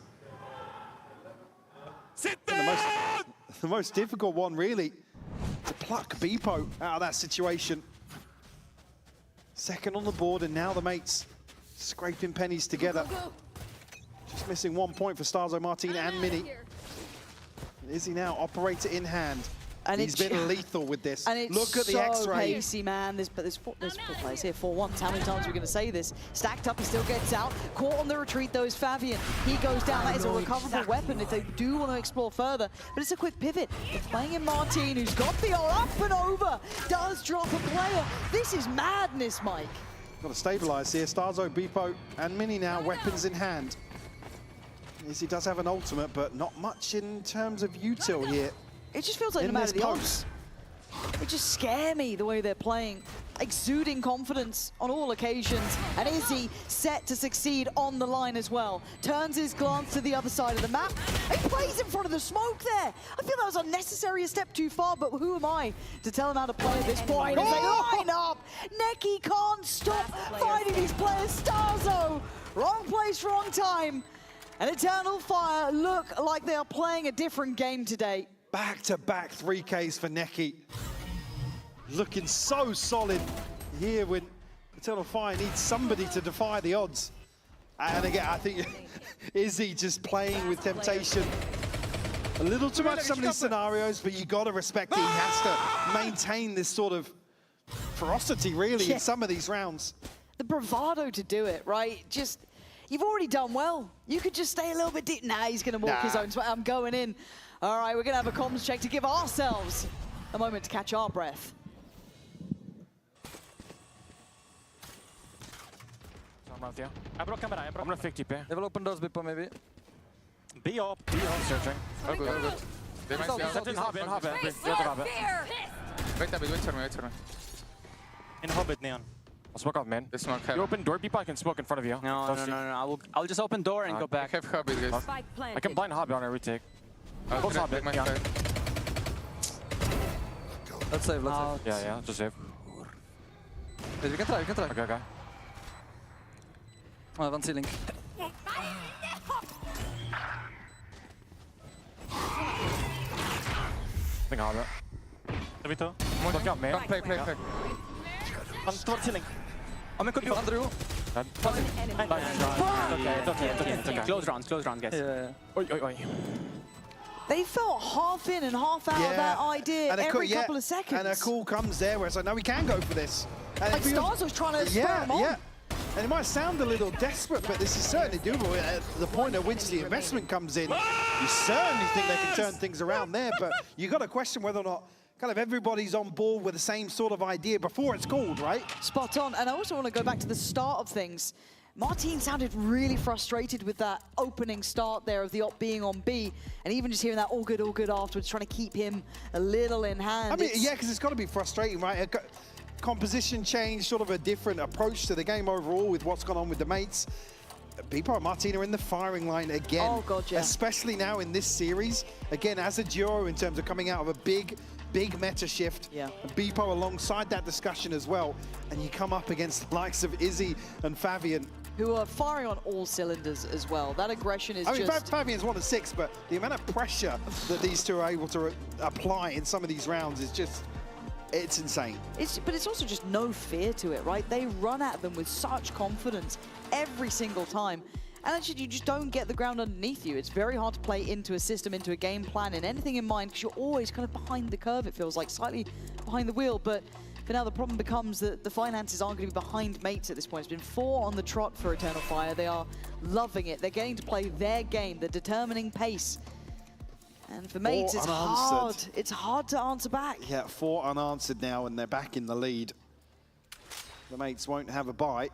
The most difficult one, really, to pluck Beepo out of that situation. Second on the board, and now the mates scraping pennies together. Just missing 1 point for Starzo, Martin, and Mini. Izzy now operator in hand. And he's been lethal with this. And look at the X-ray. Pacey, man. There's four players here. 4-1. How many times are we going to say this? Stacked up, he still gets out. Caught on the retreat, though, is Fabian. He goes down. That is a recoverable weapon if they do want to explore further. But it's a quick pivot. They're playing in Martin, who's got the up and over. Does drop a player. This is madness, Mike. Got to stabilize here. Starzo, Beepo, and Mini now, weapons in hand. Izzy does have an ultimate, but not much in terms of util here. It just feels like no matter the odds, they just scare me the way they're playing. Exuding confidence on all occasions. And Izzy set to succeed on the line as well. Turns his glance to the other side of the map. He plays in front of the smoke there. I feel that was unnecessary, a step too far, but who am I to tell him how to play at this point? As they line up, Neki can't stop fighting these players. Starzo, wrong place, wrong time. And Eternal Fire look like they are playing a different game today. Back-to-back 3Ks for Neki. Looking so solid here when Eternal Fire needs somebody to defy the odds. And again, I think Izzy just playing with temptation. A little too much some of these scenarios, but you got to respect that he has to maintain this sort of ferocity, really, in some of these rounds. The bravado to do it, right? Just, you've already done well. You could just stay a little bit deep. Nah, he's going to walk his own way. I'm going in. All right, we're going to have a comms check to give ourselves a moment to catch our breath. I broke camera, I'm gonna fake TP. They will open doors, Bipo, maybe. Be up, searching. Oh, good, oh, good. They might see us. Set in Hobbit, Wait for me. In Hobbit, Neon. I'll smoke out, man. They smoke You heaven. open door, people, I can smoke in front of you. No. I'll just open door and go back. I have Hobbit, guys. I can blind Hobbit on a retake. I'll take my side. Let's save, let's save. Yeah, just save. Wait, we can try. Okay. Oh, one ceiling. Vi har det. Ska vi ta? Måste jag med? Play. Han står ceiling. Oh, men could you Andrew? Okay. Close rounds, guys. Oi. They felt half in and half out of that idea every couple of seconds. And a call comes there where it's like, no, we can go for this. And like Stars was trying to spur him on. And it might sound a little desperate, but this is certainly doable. At the point at which the investment comes in, you certainly think they can turn things around there, but you got to question whether or not kind of everybody's on board with the same sort of idea before it's called, right? Spot on. And I also want to go back to the start of things. Martin sounded really frustrated with that opening start there of the op being on B, and even just hearing that all good afterwards, trying to keep him a little in hand. I mean, yeah, because it's got to be frustrating, right? Composition change, sort of a different approach to the game overall with what's gone on with the mates. Beepo and Martin are in the firing line again. Oh, God, yeah. Especially now in this series. Again, as a duo in terms of coming out of a big meta shift. Yeah. Beepo alongside that discussion as well. And you come up against the likes of Izzy and Fabian, who are firing on all cylinders as well. That aggression is I mean, Fabian's 1 of 6, but the amount of pressure that these two are able to apply in some of these rounds is just, it's insane. But it's also just no fear to it, right? They run at them with such confidence every single time. And actually, you just don't get the ground underneath you. It's very hard to play into a system, into a game plan, and anything in mind, because you're always kind of behind the curve, it feels like, slightly behind the wheel. But for now, the problem becomes that the finances aren't going to be behind mates at this point. It's been 4 on the trot for Eternal Fire. They are loving it. They're getting to play their game, the determining pace. And for mates, it's hard. It's hard to answer back. Yeah, 4 unanswered now, and they're back in the lead. The mates won't have a bite.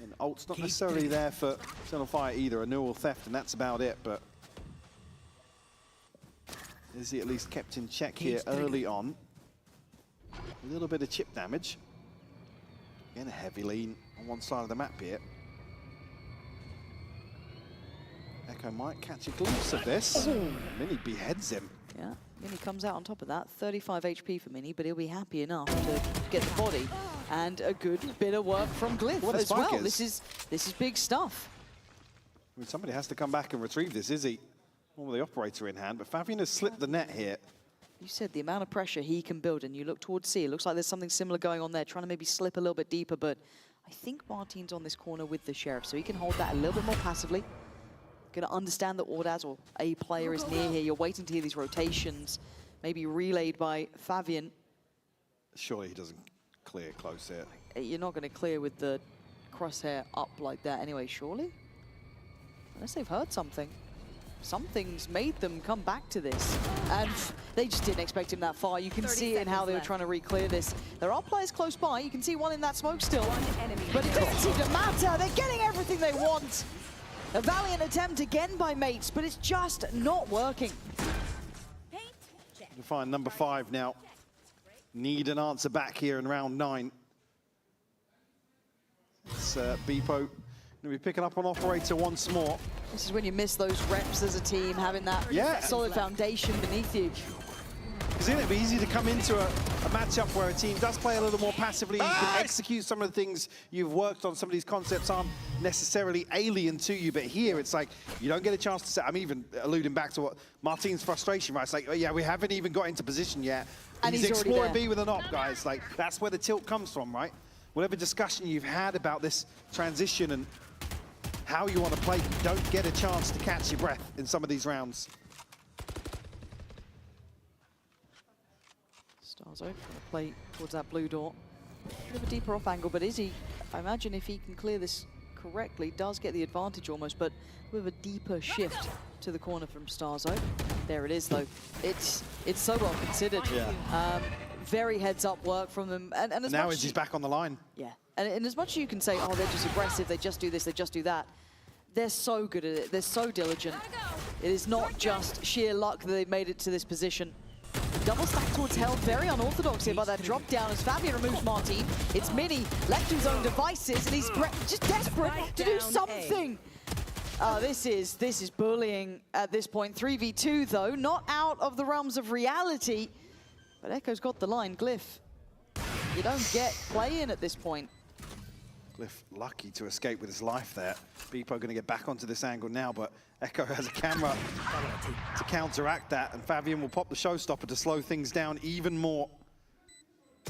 And ult's not necessarily there for Eternal Fire either. A Newell theft, and that's about it, but is he at least kept in check here early on? A little bit of chip damage. Again, a heavy lean on one side of the map here. Echo might catch a glimpse of this. Mini beheads him. Yeah, Mini comes out on top of that. 35 HP for Mini, but he'll be happy enough to get the body. And a good bit of work from Glyph as well. This is big stuff. I mean, somebody has to come back and retrieve this, is he? One with the operator in hand, but Fabian has slipped the net here. You said the amount of pressure he can build, and you look towards C. It looks like there's something similar going on there, trying to maybe slip a little bit deeper, but I think Martin's on this corner with the Sheriff, so he can hold that a little bit more passively. Going to understand that Ordaz or a player is near here. You're waiting to hear these rotations, maybe relayed by Fabian. Surely he doesn't clear close here. You're not going to clear with the crosshair up like that anyway, surely? Unless they've heard something. Something's made them come back to this. And they just didn't expect him that far. You can see it in how they were trying to re-clear this. There are players close by. You can see one in that smoke still. But it doesn't seem to matter. They're getting everything they want. A valiant attempt again by mates, but it's just not working. To find number 5 now. Need an answer back here in round 9. It's Beepo going to be picking up on operator once more. This is when you miss those reps as a team, having that solid foundation beneath you. Because it'd be easy to come into a matchup where a team does play a little more passively. You can execute some of the things you've worked on. Some of these concepts aren't necessarily alien to you, but here it's like you don't get a chance to set. I'm even alluding back to what Martin's frustration, right? It's like, oh, yeah, we haven't even got into position yet. And he's exploring B with an op, guys. Like, that's where the tilt comes from, right? Whatever discussion you've had about this transition and how you want to play, you don't get a chance to catch your breath in some of these rounds. Stars open, play towards that blue door. A bit of a deeper off angle, but Izzy, I imagine if he can clear this correctly, does get the advantage almost, but with a deeper shift to the corner from Starzo. There it is, though. It's so well considered. Yeah. Very heads-up work from them. And as now much Izzy's back on the line. Yeah, and as much as you can say, oh, they're just aggressive, they just do this, they just do that, they're so good at it, they're so diligent. It is not just sheer luck that they've made it to this position. Double stack towards hell, very unorthodox here by that drop down as Fabian removes Martin. It's Mini, left to his own devices, and he's just desperate to do something. This is bullying at this point. 3v2 though, not out of the realms of reality. But Echo's got the line. Glyph, you don't get play in at this point. Glyph lucky to escape with his life there. Beepo going to get back onto this angle now, but Echo has a camera to counteract that, and Fabian will pop the showstopper to slow things down even more.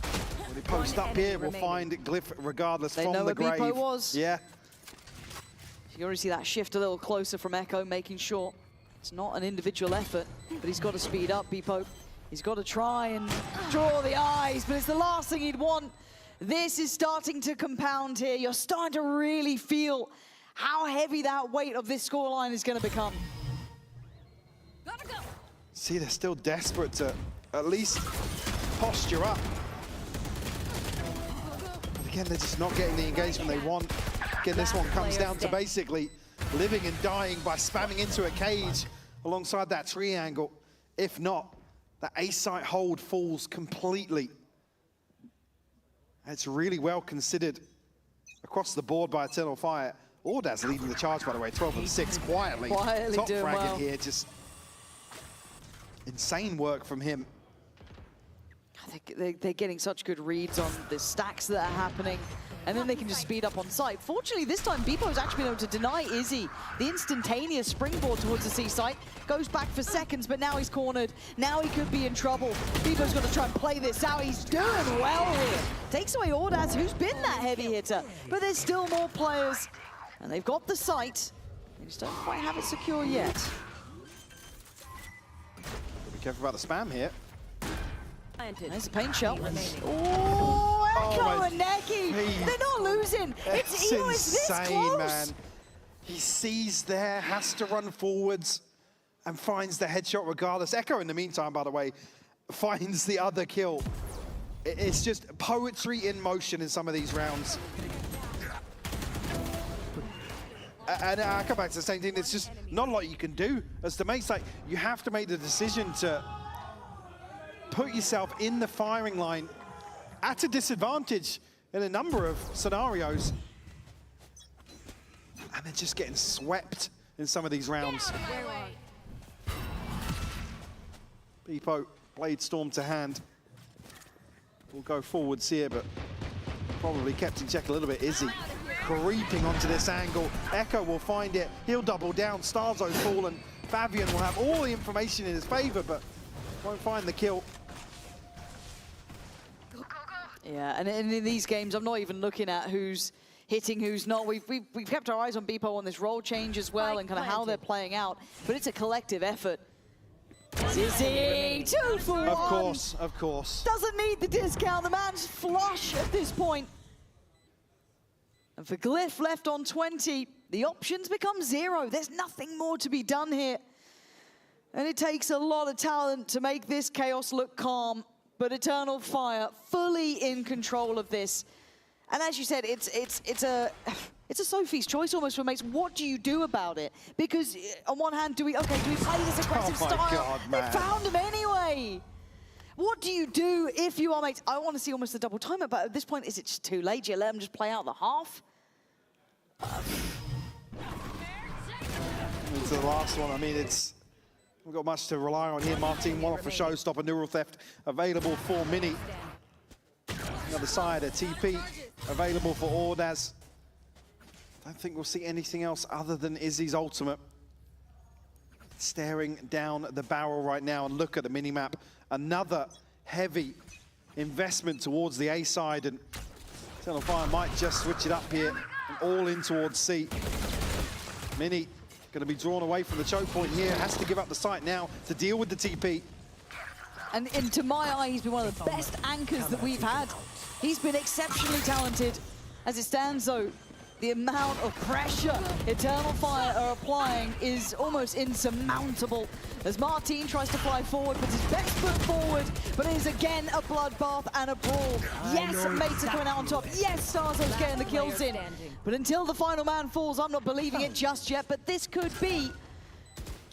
When he posts up here, we'll find Glyph regardless They from know the where grave. Beepo was. Yeah. You already see that shift a little closer from Echo, making sure it's not an individual effort, but he's got to speed up, Beepo. He's got to try and draw the eyes, but it's the last thing he'd want. This is starting to compound here. You're starting to really feel how heavy that weight of this scoreline is going to become. See, they're still desperate to at least posture up. But again, they're just not getting the engagement they want. Again, this one comes down to basically living and dying by spamming into a cage alongside that triangle. If not, the A-site hold falls completely. It's really well considered across the board by Eternal Fire. Ordaz leading the charge, by the way, 12-6 quietly. Top doing fragging well. here, just insane work from him. They're getting such good reads on the stacks that are happening, and then they can just speed up on site. Fortunately, this time, Beepo's actually been able to deny Izzy the instantaneous springboard towards the C site. Goes back for seconds, but now he's cornered. Now he could be in trouble. Beepo's got to try and play this out. He's doing well here. Takes away Ordaz, who's been that heavy hitter, but there's still more players, and they've got the site. They just don't quite have it secure yet. Be careful about the spam here. There's a pain shell. Oh, Echo and Neki! They're not losing! It's It's this insane, close! man. He sees there, has to run forwards, and finds the headshot regardless. Echo, in the meantime, by the way, finds the other kill. It's just poetry in motion in some of these rounds. And I come back to the same thing, there's just not a lot you can do. As the mate's like, you have to make the decision to put yourself in the firing line at a disadvantage in a number of scenarios. And they're just getting swept in some of these rounds. Beepo, Blade Storm to hand. We'll go forwards here, but probably kept in check a little bit. Izzy creeping onto this angle. Echo will find it. He'll double down. Starzo's fallen. Fabian will have all the information in his favor, but won't find the kill. Yeah, and in these games, I'm not even looking at who's hitting, who's not. We've kept our eyes on Beepo on this role change as well, and kind of how they're playing out, but it's a collective effort. Izzy, 2 for 1. Of course, of course. Doesn't need the discount. The man's flush at this point. And for Glyph left on 20, the options become 0. There's nothing more to be done here. And it takes a lot of talent to make this chaos look calm. But Eternal Fire fully in control of this. And as you said, it's a Sophie's choice almost for mates. What do you do about it? Because on one hand, do we play this aggressive style? God, man. They found him anyway. What do you do if you are mates? I want to see almost the double timer, but at this point, is it just too late? Do you let them just play out the half? Into the last one, I mean, we've got much to rely on here. Martin, one off for showstopper, neural theft available for Mini. The other side, a TP available for Ordaz. Don't think we'll see anything else other than Izzy's ultimate. Staring down the barrel right now, and look at the mini-map. Another heavy investment towards the A side, and Eternal Fire might just switch it up here and all in towards C. Mini going to be drawn away from the choke point here, has to give up the site now to deal with the TP. And to my eye, he's been one of the best anchors that we've had. He's been exceptionally talented. As it stands, though, the amount of pressure Eternal Fire are applying is almost insurmountable. As Martin tries to fly forward, puts his best foot forward, but it is again a bloodbath and a brawl. Yes, mates are coming out on top. Yes, Starzo's getting the kills in. But until the final man falls, I'm not believing it just yet, but this could be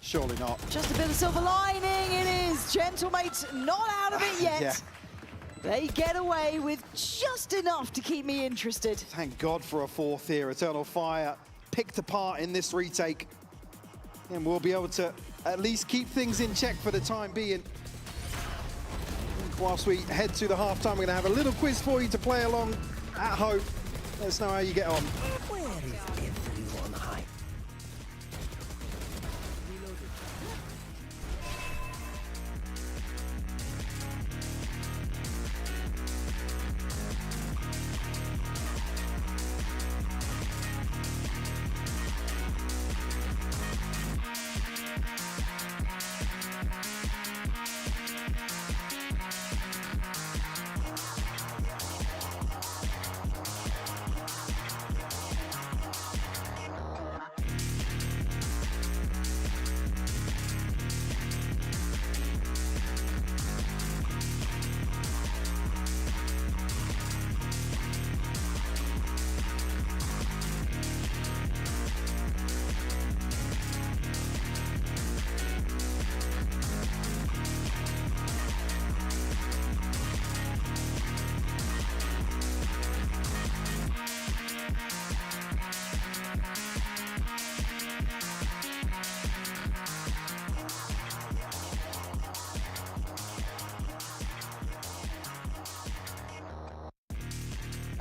surely not. Just a bit of silver lining, it is. Gentlemates not out of it yet. Yeah. They get away with just enough to keep me interested. Thank God for a fourth here. Eternal Fire picked apart in this retake. And we'll be able to at least keep things in check for the time being. Whilst we head to the halftime, we're going to have a little quiz for you to play along at home. Let us know how you get on. Where is everyone hiding?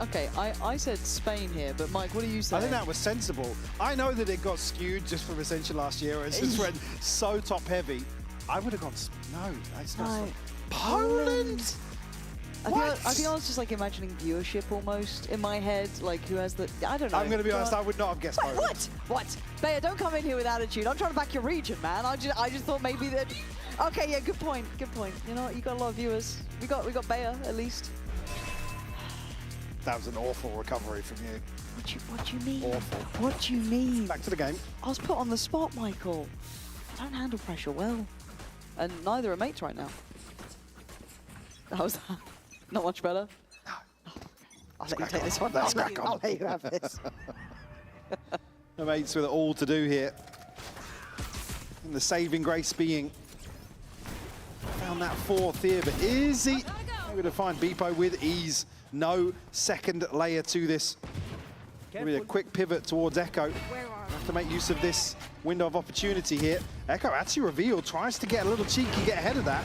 Okay, I said Spain here, but Mike, what do you say? I think that was sensible. I know that it got skewed just from Ascension last year. It just went so top heavy. I would have gone, no, that's not. Poland? I think I was just like imagining viewership almost in my head, like who has the, I don't know. I'm going to be honest, I would not have guessed Poland. What? Bayer, don't come in here with attitude. I'm trying to back your region, man. I just thought maybe that. Okay, yeah, good point. You know what? You got a lot of viewers. We got Bayer at least. That was an awful recovery from you. What do you mean? Awful. What do you mean? Back to the game. I was put on the spot, Michael. I don't handle pressure well. And neither are mates right now. How's that? Not much better? No. I'll let you take this one. Let's crack on. I'll let you have this. The mates with it all to do here. And the saving grace being found that fourth here, but is he able to find Beepo with ease? No second layer to this. Maybe a quick pivot towards Echo. Have to make use of this window of opportunity here. Echo actually revealed, tries to get a little cheeky, get ahead of that.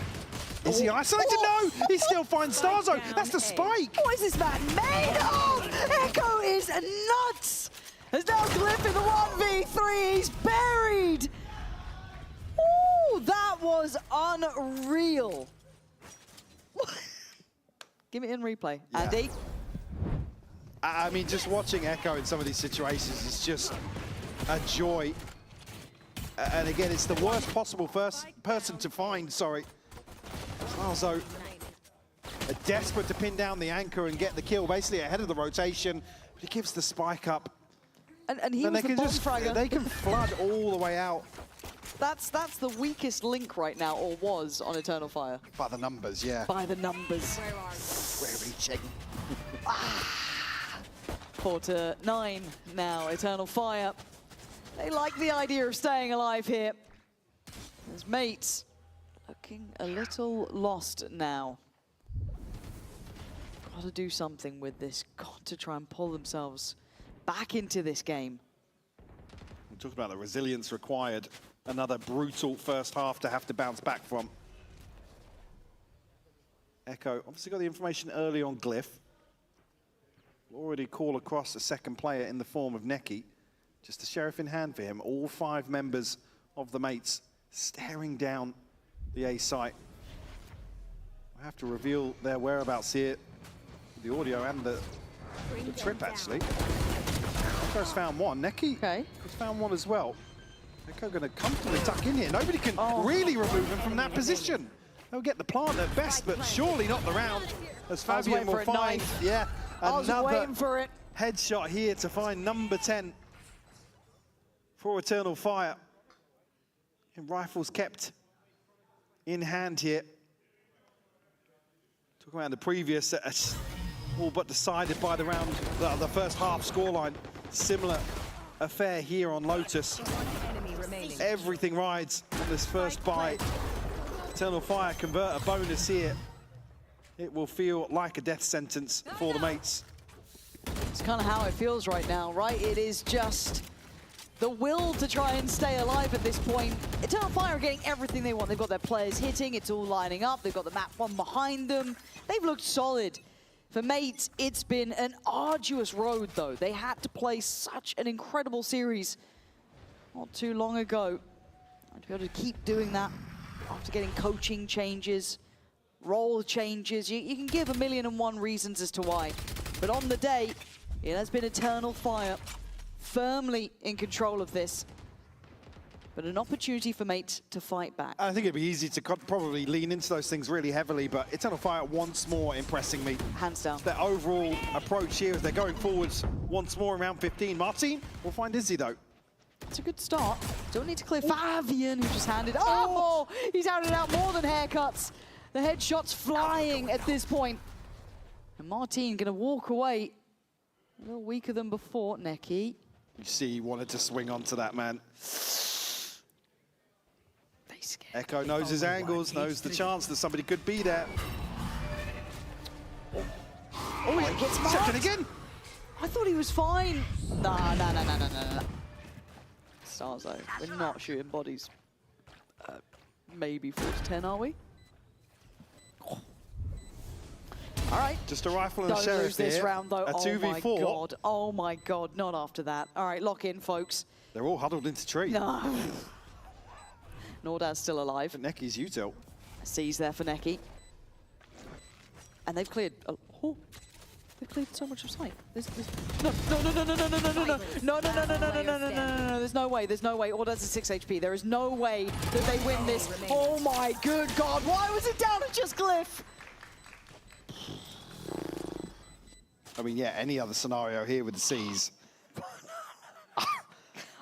Is he isolated? No! He still finds Starzo. That's the spike. What is this man made of? Echo is nuts. There's now Glyph in the 1v3. He's buried. Ooh, that was unreal. Give it in replay. Yeah. Andy? I mean, just watching Echo in some of these situations is just a joy. And again, it's the worst possible person to find, sorry. Also, desperate to pin down the anchor and get the kill, basically ahead of the rotation, but he gives the spike up. And he was the bomb fragger. They can flood all the way out. That's the weakest link right now, or was, on Eternal Fire. By the numbers, yeah. By the numbers. We're reaching. 4-9 now, Eternal Fire. They like the idea of staying alive here. His mates looking a little lost now. Got to do something with this. Got to try and pull themselves back into this game. We talked about the resilience required. Another brutal first half to have to bounce back from. Echo obviously got the information early on Glyph. Already call across a second player in the form of Neki. Just a sheriff in hand for him. All 5 members of the mates staring down the A site. I have to reveal their whereabouts here. The audio and the trip, actually. Echo's found one. Neki has found one as well. Echo going to comfortably tuck in here. Nobody can really remove him from that position. They'll get the plant at best, but surely not the round. As Fabian will find, another headshot here to find number 10 for Eternal Fire. And rifles kept in hand here. Talking about the previous, all but decided by the round, the first half scoreline. Similar affair here on Lotus. Everything rides on this first buy. Eternal Fire convert a bonus here. It will feel like a death sentence for the mates. It's kind of how it feels right now, right? It is just the will to try and stay alive at this point. Eternal Fire are getting everything they want. They've got their players hitting, it's all lining up. They've got the map one behind them. They've looked solid. For Mates, it's been an arduous road, though. They had to play such an incredible series not too long ago. And to be able to keep doing that after getting coaching changes, role changes, you can give 1,000,001 reasons as to why. But on the day, it has been Eternal Fire firmly in control of this. But an opportunity for Mate to fight back. I think it'd be easy to probably lean into those things really heavily, but Eternal Fire once more impressing me. Hands down. Their overall approach here as they're going forwards once more in round 15. Martin will find Izzy though. It's a good start. Don't need to clear Fabian, who just handed. Oh! He's handed out more than haircuts. The headshots flying at this point. And Martin gonna walk away a little weaker than before. Neki. You see he wanted to swing onto that, man. Echo knows his angles, knows the chance that somebody could be there. Oh, it gets marked. Second again. I thought he was fine. Nah. Starzo, we're not shooting bodies. Maybe 4 to 10, are we? All right. Just a rifle and Don't a sheriff lose this here. round, though. A Oh 2v4. my God. Oh my God, not after that. All right, lock in, folks. They're all huddled into tree. No. Nordad's still alive. But Neki's util. C's there for Neki. And they've cleared. They've cleared so much of sight. No. There's no way. Ordad's at 6 HP. There is no way that they win this. Oh my good God. Why was it down to just Glyph? I mean, yeah, any other scenario here with the C's.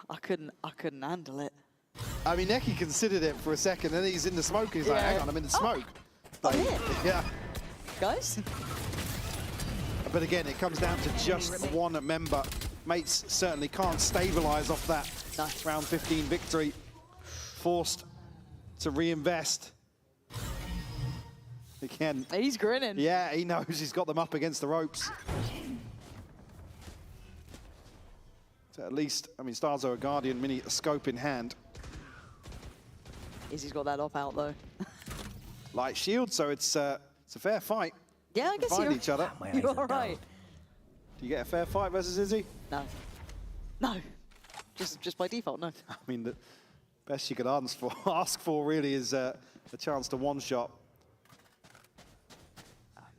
I couldn't handle it. I mean, Neki considered it for a second, and then he's in the smoke, and he's like, hang on, I'm in the smoke. Like, yeah. Guys? But again, it comes down to just one member. Mates certainly can't stabilize off that round 15 victory. Forced to reinvest. Again. He's grinning. Yeah, he knows he's got them up against the ropes. So at least, I mean, Starzo a Guardian Mini, a scope in hand. Izzy's got that op out, though. Light shield, so it's a fair fight. Yeah, I guess find you're each other. You're all right. Do you get a fair fight versus Izzy? No. Just by default, no. I mean, the best you could ask for really is a chance to one-shot.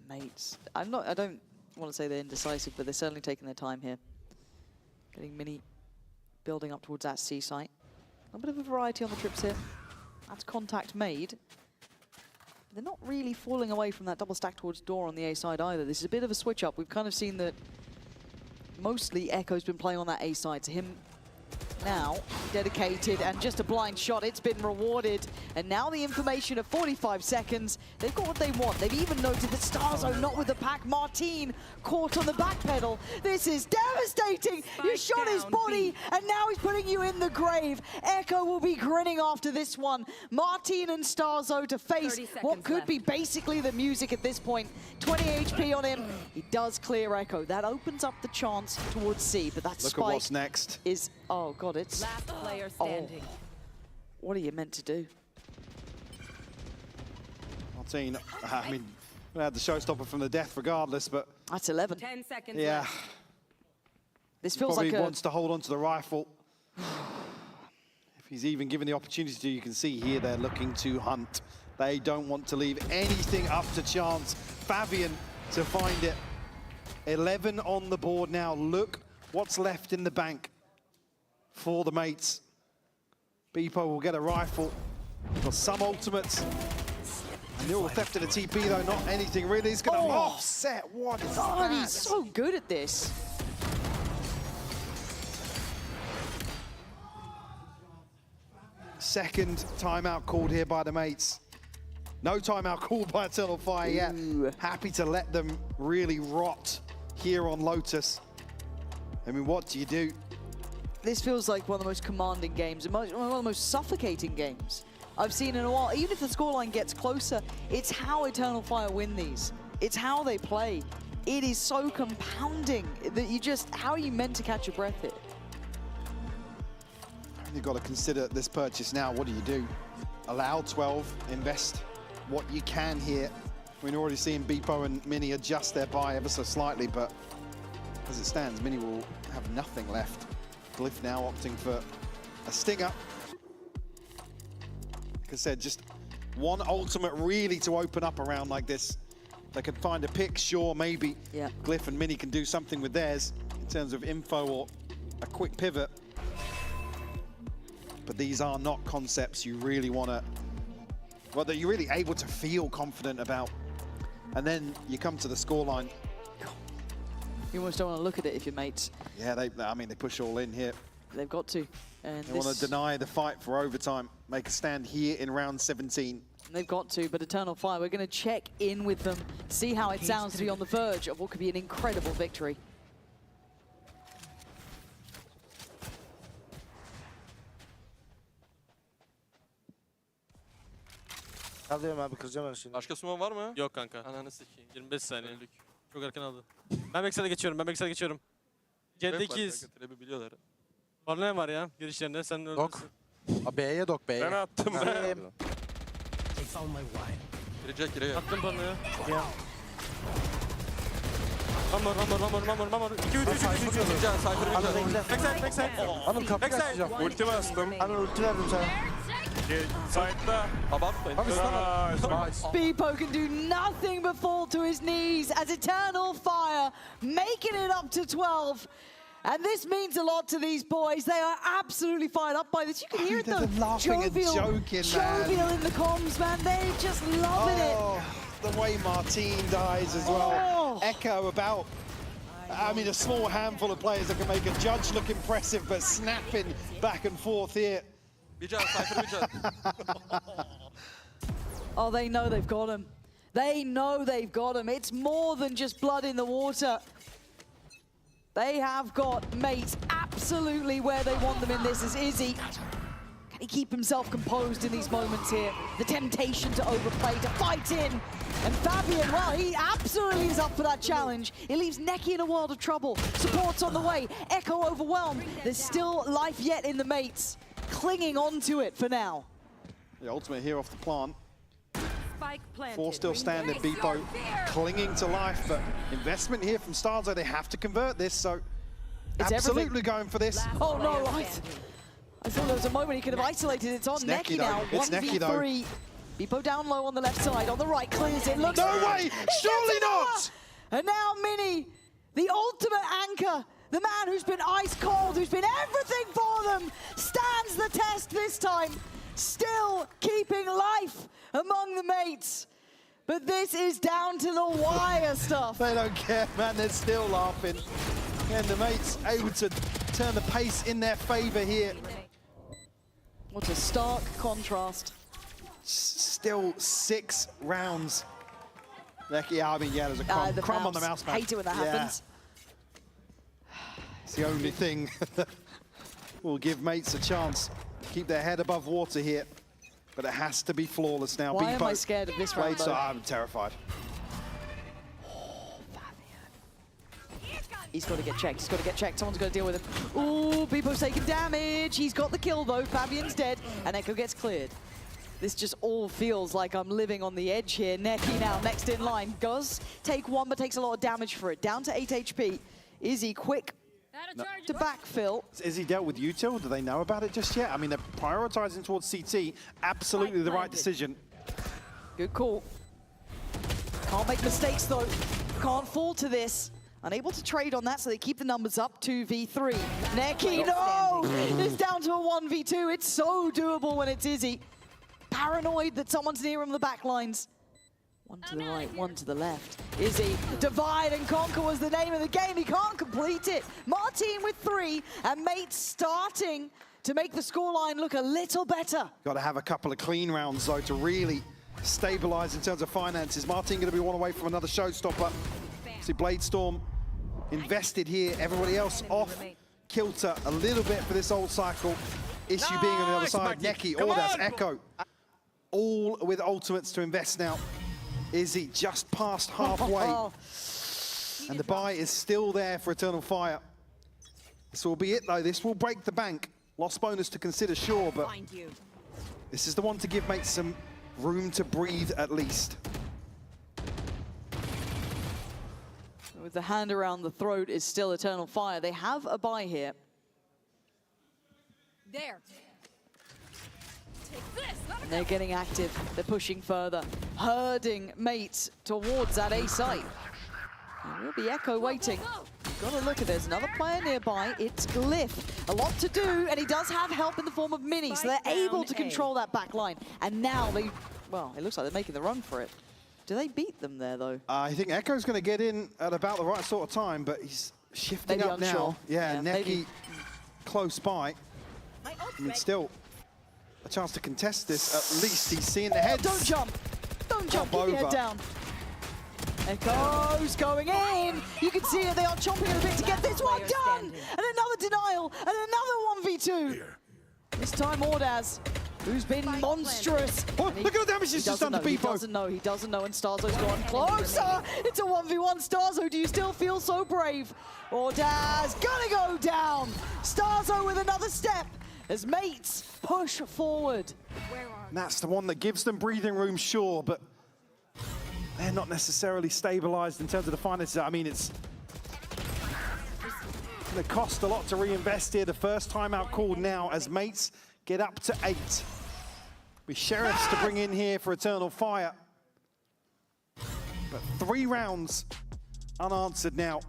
Mates, I don't want to say they're indecisive, but they're certainly taking their time here. Getting Mini building up towards that C site. A bit of a variety on the trips here. That's contact made. They're not really falling away from that double stack towards door on the A side either. This is a bit of a switch up. We've kind of seen that mostly Echo's been playing on that A side. To him now, dedicated and just a blind shot. It's been rewarded. And now the information of 45 seconds. They've got what they want. They've even noted that Starzo not with the pack. Martin caught on the back pedal. This is devastating. You shot his body and now he's putting you in the grave. Echo will be grinning after this one. Martin and Starzo to face what could be basically the music at this point. 20 HP on him. He does clear Echo. That opens up the chance towards C, but that Look spike at what's next. is, oh God, it's... Last player standing. What are you meant to do? Martin, I mean, we had the showstopper from the death regardless, but... That's 11. 10 seconds Yeah. left. This feels Probably like a... wants to hold on to the rifle. If he's even given the opportunity to, you can see here they're looking to hunt. They don't want to leave anything up to chance. Fabian to find it. 11 on the board now. Look what's left in the bank for the Mates. Beepo will get a rifle. Got some ultimates. And they're all theft of the TP though, not anything really. He's gonna offset. What is God, that? he's so good at this. Second timeout called here by the Mates. No timeout called by Eternal Fire yet. Happy to let them really rot here on Lotus. I mean, what do you do? This feels like one of the most commanding games, one of the most suffocating games I've seen in a while. Even if the scoreline gets closer, it's how Eternal Fire win these. It's how they play. It is so compounding that you just, how are you meant to catch your breath here? You've got to consider this purchase now. What do you do? Allow 12, invest what you can here. We're already seeing Beepo and Mini adjust their buy ever so slightly, but as it stands, Mini will have nothing left. Glyph now opting for a stinger. Like I said, just one ultimate really to open up a round like this. They could find a pick, sure, maybe. Yeah. Glyph and Mini can do something with theirs in terms of info or a quick pivot. But these are not concepts you really want to, well, that you're really able to feel confident about. And then you come to the scoreline. You almost don't want to look at it if you're mates. Yeah, I mean, they push all in here. They've got to. And they want to deny the fight for overtime, make a stand here in round 17. They've got to, but Eternal Fire, we're going to check in with them, see how it sounds to be on the verge of what could be an incredible victory. Alıyorum abi, kıracağım her şeyi. Başka sumo var mı? Yok kanka. Ananı sikeyim. 25 saniye. Öldük. Çok erken aldı. Ben backside'e geçiyorum. Ben backside'e geçiyorum. C'dekiyiz. Biliyorlar. Var ne var ya girişlerinde? Sen öldürsün. Dok. B'ye dok, B'ye. Ben attım be. Girecek, giriyor. Attım bana ya. Mamor. 2 3 Backside. Anıl kapıyı açacağım. Ulti bastım. Anıl ulti verdim sana. Side'da. Abartmayın. Beepo can do nothing but fall to his knees as Eternal Fire making it up to 12. And this means a lot to these boys. They are absolutely fired up by this. You can hear it though. Laughing and joking, jovial in the comms, man. They're just loving it. The way Martin dies as well. Echo about, I mean, a small handful of players that can make a judge look impressive, but snapping back and forth here. Bir can, Cypher bir can. Oh, they know they've got him. They know they've got him. It's more than just blood in the water. They have got mates absolutely where they want them in this. Is Izzy. Can he keep himself composed in these moments here? The temptation to overplay, to fight in. And Fabian, well, he absolutely is up for that challenge. It leaves Neki in a world of trouble. Support's on the way. Echo overwhelmed. There's still life yet in the mates. Clinging on to it for now. The ultimate here off the plant. Spike planted. 4 still standing, Beepo clinging to life, but investment here from Starzo, they have to convert this, so it's absolutely going for this. Oh no, I thought there was a moment he could have isolated. It's on Neki now, 1v3. Beepo down low on the left side, on the right, clears it, looks... No way, surely not! And now Mini, the ultimate anchor, the man who's been ice cold, who's been everything for them, stands the test this time. Still keeping life among the mates. But this is down to the wire stuff. They don't care, man. They're still laughing. And the mates able to turn the pace in their favor here. What a stark contrast. Still 6 rounds. Yeah, I mean, yeah, there's a crumb on the mouse pad. Hate it when that happens. It's the only thing that will give mates a chance. Keep their head above water here, but it has to be flawless now. Why am I scared of this round, though? I'm terrified. He's got to get checked. He's got to get checked. Someone's got to deal with him. Ooh, Beepo's taking damage. He's got the kill, though. Fabian's dead, and Echo gets cleared. This just all feels like I'm living on the edge here. Neki now next in line. Does take 1, but takes a lot of damage for it. Down to 8 HP. Izzy quick to backfill. Has Izzy dealt with util? Do they know about it just yet? I mean, they're prioritizing towards CT. Absolutely the right decision. Good call. Can't make mistakes, though. Can't fall to this. Unable to trade on that, so they keep the numbers up. 2v3. Neki, no! It's down to a 1v2. It's so doable when it's Izzy. Paranoid that someone's near him on the back lines. One to the right, one to the left. Izzy, divide and conquer was the name of the game. He can't complete it. Martin with 3, and mates starting to make the scoreline look a little better. Got to have a couple of clean rounds, though, to really stabilize in terms of finances. Martin going to be one away from another showstopper. See, Bladestorm invested here. Everybody else off kilter a little bit for this old cycle. Issue being on the other side. Neki, Ordas, Echo. All with ultimates to invest now. Izzy just past halfway. And the buy is still there for Eternal Fire. This will be it, though. This will break the bank. Lost bonus to consider, sure, but this is the one to give mates some room to breathe, at least. with the hand around the throat is still Eternal Fire. They have a buy here. There. Take this. And they're getting active. They're pushing further, herding mates towards that A site. There will be Echo waiting. You've got to look at there's another player nearby. It's Glyph. A lot to do, and he does have help in the form of Mini, so they're able to control that back line. And now they, well, it looks like they're making the run for it. Do they beat them there, though? I think Echo's going to get in at about the right sort of time, but he's shifting Maybe up unsure. now. Yeah, Neki maybe. close by. I mean, still a chance to contest this. At least he's seeing the heads. Don't jump. Don't jump. Keep your head down. Echo's going in. You can see it. They are chomping a bit to get this one done. And another denial. And another 1v2. This time Ordaz, who's been monstrous. Oh, look at the damage he's just done to Beepo. He doesn't know, and Starzo's gone closer. It's a 1v1. Starzo, do you still feel so brave? Ordaz gonna go down. Starzo with another step as mates push forward. And that's the one that gives them breathing room, sure, but they're not necessarily stabilized in terms of the finances. I mean, it's going to cost a lot to reinvest here. The first timeout called now as mates get up to 8. With Sheriffs to bring in here for Eternal Fire. But 3 rounds unanswered now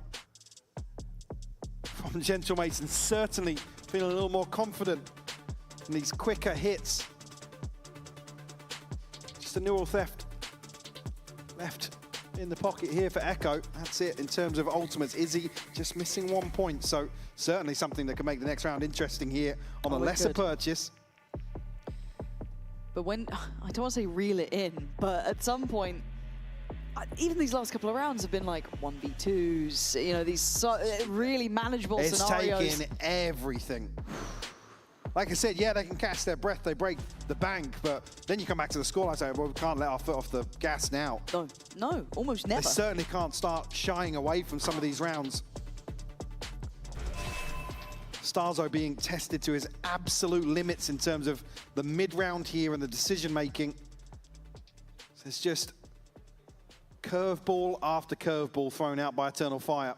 from Gentlemates, and certainly feeling a little more confident in these quicker hits. Just a neural theft left in the pocket here for Echo. That's it in terms of ultimates. Izzy just missing 1 point, so certainly something that can make the next round interesting here on a lesser purchase. But when, I don't want to say reel it in, but at some point, even these last couple of rounds have been like 1v2s, you know, these really manageable scenarios. It's taking everything. Like I said, yeah, they can catch their breath, they break the bank, but then you come back to the scoreline and say, well, we can't let our foot off the gas now. No, almost never. They certainly can't start shying away from some of these rounds. Starzo being tested to his absolute limits in terms of the mid-round here and the decision-making. So it's just curveball after curveball thrown out by Eternal Fire.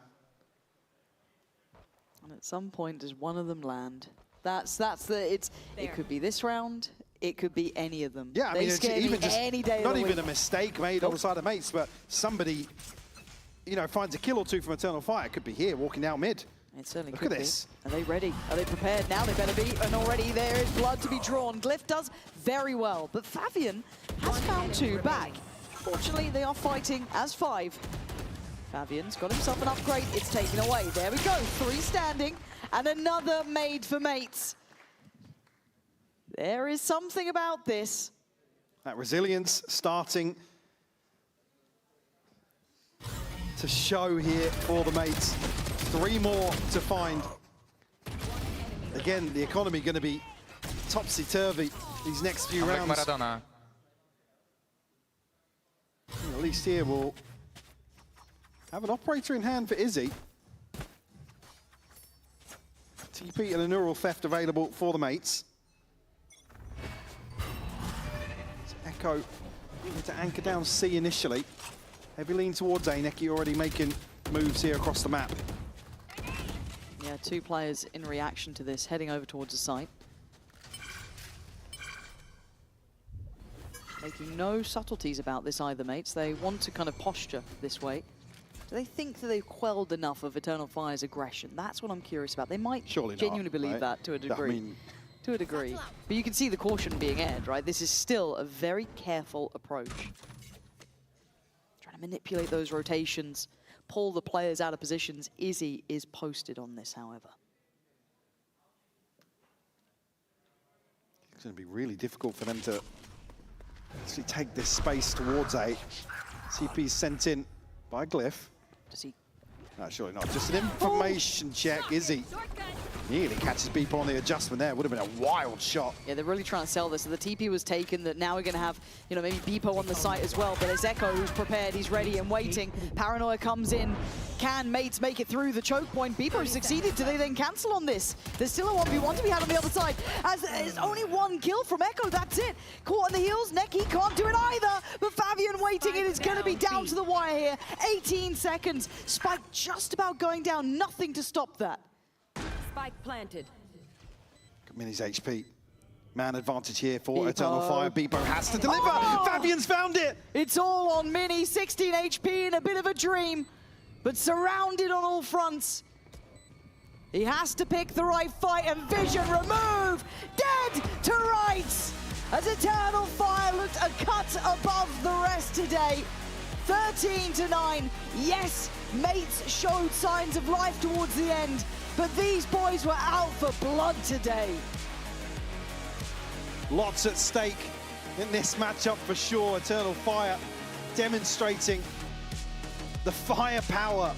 And at some point, does one of them land? It could be this round, it could be any of them. Yeah, I mean, it's even just any day not of the even week. a mistake made on the side of mates, but somebody, you know, finds a kill or two from Eternal Fire. It could be here, walking down mid. It certainly Look could at this. Be. Are they ready? Are they prepared? Now they better be. And already there is blood to be drawn. Glyph does very well, but Fabian has found 2 back. Fortunately, they are fighting as 5. Fabian's got himself an upgrade. It's taken away. There we go. 3 standing and another made for mates. There is something about this. That resilience starting to show here for the mates. 3 more to find. Again, the economy going to be topsy-turvy these next few rounds. Maradona. At least here we'll have an operator in hand for Izzy. TP and a neural theft available for the mates. So Echo need to anchor down C initially. Heavy lean towards A. Neki already making moves here across the map. Yeah, 2 players in reaction to this, heading over towards the site. Making no subtleties about this either, mates. They want to kind of posture this way. Do they think that they've quelled enough of Eternal Fire's aggression? That's what I'm curious about. They might genuinely believe that to a degree. I mean, to a degree. But you can see the caution being aired, right? This is still a very careful approach. Trying to manipulate those rotations, pull the players out of positions. Izzy is posted on this, however. It's going to be really difficult for them to actually take this space towards A. CP's sent in by Glyph. Does he? No, surely not. Just an information check. Izzy Nearly catches Beepo on the adjustment there. Would have been a wild shot. Yeah, they're really trying to sell this. So the TP was taken, that now we're going to have, you know, maybe Beepo on the site as well. But it's Echo who's prepared, he's ready and waiting. Paranoia comes in. Can mates make it through the choke point? Beepo succeeded. Do they then cancel on this? There's still a 1v1 to be had on the other side. As there's only one kill from Echo, that's it. Caught on the heels, Neki can't do it either. But Fabian waiting, and it's going to be down to the wire here. 18 seconds. Spike just about going down, nothing to stop that. Spike planted. Mini's HP. Man advantage here for Beepo. Eternal Fire. Beepo has to deliver. Oh! Fabian's found it. It's all on Mini, 16 HP in a bit of a dream, but surrounded on all fronts. He has to pick the right fight, and Vision remove. Dead to rights. As Eternal Fire looked a cut above the rest today. 13-9. Yes, mates showed signs of life towards the end, but these boys were out for blood today. Lots at stake in this matchup for sure. Eternal Fire demonstrating the firepower.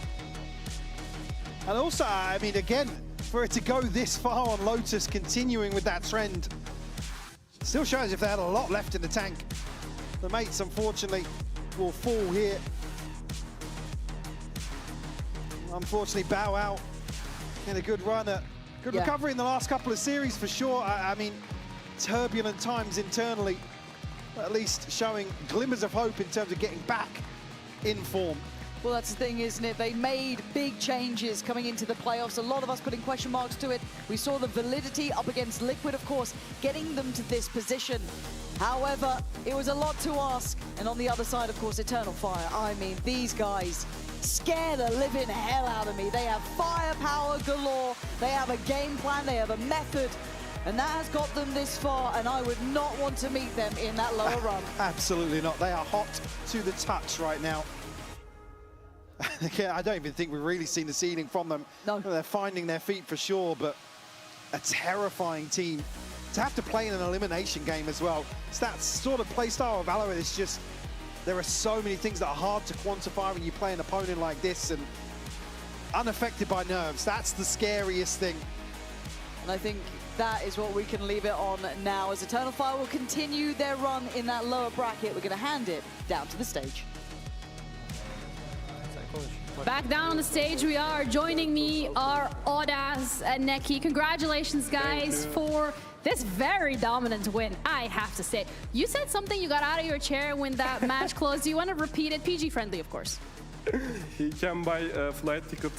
And also, I mean, again, for it to go this far on Lotus, continuing with that trend, still shows if they had a lot left in the tank. The mates, unfortunately, will fall here. Unfortunately, bow out in a good run. Good recovery in the last couple of series for sure. I mean, turbulent times internally, but at least showing glimmers of hope in terms of getting back in form. Well, that's the thing, isn't it? They made big changes coming into the playoffs. A lot of us putting question marks to it. We saw the validity up against Liquid, of course, getting them to this position. However, it was a lot to ask. And on the other side, of course, Eternal Fire. I mean, these guys scare the living hell out of me. They have firepower galore. They have a game plan. They have a method. And that has got them this far, and I would not want to meet them in that lower run. Absolutely not. They are hot to the touch right now. I don't even think we've really seen the ceiling from them. No. They're finding their feet for sure, but a terrifying team. To have to play in an elimination game as well. It's that sort of play style of VALORANT. It's just, there are so many things that are hard to quantify when you play an opponent like this, and unaffected by nerves. That's the scariest thing. And I think that is what we can leave it on now, as Eternal Fire will continue their run in that lower bracket. We're going to hand it down to the stage. Back down on the stage we are. Joining me are Audaz and Neki. Congratulations, guys, for this very dominant win, I have to say. You said something, you got out of your chair when that match closed. Do you want to repeat it? PG friendly, of course. He can buy a flight ticket.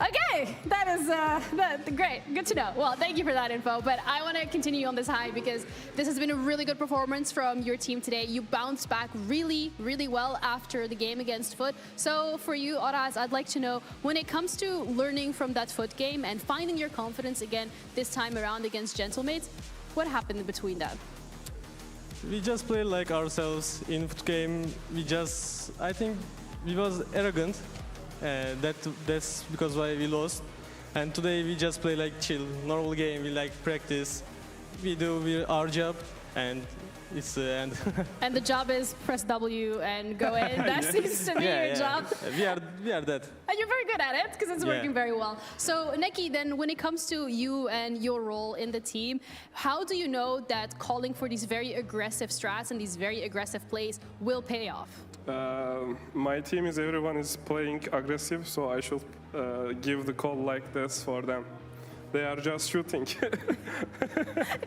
Okay, that is great. Good to know. Well, thank you for that info. But I want to continue on this high because this has been a really good performance from your team today. You bounced back really, really well after the game against Foot. So for you, Araz, I'd like to know, when it comes to learning from that Foot game and finding your confidence again this time around against Gentlemates, what happened in between that? We just played like ourselves in Foot game. I think we was arrogant. That's because why we lost. And today we just play like chill, normal game. We like practice. We do our job, and it's the end. And the job is press W and go in. That seems to be your job. We are that. And you're very good at it because it's working very well. So Neki, then when it comes to you and your role in the team, how do you know that calling for these very aggressive strats and these very aggressive plays will pay off? My team everyone is playing aggressive, so I should give the call like this for them. They are just shooting.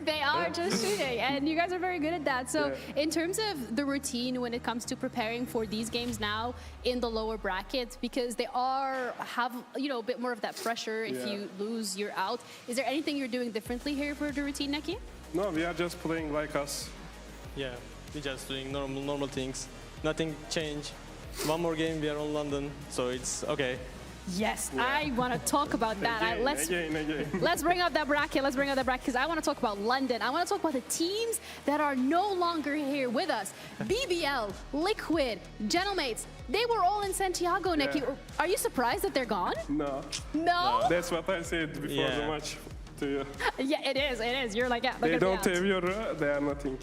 They are just shooting, and you guys are very good at that. So in terms of the routine when it comes to preparing for these games now in the lower bracket, because they have a bit more of that pressure. If you lose, you're out. Is there anything you're doing differently here for the routine, Neki? No, we are just playing like us. Yeah, we're just doing normal things. Nothing changed. One more game, we are on London, so it's okay. Yes, I want to talk about that. Again. Let's bring up that bracket. Let's bring up that bracket because I want to talk about London. I want to talk about the teams that are no longer here with us. BBL, Liquid, Gentlemates, they were all in Santiago, Neki. Are you surprised that they're gone? No. No? That's what I said before the match to you. Yeah, it is. You're like, they don't have your, they are nothing.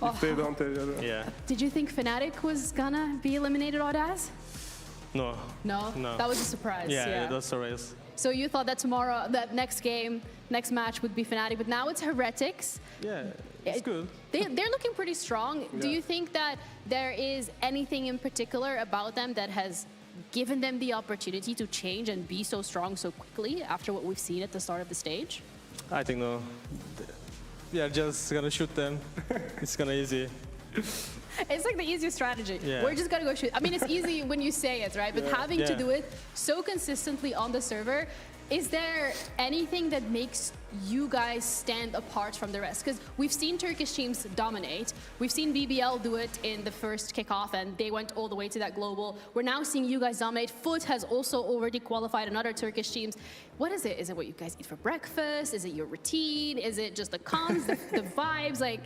If they don't have your. Yeah. Did you think Fnatic was gonna be eliminated, Audaz? No. No? No. That was a surprise. Yeah, that's a race. So you thought that tomorrow, that next game, next match would be Fnatic, but now it's Heretics. Yeah, it's good. They're looking pretty strong. Do Yeah. you think that there is anything in particular about them that has given them the opportunity to change and be so strong so quickly after what we've seen at the start of the stage? I think no. We are just gonna shoot them. It's gonna easy. It's like the easiest strategy. Yeah. We're just gonna go shoot. I mean, it's easy when you say it, right? But having to do it so consistently on the server, is there anything that makes you guys stand apart from the rest? Because we've seen Turkish teams dominate. We've seen BBL do it in the first kickoff, and they went all the way to that global. We're now seeing you guys dominate. Foot has also already qualified another Turkish teams. What is it? Is it what you guys eat for breakfast? Is it your routine? Is it just the comms, the vibes? Like,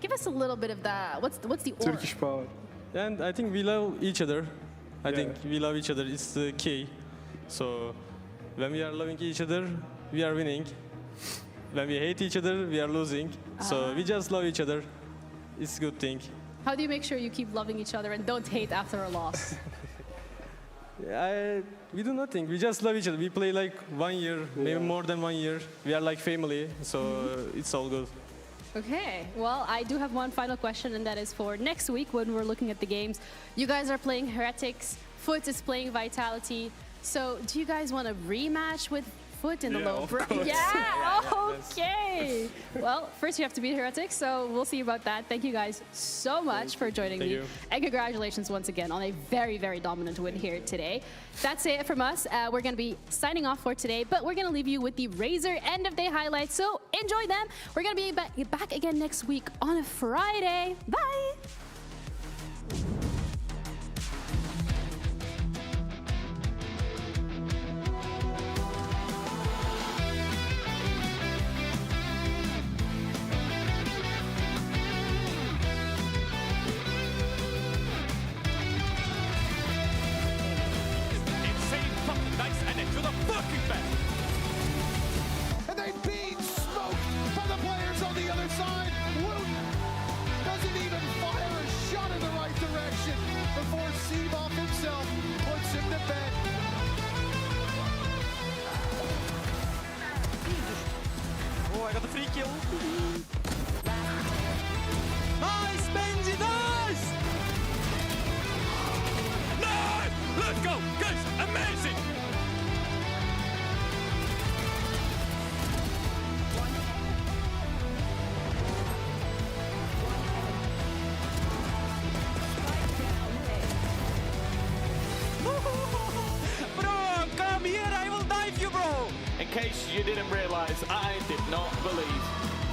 give us a little bit of that. What's the aura? Turkish power. And I think we love each other. I think we love each other. It's the key. So when we are loving each other, we are winning. When we hate each other, we are losing. So we just love each other. It's a good thing. How do you make sure you keep loving each other and don't hate after a loss? We do nothing. We just love each other. We play like 1 year, maybe more than 1 year. We are like family, so it's all good. Okay, well, I do have one final question, and that is for next week when we're looking at the games. You guys are playing Heretics, Foot is playing Vitality. So do you guys want a rematch with Foot in the low bracket? Yeah, okay. Well, first you have to beat Heretics, so we'll see about that. Thank you guys so much for joining me. And congratulations once again on a very, very dominant win here today. That's it from us. We're going to be signing off for today, but we're going to leave you with the Razor end of day highlights, so enjoy them. We're going to be back again next week on a Friday. Bye. And they beat Smoke from the players on the other side. Wooten doesn't even fire a shot in the right direction before Seeboff himself puts him to bed. Oh, I got the free kill. Nice, Benji, nice! Nice! Let's go, guys, amazing! Bro, come here, I will dive you, bro! In case you didn't realize, I did not believe.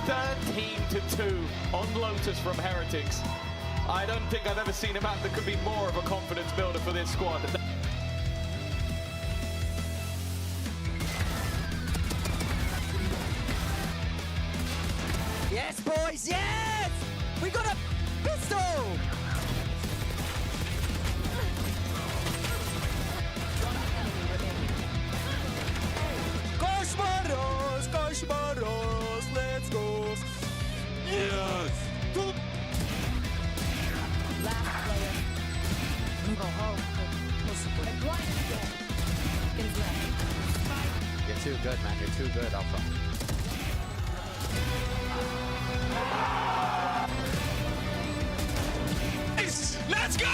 13-2 on Lotus from Heretics. I don't think I've ever seen a map that could be more of a confidence builder for this squad. Yes, boys, yes! We got a pistol! Koşmaros, let's go! Yes! Last player. You're too good, man. You're too good, Alpha. Let's go!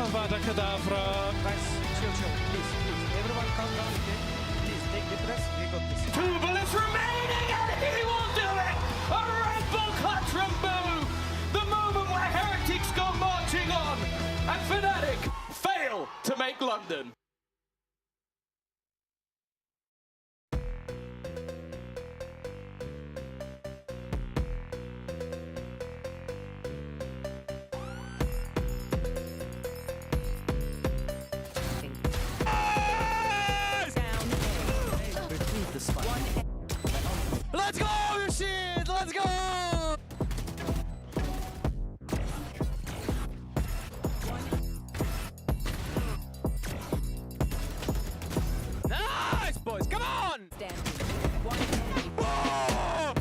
Avada Kedavra. Guys, chill, please. Everyone calm down, okay? Please, take the press. We got this. 2 bullets remaining, and he will do it! A Red Bull clutch from Boo! The moment where Heretics go marching on, and Fnatic fail to make London. Let's go, shit! Let's go! Nice, boys, come on! Oh!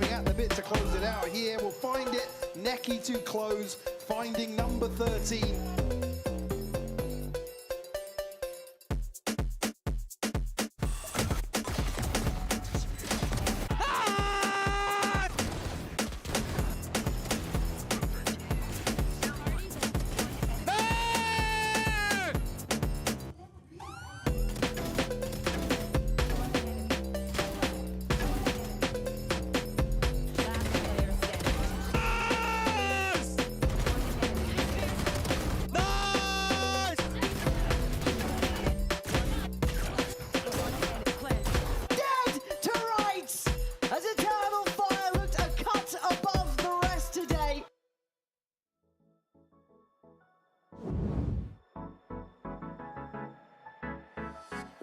champing at the bit to close it out here. We'll find it. Neki to close, finding number 13.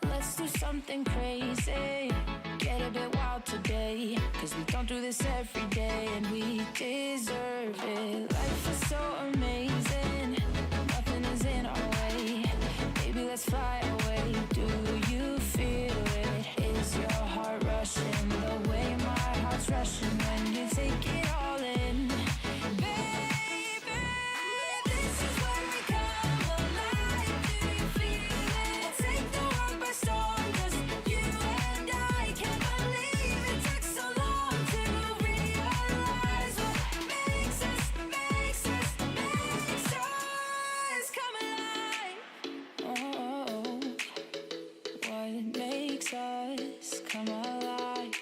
Let's do something crazy, get a bit wild today, cause we don't do this every day and we deserve it. Life is so amazing, nothing is in our way. Baby, let's fly away. Do you feel it? Is your heart rushing the way my heart's rushing when you take it all in? Baby, this is when we come alive. Do you feel it? Take the world by storm, just you and I. Can't believe it took so long to realize what makes us come alive. Oh, what makes us come alive?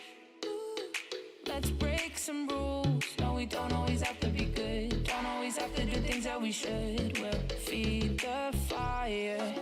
Let's break some rules. No, we don't always have to be good. Don't always have to do things that we should. We'll feed the fire.